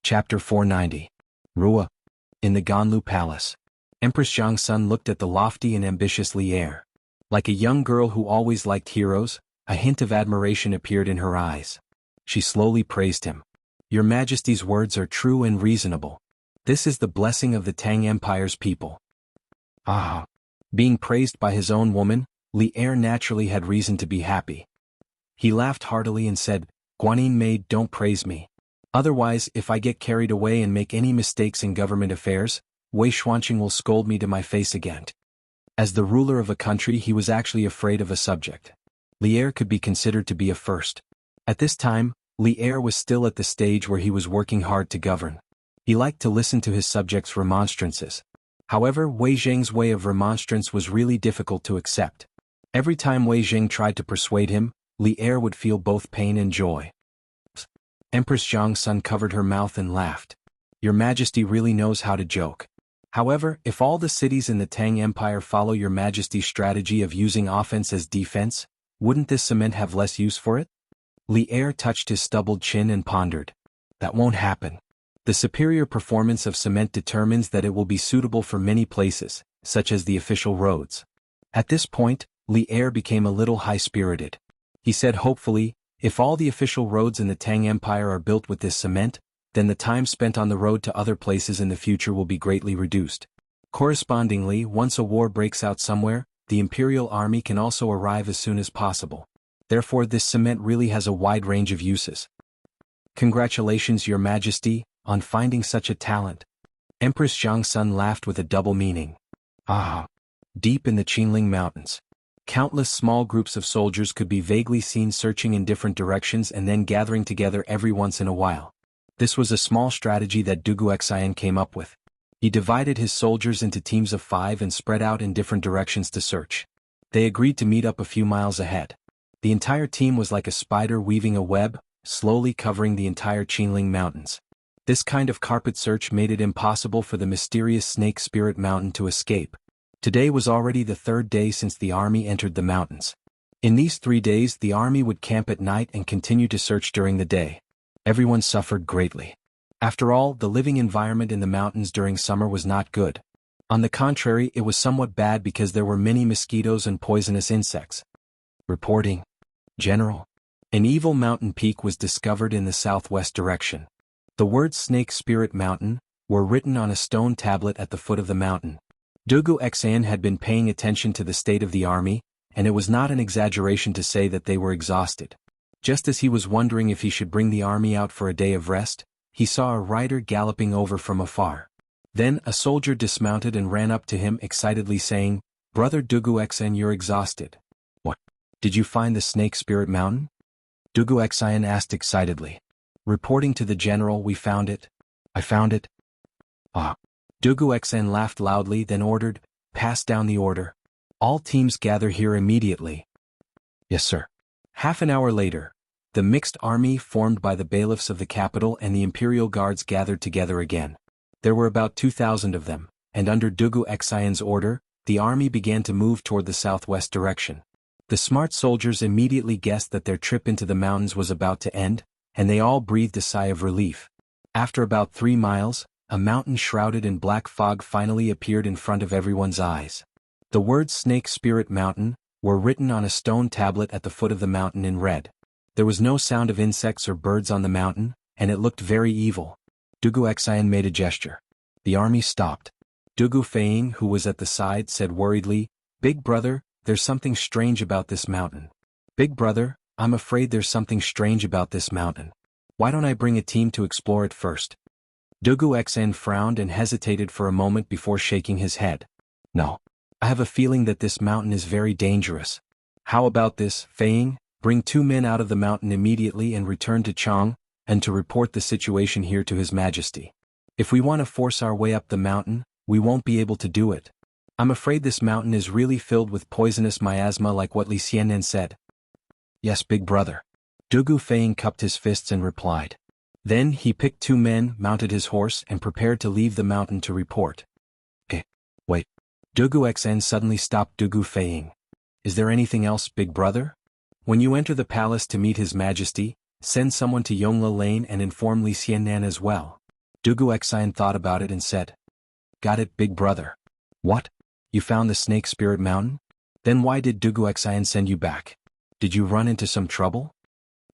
Chapter 490. Rua. In the Ganlu Palace, Empress Zhang Sun looked at the lofty and ambitious Li Er. Like a young girl who always liked heroes, a hint of admiration appeared in her eyes. She slowly praised him. Your Majesty's words are true and reasonable. This is the blessing of the Tang Empire's people. Ah! Being praised by his own woman, Li Er naturally had reason to be happy. He laughed heartily and said, Guanyin maid, don't praise me. Otherwise, if I get carried away and make any mistakes in government affairs, Wei Xuanqing will scold me to my face again. As the ruler of a country, he was actually afraid of a subject. Li Er could be considered to be a first. At this time, Li Er was still at the stage where he was working hard to govern. He liked to listen to his subjects' remonstrances. However, Wei Zheng's way of remonstrance was really difficult to accept. Every time Wei Zheng tried to persuade him, Li Er would feel both pain and joy. Empress Zhang Sun covered her mouth and laughed. Your Majesty really knows how to joke. However, if all the cities in the Tang Empire follow your Majesty's strategy of using offense as defense, wouldn't this cement have less use for it? Li Er touched his stubbled chin and pondered. That won't happen. The superior performance of cement determines that it will be suitable for many places, such as the official roads. At this point, Li Er became a little high-spirited. He said hopefully, if all the official roads in the Tang Empire are built with this cement, then the time spent on the road to other places in the future will be greatly reduced. Correspondingly, once a war breaks out somewhere, the imperial army can also arrive as soon as possible. Therefore, this cement really has a wide range of uses. Congratulations, Your Majesty, on finding such a talent. Empress Zhang Sun laughed with a double meaning. Ah! Deep in the Qinling Mountains, countless small groups of soldiers could be vaguely seen searching in different directions and then gathering together every once in a while. This was a small strategy that Dugu Xian came up with. He divided his soldiers into teams of 5 and spread out in different directions to search. They agreed to meet up a few miles ahead. The entire team was like a spider weaving a web, slowly covering the entire Qinling Mountains. This kind of carpet search made it impossible for the mysterious Snake Spirit Mountain to escape. Today was already the 3rd day since the army entered the mountains. In these 3 days, the army would camp at night and continue to search during the day. Everyone suffered greatly. After all, the living environment in the mountains during summer was not good. On the contrary, it was somewhat bad because there were many mosquitoes and poisonous insects. Reporting. General. An evil mountain peak was discovered in the southwest direction. The words Snake Spirit Mountain were written on a stone tablet at the foot of the mountain. Dugu Xian had been paying attention to the state of the army, and it was not an exaggeration to say that they were exhausted. Just as he was wondering if he should bring the army out for a day of rest, he saw a rider galloping over from afar. Then a soldier dismounted and ran up to him excitedly saying, "Brother Dugu Xian, you're exhausted. What? Did you find the Snake Spirit Mountain?" Dugu Xian asked excitedly. Reporting to the general, "We found it. I found it." Ah. Dugu Xian laughed loudly, then ordered, "Pass down the order. All teams gather here immediately." "Yes, sir." Half an hour later, the mixed army formed by the bailiffs of the capital and the imperial guards gathered together again. There were about 2,000 of them, and under Dugu Xian's order, the army began to move toward the southwest direction. The smart soldiers immediately guessed that their trip into the mountains was about to end, and they all breathed a sigh of relief. After about 3 miles, a mountain shrouded in black fog finally appeared in front of everyone's eyes. The words Snake Spirit Mountain were written on a stone tablet at the foot of the mountain in red. There was no sound of insects or birds on the mountain, and it looked very evil. Dugu Xian made a gesture. The army stopped. Dugu Feiying, who was at the side, said worriedly, "Big brother, there's something strange about this mountain. Big brother, I'm afraid there's something strange about this mountain. Why don't I bring a team to explore it first?" Dugu Xian frowned and hesitated for a moment before shaking his head. "No. I have a feeling that this mountain is very dangerous. How about this, Feiying? Bring 2 men out of the mountain immediately and return to Chang, and to report the situation here to His Majesty. If we want to force our way up the mountain, we won't be able to do it. I'm afraid this mountain is really filled with poisonous miasma like what Li Xianen said." "Yes, big brother." Dugu Feiying cupped his fists and replied. Then he picked 2 men, mounted his horse, and prepared to leave the mountain to report. Wait. Dugu Xian suddenly stopped Dugu Feiying. "Is there anything else, big brother? When you enter the palace to meet His Majesty, send someone to Yongla Lane and inform Li Xianan as well." Dugu Xian thought about it and said, "Got it, big brother." "What? You found the Snake Spirit Mountain? Then why did Dugu Xian send you back? Did you run into some trouble?"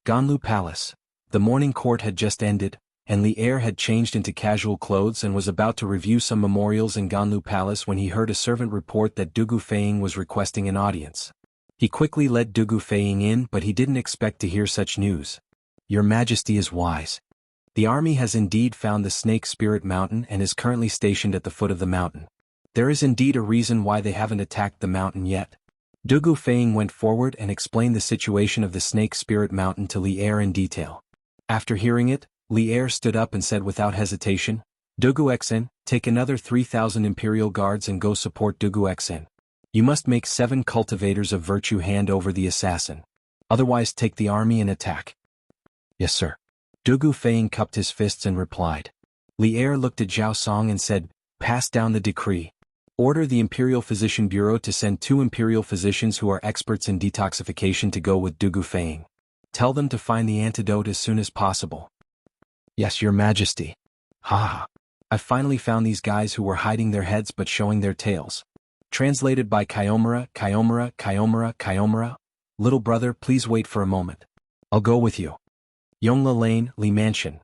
Ganlu Palace. The morning court had just ended, and Li Er had changed into casual clothes and was about to review some memorials in Ganlu Palace when he heard a servant report that Dugu Feiying was requesting an audience. He quickly let Dugu Feiying in, but he didn't expect to hear such news. "Your Majesty is wise. The army has indeed found the Snake Spirit Mountain and is currently stationed at the foot of the mountain. There is indeed a reason why they haven't attacked the mountain yet." Dugu Feiying went forward and explained the situation of the Snake Spirit Mountain to Li Er in detail. After hearing it, Li Er stood up and said without hesitation, "Dugu Xian, take another 3,000 imperial guards and go support Dugu Xian. You must make 7 cultivators of virtue hand over the assassin. Otherwise take the army and attack." "Yes, sir." Dugu Feiying cupped his fists and replied. Li Er looked at Zhao Song and said, "Pass down the decree. Order the Imperial Physician Bureau to send 2 imperial physicians who are experts in detoxification to go with Dugu Feiying. Tell them to find the antidote as soon as possible." "Yes, Your Majesty." "Ha! I finally found these guys who were hiding their heads but showing their tails." Translated by Kayomura. "Little brother, please wait for a moment. I'll go with you." Yongla Lane, Li Mansion.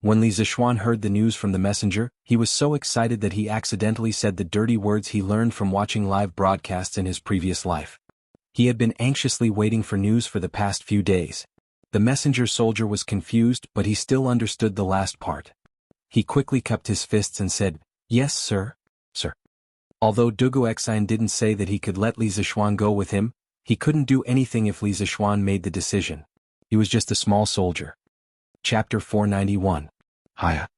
When Li Zishuan heard the news from the messenger, he was so excited that he accidentally said the dirty words he learned from watching live broadcasts in his previous life. He had been anxiously waiting for news for the past few days. The messenger soldier was confused, but he still understood the last part. He quickly cupped his fists and said, "Yes, sir. Sir." Although Dugu Xian didn't say that he could let Li Zishuan go with him, he couldn't do anything if Li Zishuan made the decision. He was just a small soldier. Chapter 491. Hiya.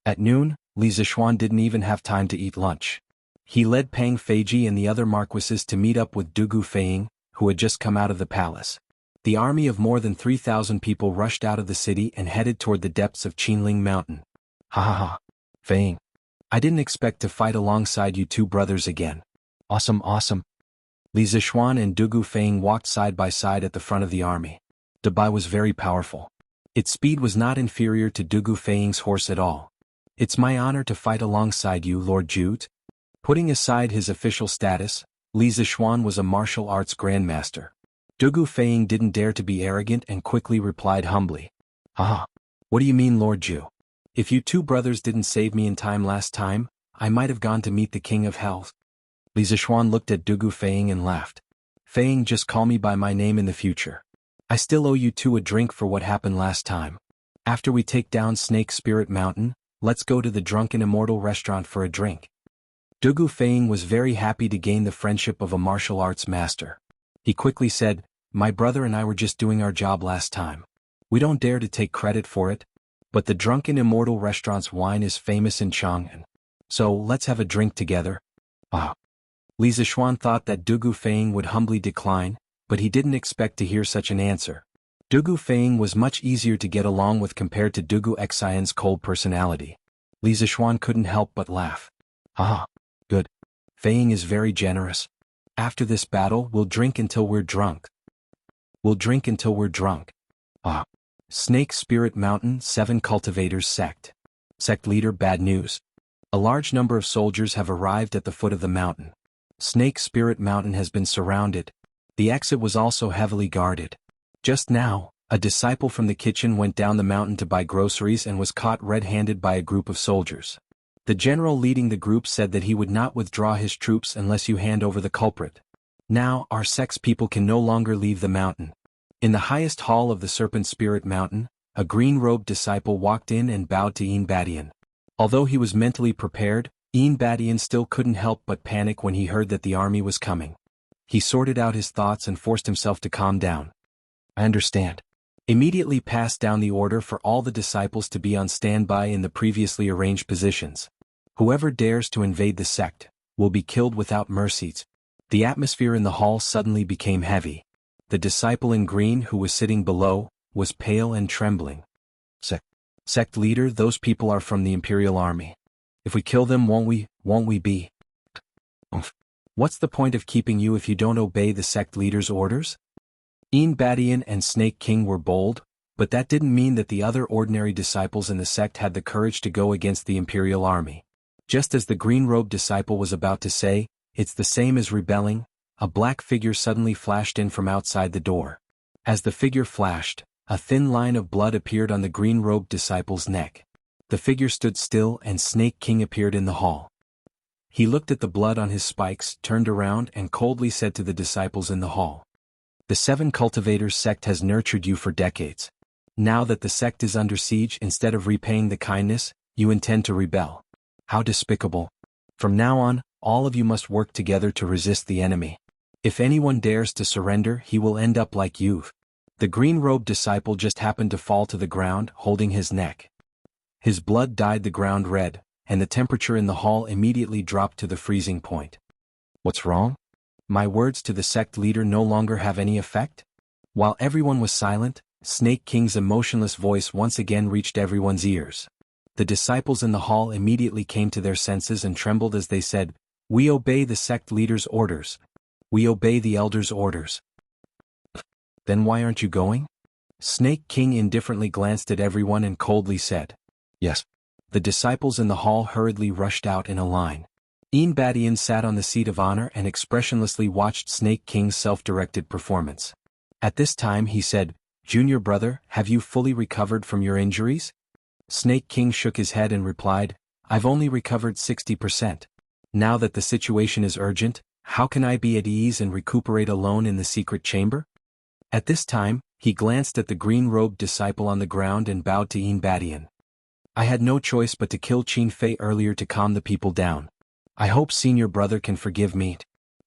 At noon, Li Zishuan didn't even have time to eat lunch. He led Pang Feiji and the other marquises to meet up with Dugu Feiying, who had just come out of the palace. The army of more than 3,000 people rushed out of the city and headed toward the depths of Qinling Mountain. "Ha. Feiying. I didn't expect to fight alongside you 2 brothers again. Awesome. Li Zishuan and Dugu Feiying walked side by side at the front of the army. Dabai was very powerful. Its speed was not inferior to Dugu Feiying's horse at all. "It's my honor to fight alongside you, Lord Jute." Putting aside his official status, Li Zishuan was a martial arts grandmaster. Dugu Feiying didn't dare to be arrogant and quickly replied humbly. "Ah, what do you mean, Lord Ju? If you 2 brothers didn't save me in time last time, I might have gone to meet the King of Hell." Li Zishuan looked at Dugu Feiying and laughed. "Feiying, just call me by my name in the future. I still owe you 2 a drink for what happened last time. After we take down Snake Spirit Mountain, let's go to the Drunken Immortal restaurant for a drink." Dugu Feiying was very happy to gain the friendship of a martial arts master. He quickly said, "My brother and I were just doing our job last time. We don't dare to take credit for it, but the Drunken Immortal restaurant's wine is famous in Chang'an. So let's have a drink together." "Ah." Li Zishuan thought that Dugu Feiying would humbly decline, but he didn't expect to hear such an answer. Dugu Feiying was much easier to get along with compared to Dugu Xian's cold personality. Li Zishuan couldn't help but laugh. "Ah, good. Feiying is very generous. After this battle, we'll drink until we're drunk." "We'll drink until we're drunk." "Ah, Snake Spirit Mountain 7 Cultivators Sect. Sect Leader Bad News. A large number of soldiers have arrived at the foot of the mountain. Snake Spirit Mountain has been surrounded. The exit was also heavily guarded. Just now, a disciple from the kitchen went down the mountain to buy groceries and was caught red-handed by a group of soldiers. The general leading the group said that he would not withdraw his troops unless you hand over the culprit. Now, our sect's people can no longer leave the mountain. In the highest hall of the Serpent Spirit Mountain, a green-robed disciple walked in and bowed to Badian. Although he was mentally prepared, Badian still couldn't help but panic when he heard that the army was coming. He sorted out his thoughts and forced himself to calm down. I understand. Immediately passed down the order for all the disciples to be on standby in the previously arranged positions. Whoever dares to invade the sect will be killed without mercies. The atmosphere in the hall suddenly became heavy. The disciple in green who was sitting below was pale and trembling. Sect leader, those people are from the Imperial Army. If we kill them, won't we be? What's the point of keeping you if you don't obey the sect leader's orders? Badian and Snake King were bold, but that didn't mean that the other ordinary disciples in the sect had the courage to go against the Imperial Army. Just as the green-robed disciple was about to say, "It's the same as rebelling," a black figure suddenly flashed in from outside the door. As the figure flashed, a thin line of blood appeared on the green-robed disciple's neck. The figure stood still and Snake King appeared in the hall. He looked at the blood on his spikes, turned around and coldly said to the disciples in the hall, "The 7 Cultivators sect has nurtured you for decades. Now that the sect is under siege, instead of repaying the kindness, you intend to rebel. How despicable. From now on, all of you must work together to resist the enemy. If anyone dares to surrender, he will end up like you." The green-robed disciple just happened to fall to the ground, holding his neck. His blood dyed the ground red, and the temperature in the hall immediately dropped to the freezing point. What's wrong? My words to the sect leader no longer have any effect? While everyone was silent, Snake King's emotionless voice once again reached everyone's ears. The disciples in the hall immediately came to their senses and trembled as they said, "We obey the sect leader's orders. We obey the elder's orders." Then why aren't you going? Snake King indifferently glanced at everyone and coldly said, "Yes." The disciples in the hall hurriedly rushed out in a line. Badian sat on the seat of honor and expressionlessly watched Snake King's self-directed performance. At this time he said, "Junior brother, have you fully recovered from your injuries?" Snake King shook his head and replied, "I've only recovered 60%. Now that the situation is urgent, how can I be at ease and recuperate alone in the secret chamber?" At this time, he glanced at the green-robed disciple on the ground and bowed to Badian. "I had no choice but to kill Qin Fei earlier to calm the people down. I hope senior brother can forgive me."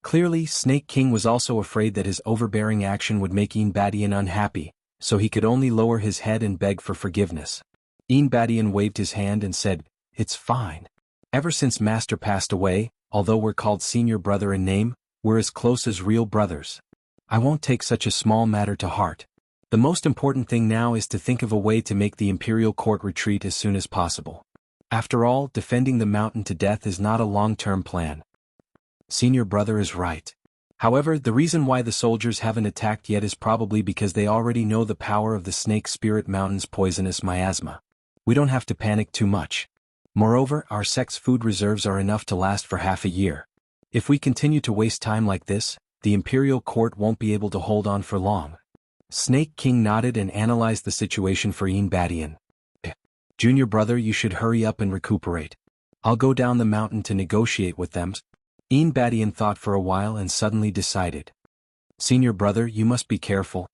Clearly, Snake King was also afraid that his overbearing action would make Badian unhappy, so he could only lower his head and beg for forgiveness. Badian waved his hand and said, "It's fine. Ever since Master passed away, although we're called senior brother in name, we're as close as real brothers. I won't take such a small matter to heart. The most important thing now is to think of a way to make the imperial court retreat as soon as possible. After all, defending the mountain to death is not a long-term plan." Senior brother is right. However, the reason why the soldiers haven't attacked yet is probably because they already know the power of the Snake Spirit Mountain's poisonous miasma. We don't have to panic too much. Moreover, our sect's food reserves are enough to last for half a year. If we continue to waste time like this, the imperial court won't be able to hold on for long. Snake King nodded and analyzed the situation for Badian. "Junior brother, you should hurry up and recuperate. I'll go down the mountain to negotiate with them." Badian thought for a while and suddenly decided. "Senior brother, you must be careful.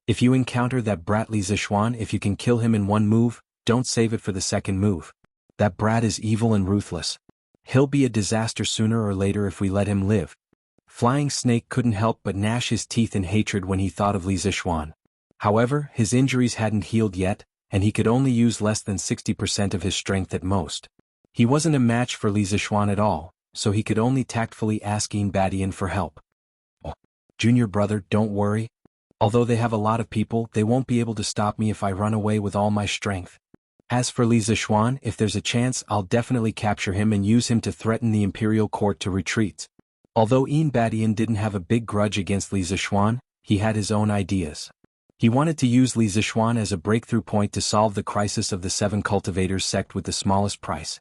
If you encounter that brat Li Zixuan, if you can kill him in one move, don't save it for the second move. That brat is evil and ruthless. He'll be a disaster sooner or later if we let him live." Flying Snake couldn't help but gnash his teeth in hatred when he thought of Li Zixuan. However, his injuries hadn't healed yet, and he could only use less than 60% of his strength at most. He wasn't a match for Li Zixuan at all, so he could only tactfully ask Badian for help. "Junior brother, don't worry. Although they have a lot of people, they won't be able to stop me if I run away with all my strength. As for Li Zixuan, if there's a chance, I'll definitely capture him and use him to threaten the imperial court to retreat." Although Badian didn't have a big grudge against Li Zixuan, he had his own ideas. He wanted to use Li Zixuan as a breakthrough point to solve the crisis of the 7 cultivators sect with the smallest price.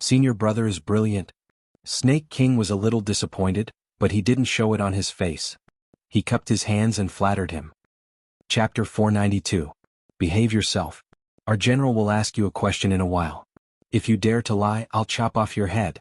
Senior brother is brilliant. Snake King was a little disappointed, but he didn't show it on his face. He cupped his hands and flattered him. Chapter 492. Behave yourself. Our general will ask you a question in a while. If you dare to lie, I'll chop off your head.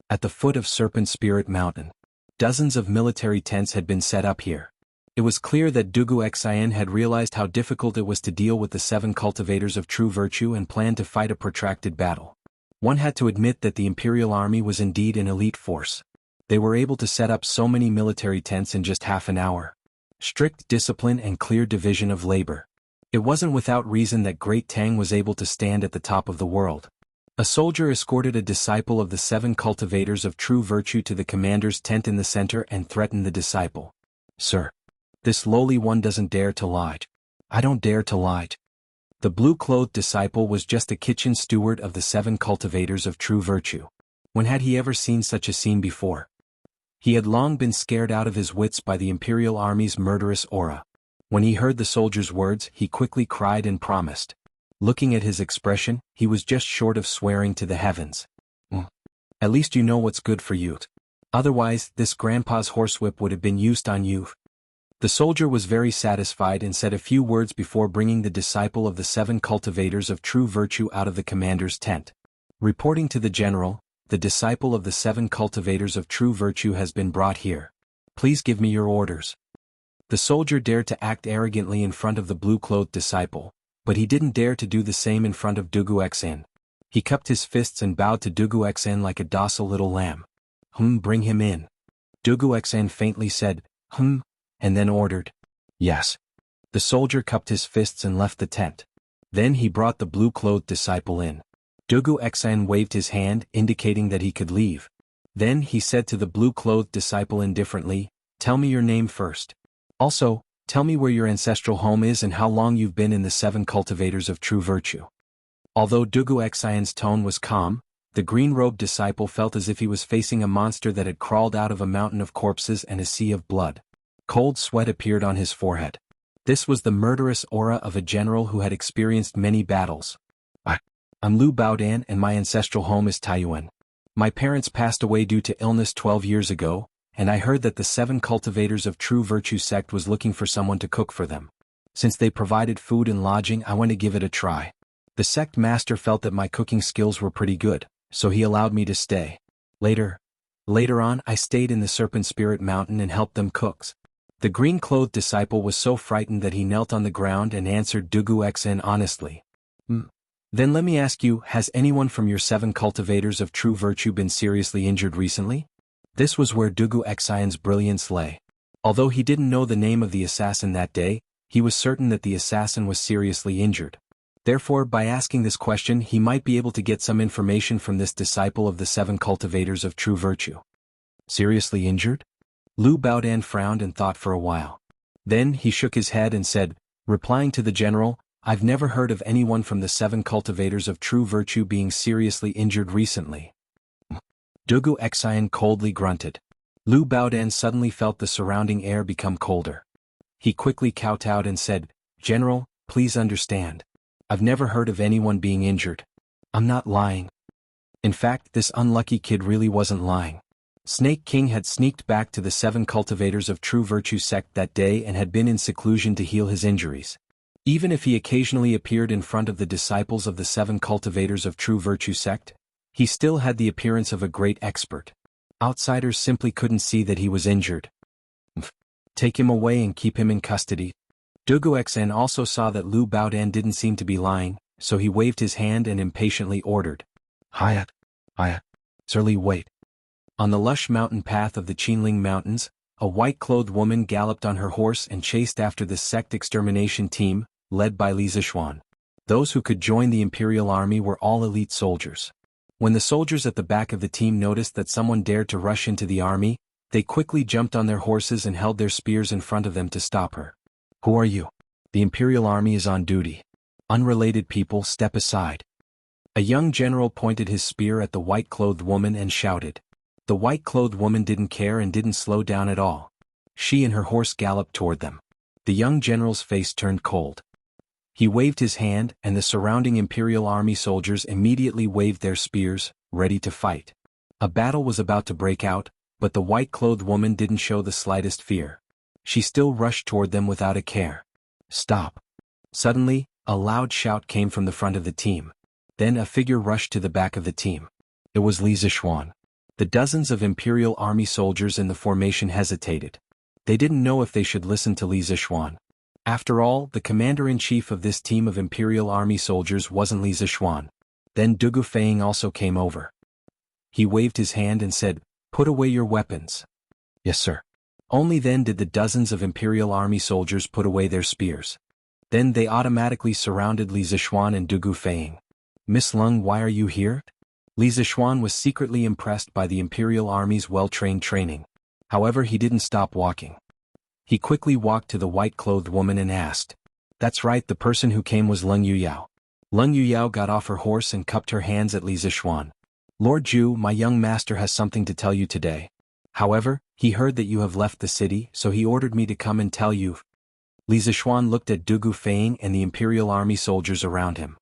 At the foot of Serpent Spirit Mountain, dozens of military tents had been set up here. It was clear that Dugu Xian had realized how difficult it was to deal with the 7 cultivators of true virtue and planned to fight a protracted battle. One had to admit that the Imperial Army was indeed an elite force. They were able to set up so many military tents in just half an hour. Strict discipline and clear division of labor. It wasn't without reason that Great Tang was able to stand at the top of the world. A soldier escorted a disciple of the 7 cultivators of true virtue to the commander's tent in the center and threatened the disciple. Sir, this lowly one doesn't dare to lie. I don't dare to lie. The blue-clothed disciple was just a kitchen steward of the 7 cultivators of true virtue. When had he ever seen such a scene before? He had long been scared out of his wits by the Imperial Army's murderous aura. When he heard the soldier's words, he quickly cried and promised. Looking at his expression, he was just short of swearing to the heavens. At least you know what's good for you. Otherwise, this grandpa's horsewhip would have been used on you. The soldier was very satisfied and said a few words before bringing the disciple of the 7 cultivators of true virtue out of the commander's tent. Reporting to the general, the disciple of the 7 cultivators of true virtue has been brought here. Please give me your orders. The soldier dared to act arrogantly in front of the blue-clothed disciple, but he didn't dare to do the same in front of Dugu Xian. He cupped his fists and bowed to Dugu Xian like a docile little lamb. Bring him in. Dugu Xian faintly said, and then ordered. Yes. The soldier cupped his fists and left the tent. Then he brought the blue-clothed disciple in. Dugu Xian waved his hand, indicating that he could leave. Then he said to the blue-clothed disciple indifferently, Tell me your name first. Also, tell me where your ancestral home is and how long you've been in the 7 cultivators of true virtue. Although Dugu Xian's tone was calm, the green-robed disciple felt as if he was facing a monster that had crawled out of a mountain of corpses and a sea of blood. Cold sweat appeared on his forehead. This was the murderous aura of a general who had experienced many battles. I'm Lu Baodan and my ancestral home is Taiyuan. My parents passed away due to illness 12 years ago, and I heard that the 7 cultivators of true virtue sect was looking for someone to cook for them. Since they provided food and lodging, I want to give it a try. The sect master felt that my cooking skills were pretty good, so he allowed me to stay. Later on, I stayed in the Serpent Spirit Mountain and helped them cooks. The green-clothed disciple was so frightened that he knelt on the ground and answered Dugu Xian honestly. Then let me ask you, has anyone from your 7 cultivators of true virtue been seriously injured recently? This was where Dugu Xian's brilliance lay. Although he didn't know the name of the assassin that day, he was certain that the assassin was seriously injured. Therefore, by asking this question, he might be able to get some information from this disciple of the 7 cultivators of true virtue. Seriously injured? Lu Baodan frowned and thought for a while. Then he shook his head and said, replying to the general, I've never heard of anyone from the 7 cultivators of true virtue being seriously injured recently. Dugu Xian coldly grunted. Lu Baodan suddenly felt the surrounding air become colder. He quickly kowtowed and said, General, please understand. I've never heard of anyone being injured. I'm not lying. In fact, this unlucky kid really wasn't lying. Snake King had sneaked back to the 7 cultivators of true virtue sect that day and had been in seclusion to heal his injuries. Even if he occasionally appeared in front of the disciples of the 7 cultivators of true virtue sect, he still had the appearance of a great expert. Outsiders simply couldn't see that he was injured. Take him away and keep him in custody. Dugu Xian also saw that Lu Baodan didn't seem to be lying, so he waved his hand and impatiently ordered. Hiya. Surly wait. On the lush mountain path of the Qinling Mountains, a white-clothed woman galloped on her horse and chased after the sect extermination team, led by Li Zixuan. Those who could join the Imperial Army were all elite soldiers. When the soldiers at the back of the team noticed that someone dared to rush into the army, they quickly jumped on their horses and held their spears in front of them to stop her. Who are you? The Imperial Army is on duty. Unrelated people, step aside. A young general pointed his spear at the white-clothed woman and shouted. The white-clothed woman didn't care and didn't slow down at all. She and her horse galloped toward them. The young general's face turned cold. He waved his hand, and the surrounding Imperial Army soldiers immediately waved their spears, ready to fight. A battle was about to break out, but the white-clothed woman didn't show the slightest fear. She still rushed toward them without a care. Stop. Suddenly, a loud shout came from the front of the team. Then a figure rushed to the back of the team. It was Li Zixuan. The dozens of Imperial Army soldiers in the formation hesitated. They didn't know if they should listen to Li Zixuan. After all, the commander-in-chief of this team of Imperial Army soldiers wasn't Li Zixuan. Then Du Gufeng also came over. He waved his hand and said, "Put away your weapons." "Yes, sir." Only then did the dozens of Imperial Army soldiers put away their spears. Then they automatically surrounded Li Zixuan and Du Gufeng. "Miss Lung, why are you here?" Li Zixuan was secretly impressed by the Imperial Army's well-trained training. However, he didn't stop walking. He quickly walked to the white-clothed woman and asked. That's right, the person who came was Lung Yuyao. Lung Yuyao got off her horse and cupped her hands at Li Zixuan. "Lord Zhu, my young master has something to tell you today. However, he heard that you have left the city, so he ordered me to come and tell you." Li Zixuan looked at Du Gufeng and the Imperial Army soldiers around him.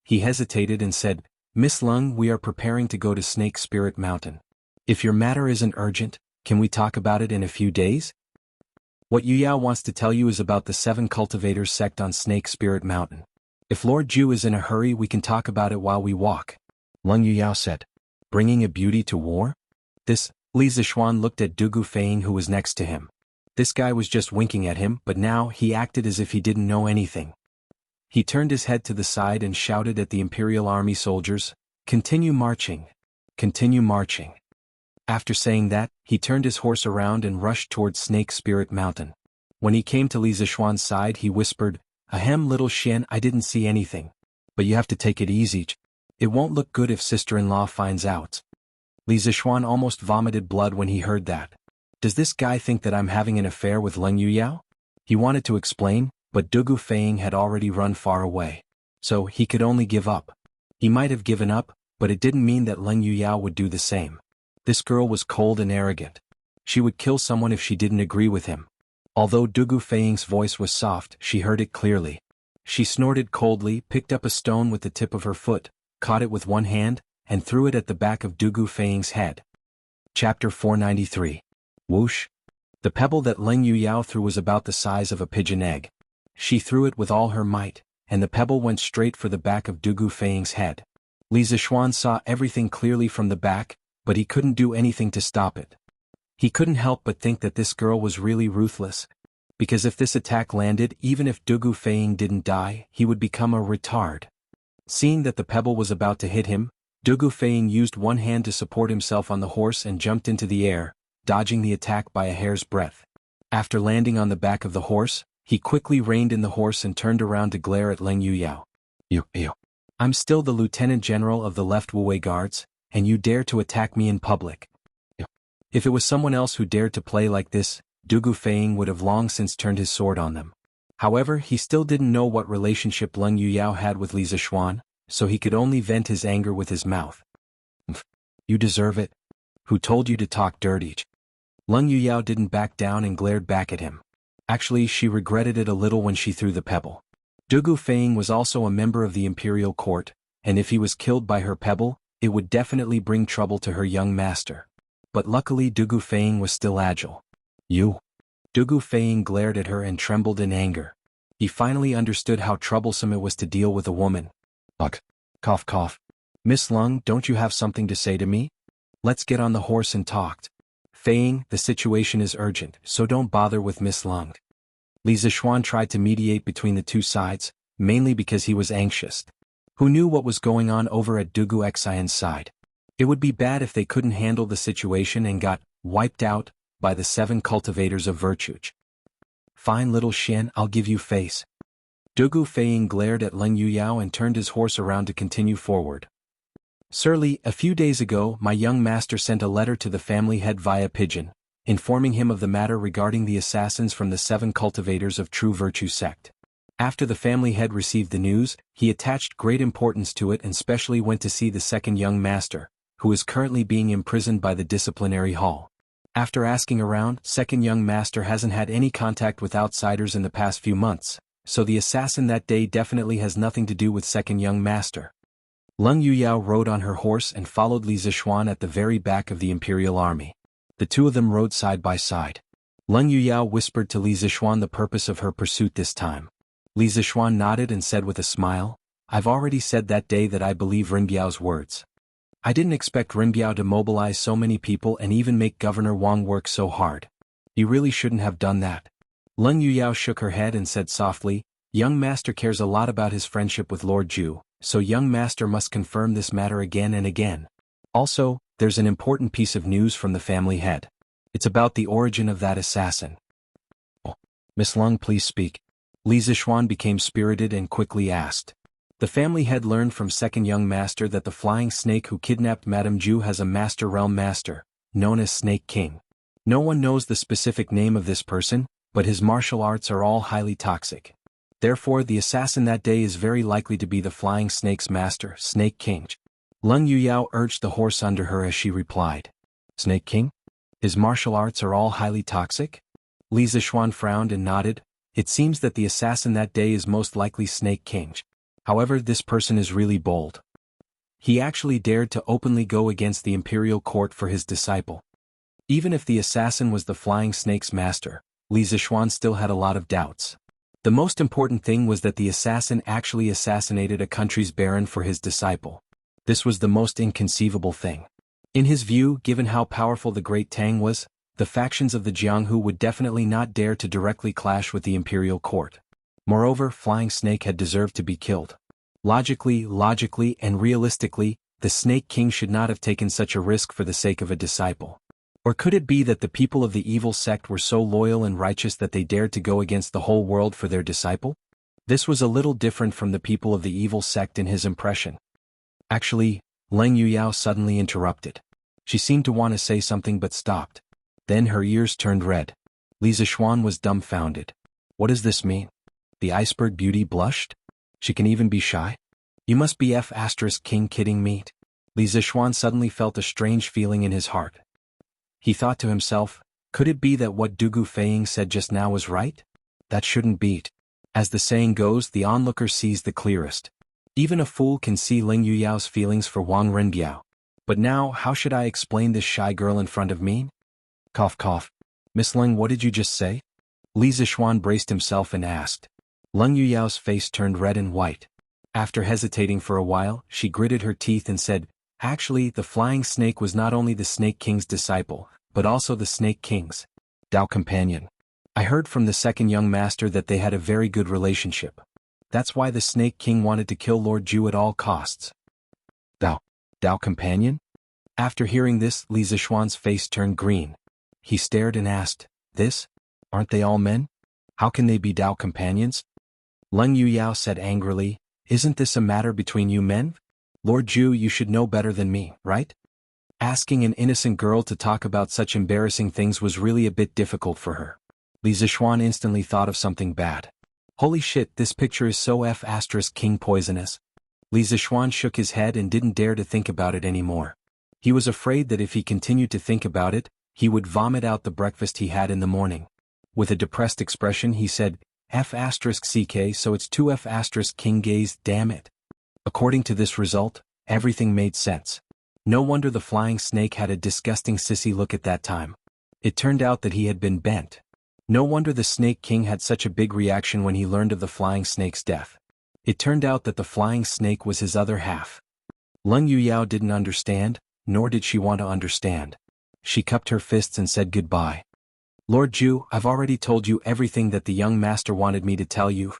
He hesitated and said, "Miss Lung, we are preparing to go to Snake Spirit Mountain. If your matter isn't urgent, can we talk about it in a few days?" "What Yuyao wants to tell you is about the 7 cultivators sect on Snake Spirit Mountain. If Lord Zhu is in a hurry, we can talk about it while we walk," Lung Yuyao said. "Bringing a beauty to war?" Li Zixuan looked at Du Gufeng, who was next to him. This guy was just winking at him, but now he acted as if he didn't know anything. He turned his head to the side and shouted at the Imperial Army soldiers, "Continue marching. Continue marching." After saying that, he turned his horse around and rushed towards Snake Spirit Mountain. When he came to Li Zixuan's side, he whispered, "Ahem, little Xian, I didn't see anything. But you have to take it easy. It won't look good if sister-in-law finds out." Li Zixuan almost vomited blood when he heard that. Does this guy think that I'm having an affair with Lung Yuyao? He wanted to explain, but Du Gufeng had already run far away. So he could only give up. He might have given up, but it didn't mean that Lung Yuyao would do the same. This girl was cold and arrogant. She would kill someone if she didn't agree with him. Although Du Gufeng's voice was soft, she heard it clearly. She snorted coldly, picked up a stone with the tip of her foot, caught it with one hand, and threw it at the back of Du Gufeng's head. Chapter 493. Whoosh! The pebble that Lung Yuyao threw was about the size of a pigeon egg. She threw it with all her might, and the pebble went straight for the back of Du Gufeng's head. Li Zixuan saw everything clearly from the back, but he couldn't do anything to stop it. He couldn't help but think that this girl was really ruthless. Because if this attack landed, even if Du Gufeng didn't die, he would become a retard. Seeing that the pebble was about to hit him, Du Gufeng used one hand to support himself on the horse and jumped into the air, dodging the attack by a hair's breadth. After landing on the back of the horse, he quickly reined in the horse and turned around to glare at Lung Yuyao. You. I'm still the Lieutenant General of the Left Wuwei Guards, and you dare to attack me in public. If it was someone else who dared to play like this, Du Gufeng would have long since turned his sword on them. However, he still didn't know what relationship Lung Yuyao had with Li Zixuan, so he could only vent his anger with his mouth. You deserve it. Who told you to talk dirty? Lung Yuyao didn't back down and glared back at him. Actually, she regretted it a little when she threw the pebble. Du Gufeng was also a member of the imperial court, and if he was killed by her pebble, it would definitely bring trouble to her young master. But luckily Du Gufeng was still agile. You. Du Gufeng glared at her and trembled in anger. He finally understood how troublesome it was to deal with a woman. Ugh. Cough cough. Miss Lung, don't you have something to say to me? Let's get on the horse and talk. Feng, the situation is urgent, so don't bother with Miss Lung. Li Zixuan tried to mediate between the two sides, mainly because he was anxious. Who knew what was going on over at Du Guxian's side? It would be bad if they couldn't handle the situation and got wiped out by the 7 cultivators of virtue. Fine little Xian, I'll give you face. Du Gufeng glared at Lung Yuyao and turned his horse around to continue forward. Sir Li, a few days ago my young master sent a letter to the family head via pigeon, informing him of the matter regarding the assassins from the 7 cultivators of True Virtue sect. After the family head received the news, he attached great importance to it and specially went to see the second young master, who is currently being imprisoned by the disciplinary hall. After asking around, second young master hasn't had any contact with outsiders in the past few months, so the assassin that day definitely has nothing to do with second young master. Leng Yuyao rode on her horse and followed Li Zixuan at the very back of the imperial army. The two of them rode side by side. Leng Yuyao whispered to Li Zixuan the purpose of her pursuit this time. Li Zixuan nodded and said with a smile, "I've already said that day that I believe Rinbiao's words. I didn't expect Rinbiao to mobilize so many people and even make Governor Wang work so hard. He really shouldn't have done that." Leng Yuyao shook her head and said softly, "Young master cares a lot about his friendship with Lord Zhu, so young master must confirm this matter again and again. Also, there's an important piece of news from the family head. It's about the origin of that assassin." "Oh, Miss Leng, please speak." Li Zixuan became spirited and quickly asked. The family head learned from second young master that the flying snake who kidnapped Madame Zhu has a master realm master, known as Snake King. No one knows the specific name of this person, but his martial arts are all highly toxic. Therefore the assassin that day is very likely to be the flying snake's master, Snake King. Leng Yuyao urged the horse under her as she replied. "Snake King? His martial arts are all highly toxic?" Li Zixuan frowned and nodded. It seems that the assassin that day is most likely Snake King. However, this person is really bold. He actually dared to openly go against the imperial court for his disciple. Even if the assassin was the flying snake's master, Li Zixuan still had a lot of doubts. The most important thing was that the assassin actually assassinated a country's baron for his disciple. This was the most inconceivable thing. In his view, given how powerful the Great Tang was, the factions of the Jianghu would definitely not dare to directly clash with the imperial court. Moreover, Flying Snake had deserved to be killed. Logically, and realistically, the Snake King should not have taken such a risk for the sake of a disciple. Or could it be that the people of the evil sect were so loyal and righteous that they dared to go against the whole world for their disciple? This was a little different from the people of the evil sect in his impression. Actually, Leng Yuyao suddenly interrupted. She seemed to want to say something but stopped. Then her ears turned red. Li Zixuan was dumbfounded. What does this mean? The iceberg beauty blushed? She can even be shy? You must be King kidding me. Li Zixuan suddenly felt a strange feeling in his heart. He thought to himself, could it be that what Dugu Feiying said just now was right? That shouldn't be it. As the saying goes, the onlooker sees the clearest. Even a fool can see Leng Yuyao's feelings for Wang Renbiao. But now, how should I explain this shy girl in front of me? Cough cough. Miss Leng, what did you just say? Li Zixuan braced himself and asked. Leng Yuyao's face turned red and white. After hesitating for a while, she gritted her teeth and said, actually, the flying snake was not only the Snake King's disciple, but also the Snake King's Dao companion. I heard from the second young master that they had a very good relationship. That's why the Snake King wanted to kill Lord Zhu at all costs. Dao companion? After hearing this, Li Zixuan's face turned green. He stared and asked, this? Aren't they all men? How can they be Dao companions? Leng Yuyao said angrily, isn't this a matter between you men? Lord Zhu, you should know better than me, right? Asking an innocent girl to talk about such embarrassing things was really a bit difficult for her. Li Zixuan instantly thought of something bad. Holy shit, this picture is so King poisonous. Li Zixuan shook his head and didn't dare to think about it anymore. He was afraid that if he continued to think about it, he would vomit out the breakfast he had in the morning. With a depressed expression he said, CK, so it's 2 King gaze, damn it. According to this result, everything made sense. No wonder the flying snake had a disgusting sissy look at that time. It turned out that he had been bent. No wonder the Snake King had such a big reaction when he learned of the flying snake's death. It turned out that the flying snake was his other half. Leng Yuyao didn't understand, nor did she want to understand. She cupped her fists and said goodbye. Lord Zhu, I've already told you everything that the young master wanted me to tell you.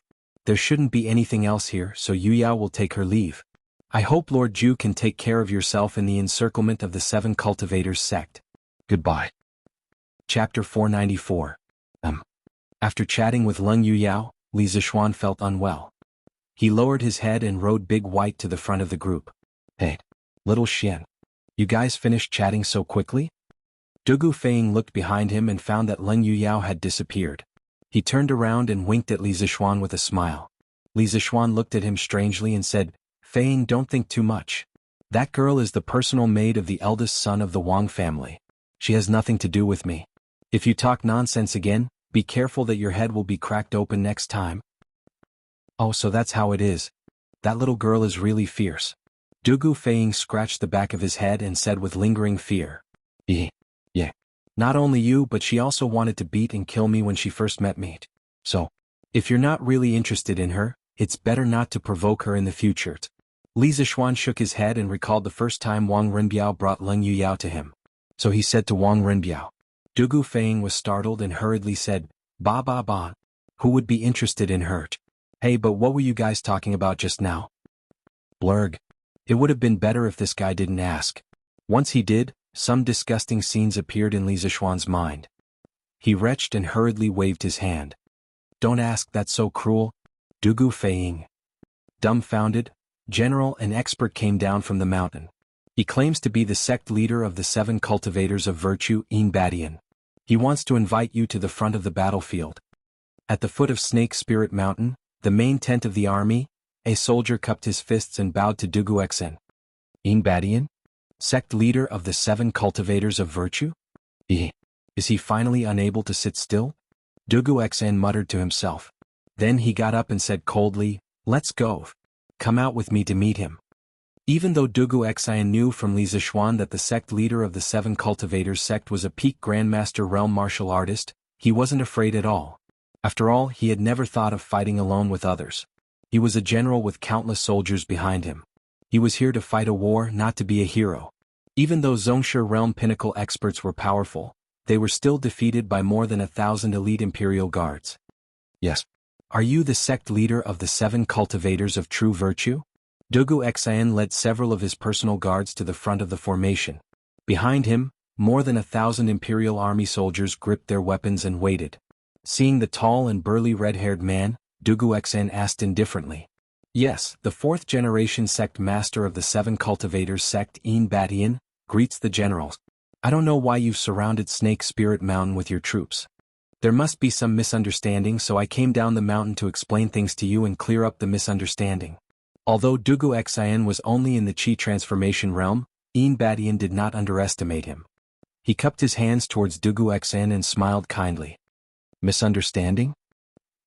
There shouldn't be anything else here, so Yuyao will take her leave. I hope Lord Zhu can take care of yourself in the encirclement of the 7 cultivators sect. Goodbye. Chapter 494. After chatting with Leng Yuyao, Li Zixuan felt unwell. He lowered his head and rode Big White to the front of the group. Hey, little Xian. You guys finished chatting so quickly? Dugu Feiying looked behind him and found that Leng Yuyao had disappeared. He turned around and winked at Li Zixuan with a smile. Li Zixuan looked at him strangely and said, Feiying, don't think too much. That girl is the personal maid of the eldest son of the Wang family. She has nothing to do with me. If you talk nonsense again, be careful that your head will be cracked open next time. Oh, so that's how it is. That little girl is really fierce. Dugu Feiying scratched the back of his head and said with lingering fear. Yeah. Not only you, but she also wanted to beat and kill me when she first met me. So, if you're not really interested in her, it's better not to provoke her in the future. Li Zixuan shook his head and recalled the first time Wang Renbiao brought Leng Yuyao to him. So he said to Wang Renbiao. Dugu Feiying was startled and hurriedly said, Ba. Who would be interested in her? Hey, but what were you guys talking about just now? Blurg. It would have been better if this guy didn't ask. Once he did, some disgusting scenes appeared in Li Zixuan's mind. He retched and hurriedly waved his hand. Don't ask, that's so cruel. Dugu Feiying. Dumbfounded, General and expert came down from the mountain. He claims to be the sect leader of the 7 cultivators of virtue, Yin Badian. He wants to invite you to the front of the battlefield. At the foot of Snake Spirit Mountain, the main tent of the army, a soldier cupped his fists and bowed to Dugu Xen. Yin Badian? Sect leader of the 7 cultivators of virtue? Is he finally unable to sit still? Dugu Xen muttered to himself. Then he got up and said coldly, Let's go. Come out with me to meet him. Even though Dugu Xen knew from Li Zixuan that the sect leader of the 7 cultivators sect was a peak grandmaster realm martial artist, he wasn't afraid at all. After all, he had never thought of fighting alone with others. He was a general with countless soldiers behind him. He was here to fight a war, not to be a hero. Even though Zhongshe realm pinnacle experts were powerful, they were still defeated by more than 1,000 elite imperial guards. Yes. Are you the sect leader of the 7 cultivators of true virtue? Dugu Xen led several of his personal guards to the front of the formation. Behind him, more than 1,000 imperial army soldiers gripped their weapons and waited. Seeing the tall and burly red-haired man, Dugu Xen asked indifferently. Yes, the 4th generation sect master of the 7 cultivators sect Yin Badian, greets the generals. I don't know why you've surrounded Snake Spirit Mountain with your troops. There must be some misunderstanding, so I came down the mountain to explain things to you and clear up the misunderstanding. Although Dugu Xen was only in the Qi transformation realm, Yin Badian did not underestimate him. He cupped his hands towards Dugu Xen and smiled kindly. Misunderstanding?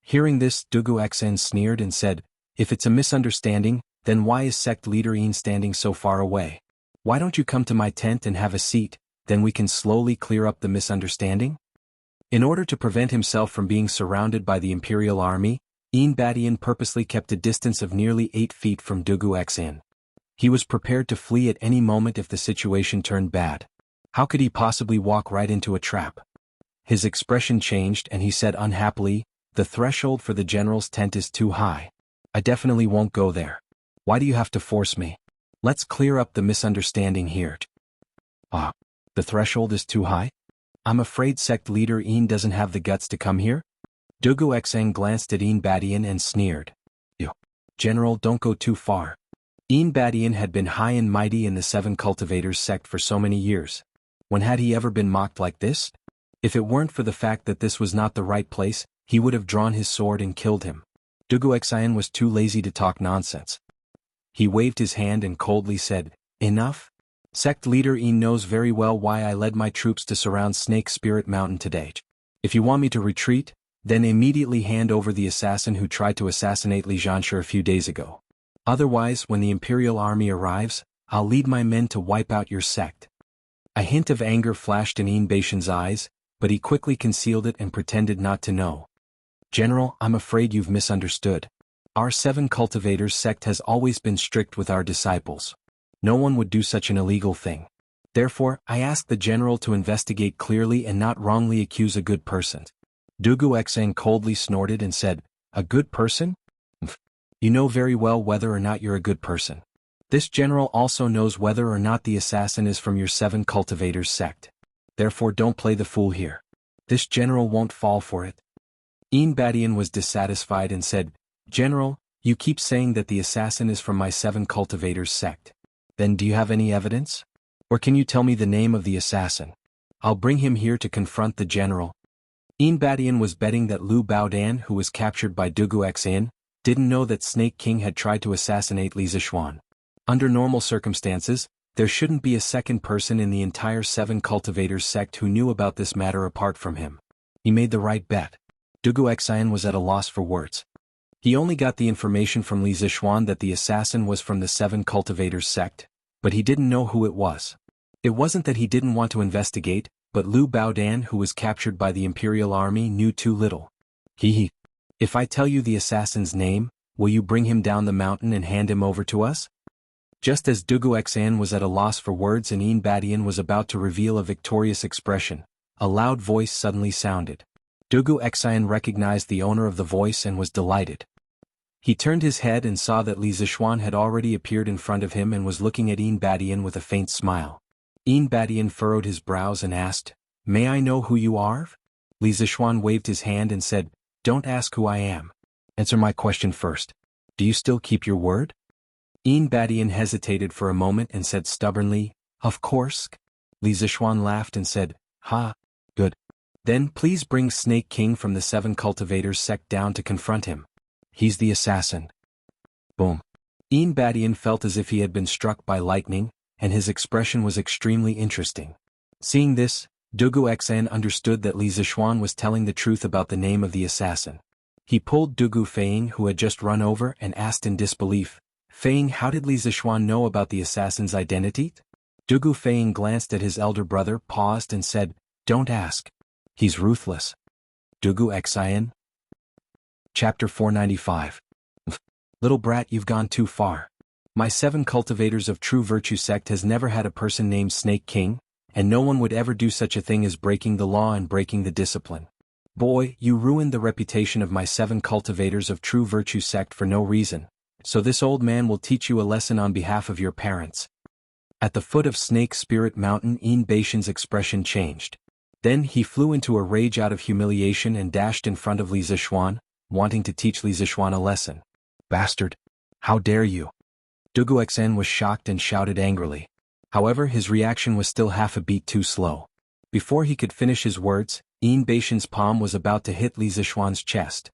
Hearing this, Dugu Xen sneered and said, If it's a misunderstanding, then why is sect leader Yin standing so far away? Why don't you come to my tent and have a seat, then we can slowly clear up the misunderstanding? In order to prevent himself from being surrounded by the imperial army, Yin Badian purposely kept a distance of nearly 8 feet from Dugu Xen. He was prepared to flee at any moment if the situation turned bad. How could he possibly walk right into a trap? His expression changed and he said unhappily, The threshold for the general's tent is too high. I definitely won't go there. Why do you have to force me? Let's clear up the misunderstanding here. The threshold is too high? I'm afraid sect leader Yin doesn't have the guts to come here? Dugu Xen glanced at Yin Badian and sneered. General, don't go too far. Yin Badian had been high and mighty in the 7 cultivators sect for so many years. When had he ever been mocked like this? If it weren't for the fact that this was not the right place, he would have drawn his sword and killed him. Dugu Xen was too lazy to talk nonsense. He waved his hand and coldly said, Enough? Sect leader Yin knows very well why I led my troops to surround Snake Spirit Mountain today. If you want me to retreat, then immediately hand over the assassin who tried to assassinate Li Zhanshe a few days ago. Otherwise, when the imperial army arrives, I'll lead my men to wipe out your sect. A hint of anger flashed in Yin Baishan's eyes, but he quickly concealed it and pretended not to know. General, I'm afraid you've misunderstood. Our 7 cultivators sect has always been strict with our disciples. No one would do such an illegal thing. Therefore, I ask the general to investigate clearly and not wrongly accuse a good person. Dugu Xen coldly snorted and said, A good person? You know very well whether or not you're a good person. This general also knows whether or not the assassin is from your 7 cultivators sect. Therefore don't play the fool here. This general won't fall for it. Yin Badian was dissatisfied and said, General, you keep saying that the assassin is from my 7 cultivators sect. Then do you have any evidence? Or can you tell me the name of the assassin? I'll bring him here to confront the general. Yin Badian was betting that Lu Baodan, who was captured by Dugu Xen, didn't know that Snake King had tried to assassinate Li Zixuan. Under normal circumstances, There shouldn't be a second person in the entire Seven Cultivators sect who knew about this matter apart from him. He made the right bet. Dugu Xian was at a loss for words. He only got the information from Li Zixuan that the assassin was from the Seven Cultivators sect, but he didn't know who it was. It wasn't that he didn't want to investigate, but Liu Baodan, who was captured by the Imperial Army, knew too little. If I tell you the assassin's name, will you bring him down the mountain and hand him over to us? Just as Dugu Xian was at a loss for words and Yin Badian was about to reveal a victorious expression, a loud voice suddenly sounded. Dugu Xian recognized the owner of the voice and was delighted. He turned his head and saw that Li Zixuan had already appeared in front of him and was looking at Yin Badian with a faint smile. Yin Badian furrowed his brows and asked, "May I know who you are?" Li Zixuan waved his hand and said, "Don't ask who I am. Answer my question first. Do you still keep your word?" Yin Badian hesitated for a moment and said stubbornly, "Of course." Li Zixuan laughed and said, "Ha, good. Then please bring Snake King from the Seven Cultivators sect down to confront him. He's the assassin." Boom. Yin Badian felt as if he had been struck by lightning, and his expression was extremely interesting. Seeing this, Dugu Xian understood that Li Zixuan was telling the truth about the name of the assassin. He pulled Dugu Feiying, who had just run over, and asked in disbelief, "Feiying, how did Li Zixuan know about the assassin's identity?" Dugu Feiying glanced at his elder brother, paused and said, "Don't ask. He's ruthless." Dugu Xian. Chapter 495. Little brat, you've gone too far. My Seven Cultivators of True Virtue sect has never had a person named Snake King, and no one would ever do such a thing as breaking the law and breaking the discipline. Boy, you ruined the reputation of my Seven Cultivators of True Virtue sect for no reason, so this old man will teach you a lesson on behalf of your parents. At the foot of Snake Spirit Mountain, Yin Baishan's expression changed. Then he flew into a rage out of humiliation and dashed in front of Li Zixuan, wanting to teach Li Zixuan a lesson. "Bastard! How dare you!" Dugu Xian was shocked and shouted angrily. However, his reaction was still half a beat too slow. Before he could finish his words, Yin Baishan's palm was about to hit Li Zixuan's chest.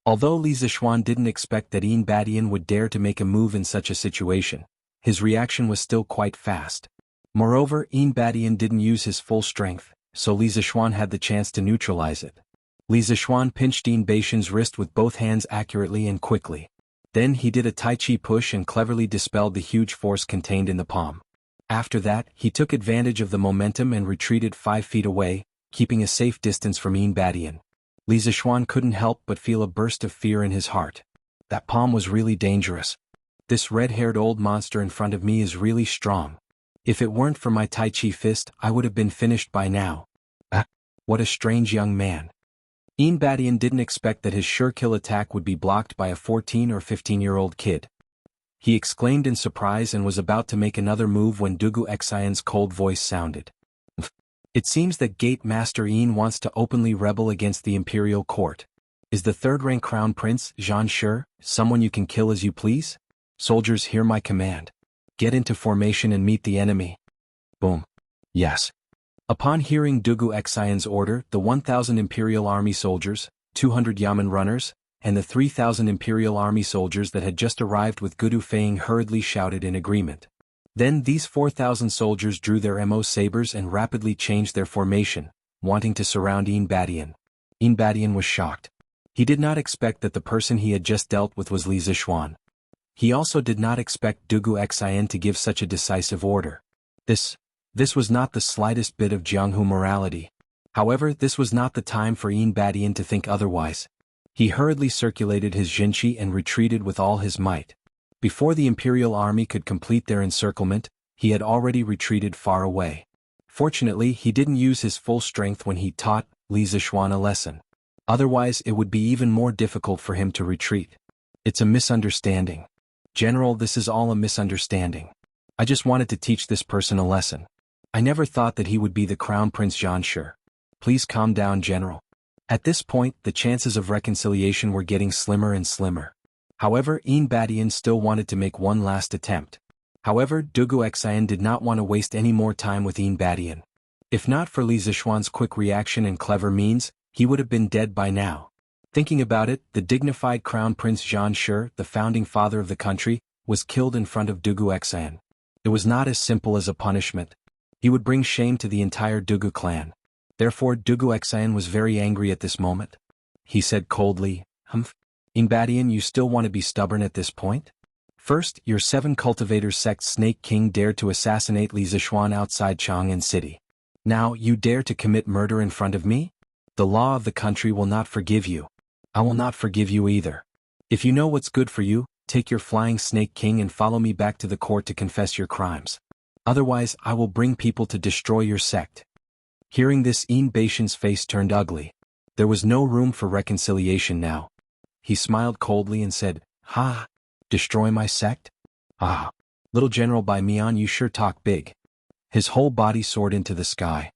Although Li Zixuan didn't expect that Yin Badian would dare to make a move in such a situation, his reaction was still quite fast. Moreover, Yin Badian didn't use his full strength, so Li Zixuan had the chance to neutralize it. Li Zixuan pinched Yin Baishan's wrist with both hands accurately and quickly. Then he did a Tai Chi push and cleverly dispelled the huge force contained in the palm. After that, he took advantage of the momentum and retreated 5 feet away, keeping a safe distance from Yin Badian. Li Zixuan couldn't help but feel a burst of fear in his heart. That palm was really dangerous. This red-haired old monster in front of me is really strong. If it weren't for my Tai Chi fist, I would have been finished by now. What a strange young man. Yin Badian didn't expect that his sure-kill attack would be blocked by a 14 or 15-year-old kid. He exclaimed in surprise and was about to make another move when Dugu Xian's cold voice sounded. It seems that Gate Master Yin wants to openly rebel against the imperial court. Is the third-rank crown prince, Zhan Shi, someone you can kill as you please? Soldiers, hear my command. Get into formation and meet the enemy. Boom. Yes. Upon hearing Dugu Xian's order, the 1,000 Imperial Army soldiers, 200 Yamen runners, and the 3,000 Imperial Army soldiers that had just arrived with Gudu Feiying hurriedly shouted in agreement. Then these 4,000 soldiers drew their MO sabers and rapidly changed their formation, wanting to surround Yin Badian. Yin Badian was shocked. He did not expect that the person he had just dealt with was Li Zixuan. He also did not expect Dugu Xian to give such a decisive order. This was not the slightest bit of Jianghu morality. However, this was not the time for Yin Badian to think otherwise. He hurriedly circulated his Jinqi and retreated with all his might. Before the Imperial Army could complete their encirclement, he had already retreated far away. Fortunately, he didn't use his full strength when he taught Li Zixuan a lesson. Otherwise, it would be even more difficult for him to retreat. It's a misunderstanding. General, this is all a misunderstanding. I just wanted to teach this person a lesson. I never thought that he would be the Crown Prince Zhan Shi. Please calm down, General. At this point, the chances of reconciliation were getting slimmer and slimmer. However, Yin Badian still wanted to make one last attempt. However, Dugu Xian did not want to waste any more time with Yin Badian. If not for Li Zixuan's quick reaction and clever means, he would have been dead by now. Thinking about it, the dignified Crown Prince Zhan Shi, the founding father of the country, was killed in front of Dugu Xian. It was not as simple as a punishment. He would bring shame to the entire Dugu clan. Therefore Dugu Xian was very angry at this moment. He said coldly, "Humph. Inbadian, you still want to be stubborn at this point? First, your 7 cultivators sect Snake King dared to assassinate Li Zishuan outside Chang'an City. Now you dare to commit murder in front of me? The law of the country will not forgive you. I will not forgive you either. If you know what's good for you, take your flying Snake King and follow me back to the court to confess your crimes. Otherwise I will bring people to destroy your sect." Hearing this, Yin Beishan's face turned ugly. There was no room for reconciliation now. He smiled coldly and said, "Ha! Destroy my sect? Ah! Little General Bai Mian, you sure talk big." His whole body soared into the sky.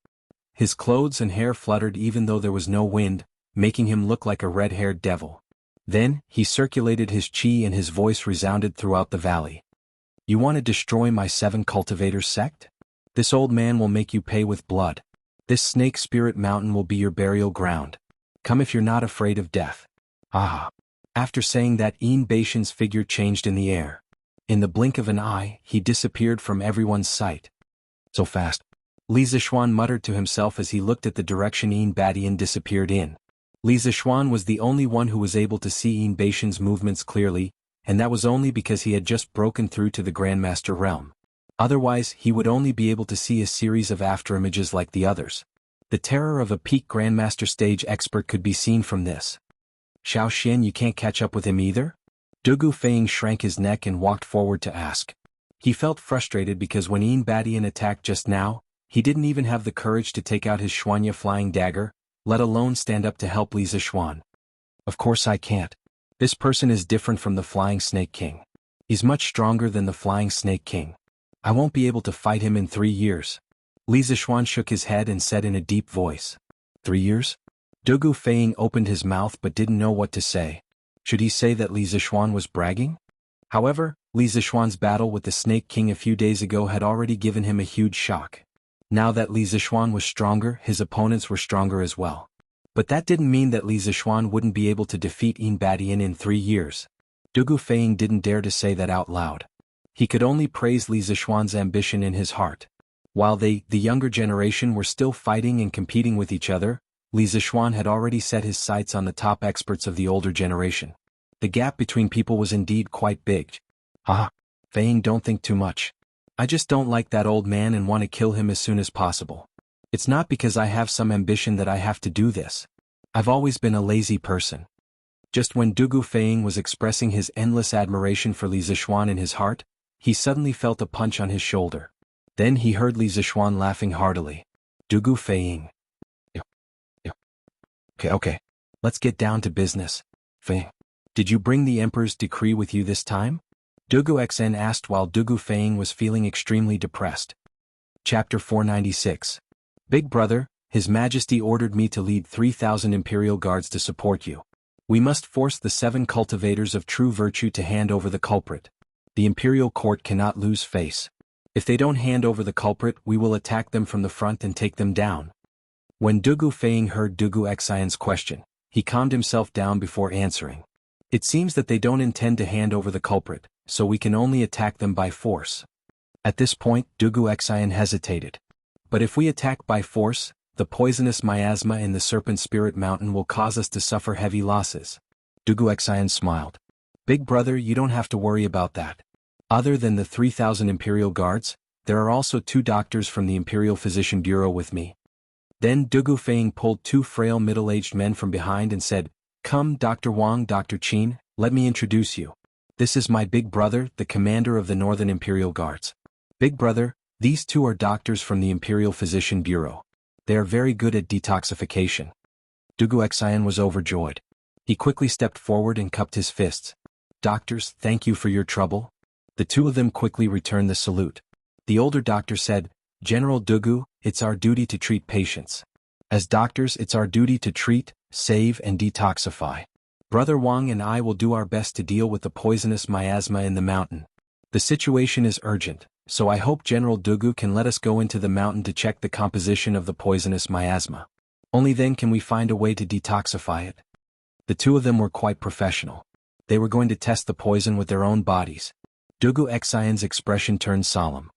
His clothes and hair fluttered even though there was no wind, making him look like a red-haired devil. Then, he circulated his chi and his voice resounded throughout the valley. "You want to destroy my 7 cultivators sect? This old man will make you pay with blood. This snake spirit mountain will be your burial ground. Come if you're not afraid of death." Ah! After saying that, Yin Beishan's figure changed in the air. In the blink of an eye, he disappeared from everyone's sight. So fast. Li Zishuan muttered to himself as he looked at the direction Yin Badian disappeared in. Li Zishuan was the only one who was able to see Yin Beishan's movements clearly, and that was only because he had just broken through to the Grandmaster realm. Otherwise, he would only be able to see a series of afterimages like the others. The terror of a peak Grandmaster stage expert could be seen from this. "Xiao Xian, you can't catch up with him either?" Dugu Feiying shrank his neck and walked forward to ask. He felt frustrated because when Yin Badian attacked just now, he didn't even have the courage to take out his Xuanya flying dagger, let alone stand up to help Li Zishuan. "Of course I can't. This person is different from the Flying Snake King. He's much stronger than the Flying Snake King. I won't be able to fight him in 3 years." Li Zishuan shook his head and said in a deep voice. 3 years? Dugu Feiying opened his mouth but didn't know what to say. Should he say that Li Zishuan was bragging? However, Li Zishuan's battle with the Snake King a few days ago had already given him a huge shock. Now that Li Zishuan was stronger, his opponents were stronger as well. But that didn't mean that Li Zishuan wouldn't be able to defeat Yin Badian in 3 years. Dugu Feiying didn't dare to say that out loud. He could only praise Li Zishuan's ambition in his heart. While they, the younger generation, were still fighting and competing with each other, Li Zishuan had already set his sights on the top experts of the older generation. The gap between people was indeed quite big. "Ah, Feiying, don't think too much. I just don't like that old man and want to kill him as soon as possible. It's not because I have some ambition that I have to do this. I've always been a lazy person." Just when Dugu Feiying was expressing his endless admiration for Li Zishuan in his heart, he suddenly felt a punch on his shoulder. Then he heard Li Zishuan laughing heartily. "Dugu Feiying. Okay. Let's get down to business. Feiying, did you bring the Emperor's decree with you this time?" Dugu Xn asked while Dugu Feiying was feeling extremely depressed. Chapter 496. "Big brother, His Majesty ordered me to lead 3,000 Imperial Guards to support you. We must force the 7 cultivators of true virtue to hand over the culprit. The Imperial Court cannot lose face. If they don't hand over the culprit, we will attack them from the front and take them down." When Dugu Feiying heard Dugu Xian's question, he calmed himself down before answering. "It seems that they don't intend to hand over the culprit, so we can only attack them by force." At this point, Dugu Xian hesitated. "But if we attack by force, the poisonous miasma in the Serpent Spirit Mountain will cause us to suffer heavy losses." Dugu Xian smiled. "Big brother, you don't have to worry about that. Other than the 3,000 Imperial Guards, there are also 2 doctors from the Imperial Physician Bureau with me." Then Dugu Feiying pulled 2 frail middle-aged men from behind and said, "Come, Dr. Wang, Dr. Qin, let me introduce you. This is my big brother, the commander of the Northern Imperial Guards. Big brother, these 2 are doctors from the Imperial Physician Bureau. They are very good at detoxification." Dugu Xian was overjoyed. He quickly stepped forward and cupped his fists. "Doctors, thank you for your trouble." The 2 of them quickly returned the salute. The older doctor said, "General Dugu, it's our duty to treat patients. As doctors, it's our duty to treat, save and detoxify. Brother Wang and I will do our best to deal with the poisonous miasma in the mountain. The situation is urgent, so I hope General Dugu can let us go into the mountain to check the composition of the poisonous miasma. Only then can we find a way to detoxify it." The 2 of them were quite professional. They were going to test the poison with their own bodies. Dugu Xian's expression turned solemn.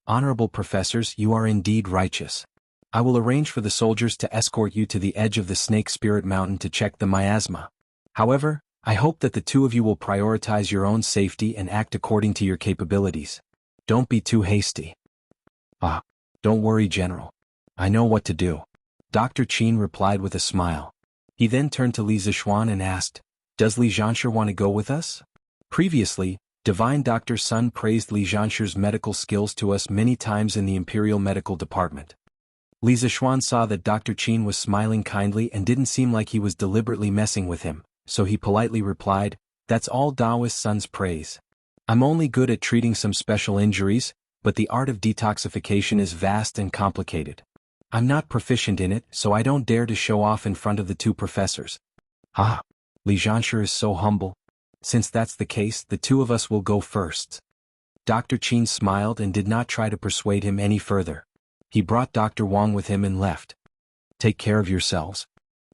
Honorable professors, you are indeed righteous. I will arrange for the soldiers to escort you to the edge of the Snake Spirit Mountain to check the miasma. However, I hope that the two of you will prioritize your own safety and act according to your capabilities. Don't be too hasty. Ah, don't worry, General. I know what to do. Dr. Qin replied with a smile. He then turned to Li Zixuan and asked, Does Li Zhanshe want to go with us? Previously, Divine Dr. Sun praised Li Zhanshe's medical skills to us many times in the Imperial Medical Department. Li Zixuan saw that Dr. Qin was smiling kindly and didn't seem like he was deliberately messing with him, so he politely replied, That's all Daoist Sun's praise. I'm only good at treating some special injuries, but the art of detoxification is vast and complicated. I'm not proficient in it, so I don't dare to show off in front of the two professors. Ah, Li Zhanshe is so humble. Since that's the case, the two of us will go first. Dr. Qin smiled and did not try to persuade him any further. He brought Dr. Wang with him and left. Take care of yourselves.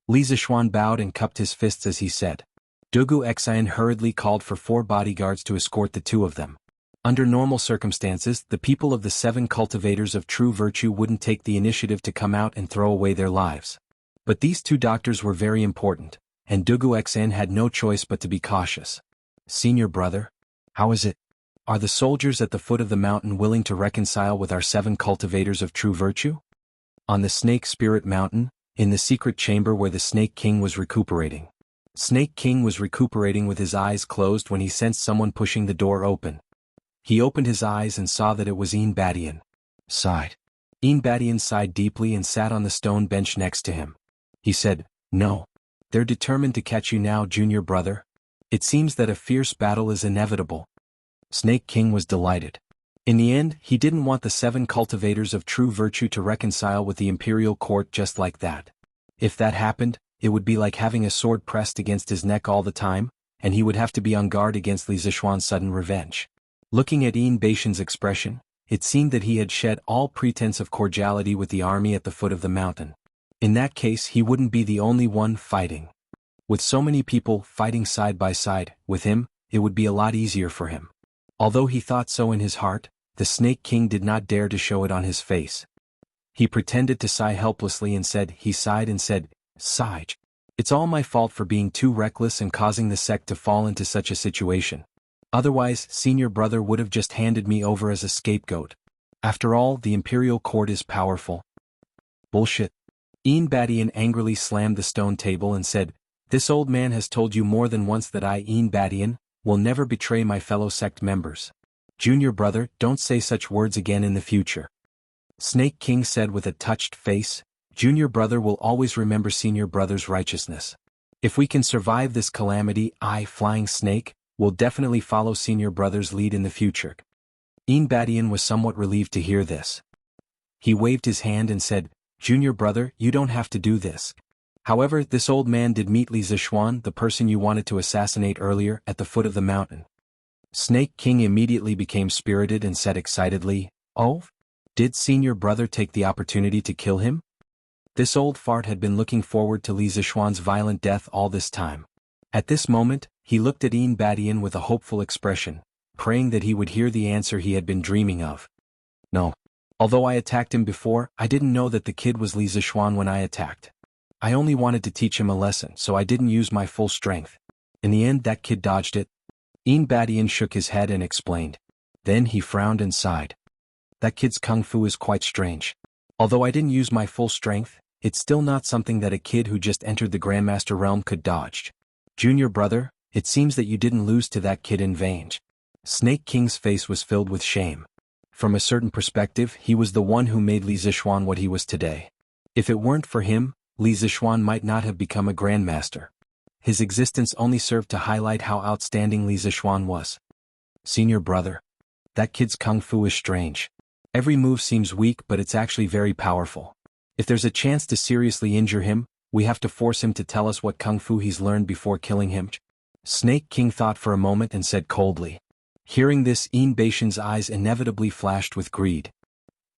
Li Zixuan bowed and cupped his fists as he said. Dugu Xian hurriedly called for 4 bodyguards to escort the two of them. Under normal circumstances, the people of the 7 cultivators of true virtue wouldn't take the initiative to come out and throw away their lives. But these 2 doctors were very important, and Dugu Xian had no choice but to be cautious. Senior brother, how is it? Are the soldiers at the foot of the mountain willing to reconcile with our 7 cultivators of true virtue? On the Snake Spirit Mountain, in the secret chamber where the Snake King was recuperating. Snake King was recuperating with his eyes closed when he sensed someone pushing the door open. He opened his eyes and saw that it was Yin Badian. Sighed. Yin Badian sighed deeply and sat on the stone bench next to him. He said, No. They're determined to catch you now, junior brother. It seems that a fierce battle is inevitable. Snake King was delighted. In the end, he didn't want the 7 cultivators of true virtue to reconcile with the imperial court just like that. If that happened, it would be like having a sword pressed against his neck all the time, and he would have to be on guard against Li Zixuan's sudden revenge. Looking at Yin Baishan's expression, it seemed that he had shed all pretense of cordiality with the army at the foot of the mountain. In that case, he wouldn't be the only one fighting. With so many people fighting side by side with him, it would be a lot easier for him. Although he thought so in his heart, the Snake King did not dare to show it on his face. He pretended to sigh helplessly and he sighed and said, Sage. It's all my fault for being too reckless and causing the sect to fall into such a situation. Otherwise, senior brother would have just handed me over as a scapegoat. After all, the imperial court is powerful. Bullshit. Yin Badian angrily slammed the stone table and said, This old man has told you more than once that I, Yin Badian, will never betray my fellow sect members. Junior brother, don't say such words again in the future. Snake King said with a touched face, Junior brother will always remember senior brother's righteousness. If we can survive this calamity, I, Flying Snake, will definitely follow senior brother's lead in the future. Yin Badian was somewhat relieved to hear this. He waved his hand and said, Junior brother, you don't have to do this. However, this old man did meet Li Zixuan, the person you wanted to assassinate earlier, at the foot of the mountain. Snake King immediately became spirited and said excitedly, Oh? Did senior brother take the opportunity to kill him? This old fart had been looking forward to Li Zixuan's violent death all this time. At this moment, he looked at Yin Badian with a hopeful expression, praying that he would hear the answer he had been dreaming of. No. Although I attacked him before, I didn't know that the kid was Li Zixuan when I attacked. I only wanted to teach him a lesson, so I didn't use my full strength. In the end, that kid dodged it. Yin Badian shook his head and explained. Then he frowned and sighed. That kid's kung fu is quite strange. Although I didn't use my full strength, it's still not something that a kid who just entered the Grandmaster realm could dodge. Junior brother, it seems that you didn't lose to that kid in vain. Snake King's face was filled with shame. From a certain perspective, he was the one who made Li Zixuan what he was today. If it weren't for him, Li Zixuan might not have become a Grandmaster. His existence only served to highlight how outstanding Li Zixuan was. Senior brother. That kid's kung fu is strange. Every move seems weak, but it's actually very powerful. If there's a chance to seriously injure him, we have to force him to tell us what kung fu he's learned before killing him. Snake King thought for a moment and said coldly. Hearing this, Yin Baishan's eyes inevitably flashed with greed.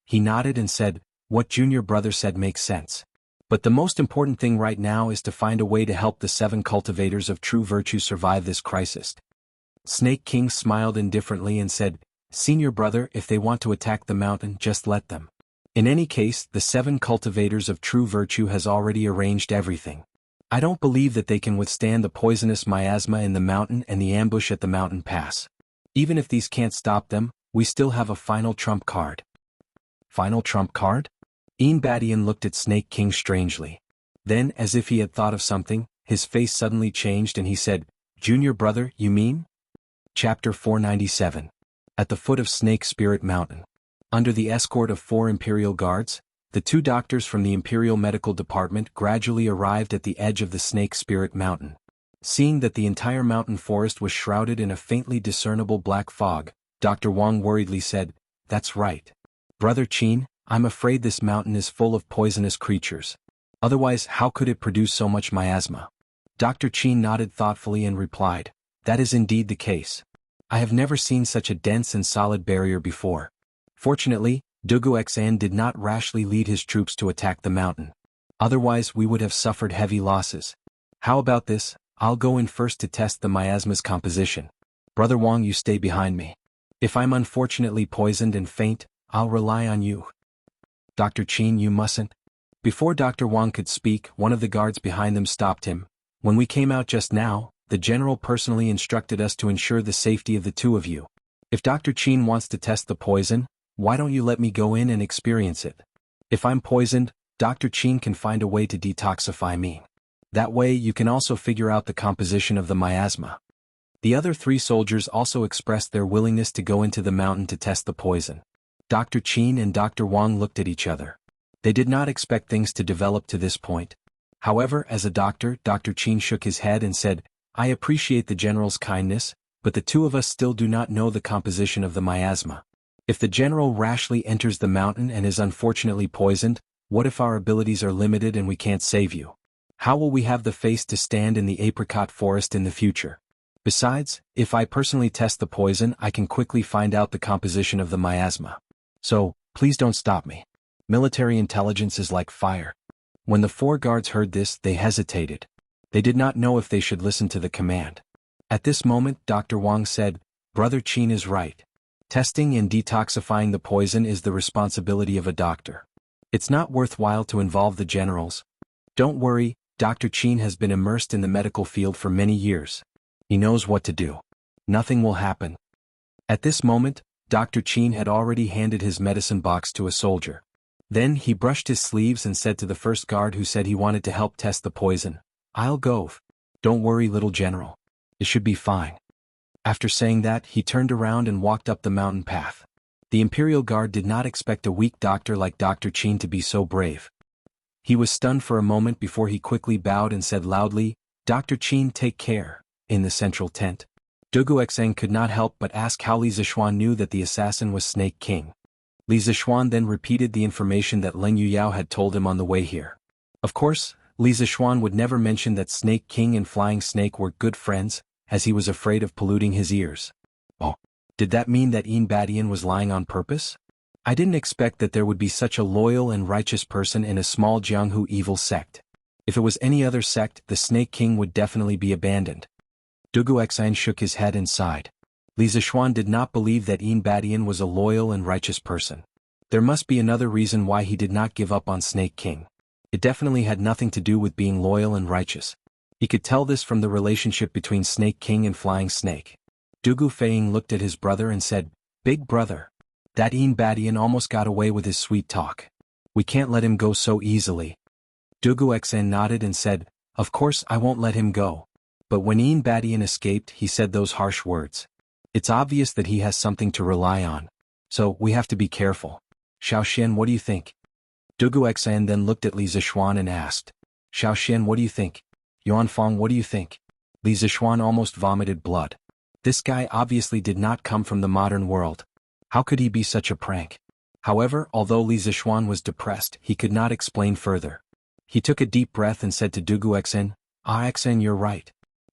He nodded and said, What junior brother said makes sense. But the most important thing right now is to find a way to help the 7 cultivators of true virtue survive this crisis. Snake King smiled indifferently and said, Senior brother, if they want to attack the mountain, just let them. In any case, the 7 cultivators of true virtue has already arranged everything. I don't believe that they can withstand the poisonous miasma in the mountain and the ambush at the mountain pass. Even if these can't stop them, we still have a final trump card. Final trump card? Badian looked at Snake King strangely. Then, as if he had thought of something, his face suddenly changed and he said, Junior brother, you mean? Chapter 497. At the foot of Snake Spirit Mountain. Under the escort of 4 Imperial guards, the 2 doctors from the Imperial Medical Department gradually arrived at the edge of the Snake Spirit Mountain. Seeing that the entire mountain forest was shrouded in a faintly discernible black fog, Dr. Wang worriedly said, That's right. Brother Qin, I'm afraid this mountain is full of poisonous creatures. Otherwise, how could it produce so much miasma? Dr. Qin nodded thoughtfully and replied, That is indeed the case. I have never seen such a dense and solid barrier before. Fortunately, Dugu Xan did not rashly lead his troops to attack the mountain. Otherwise we would have suffered heavy losses. How about this? I'll go in first to test the miasma's composition. Brother Wang, you stay behind me. If I'm unfortunately poisoned and faint, I'll rely on you. Dr. Qin, you mustn't. Before Dr. Wang could speak, one of the guards behind them stopped him. When we came out just now, the general personally instructed us to ensure the safety of the 2 of you. If Dr. Qin wants to test the poison, why don't you let me go in and experience it? If I'm poisoned, Dr. Qin can find a way to detoxify me. That way you can also figure out the composition of the miasma. The other 3 soldiers also expressed their willingness to go into the mountain to test the poison. Dr. Qin and Dr. Wang looked at each other. They did not expect things to develop to this point. However, as a doctor, Dr. Qin shook his head and said, I appreciate the general's kindness, but the 2 of us still do not know the composition of the miasma. If the general rashly enters the mountain and is unfortunately poisoned, what if our abilities are limited and we can't save you? How will we have the face to stand in the apricot forest in the future? Besides, if I personally test the poison, I can quickly find out the composition of the miasma. So, please don't stop me. Military intelligence is like fire. When the 4 guards heard this, they hesitated. They did not know if they should listen to the command. At this moment, Dr. Wang said, Brother Qin is right. Testing and detoxifying the poison is the responsibility of a doctor. It's not worthwhile to involve the generals. Don't worry, Dr. Qin has been immersed in the medical field for many years. He knows what to do. Nothing will happen. At this moment, Dr. Qin had already handed his medicine box to a soldier. Then he brushed his sleeves and said to the first guard who said he wanted to help test the poison, I'll go. Don't worry, little general. It should be fine. After saying that, he turned around and walked up the mountain path. The Imperial Guard did not expect a weak doctor like Dr. Qin to be so brave. He was stunned for a moment before he quickly bowed and said loudly, Dr. Qin, take care. In the central tent, Dugu Xang could not help but ask how Li Zixuan knew that the assassin was Snake King. Li Zixuan then repeated the information that Leng Yuyao had told him on the way here. Of course, Li Zixuan would never mention that Snake King and Flying Snake were good friends, as he was afraid of polluting his ears. Oh, did that mean that Badian was lying on purpose? I didn't expect that there would be such a loyal and righteous person in a small Jianghu evil sect. If it was any other sect, the Snake King would definitely be abandoned. Dugu Xan shook his head and sighed. Li Zixuan did not believe that Badian was a loyal and righteous person. There must be another reason why he did not give up on Snake King. It definitely had nothing to do with being loyal and righteous. He could tell this from the relationship between Snake King and Flying Snake. Dugu Feiying looked at his brother and said, Big brother. That Badian almost got away with his sweet talk. We can't let him go so easily. Dugu Xan nodded and said, Of course I won't let him go. But when Badian escaped, he said those harsh words. It's obvious that he has something to rely on. So, we have to be careful. Xiaoxian, what do you think? Dugu Xan then looked at Li Zixuan and asked, Xiaoxian, what do you think? Yuanfang, what do you think? Li Zixuan almost vomited blood. This guy obviously did not come from the modern world. How could he be such a prank? However, although Li Zixuan was depressed, he could not explain further. He took a deep breath and said to Dugu Xan, Xan, you're right.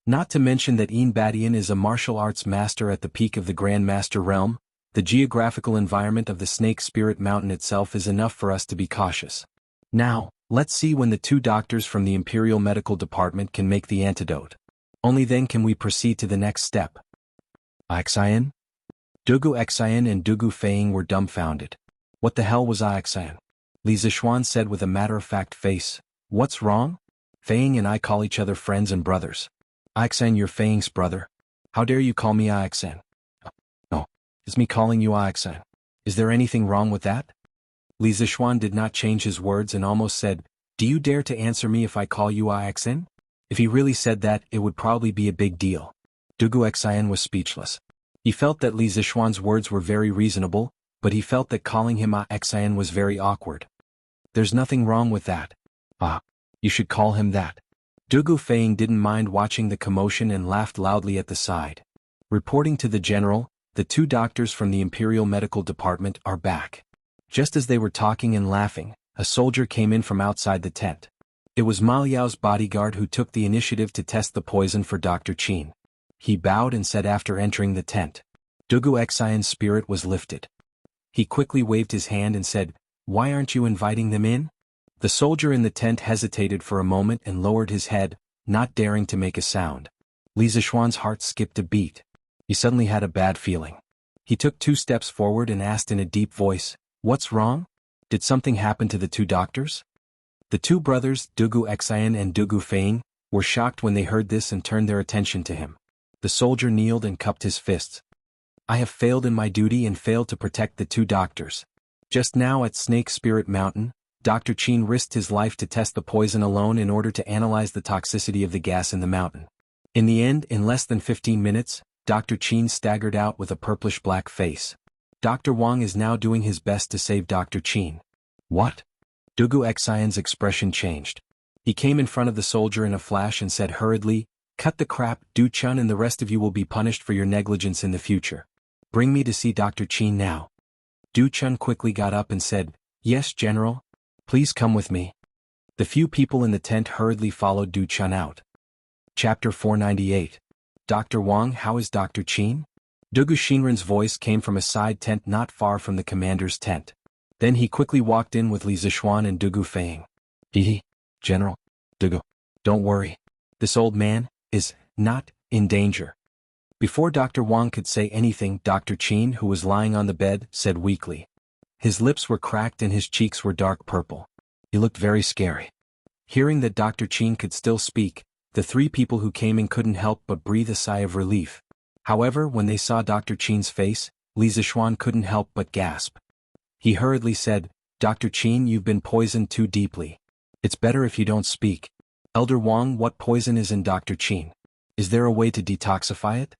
Not to mention that Badian is a martial arts master at the peak of the Grand Master realm, the geographical environment of the Snake Spirit Mountain itself is enough for us to be cautious. Now, let's see when the 2 doctors from the Imperial Medical Department can make the antidote. Only then can we proceed to the next step. Xian? Dugu Xian and Dugu Feiying were dumbfounded. What the hell was Xian? Li Zishuan said with a matter-of-fact face. What's wrong? Feiying and I call each other friends and brothers. Xian, you're Feiying's brother. How dare you call me Xian? No. It's me calling you Xian. Is there anything wrong with that? Li Zishuan did not change his words and almost said, Do you dare to answer me if I call you Xian? If he really said that, it would probably be a big deal. Dugu Xian was speechless. He felt that Li Zishuan's words were very reasonable, but he felt that calling him Xian was very awkward. There's nothing wrong with that. You should call him that. Dugu Feiying didn't mind watching the commotion and laughed loudly at the side. Reporting to the general, the two doctors from the Imperial Medical Department are back. Just as they were talking and laughing, a soldier came in from outside the tent. It was Ma Liao's bodyguard who took the initiative to test the poison for Dr. Qin. He bowed and said after entering the tent. Dugu Xian's spirit was lifted. He quickly waved his hand and said, Why aren't you inviting them in? The soldier in the tent hesitated for a moment and lowered his head, not daring to make a sound. Li Zishuan's heart skipped a beat. He suddenly had a bad feeling. He took 2 steps forward and asked in a deep voice, What's wrong? Did something happen to the 2 doctors? The 2 brothers, Dugu Xian and Dugu Feiying, were shocked when they heard this and turned their attention to him. The soldier kneeled and cupped his fists. I have failed in my duty and failed to protect the 2 doctors. Just now at Snake Spirit Mountain, Dr. Qin risked his life to test the poison alone in order to analyze the toxicity of the gas in the mountain. In the end, in less than 15 minutes, Dr. Qin staggered out with a purplish-black face. Dr. Wang is now doing his best to save Dr. Qin. What? Dugu Xian's expression changed. He came in front of the soldier in a flash and said hurriedly, Cut the crap, Du Chun and the rest of you will be punished for your negligence in the future. Bring me to see Dr. Qin now. Du Chun quickly got up and said, Yes, General. Please come with me. The few people in the tent hurriedly followed Du Chun out. Chapter 498. Dr. Wang, how is Dr. Qin? Dugu Shinran's voice came from a side tent not far from the commander's tent. Then he quickly walked in with Li Zishuan and Dugu Feiying. General. Dugu. Don't worry. This old man is not in danger. Before Dr. Wang could say anything, Dr. Qin, who was lying on the bed, said weakly. His lips were cracked and his cheeks were dark purple. He looked very scary. Hearing that Dr. Qin could still speak, the 3 people who came in couldn't help but breathe a sigh of relief. However, when they saw Dr. Qin's face, Li Zishuan couldn't help but gasp. He hurriedly said, Dr. Qin, you've been poisoned too deeply. It's better if you don't speak. Elder Wang, what poison is in Dr. Qin? Is there a way to detoxify it?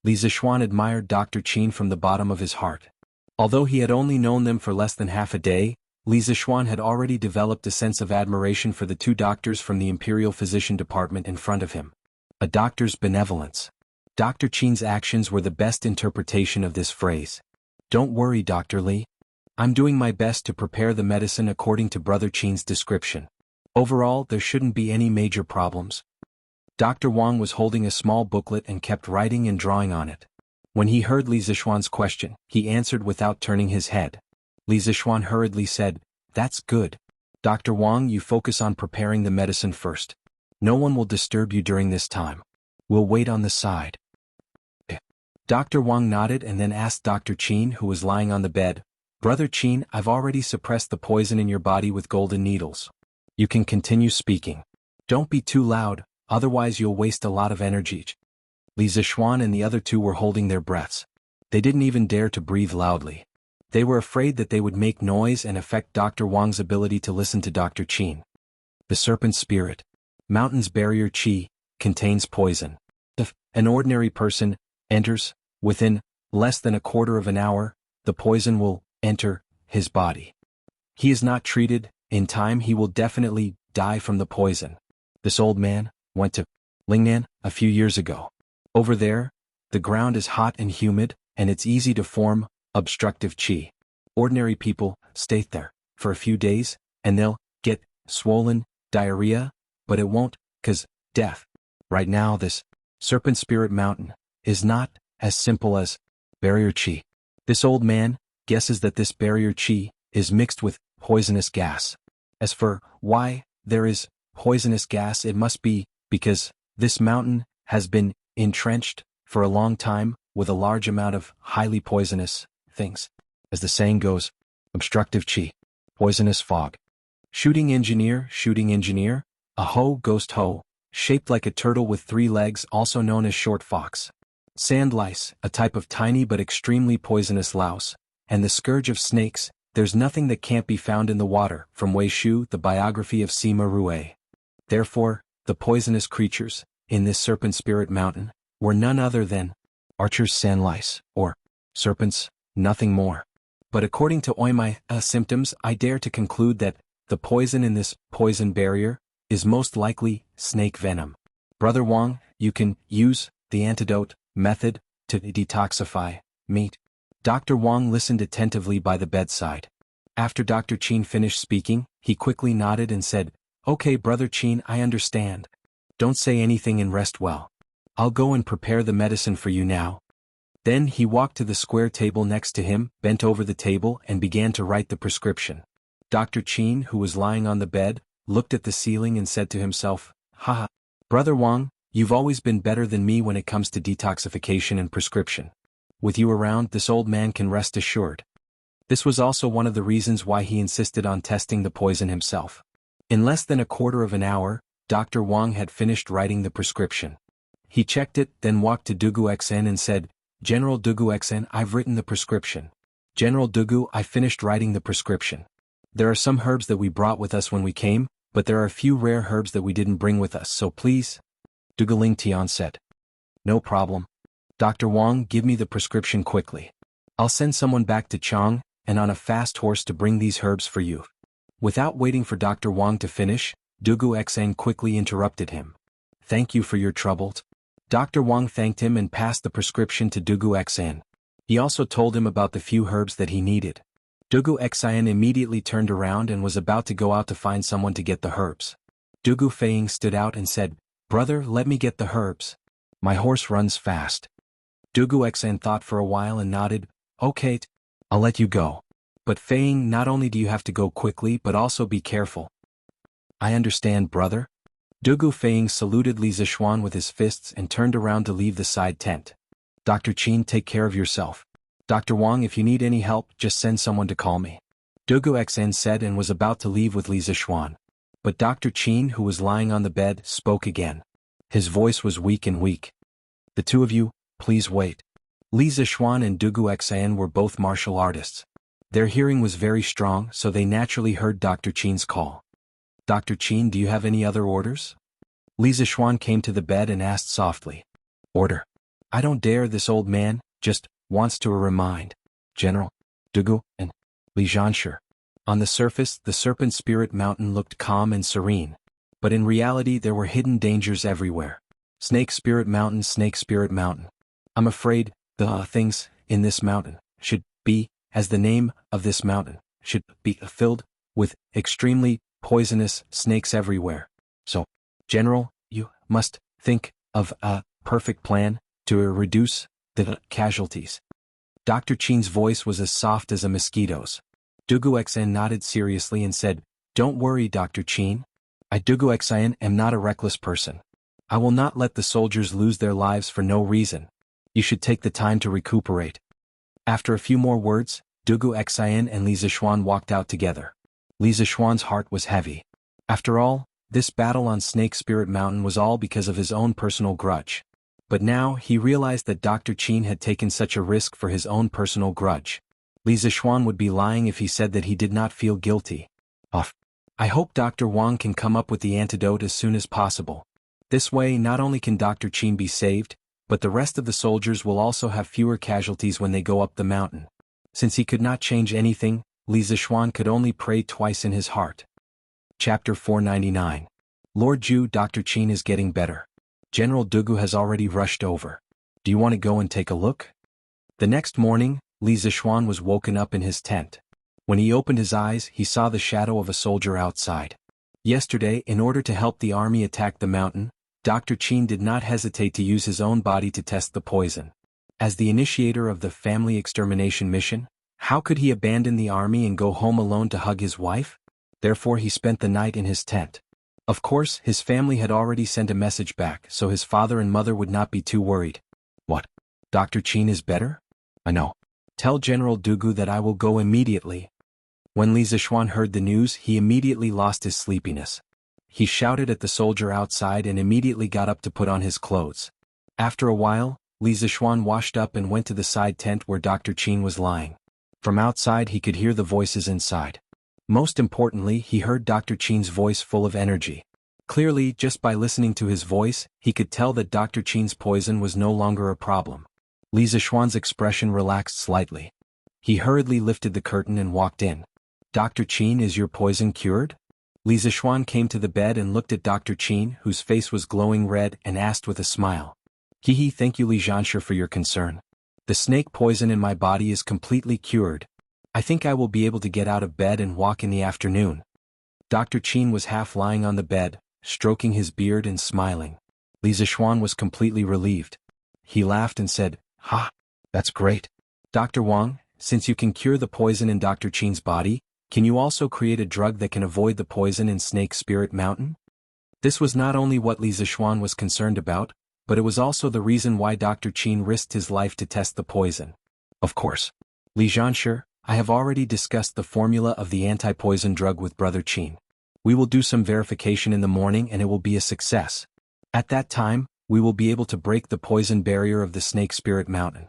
Li Zishuan admired Dr. Qin from the bottom of his heart. Although he had only known them for less than half a day, Li Zishuan had already developed a sense of admiration for the 2 doctors from the Imperial Physician Department in front of him. A doctor's benevolence. Dr. Qin's actions were the best interpretation of this phrase. Don't worry, Dr. Li. I'm doing my best to prepare the medicine according to Brother Qin's description. Overall, there shouldn't be any major problems. Dr. Wang was holding a small booklet and kept writing and drawing on it. When he heard Li Zishuan's question, he answered without turning his head. Li Zishuan hurriedly said, That's good. Dr. Wang, you focus on preparing the medicine first. No one will disturb you during this time. We'll wait on the side. Dr. Wang nodded and then asked Dr. Qin, who was lying on the bed, Brother Qin, I've already suppressed the poison in your body with golden needles. You can continue speaking. Don't be too loud, otherwise you'll waste a lot of energy. Li Zishuan and the other 2 were holding their breaths. They didn't even dare to breathe loudly. They were afraid that they would make noise and affect Dr. Wang's ability to listen to Dr. Qin. The serpent spirit. Mountain's barrier qi contains poison. If an ordinary person enters, within less than a quarter of an hour, the poison will enter his body. He is not treated in time, he will definitely die from the poison. This old man went to Lingnan a few years ago. Over there, the ground is hot and humid, and it's easy to form obstructive qi. Ordinary people stay there for a few days, and they'll get swollen, diarrhea, but it won't cause death. Right now this Serpent Spirit Mountain is not as simple as barrier qi. This old man guesses that this barrier qi is mixed with poisonous gas. As for why there is poisonous gas, it must be because this mountain has been entrenched for a long time with a large amount of highly poisonous things. As the saying goes, obstructive qi, poisonous fog. Shooting engineer, a ho, ghost ho, shaped like a turtle with 3 legs, also known as short fox. Sand lice, a type of tiny but extremely poisonous louse. And the scourge of snakes, there's nothing that can't be found in the water, from Wei Shu, the biography of Sima Rue. Therefore, the poisonous creatures, in this serpent spirit mountain, were none other than archers' sand lice, or serpents, nothing more. But according to my symptoms, I dare to conclude that the poison in this poison barrier is most likely snake venom. Brother Wang, you can use the antidote method to detoxify meat. Dr. Wang listened attentively by the bedside. After Dr. Qin finished speaking, he quickly nodded and said, "Okay, Brother Qin, I understand. Don't say anything and rest well. I'll go and prepare the medicine for you now." Then he walked to the square table next to him, bent over the table and began to write the prescription. Dr. Qin, who was lying on the bed, looked at the ceiling and said to himself, "Ha! Brother Wang, you've always been better than me when it comes to detoxification and prescription. With you around, this old man can rest assured." This was also one of the reasons why he insisted on testing the poison himself. In less than a quarter of an hour, Dr. Wang had finished writing the prescription. He checked it, then walked to Dugu Xen and said, "General Dugu Xen, I've written the prescription." "General Dugu, I finished writing the prescription. There are some herbs that we brought with us when we came, but there are a few rare herbs that we didn't bring with us, so please," Dugu Ling Tian said. "No problem. Dr. Wang, give me the prescription quickly. I'll send someone back to Chang, and on a fast horse to bring these herbs for you." Without waiting for Dr. Wang to finish, Dugu Xen quickly interrupted him. "Thank you for your trouble." Dr. Wang thanked him and passed the prescription to Dugu Xen. He also told him about the few herbs that he needed. Dugu Xen immediately turned around and was about to go out to find someone to get the herbs. Dugu Feiying stood out and said, "Brother, let me get the herbs. My horse runs fast." Dugu Xen thought for a while and nodded, "Okay, I'll let you go. But Feiying, not only do you have to go quickly but also be careful." "I understand, brother." Dugu Feiying saluted Li Zixuan with his fists and turned around to leave the side tent. "Dr. Qin, take care of yourself. Dr. Wang, if you need any help, just send someone to call me." Dugu Xen said and was about to leave with Li Zixuan. But Dr. Qin, who was lying on the bed, spoke again. His voice was weak. "The two of you, please wait." Li Zixuan and Dugu Xen were both martial artists. Their hearing was very strong, so they naturally heard Dr. Qin's call. "Dr. Qin, do you have any other orders?" Li Zixuan came to the bed and asked softly. "Order? I don't dare, this old man just wants to remind General Dugu and Li Zhanshi." On the surface, the Serpent Spirit Mountain looked calm and serene. But in reality there were hidden dangers everywhere. Snake Spirit Mountain. I'm afraid the things in this mountain should be, as the name of this mountain, should be filled with extremely poisonous snakes everywhere. So, General, you must think of a perfect plan to reduce the casualties. Dr. Qin's voice was as soft as a mosquito's. Dugu Xen nodded seriously and said, "Don't worry, Dr. Qin. I, Dugu Xen, am not a reckless person. I will not let the soldiers lose their lives for no reason. You should take the time to recuperate." After a few more words, Dugu Xen and Li Zixuan walked out together. Li Zixuan's heart was heavy. After all, this battle on Snake Spirit Mountain was all because of his own personal grudge. But now he realized that Dr. Qin had taken such a risk for his own personal grudge. Li Zixuan would be lying if he said that he did not feel guilty. I hope Dr. Wang can come up with the antidote as soon as possible. This way not only can Dr. Qin be saved, but the rest of the soldiers will also have fewer casualties when they go up the mountain." Since he could not change anything, Li Zixuan could only pray twice in his heart. Chapter 499. Lord Zhu, Dr. Qin is getting better. General Dugu has already rushed over. Do you want to go and take a look? The next morning, Li Zixuan was woken up in his tent. When he opened his eyes, he saw the shadow of a soldier outside. Yesterday, in order to help the army attack the mountain, Dr. Qin did not hesitate to use his own body to test the poison. As the initiator of the family extermination mission, how could he abandon the army and go home alone to hug his wife? Therefore he spent the night in his tent. Of course, his family had already sent a message back, so his father and mother would not be too worried. "What? Dr. Qin is better? I know. Tell General Dugu that I will go immediately. When Li Zixuan heard the news, he immediately lost his sleepiness. He shouted at the soldier outside and immediately got up to put on his clothes. After a while, Li Zixuan washed up and went to the side tent where Dr. Qin was lying. From outside he could hear the voices inside. Most importantly, he heard Dr. Qin's voice full of energy. Clearly, just by listening to his voice, he could tell that Dr. Qin's poison was no longer a problem. Li Zixuan's expression relaxed slightly. He hurriedly lifted the curtain and walked in. Dr. Qin, is your poison cured? Li Zixuan came to the bed and looked at Dr. Qin, whose face was glowing red, and asked with a smile. Hehe, thank you Li Zhanshe for your concern. The snake poison in my body is completely cured. I think I will be able to get out of bed and walk in the afternoon. Dr. Qin was half lying on the bed, stroking his beard and smiling. Li Zixuan was completely relieved. He laughed and said, Ha! That's great. Dr. Wang, since you can cure the poison in Dr. Qin's body, can you also create a drug that can avoid the poison in Snake Spirit Mountain? This was not only what Li Zixuan was concerned about, but it was also the reason why Dr. Qin risked his life to test the poison. Of course. Li Zhanshe, I have already discussed the formula of the anti-poison drug with Brother Qin. We will do some verification in the morning and it will be a success. At that time, we will be able to break the poison barrier of the Snake Spirit Mountain.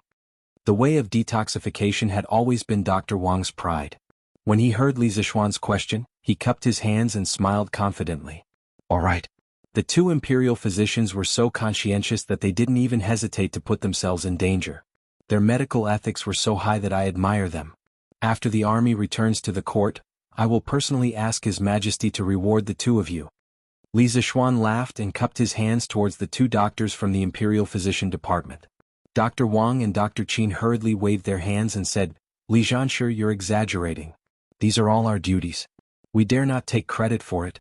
The way of detoxification had always been Dr. Wang's pride. When he heard Li Zixuan's question, he cupped his hands and smiled confidently. All right. The two imperial physicians were so conscientious that they didn't even hesitate to put themselves in danger. Their medical ethics were so high that I admire them. After the army returns to the court, I will personally ask His Majesty to reward the two of you. Li Zixuan laughed and cupped his hands towards the two doctors from the Imperial Physician Department. Dr. Wang and Dr. Qin hurriedly waved their hands and said, Li Zhanshe, you're exaggerating. These are all our duties. We dare not take credit for it.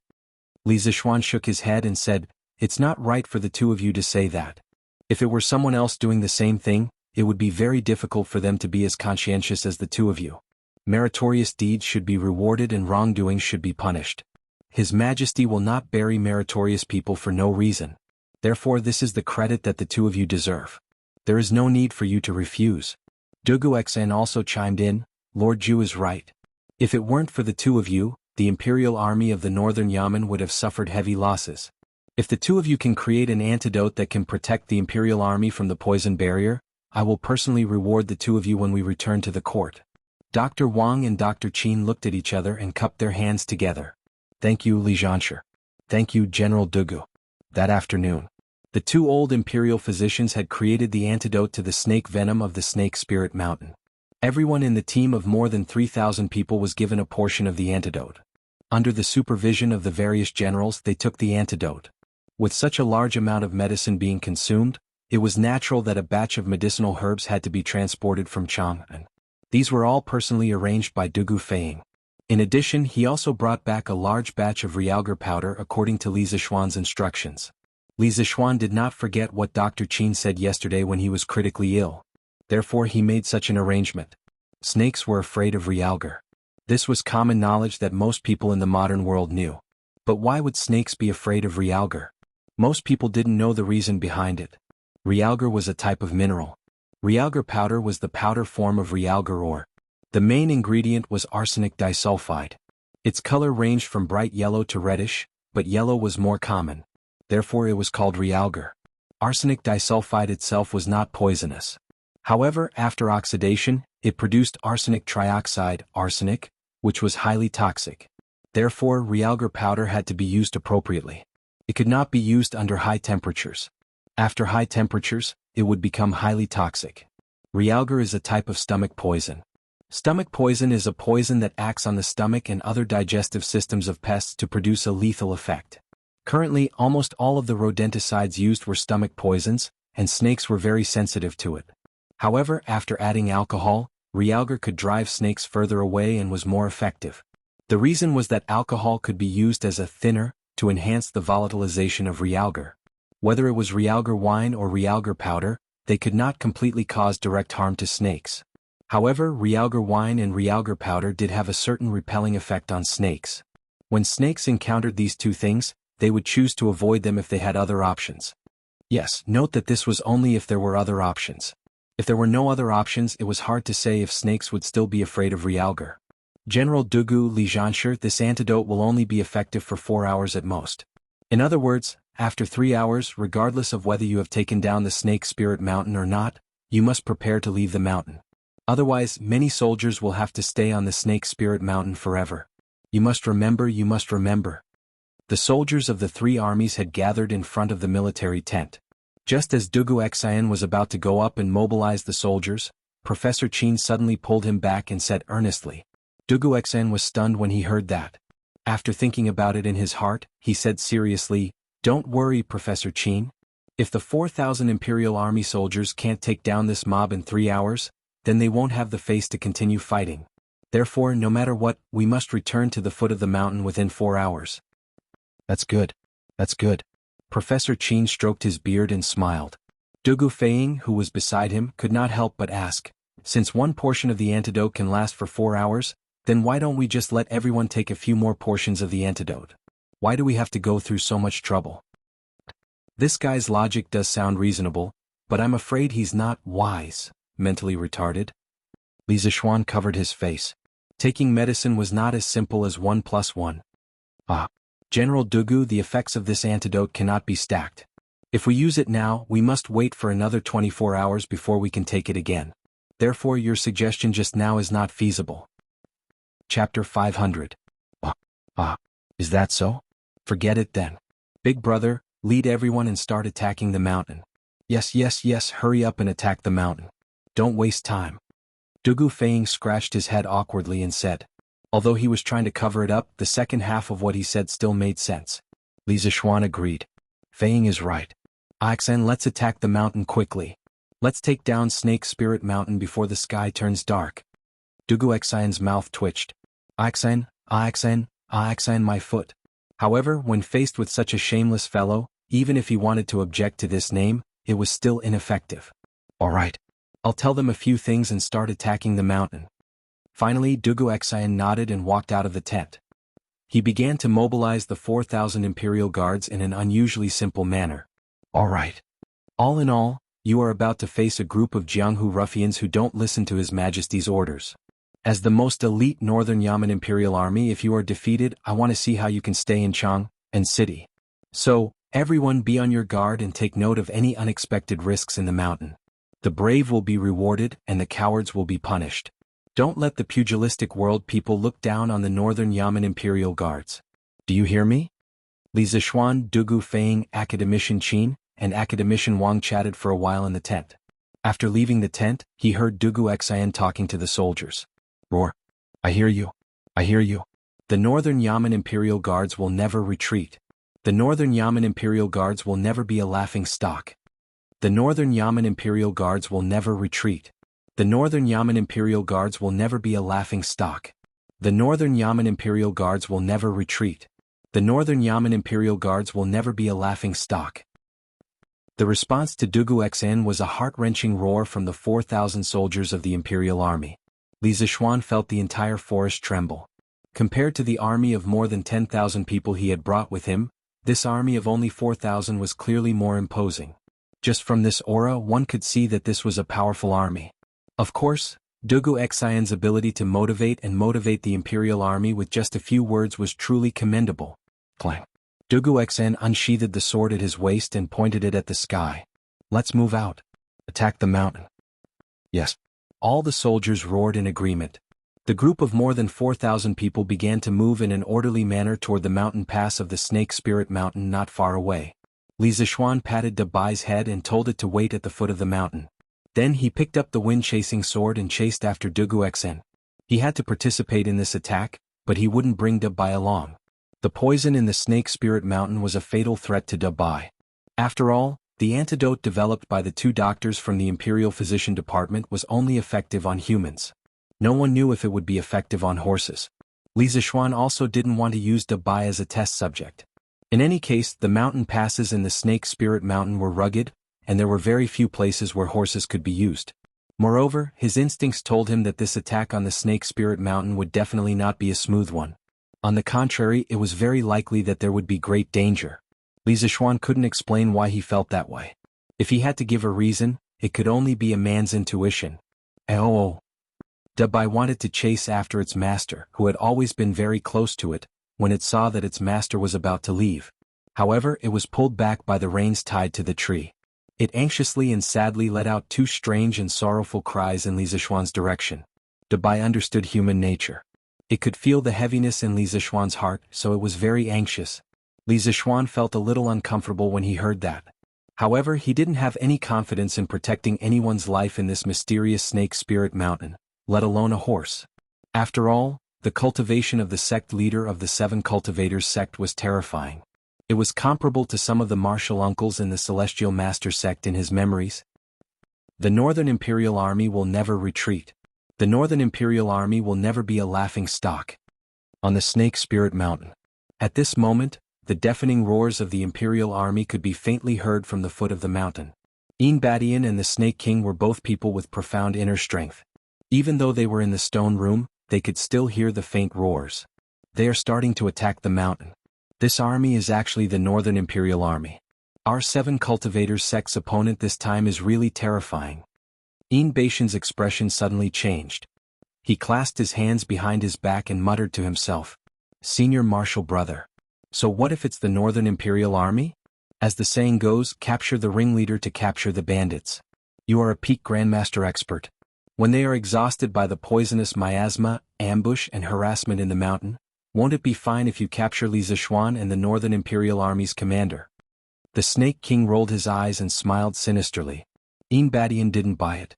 Li Zixuan shook his head and said, It's not right for the two of you to say that. If it were someone else doing the same thing, it would be very difficult for them to be as conscientious as the two of you. Meritorious deeds should be rewarded and wrongdoings should be punished. His Majesty will not bury meritorious people for no reason. Therefore this is the credit that the two of you deserve. There is no need for you to refuse. Dugu Xen also chimed in, Lord Ju is right. If it weren't for the two of you, the Imperial Army of the Northern Yamen would have suffered heavy losses. If the two of you can create an antidote that can protect the Imperial Army from the poison barrier, I will personally reward the two of you when we return to the court. Dr. Wang and Dr. Qin looked at each other and cupped their hands together. Thank you, Li Zhanshe. Thank you, General Dugu. That afternoon, the two old Imperial physicians had created the antidote to the snake venom of the Snake Spirit Mountain. Everyone in the team of more than 3,000 people was given a portion of the antidote. Under the supervision of the various generals, they took the antidote. With such a large amount of medicine being consumed, it was natural that a batch of medicinal herbs had to be transported from Chang'an. These were all personally arranged by Dugu Feiying. In addition, he also brought back a large batch of realgar powder according to Li Zixuan's instructions. Li Zixuan did not forget what Dr. Qin said yesterday when he was critically ill. Therefore he made such an arrangement. Snakes were afraid of realgar. This was common knowledge that most people in the modern world knew. But why would snakes be afraid of realgar? Most people didn't know the reason behind it. Realgar was a type of mineral. Realgar powder was the powder form of realgar ore. The main ingredient was arsenic disulfide. Its color ranged from bright yellow to reddish, but yellow was more common. Therefore it was called realgar. Arsenic disulfide itself was not poisonous. However, after oxidation, it produced arsenic trioxide, arsenic, which was highly toxic. Therefore, realgar powder had to be used appropriately. It could not be used under high temperatures. After high temperatures, it would become highly toxic. Realgar is a type of stomach poison. Stomach poison is a poison that acts on the stomach and other digestive systems of pests to produce a lethal effect. Currently, almost all of the rodenticides used were stomach poisons, and snakes were very sensitive to it. However, after adding alcohol, realgar could drive snakes further away and was more effective. The reason was that alcohol could be used as a thinner to enhance the volatilization of realgar. Whether it was realgar wine or realgar powder, they could not completely cause direct harm to snakes. However, realgar wine and realgar powder did have a certain repelling effect on snakes. When snakes encountered these two things, they would choose to avoid them if they had other options. Yes, note that this was only if there were other options. If there were no other options, it was hard to say if snakes would still be afraid of Realgar. General Dugu Lijanshir, this antidote will only be effective for 4 hours at most. In other words, after 3 hours, regardless of whether you have taken down the Snake Spirit Mountain or not, you must prepare to leave the mountain. Otherwise, many soldiers will have to stay on the Snake Spirit Mountain forever. You must remember. The soldiers of the 3 armies had gathered in front of the military tent. Just as Dugu Xian was about to go up and mobilize the soldiers, Professor Qin suddenly pulled him back and said earnestly. Dugu Xian was stunned when he heard that. After thinking about it in his heart, he said seriously, "Don't worry, Professor Qin. If the 4,000 Imperial Army soldiers can't take down this mob in 3 hours, then they won't have the face to continue fighting. Therefore, no matter what, we must return to the foot of the mountain within 4 hours." That's good. Professor Qin stroked his beard and smiled. Dugu Feiying, who was beside him, could not help but ask, "Since one portion of the antidote can last for 4 hours, then why don't we just let everyone take a few more portions of the antidote? Why do we have to go through so much trouble?" This guy's logic does sound reasonable, but I'm afraid he's not wise, mentally retarded. Li Zishuan covered his face. Taking medicine was not as simple as 1 + 1. General Dugu, the effects of this antidote cannot be stacked. If we use it now, we must wait for another 24 hours before we can take it again. Therefore, your suggestion just now is not feasible. Chapter 500. Is that so? Forget it then. Big brother, lead everyone and start attacking the mountain. Yes, hurry up and attack the mountain. Don't waste time. Dugu Feiying scratched his head awkwardly and said. Although he was trying to cover it up, the second half of what he said still made sense. Li Zishuan agreed. Feiying is right. Ixen, let's attack the mountain quickly. Let's take down Snake Spirit Mountain before the sky turns dark. Dugu Xian's mouth twitched. Ixen, my foot. However, when faced with such a shameless fellow, even if he wanted to object to this name, it was still ineffective. All right. I'll tell them a few things and start attacking the mountain. Finally, Dugu Xian nodded and walked out of the tent. He began to mobilize the 4,000 Imperial Guards in an unusually simple manner. All right. All in all, you are about to face a group of Jianghu ruffians who don't listen to His Majesty's orders. As the most elite Northern Yamen Imperial Army, if you are defeated, I want to see how you can stay in Chang and city. So, everyone be on your guard and take note of any unexpected risks in the mountain. The brave will be rewarded and the cowards will be punished. Don't let the pugilistic world people look down on the Northern Yamen Imperial Guards. Do you hear me? Li Zishuan, Dugu Feiying, Academician Qin, and Academician Wang chatted for a while in the tent. After leaving the tent, he heard Dugu Xian talking to the soldiers. Roar. I hear you. The Northern Yamen Imperial Guards will never retreat. The Northern Yamen Imperial Guards will never be a laughing stock. The Northern Yamen Imperial Guards will never retreat. The Northern Yamen Imperial Guards will never be a laughing stock. The Northern Yamen Imperial Guards will never retreat. The Northern Yamen Imperial Guards will never be a laughing stock. The response to Dugu Xian was a heart-wrenching roar from the 4,000 soldiers of the Imperial Army. Li Zishuan felt the entire forest tremble. Compared to the army of more than 10,000 people he had brought with him, this army of only 4,000 was clearly more imposing. Just from this aura, one could see that this was a powerful army. Of course, Dugu Xian's ability to motivate the Imperial Army with just a few words was truly commendable. Clang. Dugu Xian unsheathed the sword at his waist and pointed it at the sky. Let's move out. Attack the mountain. Yes. All the soldiers roared in agreement. The group of more than 4,000 people began to move in an orderly manner toward the mountain pass of the Snake Spirit Mountain not far away. Li Zishuan patted Dabai's head and told it to wait at the foot of the mountain. Then he picked up the wind-chasing sword and chased after Dugu Xian. He had to participate in this attack, but he wouldn't bring Dabai along. The poison in the Snake Spirit Mountain was a fatal threat to Dabai. After all, the antidote developed by the 2 doctors from the Imperial Physician Department was only effective on humans. No one knew if it would be effective on horses. Li Zishuan also didn't want to use Dabai as a test subject. In any case, the mountain passes in the Snake Spirit Mountain were rugged, and there were very few places where horses could be used. Moreover, his instincts told him that this attack on the Snake Spirit Mountain would definitely not be a smooth one. On the contrary, it was very likely that there would be great danger. Li Zishuan couldn't explain why he felt that way. If he had to give a reason, it could only be a man's intuition. Oh. Dubai wanted to chase after its master, who had always been very close to it, when it saw that its master was about to leave. However, it was pulled back by the reins tied to the tree. It anxiously and sadly let out two strange and sorrowful cries in Li Zishuan's direction. Dubai understood human nature. It could feel the heaviness in Li Zishuan's heart, so it was very anxious. Li Zishuan felt a little uncomfortable when he heard that. However, he didn't have any confidence in protecting anyone's life in this mysterious snake spirit mountain, let alone a horse. After all, the cultivation of the sect leader of the 7 cultivators sect was terrifying. It was comparable to some of the martial uncles in the Celestial Master sect in his memories. The Northern Imperial Army will never retreat. The Northern Imperial Army will never be a laughing stock. On the Snake Spirit Mountain. At this moment, the deafening roars of the Imperial Army could be faintly heard from the foot of the mountain. Badian and the Snake King were both people with profound inner strength. Even though they were in the stone room, they could still hear the faint roars. They are starting to attack the mountain. This army is actually the Northern Imperial Army. Our 7 cultivators sect's opponent this time is really terrifying. Baishan's expression suddenly changed. He clasped his hands behind his back and muttered to himself, "Senior Marshal Brother. So what if it's the Northern Imperial Army? As the saying goes, capture the ringleader to capture the bandits. You are a peak Grandmaster expert. When they are exhausted by the poisonous miasma, ambush and harassment in the mountain, won't it be fine if you capture Li Zishuan and the Northern Imperial Army's commander?" The Snake King rolled his eyes and smiled sinisterly. Badian didn't buy it.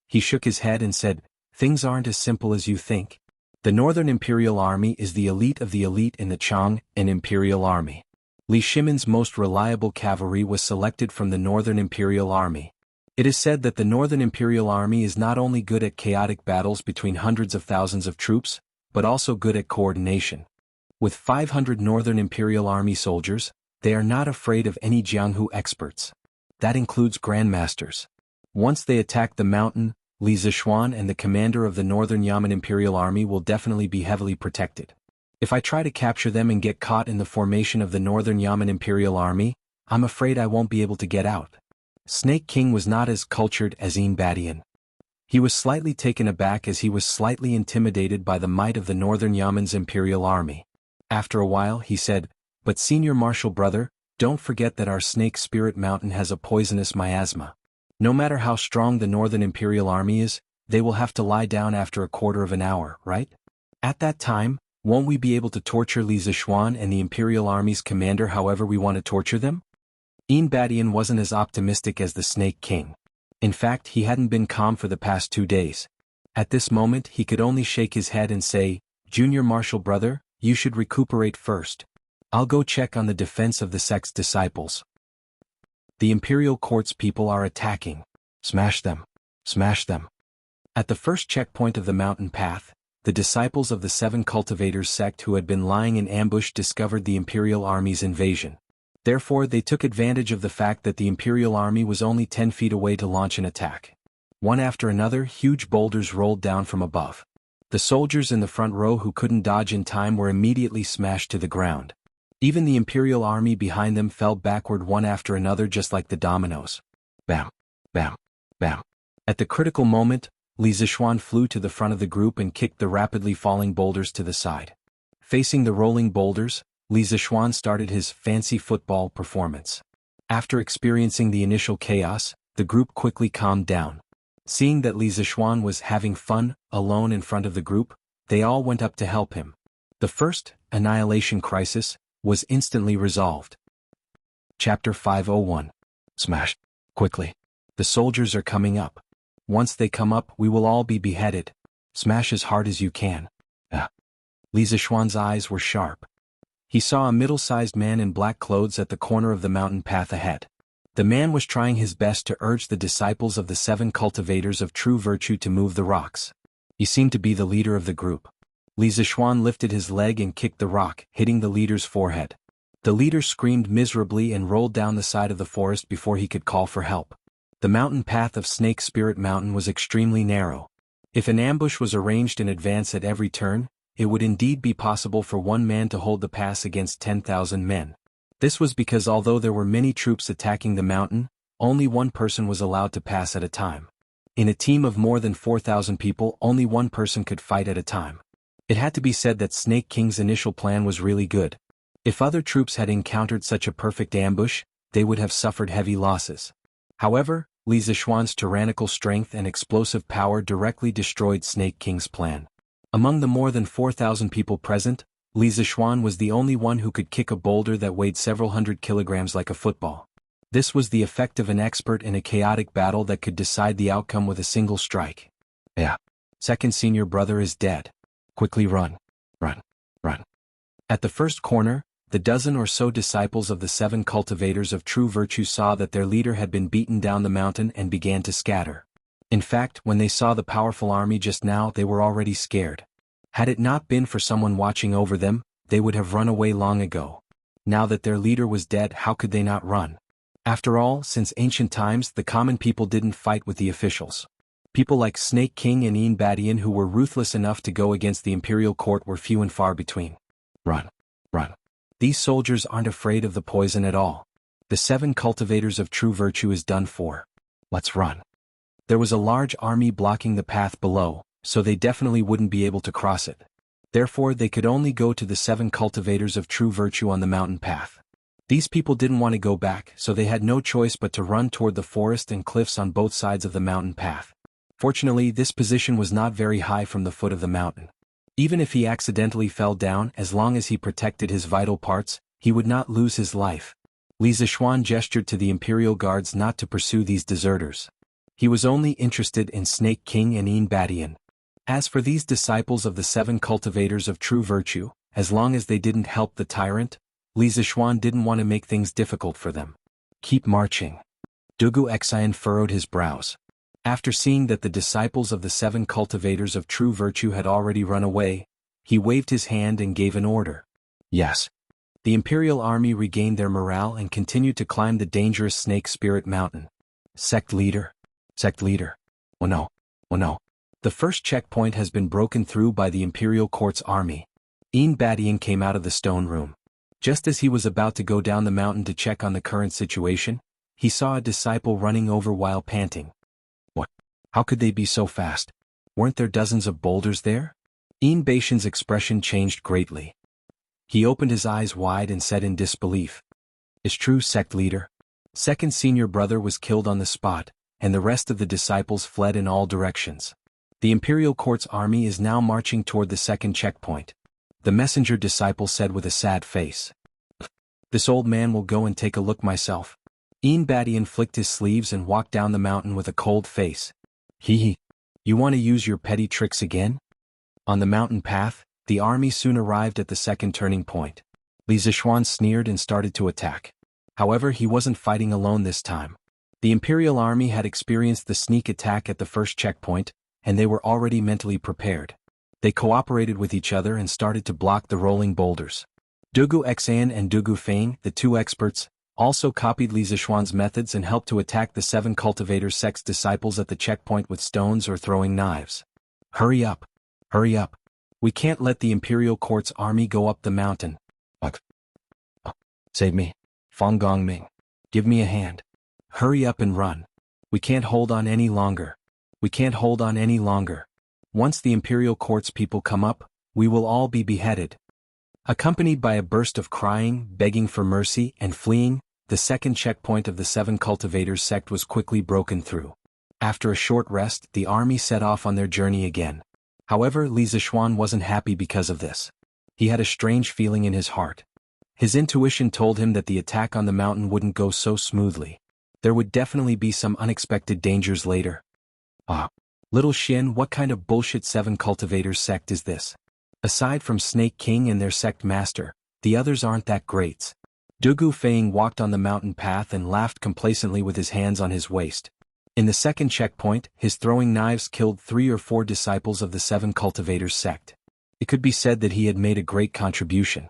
He shook his head and said, "Things aren't as simple as you think. The Northern Imperial Army is the elite of the elite in the Chang and Imperial Army. Li Shimon's most reliable cavalry was selected from the Northern Imperial Army. It is said that the Northern Imperial Army is not only good at chaotic battles between hundreds of thousands of troops, but also good at coordination. With 500 Northern Imperial Army soldiers, they are not afraid of any Jianghu experts. That includes grandmasters. Once they attack the mountain, Li Zishuan and the commander of the Northern Yamen Imperial Army will definitely be heavily protected. If I try to capture them and get caught in the formation of the Northern Yamen Imperial Army, I'm afraid I won't be able to get out." Snake King was not as cultured as Badian. He was slightly taken aback as he was slightly intimidated by the might of the Northern Yamen's Imperial Army. After a while he said, "But Senior Marshal Brother, don't forget that our Snake Spirit Mountain has a poisonous miasma. No matter how strong the Northern Imperial Army is, they will have to lie down after a quarter of an hour, right? At that time, won't we be able to torture Li Zishuan and the Imperial Army's commander however we want to torture them?" Badian wasn't as optimistic as the Snake King. In fact, he hadn't been calm for the past 2 days. At this moment he could only shake his head and say, "Junior Marshal Brother, you should recuperate first. I'll go check on the defense of the sect's disciples. The Imperial Court's people are attacking. Smash them. Smash them." At the first checkpoint of the mountain path, the disciples of the 7 cultivators sect who had been lying in ambush discovered the Imperial Army's invasion. Therefore they took advantage of the fact that the Imperial Army was only 10 feet away to launch an attack. One after another, huge boulders rolled down from above. The soldiers in the front row who couldn't dodge in time were immediately smashed to the ground. Even the Imperial Army behind them fell backward one after another just like the dominoes. Bam, bam, bam. At the critical moment, Li Zishuan flew to the front of the group and kicked the rapidly falling boulders to the side. Facing the rolling boulders, Li Zishuan started his fancy football performance. After experiencing the initial chaos, the group quickly calmed down. Seeing that Li Zishuan was having fun, alone in front of the group, they all went up to help him. The first, annihilation crisis, was instantly resolved. Chapter 501. Smash. Quickly. The soldiers are coming up. Once they come up, we will all be beheaded. Smash as hard as you can. Li Zishuan's eyes were sharp. He saw a middle-sized man in black clothes at the corner of the mountain path ahead. The man was trying his best to urge the disciples of the 7 cultivators of true virtue to move the rocks. He seemed to be the leader of the group. Li Zishuan lifted his leg and kicked the rock, hitting the leader's forehead. The leader screamed miserably and rolled down the side of the forest before he could call for help. The mountain path of Snake Spirit Mountain was extremely narrow. If an ambush was arranged in advance at every turn, it would indeed be possible for one man to hold the pass against 10,000 men. This was because although there were many troops attacking the mountain, only one person was allowed to pass at a time. In a team of more than 4,000 people, only one person could fight at a time. It had to be said that Snake King's initial plan was really good. If other troops had encountered such a perfect ambush, they would have suffered heavy losses. However, Li Zishuan's tyrannical strength and explosive power directly destroyed Snake King's plan. Among the more than 4,000 people present, Li Zishuan was the only one who could kick a boulder that weighed several hundred kilograms like a football. This was the effect of an expert in a chaotic battle that could decide the outcome with a single strike. Yeah. Second senior brother is dead. Quickly run. Run. Run. At the first corner, the dozen or so disciples of the 7 cultivators of true virtue saw that their leader had been beaten down the mountain and began to scatter. In fact, when they saw the powerful army just now, they were already scared. Had it not been for someone watching over them, they would have run away long ago. Now that their leader was dead, how could they not run? After all, since ancient times, the common people didn't fight with the officials. People like Snake King and Yin Badian who were ruthless enough to go against the imperial court were few and far between. Run. Run. These soldiers aren't afraid of the poison at all. The 7 cultivators of true virtue is done for. Let's run. There was a large army blocking the path below, so they definitely wouldn't be able to cross it. Therefore, they could only go to the 7 cultivators of true virtue on the mountain path. These people didn't want to go back, so they had no choice but to run toward the forest and cliffs on both sides of the mountain path. Fortunately, this position was not very high from the foot of the mountain. Even if he accidentally fell down, as long as he protected his vital parts, he would not lose his life. Li Zishuan gestured to the imperial guards not to pursue these deserters. He was only interested in Snake King and Yin Badian. As for these disciples of the 7 cultivators of true virtue, as long as they didn't help the tyrant, Li Zishuan didn't want to make things difficult for them. Keep marching. Dugu Xian furrowed his brows. After seeing that the disciples of the 7 cultivators of true virtue had already run away, he waved his hand and gave an order. Yes. The imperial army regained their morale and continued to climb the dangerous Snake Spirit Mountain. Sect leader. Sect leader. Oh no. Oh no. The first checkpoint has been broken through by the imperial court's army. Yin Badian came out of the stone room. Just as he was about to go down the mountain to check on the current situation, he saw a disciple running over while panting. What? How could they be so fast? Weren't there dozens of boulders there? Yin Badian's expression changed greatly. He opened his eyes wide and said in disbelief. It's true, sect leader. Second senior brother was killed on the spot, and the rest of the disciples fled in all directions. The imperial court's army is now marching toward the second checkpoint. The messenger disciple said with a sad face. This old man will go and take a look myself. Yin Badian flicked his sleeves and walked down the mountain with a cold face. Hee. You want to use your petty tricks again? On the mountain path, the army soon arrived at the second turning point. Li Zishuan sneered and started to attack. However, he wasn't fighting alone this time. The imperial army had experienced the sneak attack at the first checkpoint, and they were already mentally prepared. They cooperated with each other and started to block the rolling boulders. Dugu Xian and Dugu Feng, the 2 experts, also copied Li Zishuan's methods and helped to attack the 7 cultivators' sect's disciples at the checkpoint with stones or throwing knives. Hurry up! Hurry up! We can't let the imperial court's army go up the mountain. Save me. Fang Gongming. Give me a hand. Hurry up and run. We can't hold on any longer. We can't hold on any longer. Once the imperial court's people come up, we will all be beheaded. Accompanied by a burst of crying, begging for mercy, and fleeing, the second checkpoint of the 7 cultivators sect was quickly broken through. After a short rest, the army set off on their journey again. However, Li Zishuan wasn't happy because of this. He had a strange feeling in his heart. His intuition told him that the attack on the mountain wouldn't go so smoothly. There would definitely be some unexpected dangers later. Little Shin, what kind of bullshit 7 cultivators sect is this? Aside from Snake King and their sect master, the others aren't that great. Dugu Feng walked on the mountain path and laughed complacently with his hands on his waist. In the second checkpoint, his throwing knives killed 3 or 4 disciples of the 7 cultivators sect. It could be said that he had made a great contribution.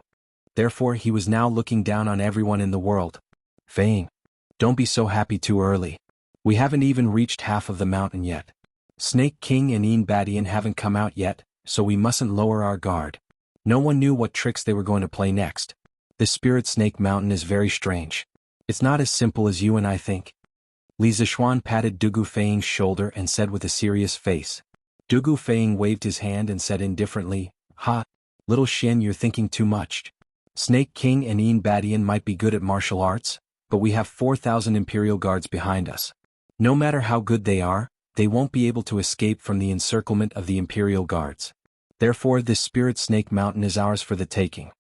Therefore, he was now looking down on everyone in the world. Feng, don't be so happy too early. We haven't even reached half of the mountain yet. Snake King and Yin Badian haven't come out yet, so we mustn't lower our guard. No one knew what tricks they were going to play next. This Spirit Snake Mountain is very strange. It's not as simple as you and I think. Li Zixuan patted Dugu Feiying's shoulder and said with a serious face. Dugu Feiying waved his hand and said indifferently, "Ha, little Xian, you're thinking too much. Snake King and Yin Badian might be good at martial arts, but we have 4,000 Imperial Guards behind us. No matter how good they are, they won't be able to escape from the encirclement of the Imperial Guards. Therefore this Spirit Snake Mountain is ours for the taking."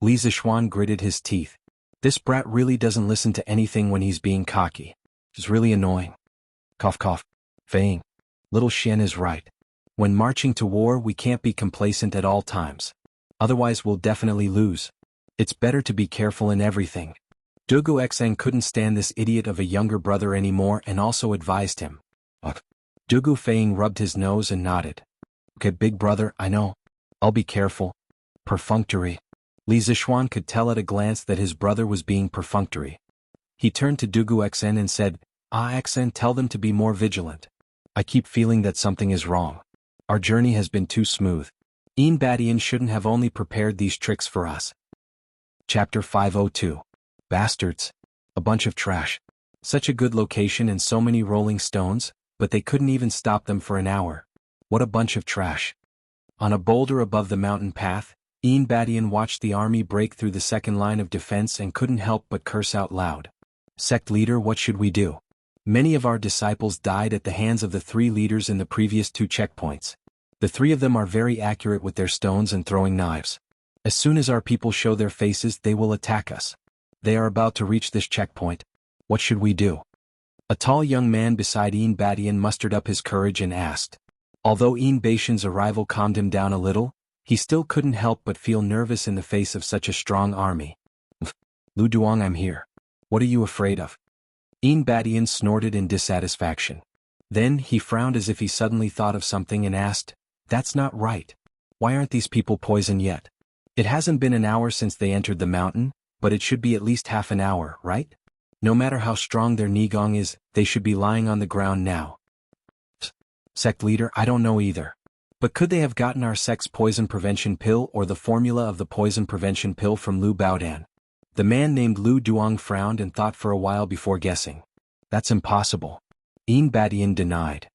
Li Zixuan gritted his teeth. This brat really doesn't listen to anything when he's being cocky. It's really annoying. Cough cough. Feiying. Little Xian is right. When marching to war we can't be complacent at all times. Otherwise we'll definitely lose. It's better to be careful in everything. Dugu Xeng couldn't stand this idiot of a younger brother anymore and also advised him. Dugu Feiying rubbed his nose and nodded. Okay, big brother, I know. I'll be careful. Perfunctory. Li Zixuan could tell at a glance that his brother was being perfunctory. He turned to Dugu Xen and said, Xen, tell them to be more vigilant. I keep feeling that something is wrong. Our journey has been too smooth. Yin Badian shouldn't have only prepared these tricks for us. Chapter 502. Bastards. A bunch of trash. Such a good location and so many rolling stones, but they couldn't even stop them for an hour. What a bunch of trash. On a boulder above the mountain path, Yin Badian watched the army break through the second line of defense and couldn't help but curse out loud. Sect leader, what should we do? Many of our disciples died at the hands of the 3 leaders in the previous 2 checkpoints. The 3 of them are very accurate with their stones and throwing knives. As soon as our people show their faces, they will attack us. They are about to reach this checkpoint. What should we do? A tall young man beside Yin Badian mustered up his courage and asked. Although Yin Baishan's arrival calmed him down a little, he still couldn't help but feel nervous in the face of such a strong army. Lu Duang, I'm here. What are you afraid of? Yin Badian snorted in dissatisfaction. Then he frowned as if he suddenly thought of something and asked, That's not right. Why aren't these people poisoned yet? It hasn't been an hour since they entered the mountain, but it should be at least half an hour, right? No matter how strong their Nigong is, they should be lying on the ground now. Sect leader, I don't know either. But could they have gotten our sect's poison prevention pill or the formula of the poison prevention pill from Lu Baodan? The man named Lu Duang frowned and thought for a while before guessing. That's impossible. Yin Badian denied.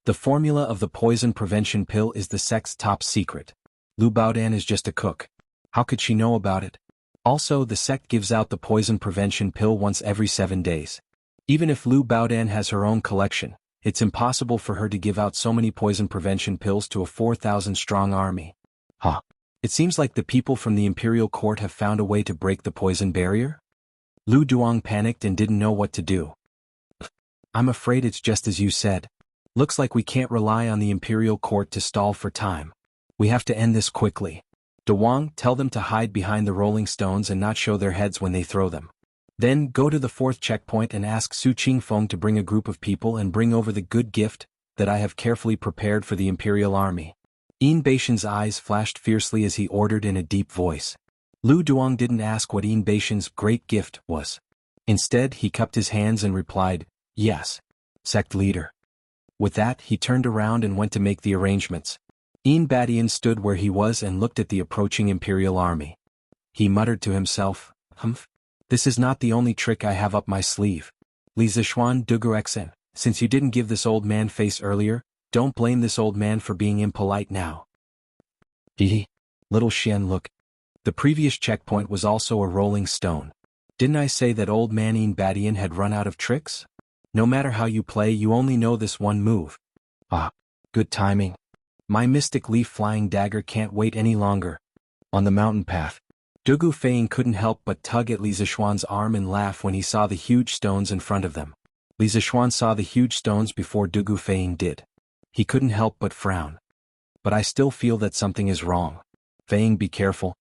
The formula of the poison prevention pill is the sect's top secret. Lu Baodan is just a cook. How could she know about it? Also, the sect gives out the poison prevention pill once every 7 days. Even if Lu Baodan has her own collection, it's impossible for her to give out so many poison prevention pills to a 4,000-strong army. It seems like the people from the imperial court have found a way to break the poison barrier? Lu Duang panicked and didn't know what to do. I'm afraid it's just as you said. Looks like we can't rely on the imperial court to stall for time. We have to end this quickly. Duang, tell them to hide behind the rolling stones and not show their heads when they throw them. Then go to the 4th checkpoint and ask Su Qingfeng to bring a group of people and bring over the good gift that I have carefully prepared for the imperial army. Yin Baishan's eyes flashed fiercely as he ordered in a deep voice. Lu Duang didn't ask what Yin Baishan's great gift was. Instead, he cupped his hands and replied, Yes, sect leader. With that, he turned around and went to make the arrangements. Yin Badian stood where he was and looked at the approaching imperial army. He muttered to himself, This is not the only trick I have up my sleeve. Li Zixuan Dugu Xen, since you didn't give this old man face earlier, don't blame this old man for being impolite now. Little Xian, look. The previous checkpoint was also a rolling stone. Didn't I say that old man Yin Badian had run out of tricks? No matter how you play, you only know this one move. Good timing. My mystic leaf flying dagger can't wait any longer. On the mountain path, Dugu Feiying couldn't help but tug at Li Zixuan's arm and laugh when he saw the huge stones in front of them. Li Zixuan saw the huge stones before Dugu Feiying did. He couldn't help but frown. But I still feel that something is wrong. Feiying, be careful.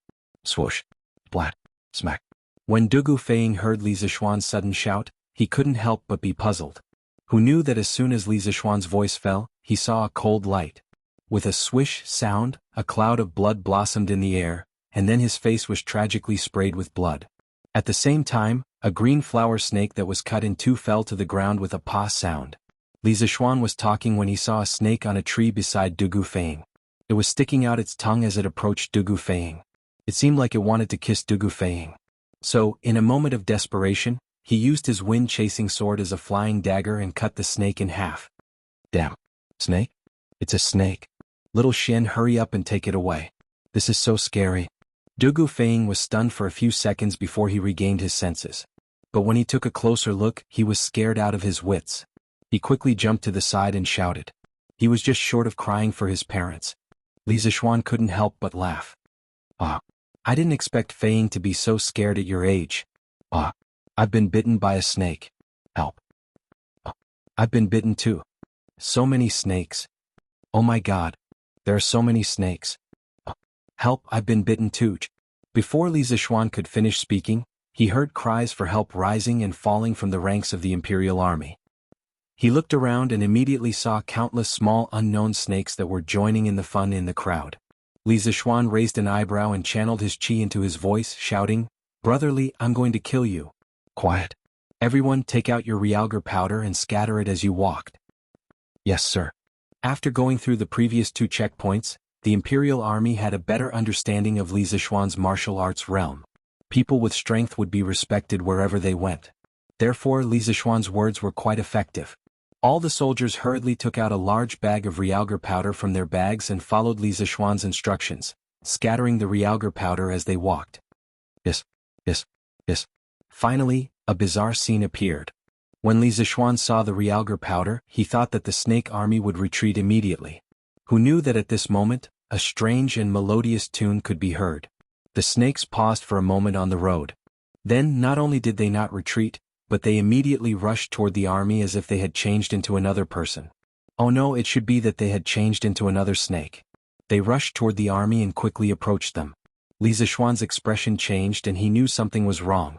Swoosh. Splat. Smack. When Dugu Feiying heard Li Zixuan's sudden shout, he couldn't help but be puzzled. Who knew that as soon as Li Zixuan's voice fell, he saw a cold light. With a swish sound, a cloud of blood blossomed in the air, and then his face was tragically sprayed with blood. At the same time, a green flower snake that was cut in 2 fell to the ground with a pah sound. Li Zixuan was talking when he saw a snake on a tree beside Dugu Feiying. It was sticking out its tongue as it approached Dugu Feiying. It seemed like it wanted to kiss Dugu Feiying. So, in a moment of desperation, He used his wind-chasing sword as a flying dagger and cut the snake in half. Damn. Snake? It's a snake. Little Shen, hurry up and take it away. This is so scary. Dugu Feiying was stunned for a few seconds before he regained his senses. But when he took a closer look, he was scared out of his wits. He quickly jumped to the side and shouted. He was just short of crying for his parents. Li Zishuan couldn't help but laugh. I didn't expect Feiying to be so scared at your age. I've been bitten by a snake. Help. I've been bitten too. So many snakes. Oh my god. There are so many snakes. Help, I've been bitten too. Before Li Zishuan could finish speaking, he heard cries for help rising and falling from the ranks of the Imperial Army. He looked around and immediately saw countless small unknown snakes that were joining in the fun in the crowd. Li Zishuan raised an eyebrow and channeled his chi into his voice, shouting, Brother Li, I'm going to kill you. Quiet. Everyone take out your realgar powder and scatter it as you walked. Yes, sir. After going through the previous 2 checkpoints, the Imperial Army had a better understanding of Li Zishuan's martial arts realm. People with strength would be respected wherever they went. Therefore, Li Zishuan's words were quite effective. All the soldiers hurriedly took out a large bag of realgar powder from their bags and followed Li Zishuan's instructions, scattering the realgar powder as they walked. Yes. Finally, a bizarre scene appeared. When Li Zishuan saw the realgar powder, he thought that the snake army would retreat immediately. Who knew that at this moment, a strange and melodious tune could be heard. The snakes paused for a moment on the road. Then not only did they not retreat, but they immediately rushed toward the army as if they had changed into another person. Oh no, it should be that they had changed into another snake. They rushed toward the army and quickly approached them. Li Zishuan's expression changed and he knew something was wrong.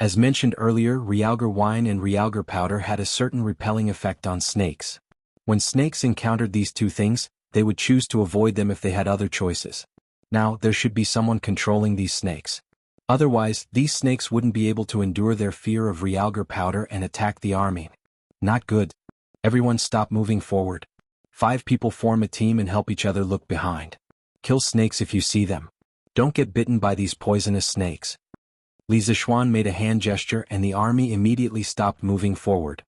As mentioned earlier, realgar wine and realgar powder had a certain repelling effect on snakes. When snakes encountered these 2 things, they would choose to avoid them if they had other choices. Now, there should be someone controlling these snakes. Otherwise, these snakes wouldn't be able to endure their fear of realgar powder and attack the army. Not good. Everyone stop moving forward. 5 people form a team and help each other look behind. Kill snakes if you see them. Don't get bitten by these poisonous snakes. Li Zishuan made a hand gesture and the army immediately stopped moving forward.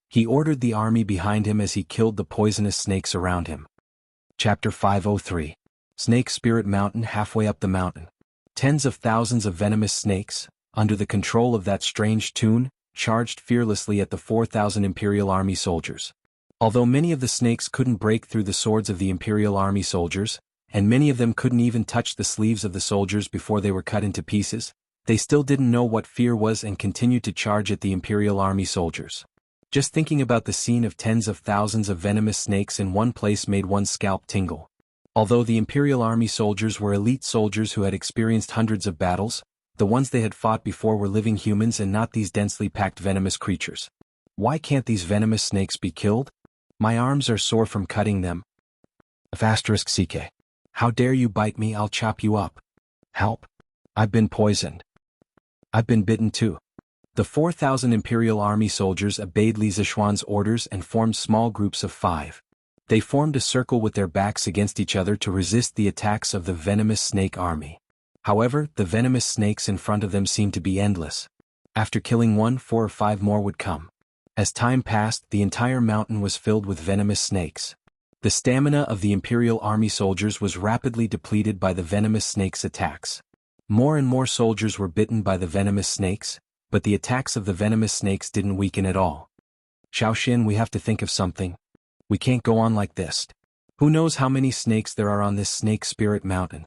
He ordered the army behind him as he killed the poisonous snakes around him. Chapter 503. Snake Spirit Mountain. Halfway up the mountain, tens of thousands of venomous snakes, under the control of that strange tune, charged fearlessly at the 4,000 Imperial Army soldiers. Although many of the snakes couldn't break through the swords of the Imperial Army soldiers, and many of them couldn't even touch the sleeves of the soldiers before they were cut into pieces, they still didn't know what fear was and continued to charge at the Imperial Army soldiers. Just thinking about the scene of tens of thousands of venomous snakes in one place made one's scalp tingle. Although the Imperial Army soldiers were elite soldiers who had experienced hundreds of battles, the ones they had fought before were living humans and not these densely packed venomous creatures. Why can't these venomous snakes be killed? My arms are sore from cutting them. *CK. How dare you bite me? I'll chop you up. Help. I've been poisoned. I've been bitten too. The 4,000 Imperial Army soldiers obeyed Li Zishuan's orders and formed small groups of 5. They formed a circle with their backs against each other to resist the attacks of the venomous snake army. However, the venomous snakes in front of them seemed to be endless. After killing 1, 4 or 5 more would come. As time passed, the entire mountain was filled with venomous snakes. The stamina of the Imperial Army soldiers was rapidly depleted by the venomous snakes' attacks. More and more soldiers were bitten by the venomous snakes, but the attacks of the venomous snakes didn't weaken at all. Xiaoxin, we have to think of something. We can't go on like this. Who knows how many snakes there are on this Snake Spirit Mountain?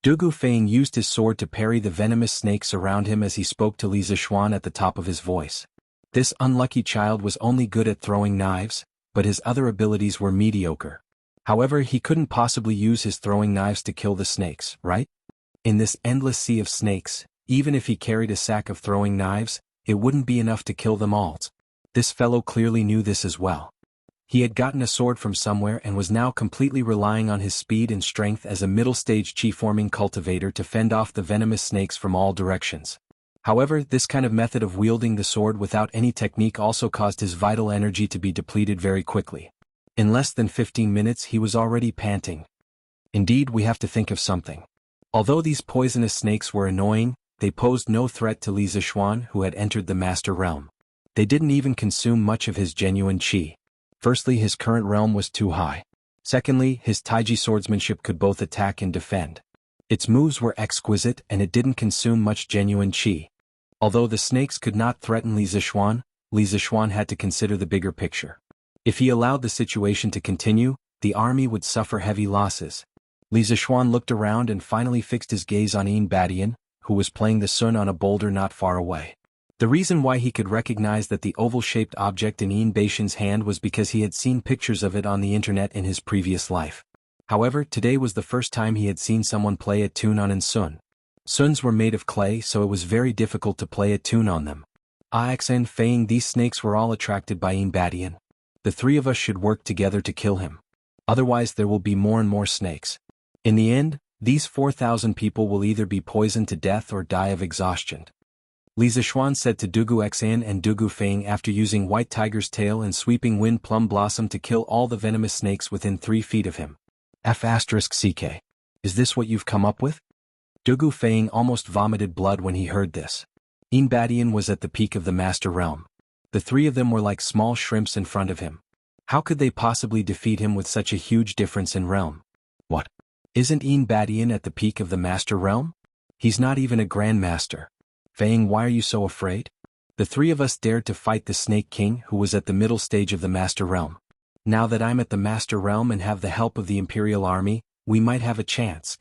Dugu Feiying used his sword to parry the venomous snakes around him as he spoke to Li Zishuan at the top of his voice. This unlucky child was only good at throwing knives, but his other abilities were mediocre. However, he couldn't possibly use his throwing knives to kill the snakes, right? In this endless sea of snakes, even if he carried a sack of throwing knives, it wouldn't be enough to kill them all. This fellow clearly knew this as well. He had gotten a sword from somewhere and was now completely relying on his speed and strength as a middle-stage chi-forming cultivator to fend off the venomous snakes from all directions. However, this kind of method of wielding the sword without any technique also caused his vital energy to be depleted very quickly. In less than 15 minutes he was already panting. Indeed, we have to think of something. Although these poisonous snakes were annoying, they posed no threat to Li Zixuan, who had entered the Master Realm. They didn't even consume much of his genuine qi. Firstly, his current realm was too high. Secondly, his Taiji swordsmanship could both attack and defend. Its moves were exquisite and it didn't consume much genuine qi. Although the snakes could not threaten Li Zixuan had to consider the bigger picture. If he allowed the situation to continue, the army would suffer heavy losses. Li Zixuan looked around and finally fixed his gaze on Yin Badian, who was playing the sun on a boulder not far away. The reason why he could recognize that the oval-shaped object in Yin Badian's hand was because he had seen pictures of it on the internet in his previous life. However, today was the first time he had seen someone play a tune on sun. Suns were made of clay, so it was very difficult to play a tune on them. Ixen Feng, these snakes were all attracted by Yin Badian. The three of us should work together to kill him. Otherwise there will be more and more snakes. In the end, these 4,000 people will either be poisoned to death or die of exhaustion. Li Zixuan said to Dugu Xan and Dugu Feng after using White Tiger's tail and Sweeping Wind Plum Blossom to kill all the venomous snakes within 3 feet of him. F***CK. Is this what you've come up with? Dugu Feng almost vomited blood when he heard this. Yin Badian was at the peak of the Master Realm. The three of them were like small shrimps in front of him. How could they possibly defeat him with such a huge difference in realm? What? Isn't Yin Badian at the peak of the Master Realm? He's not even a Grandmaster. Feng, why are you so afraid? The three of us dared to fight the Snake King, who was at the middle stage of the Master Realm. Now that I'm at the Master Realm and have the help of the Imperial Army, we might have a chance.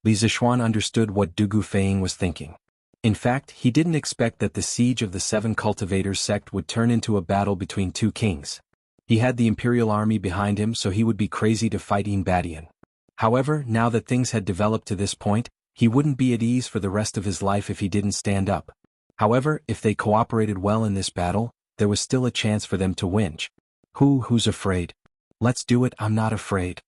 Li Zixuan understood what Dugu Feng was thinking. In fact, he didn't expect that the siege of the 7 cultivators sect would turn into a battle between 2 kings. He had the Imperial Army behind him, so he would be crazy to fight Yin Badian. However, now that things had developed to this point, he wouldn't be at ease for the rest of his life if he didn't stand up. However, if they cooperated well in this battle, there was still a chance for them to win. Who's afraid? Let's do it, I'm not afraid.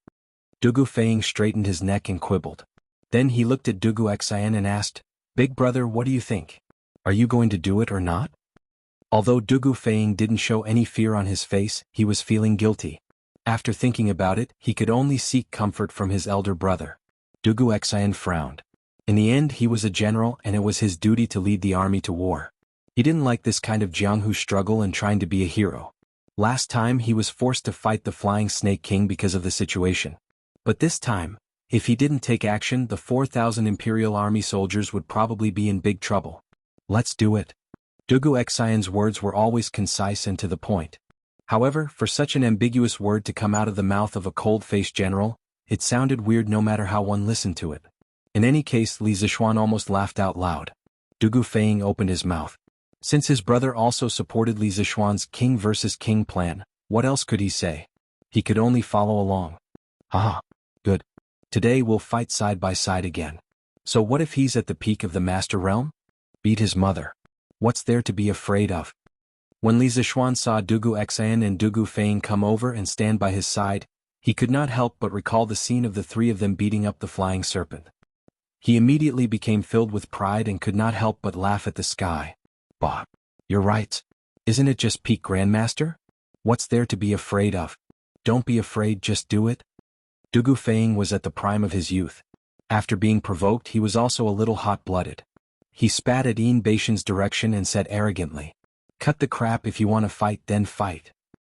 Dugu Feng straightened his neck and quibbled. Then he looked at Dugu Xian and asked, Big brother, what do you think? Are you going to do it or not? Although Dugu Feng didn't show any fear on his face, he was feeling guilty. After thinking about it, he could only seek comfort from his elder brother. Dugu Xian frowned. In the end, he was a general and it was his duty to lead the army to war. He didn't like this kind of Jianghu struggle and trying to be a hero. Last time he was forced to fight the Flying Snake King because of the situation. But this time, if he didn't take action, the 4,000 Imperial Army soldiers would probably be in big trouble. Let's do it. Dugu Xian's words were always concise and to the point. However, for such an ambiguous word to come out of the mouth of a cold-faced general, it sounded weird no matter how one listened to it. In any case, Li Zixuan almost laughed out loud. Dugu Feng opened his mouth. Since his brother also supported Li Zixuan's king versus king plan, what else could he say? He could only follow along. Haha. Good. Today we'll fight side by side again. So what if he's at the peak of the Master Realm? Beat his mother. What's there to be afraid of? When Li Zixuan saw Dugu Xian and Dugu Feng come over and stand by his side, he could not help but recall the scene of the 3 of them beating up the flying serpent. He immediately became filled with pride and could not help but laugh at the sky. Bah, you're right. Isn't it just peak Grandmaster? What's there to be afraid of? Don't be afraid, just do it. Dugu Feng was at the prime of his youth. After being provoked, he was also a little hot-blooded. He spat at Yin Badian's direction and said arrogantly, Cut the crap, if you want to fight, then fight.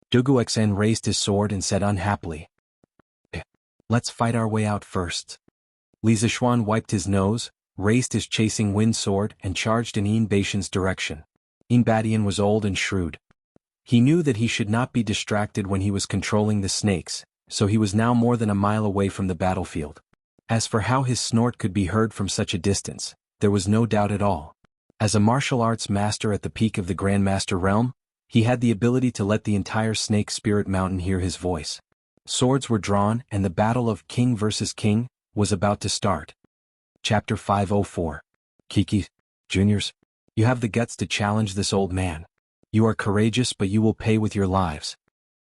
Dugu Xian raised his sword and said unhappily, Let's fight our way out first. Li Zixuan wiped his nose, raised his chasing wind sword and charged in Yin Badian's direction. Yin Badian was old and shrewd. He knew that he should not be distracted when he was controlling the snakes, so he was now more than a mile away from the battlefield. As for how his snort could be heard from such a distance, there was no doubt at all. As a martial arts master at the peak of the Grandmaster realm, he had the ability to let the entire Snake Spirit Mountain hear his voice. Swords were drawn and the battle of king versus king was about to start. Chapter 504. Kiki, Juniors, you have the guts to challenge this old man. You are courageous, but you will pay with your lives.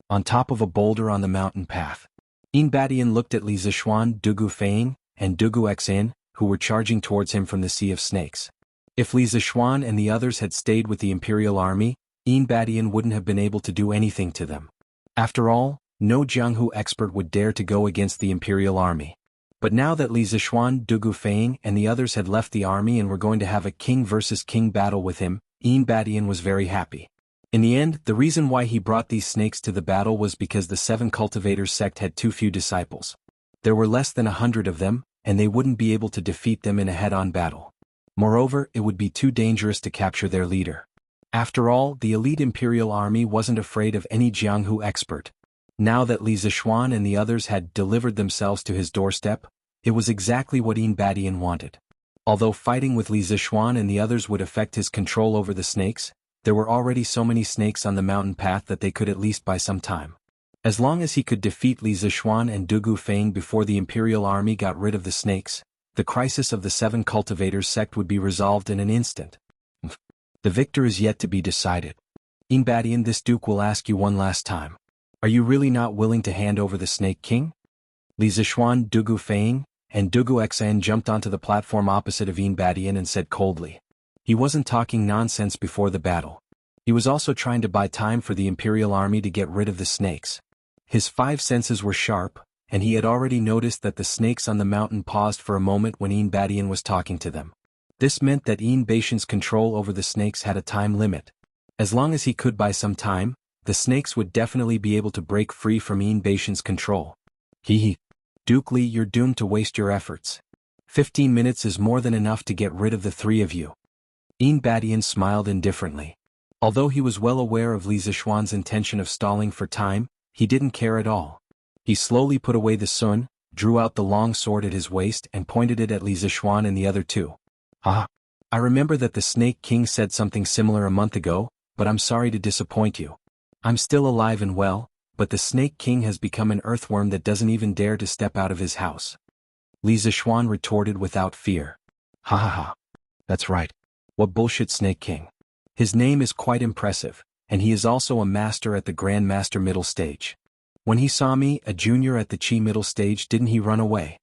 On top of a boulder on the mountain path, Yin Badian looked at Li Zixuan, Dugu Feng, and Dugu Xan, who were charging towards him from the Sea of Snakes. If Li Zixuan and the others had stayed with the Imperial Army, Yin Badian wouldn't have been able to do anything to them. After all, no Jianghu expert would dare to go against the Imperial Army. But now that Li Zixuan, Dugu Feiying, and the others had left the army and were going to have a king versus king battle with him, Yin Badian was very happy. In the end, the reason why he brought these snakes to the battle was because the 7 cultivators sect had too few disciples. There were less than 100 of them, and they wouldn't be able to defeat them in a head-on battle. Moreover, it would be too dangerous to capture their leader. After all, the elite imperial army wasn't afraid of any Jianghu expert. Now that Li Zixuan and the others had delivered themselves to his doorstep, it was exactly what Yin Badian wanted. Although fighting with Li Zixuan and the others would affect his control over the snakes, there were already so many snakes on the mountain path that they could at least buy some time. As long as he could defeat Li Zixuan and Dugu Feiying before the imperial army got rid of the snakes, the crisis of the 7 cultivators sect would be resolved in an instant. The victor is yet to be decided. Yin Badian, this duke will ask you one last time. Are you really not willing to hand over the Snake King? Li Zixuan, Dugu Feiying, and Dugu Xan jumped onto the platform opposite of Yin Badian and said coldly. He wasn't talking nonsense before the battle. He was also trying to buy time for the imperial army to get rid of the snakes. His 5 senses were sharp, and he had already noticed that the snakes on the mountain paused for a moment when Yin Badian was talking to them. This meant that Yin Badian's control over the snakes had a time limit. As long as he could buy some time, the snakes would definitely be able to break free from Yin Badian's control. Duke Li, you're doomed to waste your efforts. 15 minutes is more than enough to get rid of the 3 of you. Yin Badian smiled indifferently. Although he was well aware of Li Zixuan's intention of stalling for time, he didn't care at all. He slowly put away the sun, drew out the long sword at his waist and pointed it at Li Zixuan and the other 2. I remember that the Snake King said something similar a month ago, but I'm sorry to disappoint you. I'm still alive and well, but the Snake King has become an earthworm that doesn't even dare to step out of his house. Li Zixuan retorted without fear. That's right. What bullshit, Snake King. His name is quite impressive, and he is also a master at the Grand Master middle stage. When he saw me, a junior at the Qi middle stage, didn't he run away?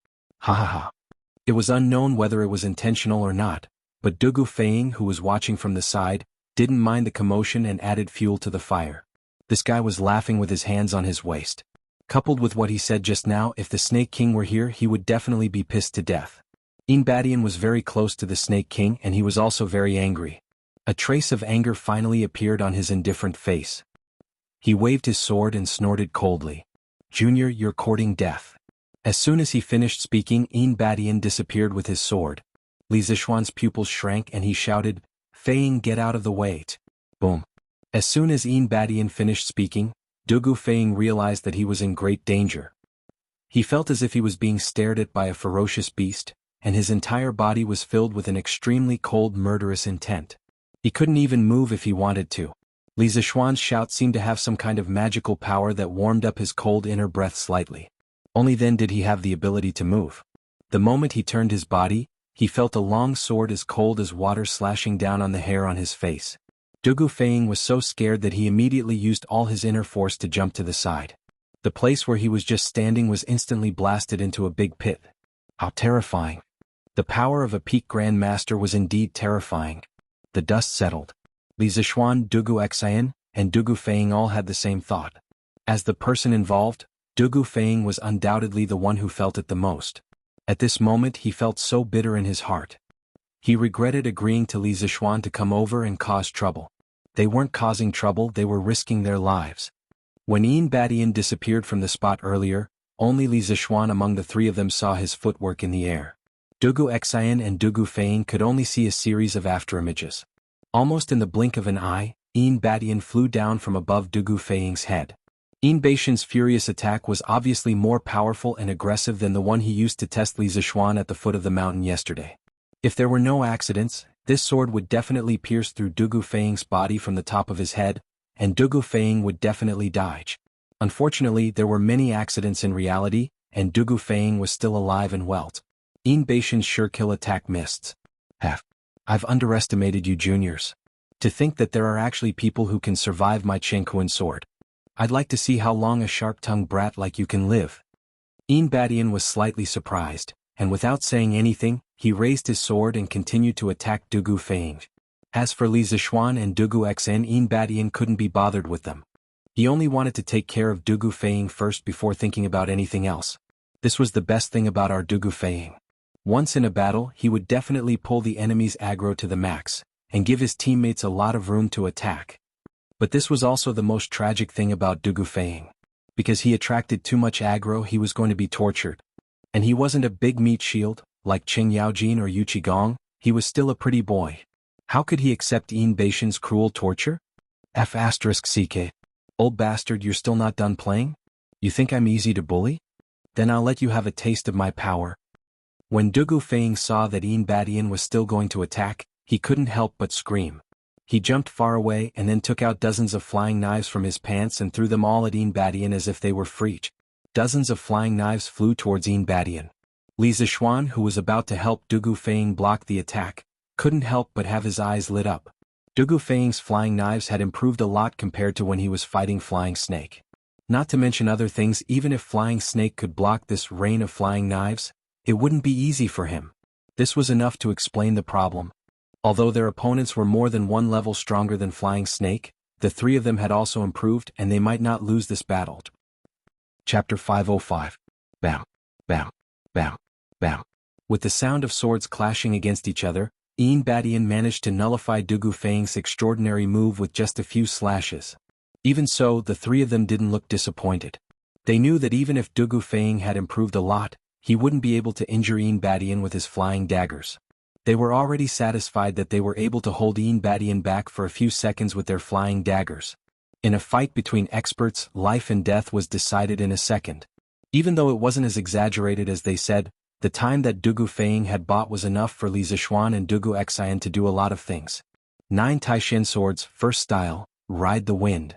It was unknown whether it was intentional or not, but Dugu Feiying, who was watching from the side, didn't mind the commotion and added fuel to the fire. This guy was laughing with his hands on his waist. Coupled with what he said just now, if the Snake King were here, he would definitely be pissed to death. Yin Badian was very close to the Snake King and he was also very angry. A trace of anger finally appeared on his indifferent face. He waved his sword and snorted coldly. Junior, you're courting death. As soon as he finished speaking, Yin Badian disappeared with his sword. Li Zixuan's pupils shrank and he shouted, Feiying, get out of the way. Boom. As soon as Yin Badian finished speaking, Dugu Feiying realized that he was in great danger. He felt as if he was being stared at by a ferocious beast, and his entire body was filled with an extremely cold, murderous intent. He couldn't even move if he wanted to. Li Zixuan's shout seemed to have some kind of magical power that warmed up his cold inner breath slightly. Only then did he have the ability to move. The moment he turned his body, he felt a long sword as cold as water slashing down on the hair on his face. Dugu Feiying was so scared that he immediately used all his inner force to jump to the side. The place where he was just standing was instantly blasted into a big pit. How terrifying. The power of a peak Grand Master was indeed terrifying. The dust settled. Li Zixuan, Dugu Xan, and Dugu Feiying all had the same thought. As the person involved, Dugu Feiying was undoubtedly the one who felt it the most. At this moment he felt so bitter in his heart. He regretted agreeing to Li Zixuan to come over and cause trouble. They weren't causing trouble, they were risking their lives. When Yin Badian disappeared from the spot earlier, only Li Zixuan among the 3 of them saw his footwork in the air. Dugu Xan and Dugu Feiying could only see a series of afterimages. Almost in the blink of an eye, Yin Badian flew down from above Dugu Feiying's head. Yin Badian's furious attack was obviously more powerful and aggressive than the one he used to test Li Zixuan at the foot of the mountain yesterday. If there were no accidents, this sword would definitely pierce through Dugu Feiying's body from the top of his head, and Dugu Feiying would definitely die. Unfortunately, there were many accidents in reality, and Dugu Feiying was still alive and well. Yin Badian's sure kill attack missed. I've underestimated you juniors. To think that there are actually people who can survive my Chenkuan sword. I'd like to see how long a sharp-tongued brat like you can live. Yin Badian was slightly surprised, and without saying anything, he raised his sword and continued to attack Dugu Feiying. As for Li Zixuan and Dugu Xan, Yin Badian couldn't be bothered with them. He only wanted to take care of Dugu Feiying first before thinking about anything else. This was the best thing about our Dugu Feiying. Once in a battle, he would definitely pull the enemy's aggro to the max, and give his teammates a lot of room to attack. But this was also the most tragic thing about Dugu Feiying. Because he attracted too much aggro, he was going to be tortured. And he wasn't a big meat shield, like Qing Yaojin or Yu Qigong, he was still a pretty boy. How could he accept Yin Beishan's cruel torture? F***CK. Old bastard, you're still not done playing? You think I'm easy to bully? Then I'll let you have a taste of my power. When Dugu Feiying saw that Yin Badian was still going to attack, he couldn't help but scream. He jumped far away and then took out dozens of flying knives from his pants and threw them all at Yin Badian as if they were fruit. Dozens of flying knives flew towards Yin Badian. Li Zixuan, who was about to help Dugu Feiying block the attack, couldn't help but have his eyes lit up. Dugu Feiying's flying knives had improved a lot compared to when he was fighting Flying Snake. Not to mention other things, even if Flying Snake could block this rain of flying knives, it wouldn't be easy for him. This was enough to explain the problem. Although their opponents were more than one level stronger than Flying Snake, the three of them had also improved and they might not lose this battle. Chapter 505. Bam. Bam. Bam. Bam. With the sound of swords clashing against each other, Yin Badian managed to nullify Dugu Feiying's extraordinary move with just a few slashes. Even so, the three of them didn't look disappointed. They knew that even if Dugu Feiying had improved a lot, he wouldn't be able to injure Yin Badian with his flying daggers. They were already satisfied that they were able to hold Yin Badian back for a few seconds with their flying daggers. In a fight between experts, life and death was decided in a second. Even though it wasn't as exaggerated as they said, the time that Dugu Feiying had bought was enough for Li Zixuan and Dugu Xian to do a lot of things. 9 Taishin swords, first style, ride the wind.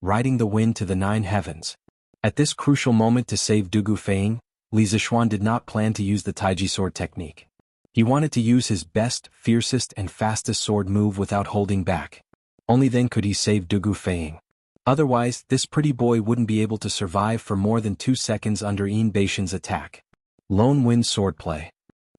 Riding the wind to the 9 heavens. At this crucial moment to save Dugu Feiying, Li Zixuan did not plan to use the Taiji sword technique. He wanted to use his best, fiercest and fastest sword move without holding back. Only then could he save Dugu Feiying. Otherwise, this pretty boy wouldn't be able to survive for more than 2 seconds under Yin Beishan's attack. Lone Wind swordplay.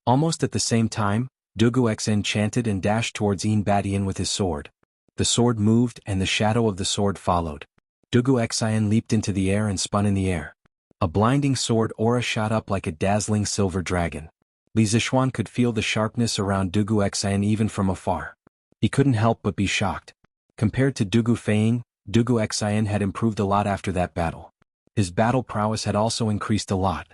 Almost at the same time, Dugu Xian chanted and dashed towards Yin Badian with his sword. The sword moved and the shadow of the sword followed. Dugu Xian leaped into the air and spun in the air. A blinding sword aura shot up like a dazzling silver dragon. Li Zixuan could feel the sharpness around Dugu Xian even from afar. He couldn't help but be shocked. Compared to Dugu Feiying, Dugu Xian had improved a lot after that battle. His battle prowess had also increased a lot.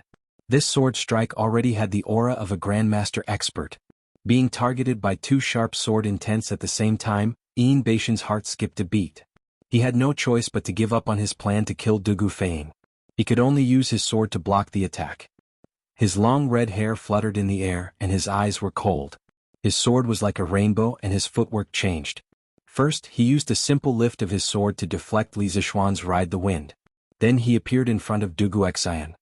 This sword strike already had the aura of a grandmaster expert. Being targeted by 2 sharp sword intents at the same time, Yin Beishan's heart skipped a beat. He had no choice but to give up on his plan to kill Dugu Feiying. He could only use his sword to block the attack. His long red hair fluttered in the air and his eyes were cold. His sword was like a rainbow and his footwork changed. First, he used a simple lift of his sword to deflect Li Zixuan's ride the wind. Then he appeared in front of Dugu Xian.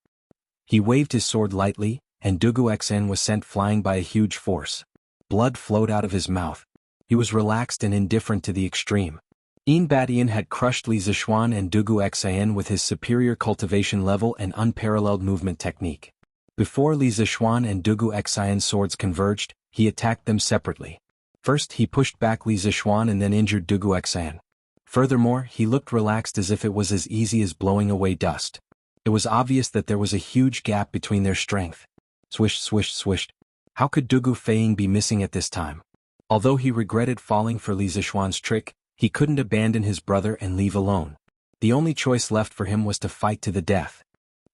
He waved his sword lightly, and Dugu Xian was sent flying by a huge force. Blood flowed out of his mouth. He was relaxed and indifferent to the extreme. Yin Badian had crushed Li Zixuan and Dugu Xian with his superior cultivation level and unparalleled movement technique. Before Li Zixuan and Dugu Xian's swords converged, he attacked them separately. First he pushed back Li Zixuan and then injured Dugu Xian. Furthermore, he looked relaxed as if it was as easy as blowing away dust. It was obvious that there was a huge gap between their strength. Swish, swish, swish. How could Dugu Feiying be missing at this time? Although he regretted falling for Li Zixuan's trick, he couldn't abandon his brother and leave alone. The only choice left for him was to fight to the death.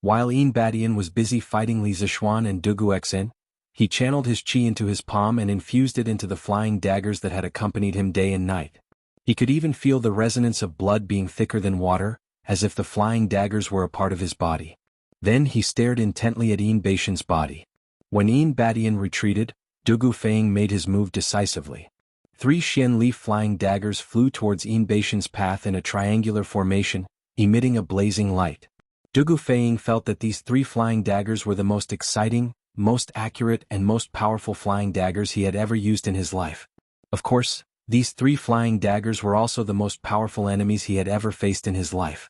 While Yin Badian was busy fighting Li Zixuan and Dugu Xian, he channeled his chi into his palm and infused it into the flying daggers that had accompanied him day and night. He could even feel the resonance of blood being thicker than water, as if the flying daggers were a part of his body. Then he stared intently at Yin Beishan's body. When Yin Badian retreated, Dugu Feiying made his move decisively. 3 Xian Li flying daggers flew towards Yin Beishan's path in a triangular formation, emitting a blazing light. Dugu Feiying felt that these 3 flying daggers were the most exciting, most accurate and most powerful flying daggers he had ever used in his life. Of course, these 3 flying daggers were also the most powerful enemies he had ever faced in his life.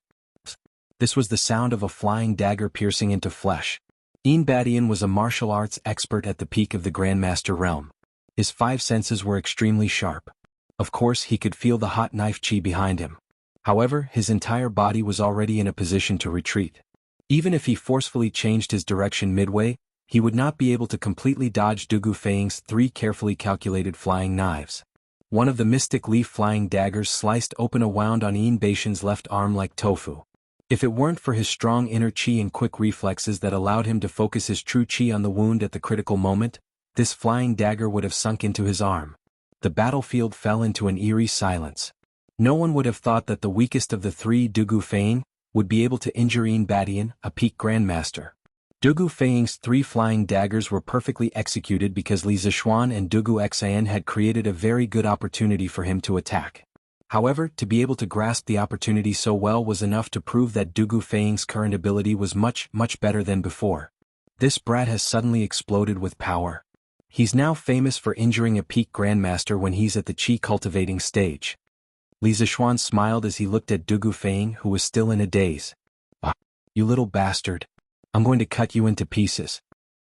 This was the sound of a flying dagger piercing into flesh. Yin Badian was a martial arts expert at the peak of the Grandmaster realm. His 5 senses were extremely sharp. Of course, he could feel the hot knife chi behind him. However, his entire body was already in a position to retreat. Even if he forcefully changed his direction midway, he would not be able to completely dodge Dugu Feing's 3 carefully calculated flying knives. One of the mystic leaf flying daggers sliced open a wound on Yin Beishan's left arm like tofu. If it weren't for his strong inner chi and quick reflexes that allowed him to focus his true chi on the wound at the critical moment, this flying dagger would have sunk into his arm. The battlefield fell into an eerie silence. No one would have thought that the weakest of the 3 Dugu Feing would be able to injure Yin Badian, a peak grandmaster. Dugu Feing's 3 flying daggers were perfectly executed because Li Zixuan and Dugu Xian had created a very good opportunity for him to attack. However, to be able to grasp the opportunity so well was enough to prove that Dugu Feing's current ability was much better than before. This brat has suddenly exploded with power. He's now famous for injuring a peak grandmaster when he's at the chi cultivating stage. Li Zixuan smiled as he looked at Dugu Feing, who was still in a daze. "Ah, you little bastard. I'm going to cut you into pieces."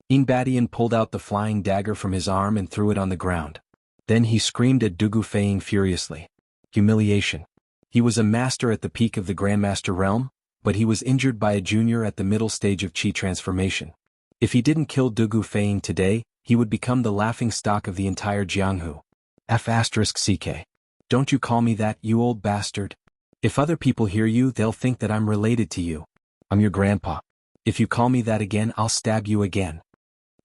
Yin Badian pulled out the flying dagger from his arm and threw it on the ground. Then he screamed at Dugu Feing furiously. Humiliation. He was a master at the peak of the Grandmaster realm, but he was injured by a junior at the middle stage of chi transformation. If he didn't kill Dugu Feing today, he would become the laughing stock of the entire Jianghu. F***ck. Don't you call me that, you old bastard. If other people hear you, they'll think that I'm related to you. I'm your grandpa. If you call me that again, I'll stab you again.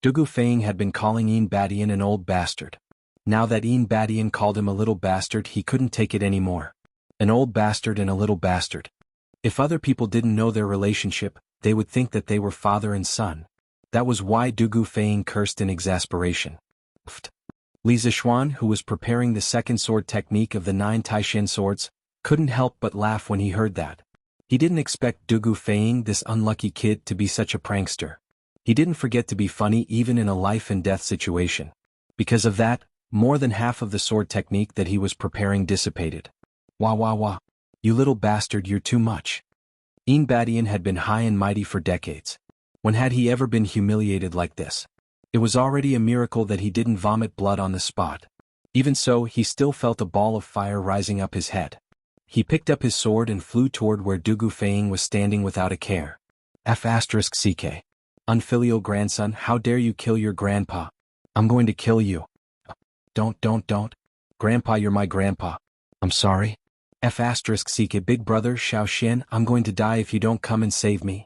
Dugu Feing had been calling Yin Badian an old bastard. Now that Yin Badian called him a little bastard, he couldn't take it anymore. An old bastard and a little bastard. If other people didn't know their relationship, they would think that they were father and son. That was why Dugu Feing cursed in exasperation. Pfft. Li Zixuan, who was preparing the second sword technique of the 9 Taishan swords, couldn't help but laugh when he heard that. He didn't expect Dugu Feing, this unlucky kid, to be such a prankster. He didn't forget to be funny even in a life-and-death situation. Because of that, more than half of the sword technique that he was preparing dissipated. Wah wah wah. You little bastard, you're too much. Yin Badian had been high and mighty for decades. When had he ever been humiliated like this? It was already a miracle that he didn't vomit blood on the spot. Even so, he still felt a ball of fire rising up his head. He picked up his sword and flew toward where Dugu Feing was standing without a care. F***ck. Unfilial grandson, how dare you kill your grandpa? I'm going to kill you. Don't. Grandpa, you're my grandpa. I'm sorry. F***ck, big brother Xiao Xian, I'm going to die if you don't come and save me.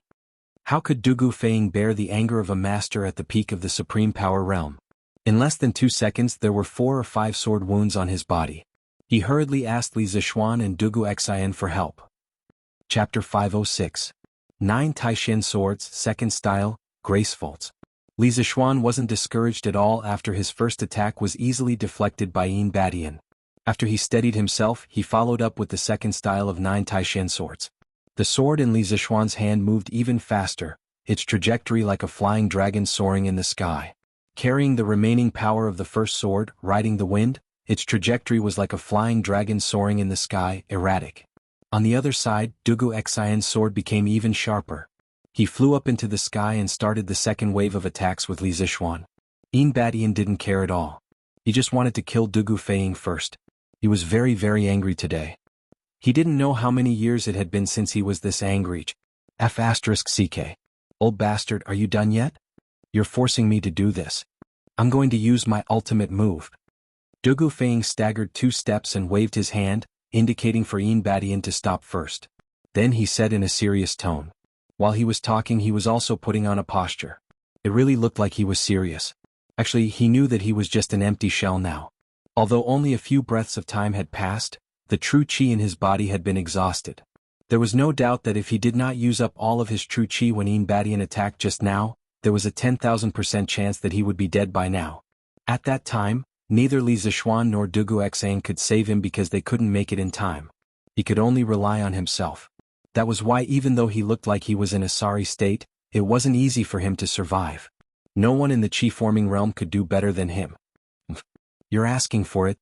How could Dugu Feing bear the anger of a master at the peak of the supreme power realm? In less than 2 seconds there were 4 or 5 sword wounds on his body. He hurriedly asked Li Zixuan and Dugu Xian for help. Chapter 506. 9 Taishan Swords, Second Style, Gracefuls. Li Zixuan wasn't discouraged at all after his first attack was easily deflected by Yin Badian. After he steadied himself, he followed up with the second style of 9 Taishan Swords. The sword in Li Zixuan's hand moved even faster, its trajectory like a flying dragon soaring in the sky. Carrying the remaining power of the first sword, riding the wind, its trajectory was like a flying dragon soaring in the sky, erratic. On the other side, Dugu Xian's sword became even sharper. He flew up into the sky and started the second wave of attacks with Li Zixuan. Yin Badian didn't care at all. He just wanted to kill Dugu Feing first. He was very angry today. He didn't know how many years it had been since he was this angry. F***ck. Old bastard, are you done yet? You're forcing me to do this. I'm going to use my ultimate move. Dugu Feing staggered 2 steps and waved his hand, indicating for Yin Badian to stop first. Then he said in a serious tone. While he was talking, he was also putting on a posture. It really looked like he was serious. Actually, he knew that he was just an empty shell now. Although only a few breaths of time had passed, the true chi in his body had been exhausted. There was no doubt that if he did not use up all of his true chi when Yin Badian attacked just now, there was a 10,000% chance that he would be dead by now. At that time, neither Li Zixuan nor Dugu Xian could save him because they couldn't make it in time. He could only rely on himself. That was why even though he looked like he was in a sorry state, it wasn't easy for him to survive. No one in the chi-forming realm could do better than him. You're asking for it.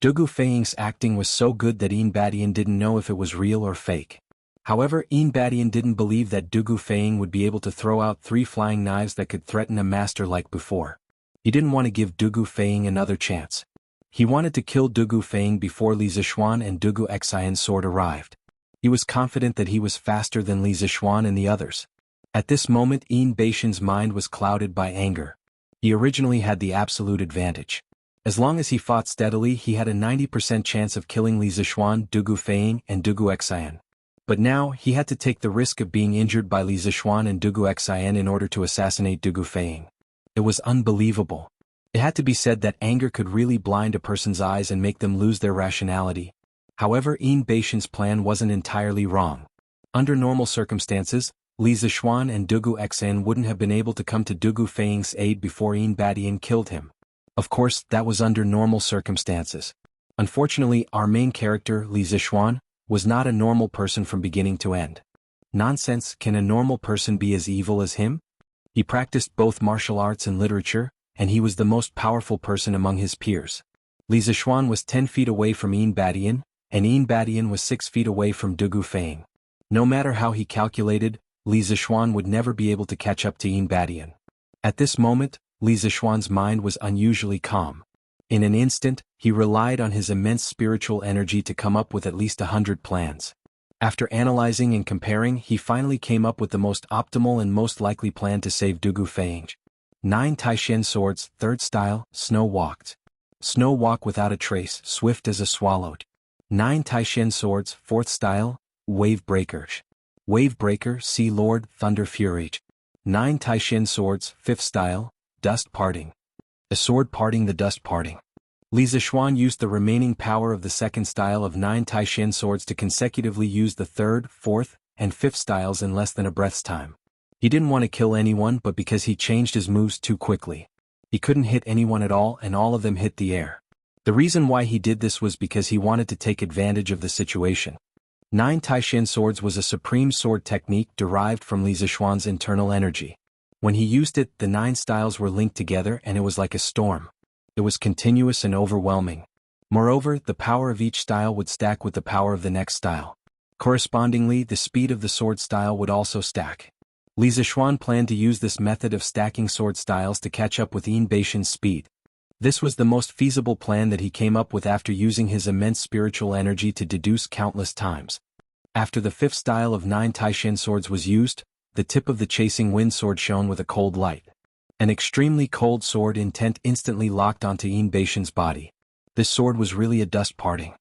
Dugu Feing's acting was so good that Yin Badian didn't know if it was real or fake. However, Yin Badian didn't believe that Dugu Feing would be able to throw out 3 flying knives that could threaten a master like before. He didn't want to give Dugu Feing another chance. He wanted to kill Dugu Feing before Li Zixuan and Dugu Xian's sword arrived. He was confident that he was faster than Li Zixuan and the others. At this moment Yin Beishan's mind was clouded by anger. He originally had the absolute advantage. As long as he fought steadily he had a 90% chance of killing Li Zishuan, Dugu Feiying, and Dugu Xian. But now he had to take the risk of being injured by Li Zishuan and Dugu Xian in order to assassinate Dugu Feiying. It was unbelievable. It had to be said that anger could really blind a person's eyes and make them lose their rationality. However, Yin Beishan's plan wasn't entirely wrong. Under normal circumstances, Li Zishuan and Dugu Xian wouldn't have been able to come to Dugu Feiying's aid before Yin Badian killed him. Of course, that was under normal circumstances. Unfortunately, our main character, Li Zishuan, was not a normal person from beginning to end. Nonsense, can a normal person be as evil as him? He practiced both martial arts and literature, and he was the most powerful person among his peers. Li Zishuan was 10 feet away from Yin Badian, and Yin Badian was 6 feet away from Dugu Feiying. No matter how he calculated, Li Zishuan would never be able to catch up to Yin Badian. At this moment, Li Zishuan's mind was unusually calm. In an instant, he relied on his immense spiritual energy to come up with at least 100 plans. After analyzing and comparing, he finally came up with the most optimal and most likely plan to save Dugu Feiying. 9 Taishen swords, 3rd style, Snow Walked. Snow Walk without a trace, swift as a swallow. 9 Taishen swords, 4th style, Wave Breaker. Wave Breaker, Sea Lord, Thunder Fury. 9 Taishen swords, 5th style, Dust Parting. A sword parting the dust parting. Li Zishuan used the remaining power of the 2nd style of 9 Taishen swords to consecutively use the 3rd, 4th, and 5th styles in less than a breath's time. He didn't want to kill anyone but because he changed his moves too quickly. He couldn't hit anyone at all and all of them hit the air. The reason why he did this was because he wanted to take advantage of the situation. 9 Taishen swords was a supreme sword technique derived from Li Zishuan's internal energy. When he used it, the 9 styles were linked together and it was like a storm. It was continuous and overwhelming. Moreover, the power of each style would stack with the power of the next style. Correspondingly, the speed of the sword style would also stack. Li Zishuan planned to use this method of stacking sword styles to catch up with Yin Beishan's speed. This was the most feasible plan that he came up with after using his immense spiritual energy to deduce countless times. After the 5th style of 9 Taishen swords was used, the tip of the chasing wind sword shone with a cold light. An extremely cold sword intent instantly locked onto Yin Beishan's body. This sword was really a dust parting.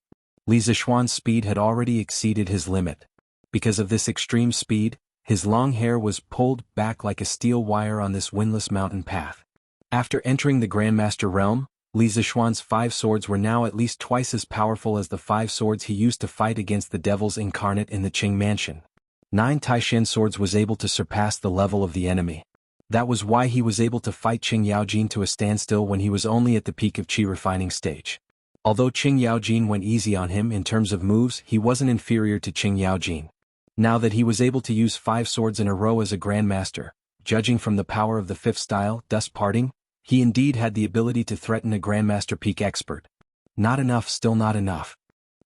Li Zishuan's speed had already exceeded his limit. Because of this extreme speed, his long hair was pulled back like a steel wire on this windless mountain path. After entering the Grandmaster realm, Li Zishuan's 5 swords were now at least twice as powerful as the 5 swords he used to fight against the devils incarnate in the Qing mansion. 9 Taishen swords was able to surpass the level of the enemy. That was why he was able to fight Qing Yaojin to a standstill when he was only at the peak of Qi refining stage. Although Qing Yaojin went easy on him in terms of moves, he wasn't inferior to Qing Yaojin. Now that he was able to use 5 swords in a row as a Grandmaster, judging from the power of the 5th style, Dust Parting, he indeed had the ability to threaten a Grandmaster peak expert. Not enough, still not enough.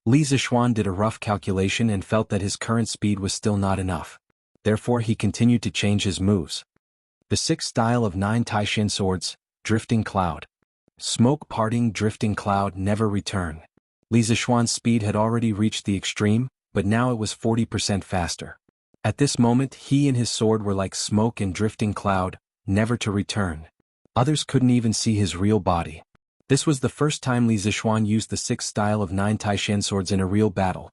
Li Zishuan did a rough calculation and felt that his current speed was still not enough. Therefore he continued to change his moves. The 6th style of 9 Taishen swords, Drifting Cloud. Smoke Parting Drifting Cloud Never Return. Li Zishuan's speed had already reached the extreme, but now it was 40% faster. At this moment he and his sword were like smoke and drifting cloud, never to return. Others couldn't even see his real body. This was the first time Li Zishuan used the 6th style of 9 Taishen swords in a real battle.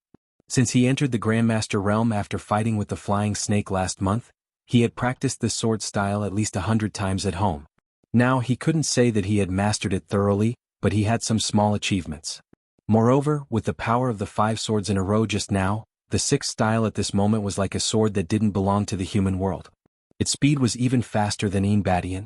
Since he entered the Grandmaster realm after fighting with the Flying Snake last month, he had practiced this sword style at least 100 times at home. Now he couldn't say that he had mastered it thoroughly, but he had some small achievements. Moreover, with the power of the 5 swords in a row just now, the 6th style at this moment was like a sword that didn't belong to the human world. Its speed was even faster than Yin Badian.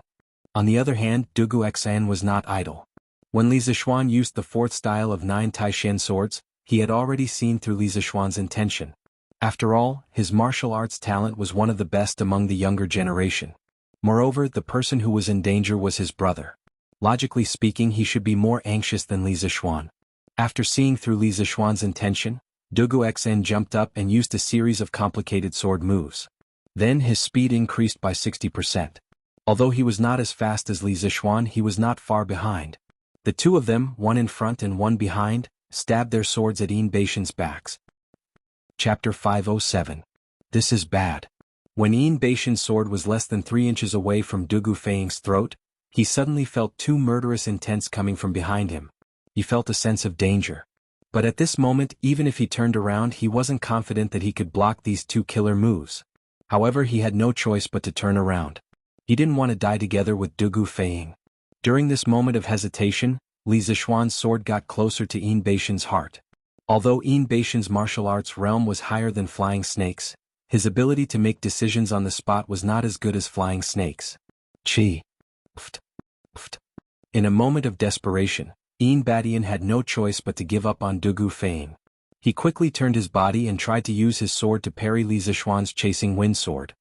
On the other hand, Dugu Xian was not idle. When Li Zishuan used the 4th style of 9 Taishen swords, he had already seen through Li Zishuan's intention. After all, his martial arts talent was one of the best among the younger generation. Moreover, the person who was in danger was his brother. Logically speaking, he should be more anxious than Li Zishuan. After seeing through Li Zishuan's intention, Dugu Xian jumped up and used a series of complicated sword moves. Then his speed increased by 60%. Although he was not as fast as Li Zishuan, he was not far behind. The two of them, one in front and one behind, stabbed their swords at Yin Beishan's backs. Chapter 507. This is bad. When Yin Beishan's sword was less than 3 inches away from Dugu Feiying's throat, he suddenly felt two murderous intents coming from behind him. He felt a sense of danger. But at this moment, even if he turned around, he wasn't confident that he could block these two killer moves. However, he had no choice but to turn around. He didn't want to die together with Dugu Feiying. During this moment of hesitation, Li Zixuan's sword got closer to Yin Beishan's heart. Although Yin Beishan's martial arts realm was higher than flying snakes, his ability to make decisions on the spot was not as good as flying snakes. Chi. Pft. Pft. In a moment of desperation, Yin Badian had no choice but to give up on Dugu Feiying. He quickly turned his body and tried to use his sword to parry Li Zixuan's chasing wind sword.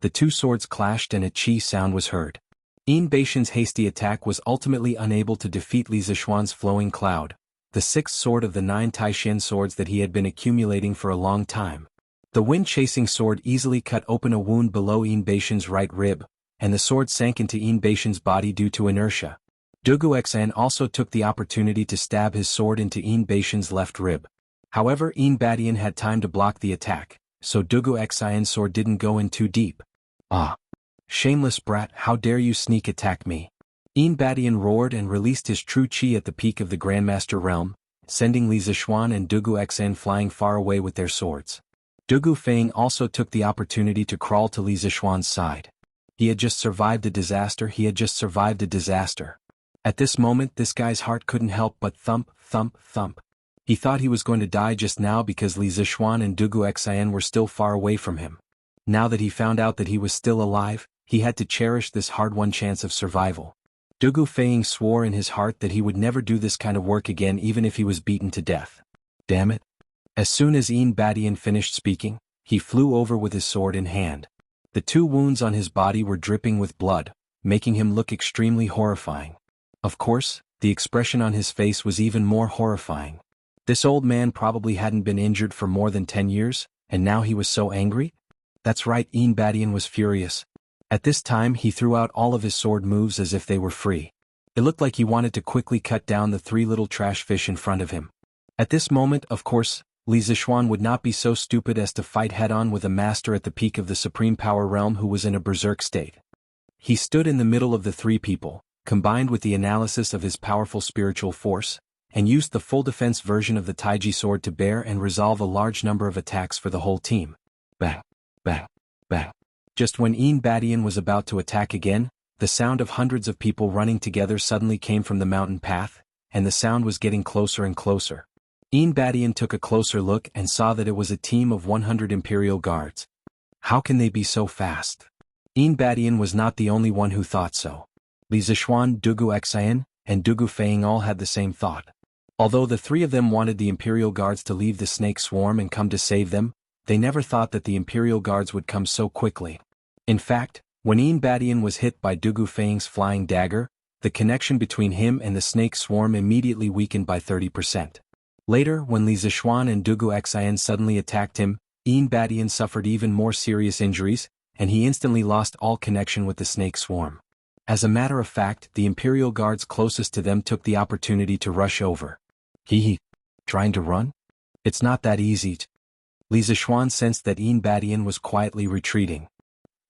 The two swords clashed and a chi sound was heard. Yin Beishan's hasty attack was ultimately unable to defeat Li Zixuan's flowing cloud, the sixth sword of the 9 Taishan swords that he had been accumulating for a long time. The wind-chasing sword easily cut open a wound below Yin Beishan's right rib, and the sword sank into Yin Beishan's body due to inertia. Dugu Xan also took the opportunity to stab his sword into Yin Beishan's left rib. However, Yin Badian had time to block the attack, so Dugu Xan's sword didn't go in too deep. Ah! Shameless brat, how dare you sneak attack me! Yin Badian roared and released his true chi at the peak of the Grandmaster realm, sending Li Zixuan and Dugu Xan flying far away with their swords. Dugu Feiying also took the opportunity to crawl to Li Zixuan's side. He had just survived a disaster. At this moment, this guy's heart couldn't help but thump, thump, thump. He thought he was going to die just now because Li Zixuan and Dugu Xan were still far away from him. Now that he found out that he was still alive, he had to cherish this hard-won chance of survival. Dugu Feiying swore in his heart that he would never do this kind of work again even if he was beaten to death. Damn it. As soon as Yin Badian finished speaking, he flew over with his sword in hand. The two wounds on his body were dripping with blood, making him look extremely horrifying. Of course, the expression on his face was even more horrifying. This old man probably hadn't been injured for more than 10 years, and now he was so angry? That's right, Yin Badian was furious. At this time he threw out all of his sword moves as if they were free. It looked like he wanted to quickly cut down the 3 little trash fish in front of him. At this moment, of course, Li Zixuan would not be so stupid as to fight head-on with a master at the peak of the supreme power realm who was in a berserk state. He stood in the middle of the 3 people, combined with the analysis of his powerful spiritual force, and used the full defense version of the Taiji sword to bear and resolve a large number of attacks for the whole team. Bang, bang, bang. Just when Yin Badian was about to attack again, the sound of hundreds of people running together suddenly came from the mountain path, and the sound was getting closer and closer. Yin Badian took a closer look and saw that it was a team of 100 Imperial Guards. How can they be so fast? Yin Badian was not the only one who thought so. Li Zixuan, Dugu Xan, and Dugu Feiying all had the same thought. Although the 3 of them wanted the Imperial Guards to leave the snake swarm and come to save them, they never thought that the Imperial Guards would come so quickly. In fact, when Yin Badian was hit by Dugu Feiying's flying dagger, the connection between him and the snake swarm immediately weakened by 30%. Later, when Li Zixuan and Dugu Xan suddenly attacked him, Yin Badian suffered even more serious injuries, and he instantly lost all connection with the snake swarm. As a matter of fact, the Imperial Guards closest to them took the opportunity to rush over. Trying to run? It's not that easy. Li Zixuan sensed that Yin Badian was quietly retreating.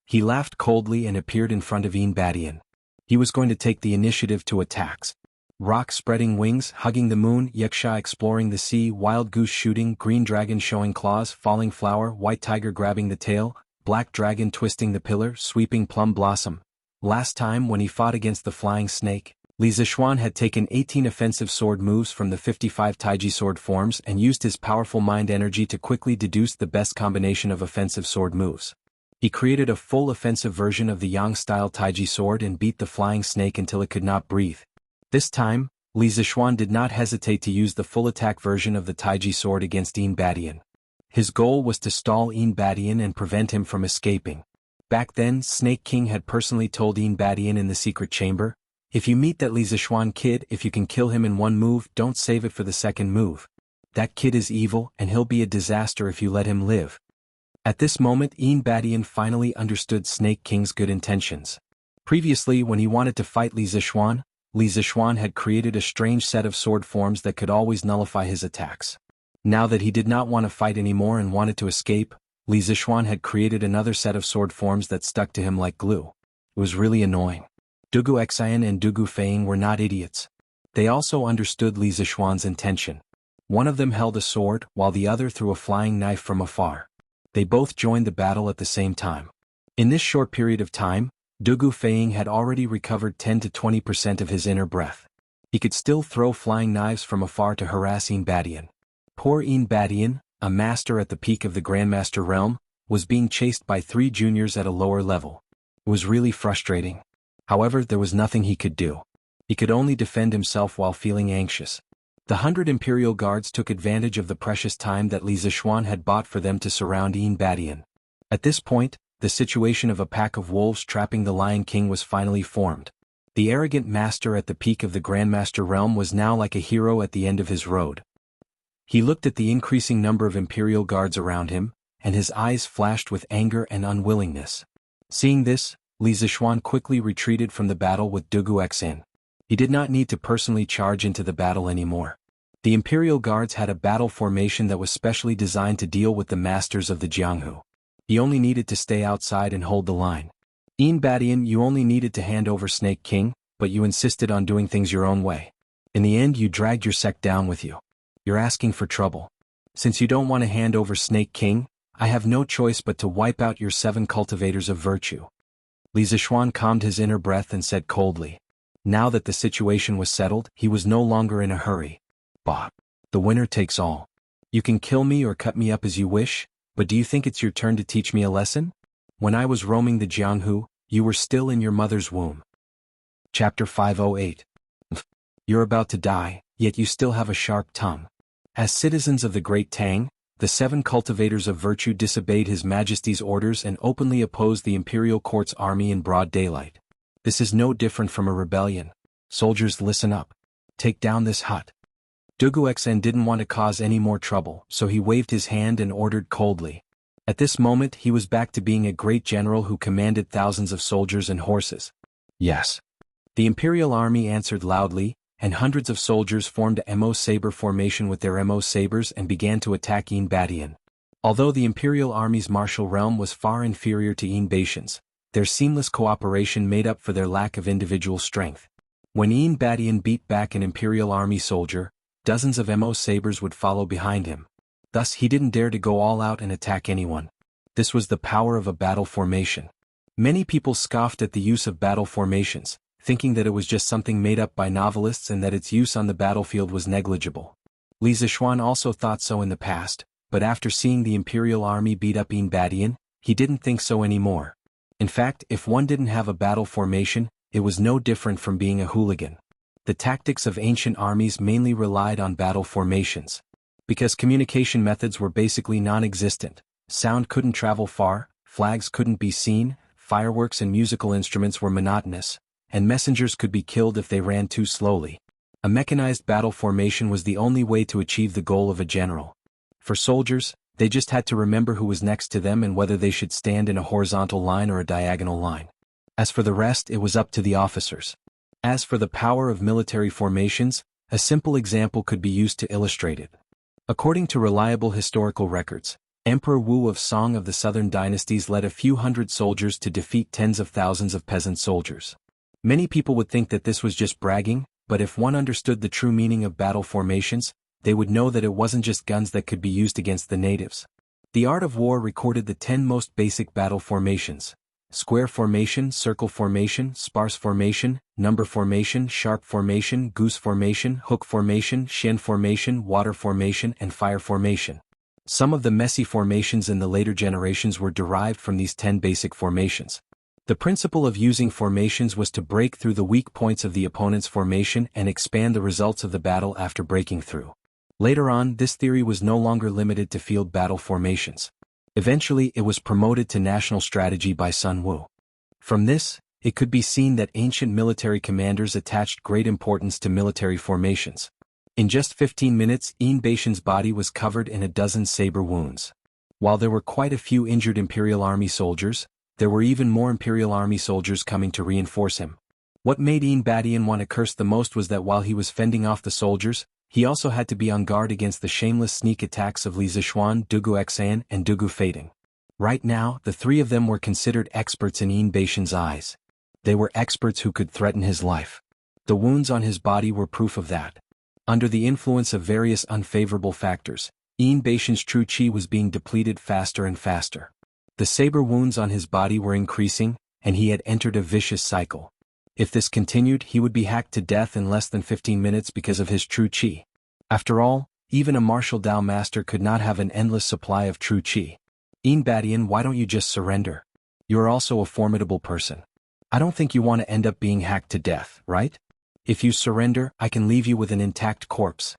He laughed coldly and appeared in front of Yin Badian. He was going to take the initiative to attacks. Rock spreading wings, hugging the moon, Yaksha exploring the sea, wild goose shooting, green dragon showing claws, falling flower, white tiger grabbing the tail, black dragon twisting the pillar, sweeping plum blossom. Last time when he fought against the flying snake, Li Zixuan had taken 18 offensive sword moves from the 55 Taiji sword forms and used his powerful mind energy to quickly deduce the best combination of offensive sword moves. He created a full offensive version of the Yang-style Taiji sword and beat the flying snake until it could not breathe. This time, Li Zixuan did not hesitate to use the full attack version of the Taiji sword against Yin Badian. His goal was to stall Yin Badian and prevent him from escaping. Back then, Snake King had personally told Yin Badian in the secret chamber, "If you meet that Li Zixuan kid, if you can kill him in one move, don't save it for the second move. That kid is evil and he'll be a disaster if you let him live." At this moment, Yin Badian finally understood Snake King's good intentions. Previously, when he wanted to fight Li Zixuan had created a strange set of sword forms that could always nullify his attacks. Now that he did not want to fight anymore and wanted to escape, Li Zixuan had created another set of sword forms that stuck to him like glue. It was really annoying. Dugu Xian and Dugu Feiying were not idiots. They also understood Li Zixuan's intention. One of them held a sword, while the other threw a flying knife from afar. They both joined the battle at the same time. In this short period of time, Dugu Feiying had already recovered 10 to 20% of his inner breath. He could still throw flying knives from afar to harass Yin Badian. Poor Yin Badian, a master at the peak of the Grandmaster realm, was being chased by 3 juniors at a lower level. It was really frustrating. However, there was nothing he could do. He could only defend himself while feeling anxious. The 100 Imperial Guards took advantage of the precious time that Li Zixuan had bought for them to surround Yin Badian. At this point, the situation of a pack of wolves trapping the Lion King was finally formed. The arrogant master at the peak of the Grandmaster realm was now like a hero at the end of his road. He looked at the increasing number of Imperial Guards around him, and his eyes flashed with anger and unwillingness. Seeing this, Li Zixuan quickly retreated from the battle with Dugu Xian. He did not need to personally charge into the battle anymore. The Imperial Guards had a battle formation that was specially designed to deal with the masters of the Jianghu. He only needed to stay outside and hold the line. Yin Badian, you only needed to hand over Snake King, but you insisted on doing things your own way. In the end, you dragged your sect down with you. You're asking for trouble. Since you don't want to hand over Snake King, I have no choice but to wipe out your 7 cultivators of virtue. Li Zixuan calmed his inner breath and said coldly. Now that the situation was settled, he was no longer in a hurry. Bah. The winner takes all. You can kill me or cut me up as you wish, but do you think it's your turn to teach me a lesson? When I was roaming the Jianghu, you were still in your mother's womb. Chapter 508. You're about to die, yet you still have a sharp tongue. As citizens of the Great Tang, the 7 cultivators of virtue disobeyed His Majesty's orders and openly opposed the imperial court's army in broad daylight. This is no different from a rebellion. Soldiers, listen up. Take down this hut. Dugu Xian didn't want to cause any more trouble, so he waved his hand and ordered coldly. At this moment he was back to being a great general who commanded thousands of soldiers and horses. Yes. The imperial army answered loudly, and hundreds of soldiers formed a Mo saber formation with their Mo sabers and began to attack Yin Badian. Although the imperial army's martial realm was far inferior to Yin Badian's, their seamless cooperation made up for their lack of individual strength. When Yin Badian beat back an imperial army soldier, dozens of Mo sabers would follow behind him. Thus he didn't dare to go all out and attack anyone. This was the power of a battle formation. Many people scoffed at the use of battle formations, thinking that it was just something made up by novelists and that its use on the battlefield was negligible. Li Zixuan also thought so in the past, but after seeing the imperial army beat up Yin Badian, he didn't think so anymore. In fact, if one didn't have a battle formation, it was no different from being a hooligan. The tactics of ancient armies mainly relied on battle formations. Because communication methods were basically non-existent, sound couldn't travel far, flags couldn't be seen, fireworks and musical instruments were monotonous, and messengers could be killed if they ran too slowly. A mechanized battle formation was the only way to achieve the goal of a general. For soldiers, they just had to remember who was next to them and whether they should stand in a horizontal line or a diagonal line. As for the rest, it was up to the officers. As for the power of military formations, a simple example could be used to illustrate it. According to reliable historical records, Emperor Wu of Song of the Southern Dynasties led a few hundred soldiers to defeat tens of thousands of peasant soldiers. Many people would think that this was just bragging, but if one understood the true meaning of battle formations, they would know that it wasn't just guns that could be used against the natives. The Art of War recorded the 10 most basic battle formations: square formation, circle formation, sparse formation, number formation, sharp formation, goose formation, hook formation, shen formation, water formation, and fire formation. Some of the messy formations in the later generations were derived from these 10 basic formations. The principle of using formations was to break through the weak points of the opponent's formation and expand the results of the battle after breaking through. Later on, this theory was no longer limited to field battle formations. Eventually, it was promoted to national strategy by Sun Wu. From this, it could be seen that ancient military commanders attached great importance to military formations. In just 15 minutes, Yin Badian's body was covered in a dozen saber wounds. While there were quite a few injured Imperial Army soldiers, there were even more Imperial Army soldiers coming to reinforce him. What made Yin Badian want to curse the most was that while he was fending off the soldiers, he also had to be on guard against the shameless sneak attacks of Li Zixuan, Dugu Xian, and Dugu Feiding. Right now, the three of them were considered experts in Yin Beishan's eyes. They were experts who could threaten his life. The wounds on his body were proof of that. Under the influence of various unfavorable factors, Yin Beishan's true qi was being depleted faster and faster. The saber wounds on his body were increasing, and he had entered a vicious cycle. If this continued, he would be hacked to death in less than 15 minutes because of his true qi. After all, even a martial Dao master could not have an endless supply of true qi. Yin Badian, why don't you just surrender? You are also a formidable person. I don't think you want to end up being hacked to death, right? If you surrender, I can leave you with an intact corpse.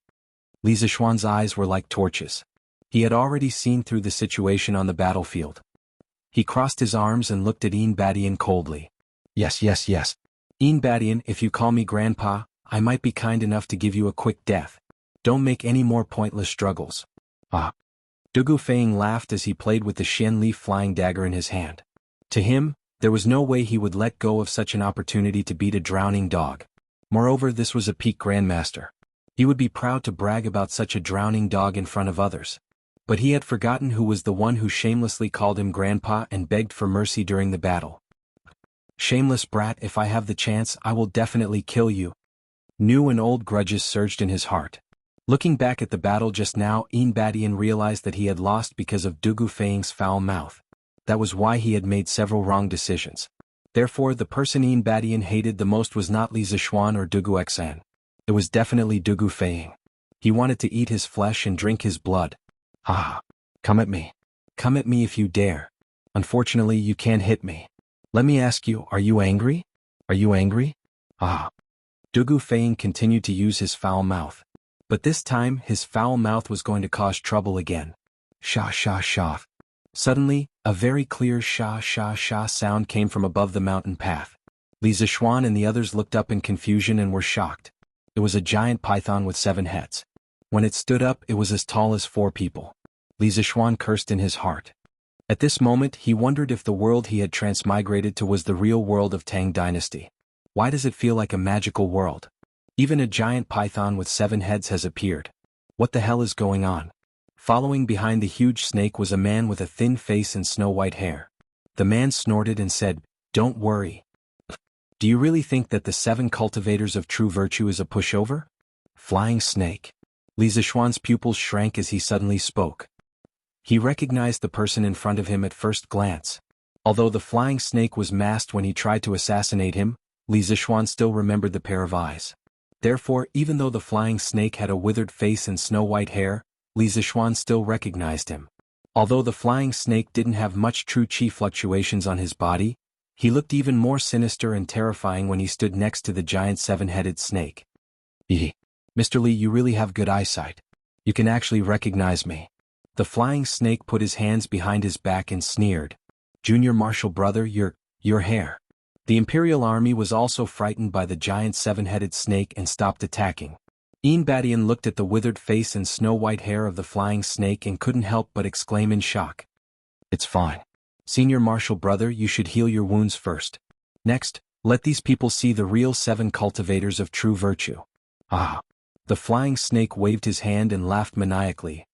Li Zixuan's eyes were like torches. He had already seen through the situation on the battlefield. He crossed his arms and looked at Yin Badian coldly. Yes. Yin Badian, if you call me Grandpa, I might be kind enough to give you a quick death. Don't make any more pointless struggles. Ah. Dugu Feiying laughed as he played with the Xian Li flying dagger in his hand. To him, there was no way he would let go of such an opportunity to beat a drowning dog. Moreover, this was a peak grandmaster. He would be proud to brag about such a drowning dog in front of others. But he had forgotten who was the one who shamelessly called him Grandpa and begged for mercy during the battle. Shameless brat, if I have the chance, I will definitely kill you. New and old grudges surged in his heart. Looking back at the battle just now, Yin Badian realized that he had lost because of Dugu Feiying's foul mouth. That was why he had made several wrong decisions. Therefore, the person Yin Badian hated the most was not Li Zixuan or Dugu Xan. It was definitely Dugu Feiying. He wanted to eat his flesh and drink his blood. Ah! Come at me. Come at me if you dare. Unfortunately, you can't hit me. Let me ask you, are you angry? Are you angry? Ah! Dugu Feiying continued to use his foul mouth. But this time, his foul mouth was going to cause trouble again. Sha sha sha. Suddenly, a very clear sha sha sha sound came from above the mountain path. Li Zixuan and the others looked up in confusion and were shocked. It was a giant python with 7 heads. When it stood up, it was as tall as 4 people. Li Zixuan cursed in his heart. At this moment, he wondered if the world he had transmigrated to was the real world of Tang Dynasty. Why does it feel like a magical world? Even a giant python with 7 heads has appeared. What the hell is going on? Following behind the huge snake was a man with a thin face and snow-white hair. The man snorted and said, "Don't worry. Do you really think that the 7 cultivators of true virtue is a pushover? Flying snake." Li Zixuan's pupils shrank as he suddenly spoke. He recognized the person in front of him at first glance. Although the flying snake was masked when he tried to assassinate him, Li Zixuan still remembered the pair of eyes. Therefore, even though the flying snake had a withered face and snow-white hair, Li Zixuan still recognized him. Although the flying snake didn't have much true qi fluctuations on his body, he looked even more sinister and terrifying when he stood next to the giant 7-headed snake. Mr. Li, you really have good eyesight. You can actually recognize me. The flying snake put his hands behind his back and sneered. Junior Marshal Brother, your hair. The Imperial Army was also frightened by the giant 7-headed snake and stopped attacking. Yin Badian looked at the withered face and snow-white hair of the flying snake and couldn't help but exclaim in shock. It's fine. Senior Marshal Brother, you should heal your wounds first. Next, let these people see the real 7 cultivators of true virtue. Ah! The flying snake waved his hand and laughed maniacally.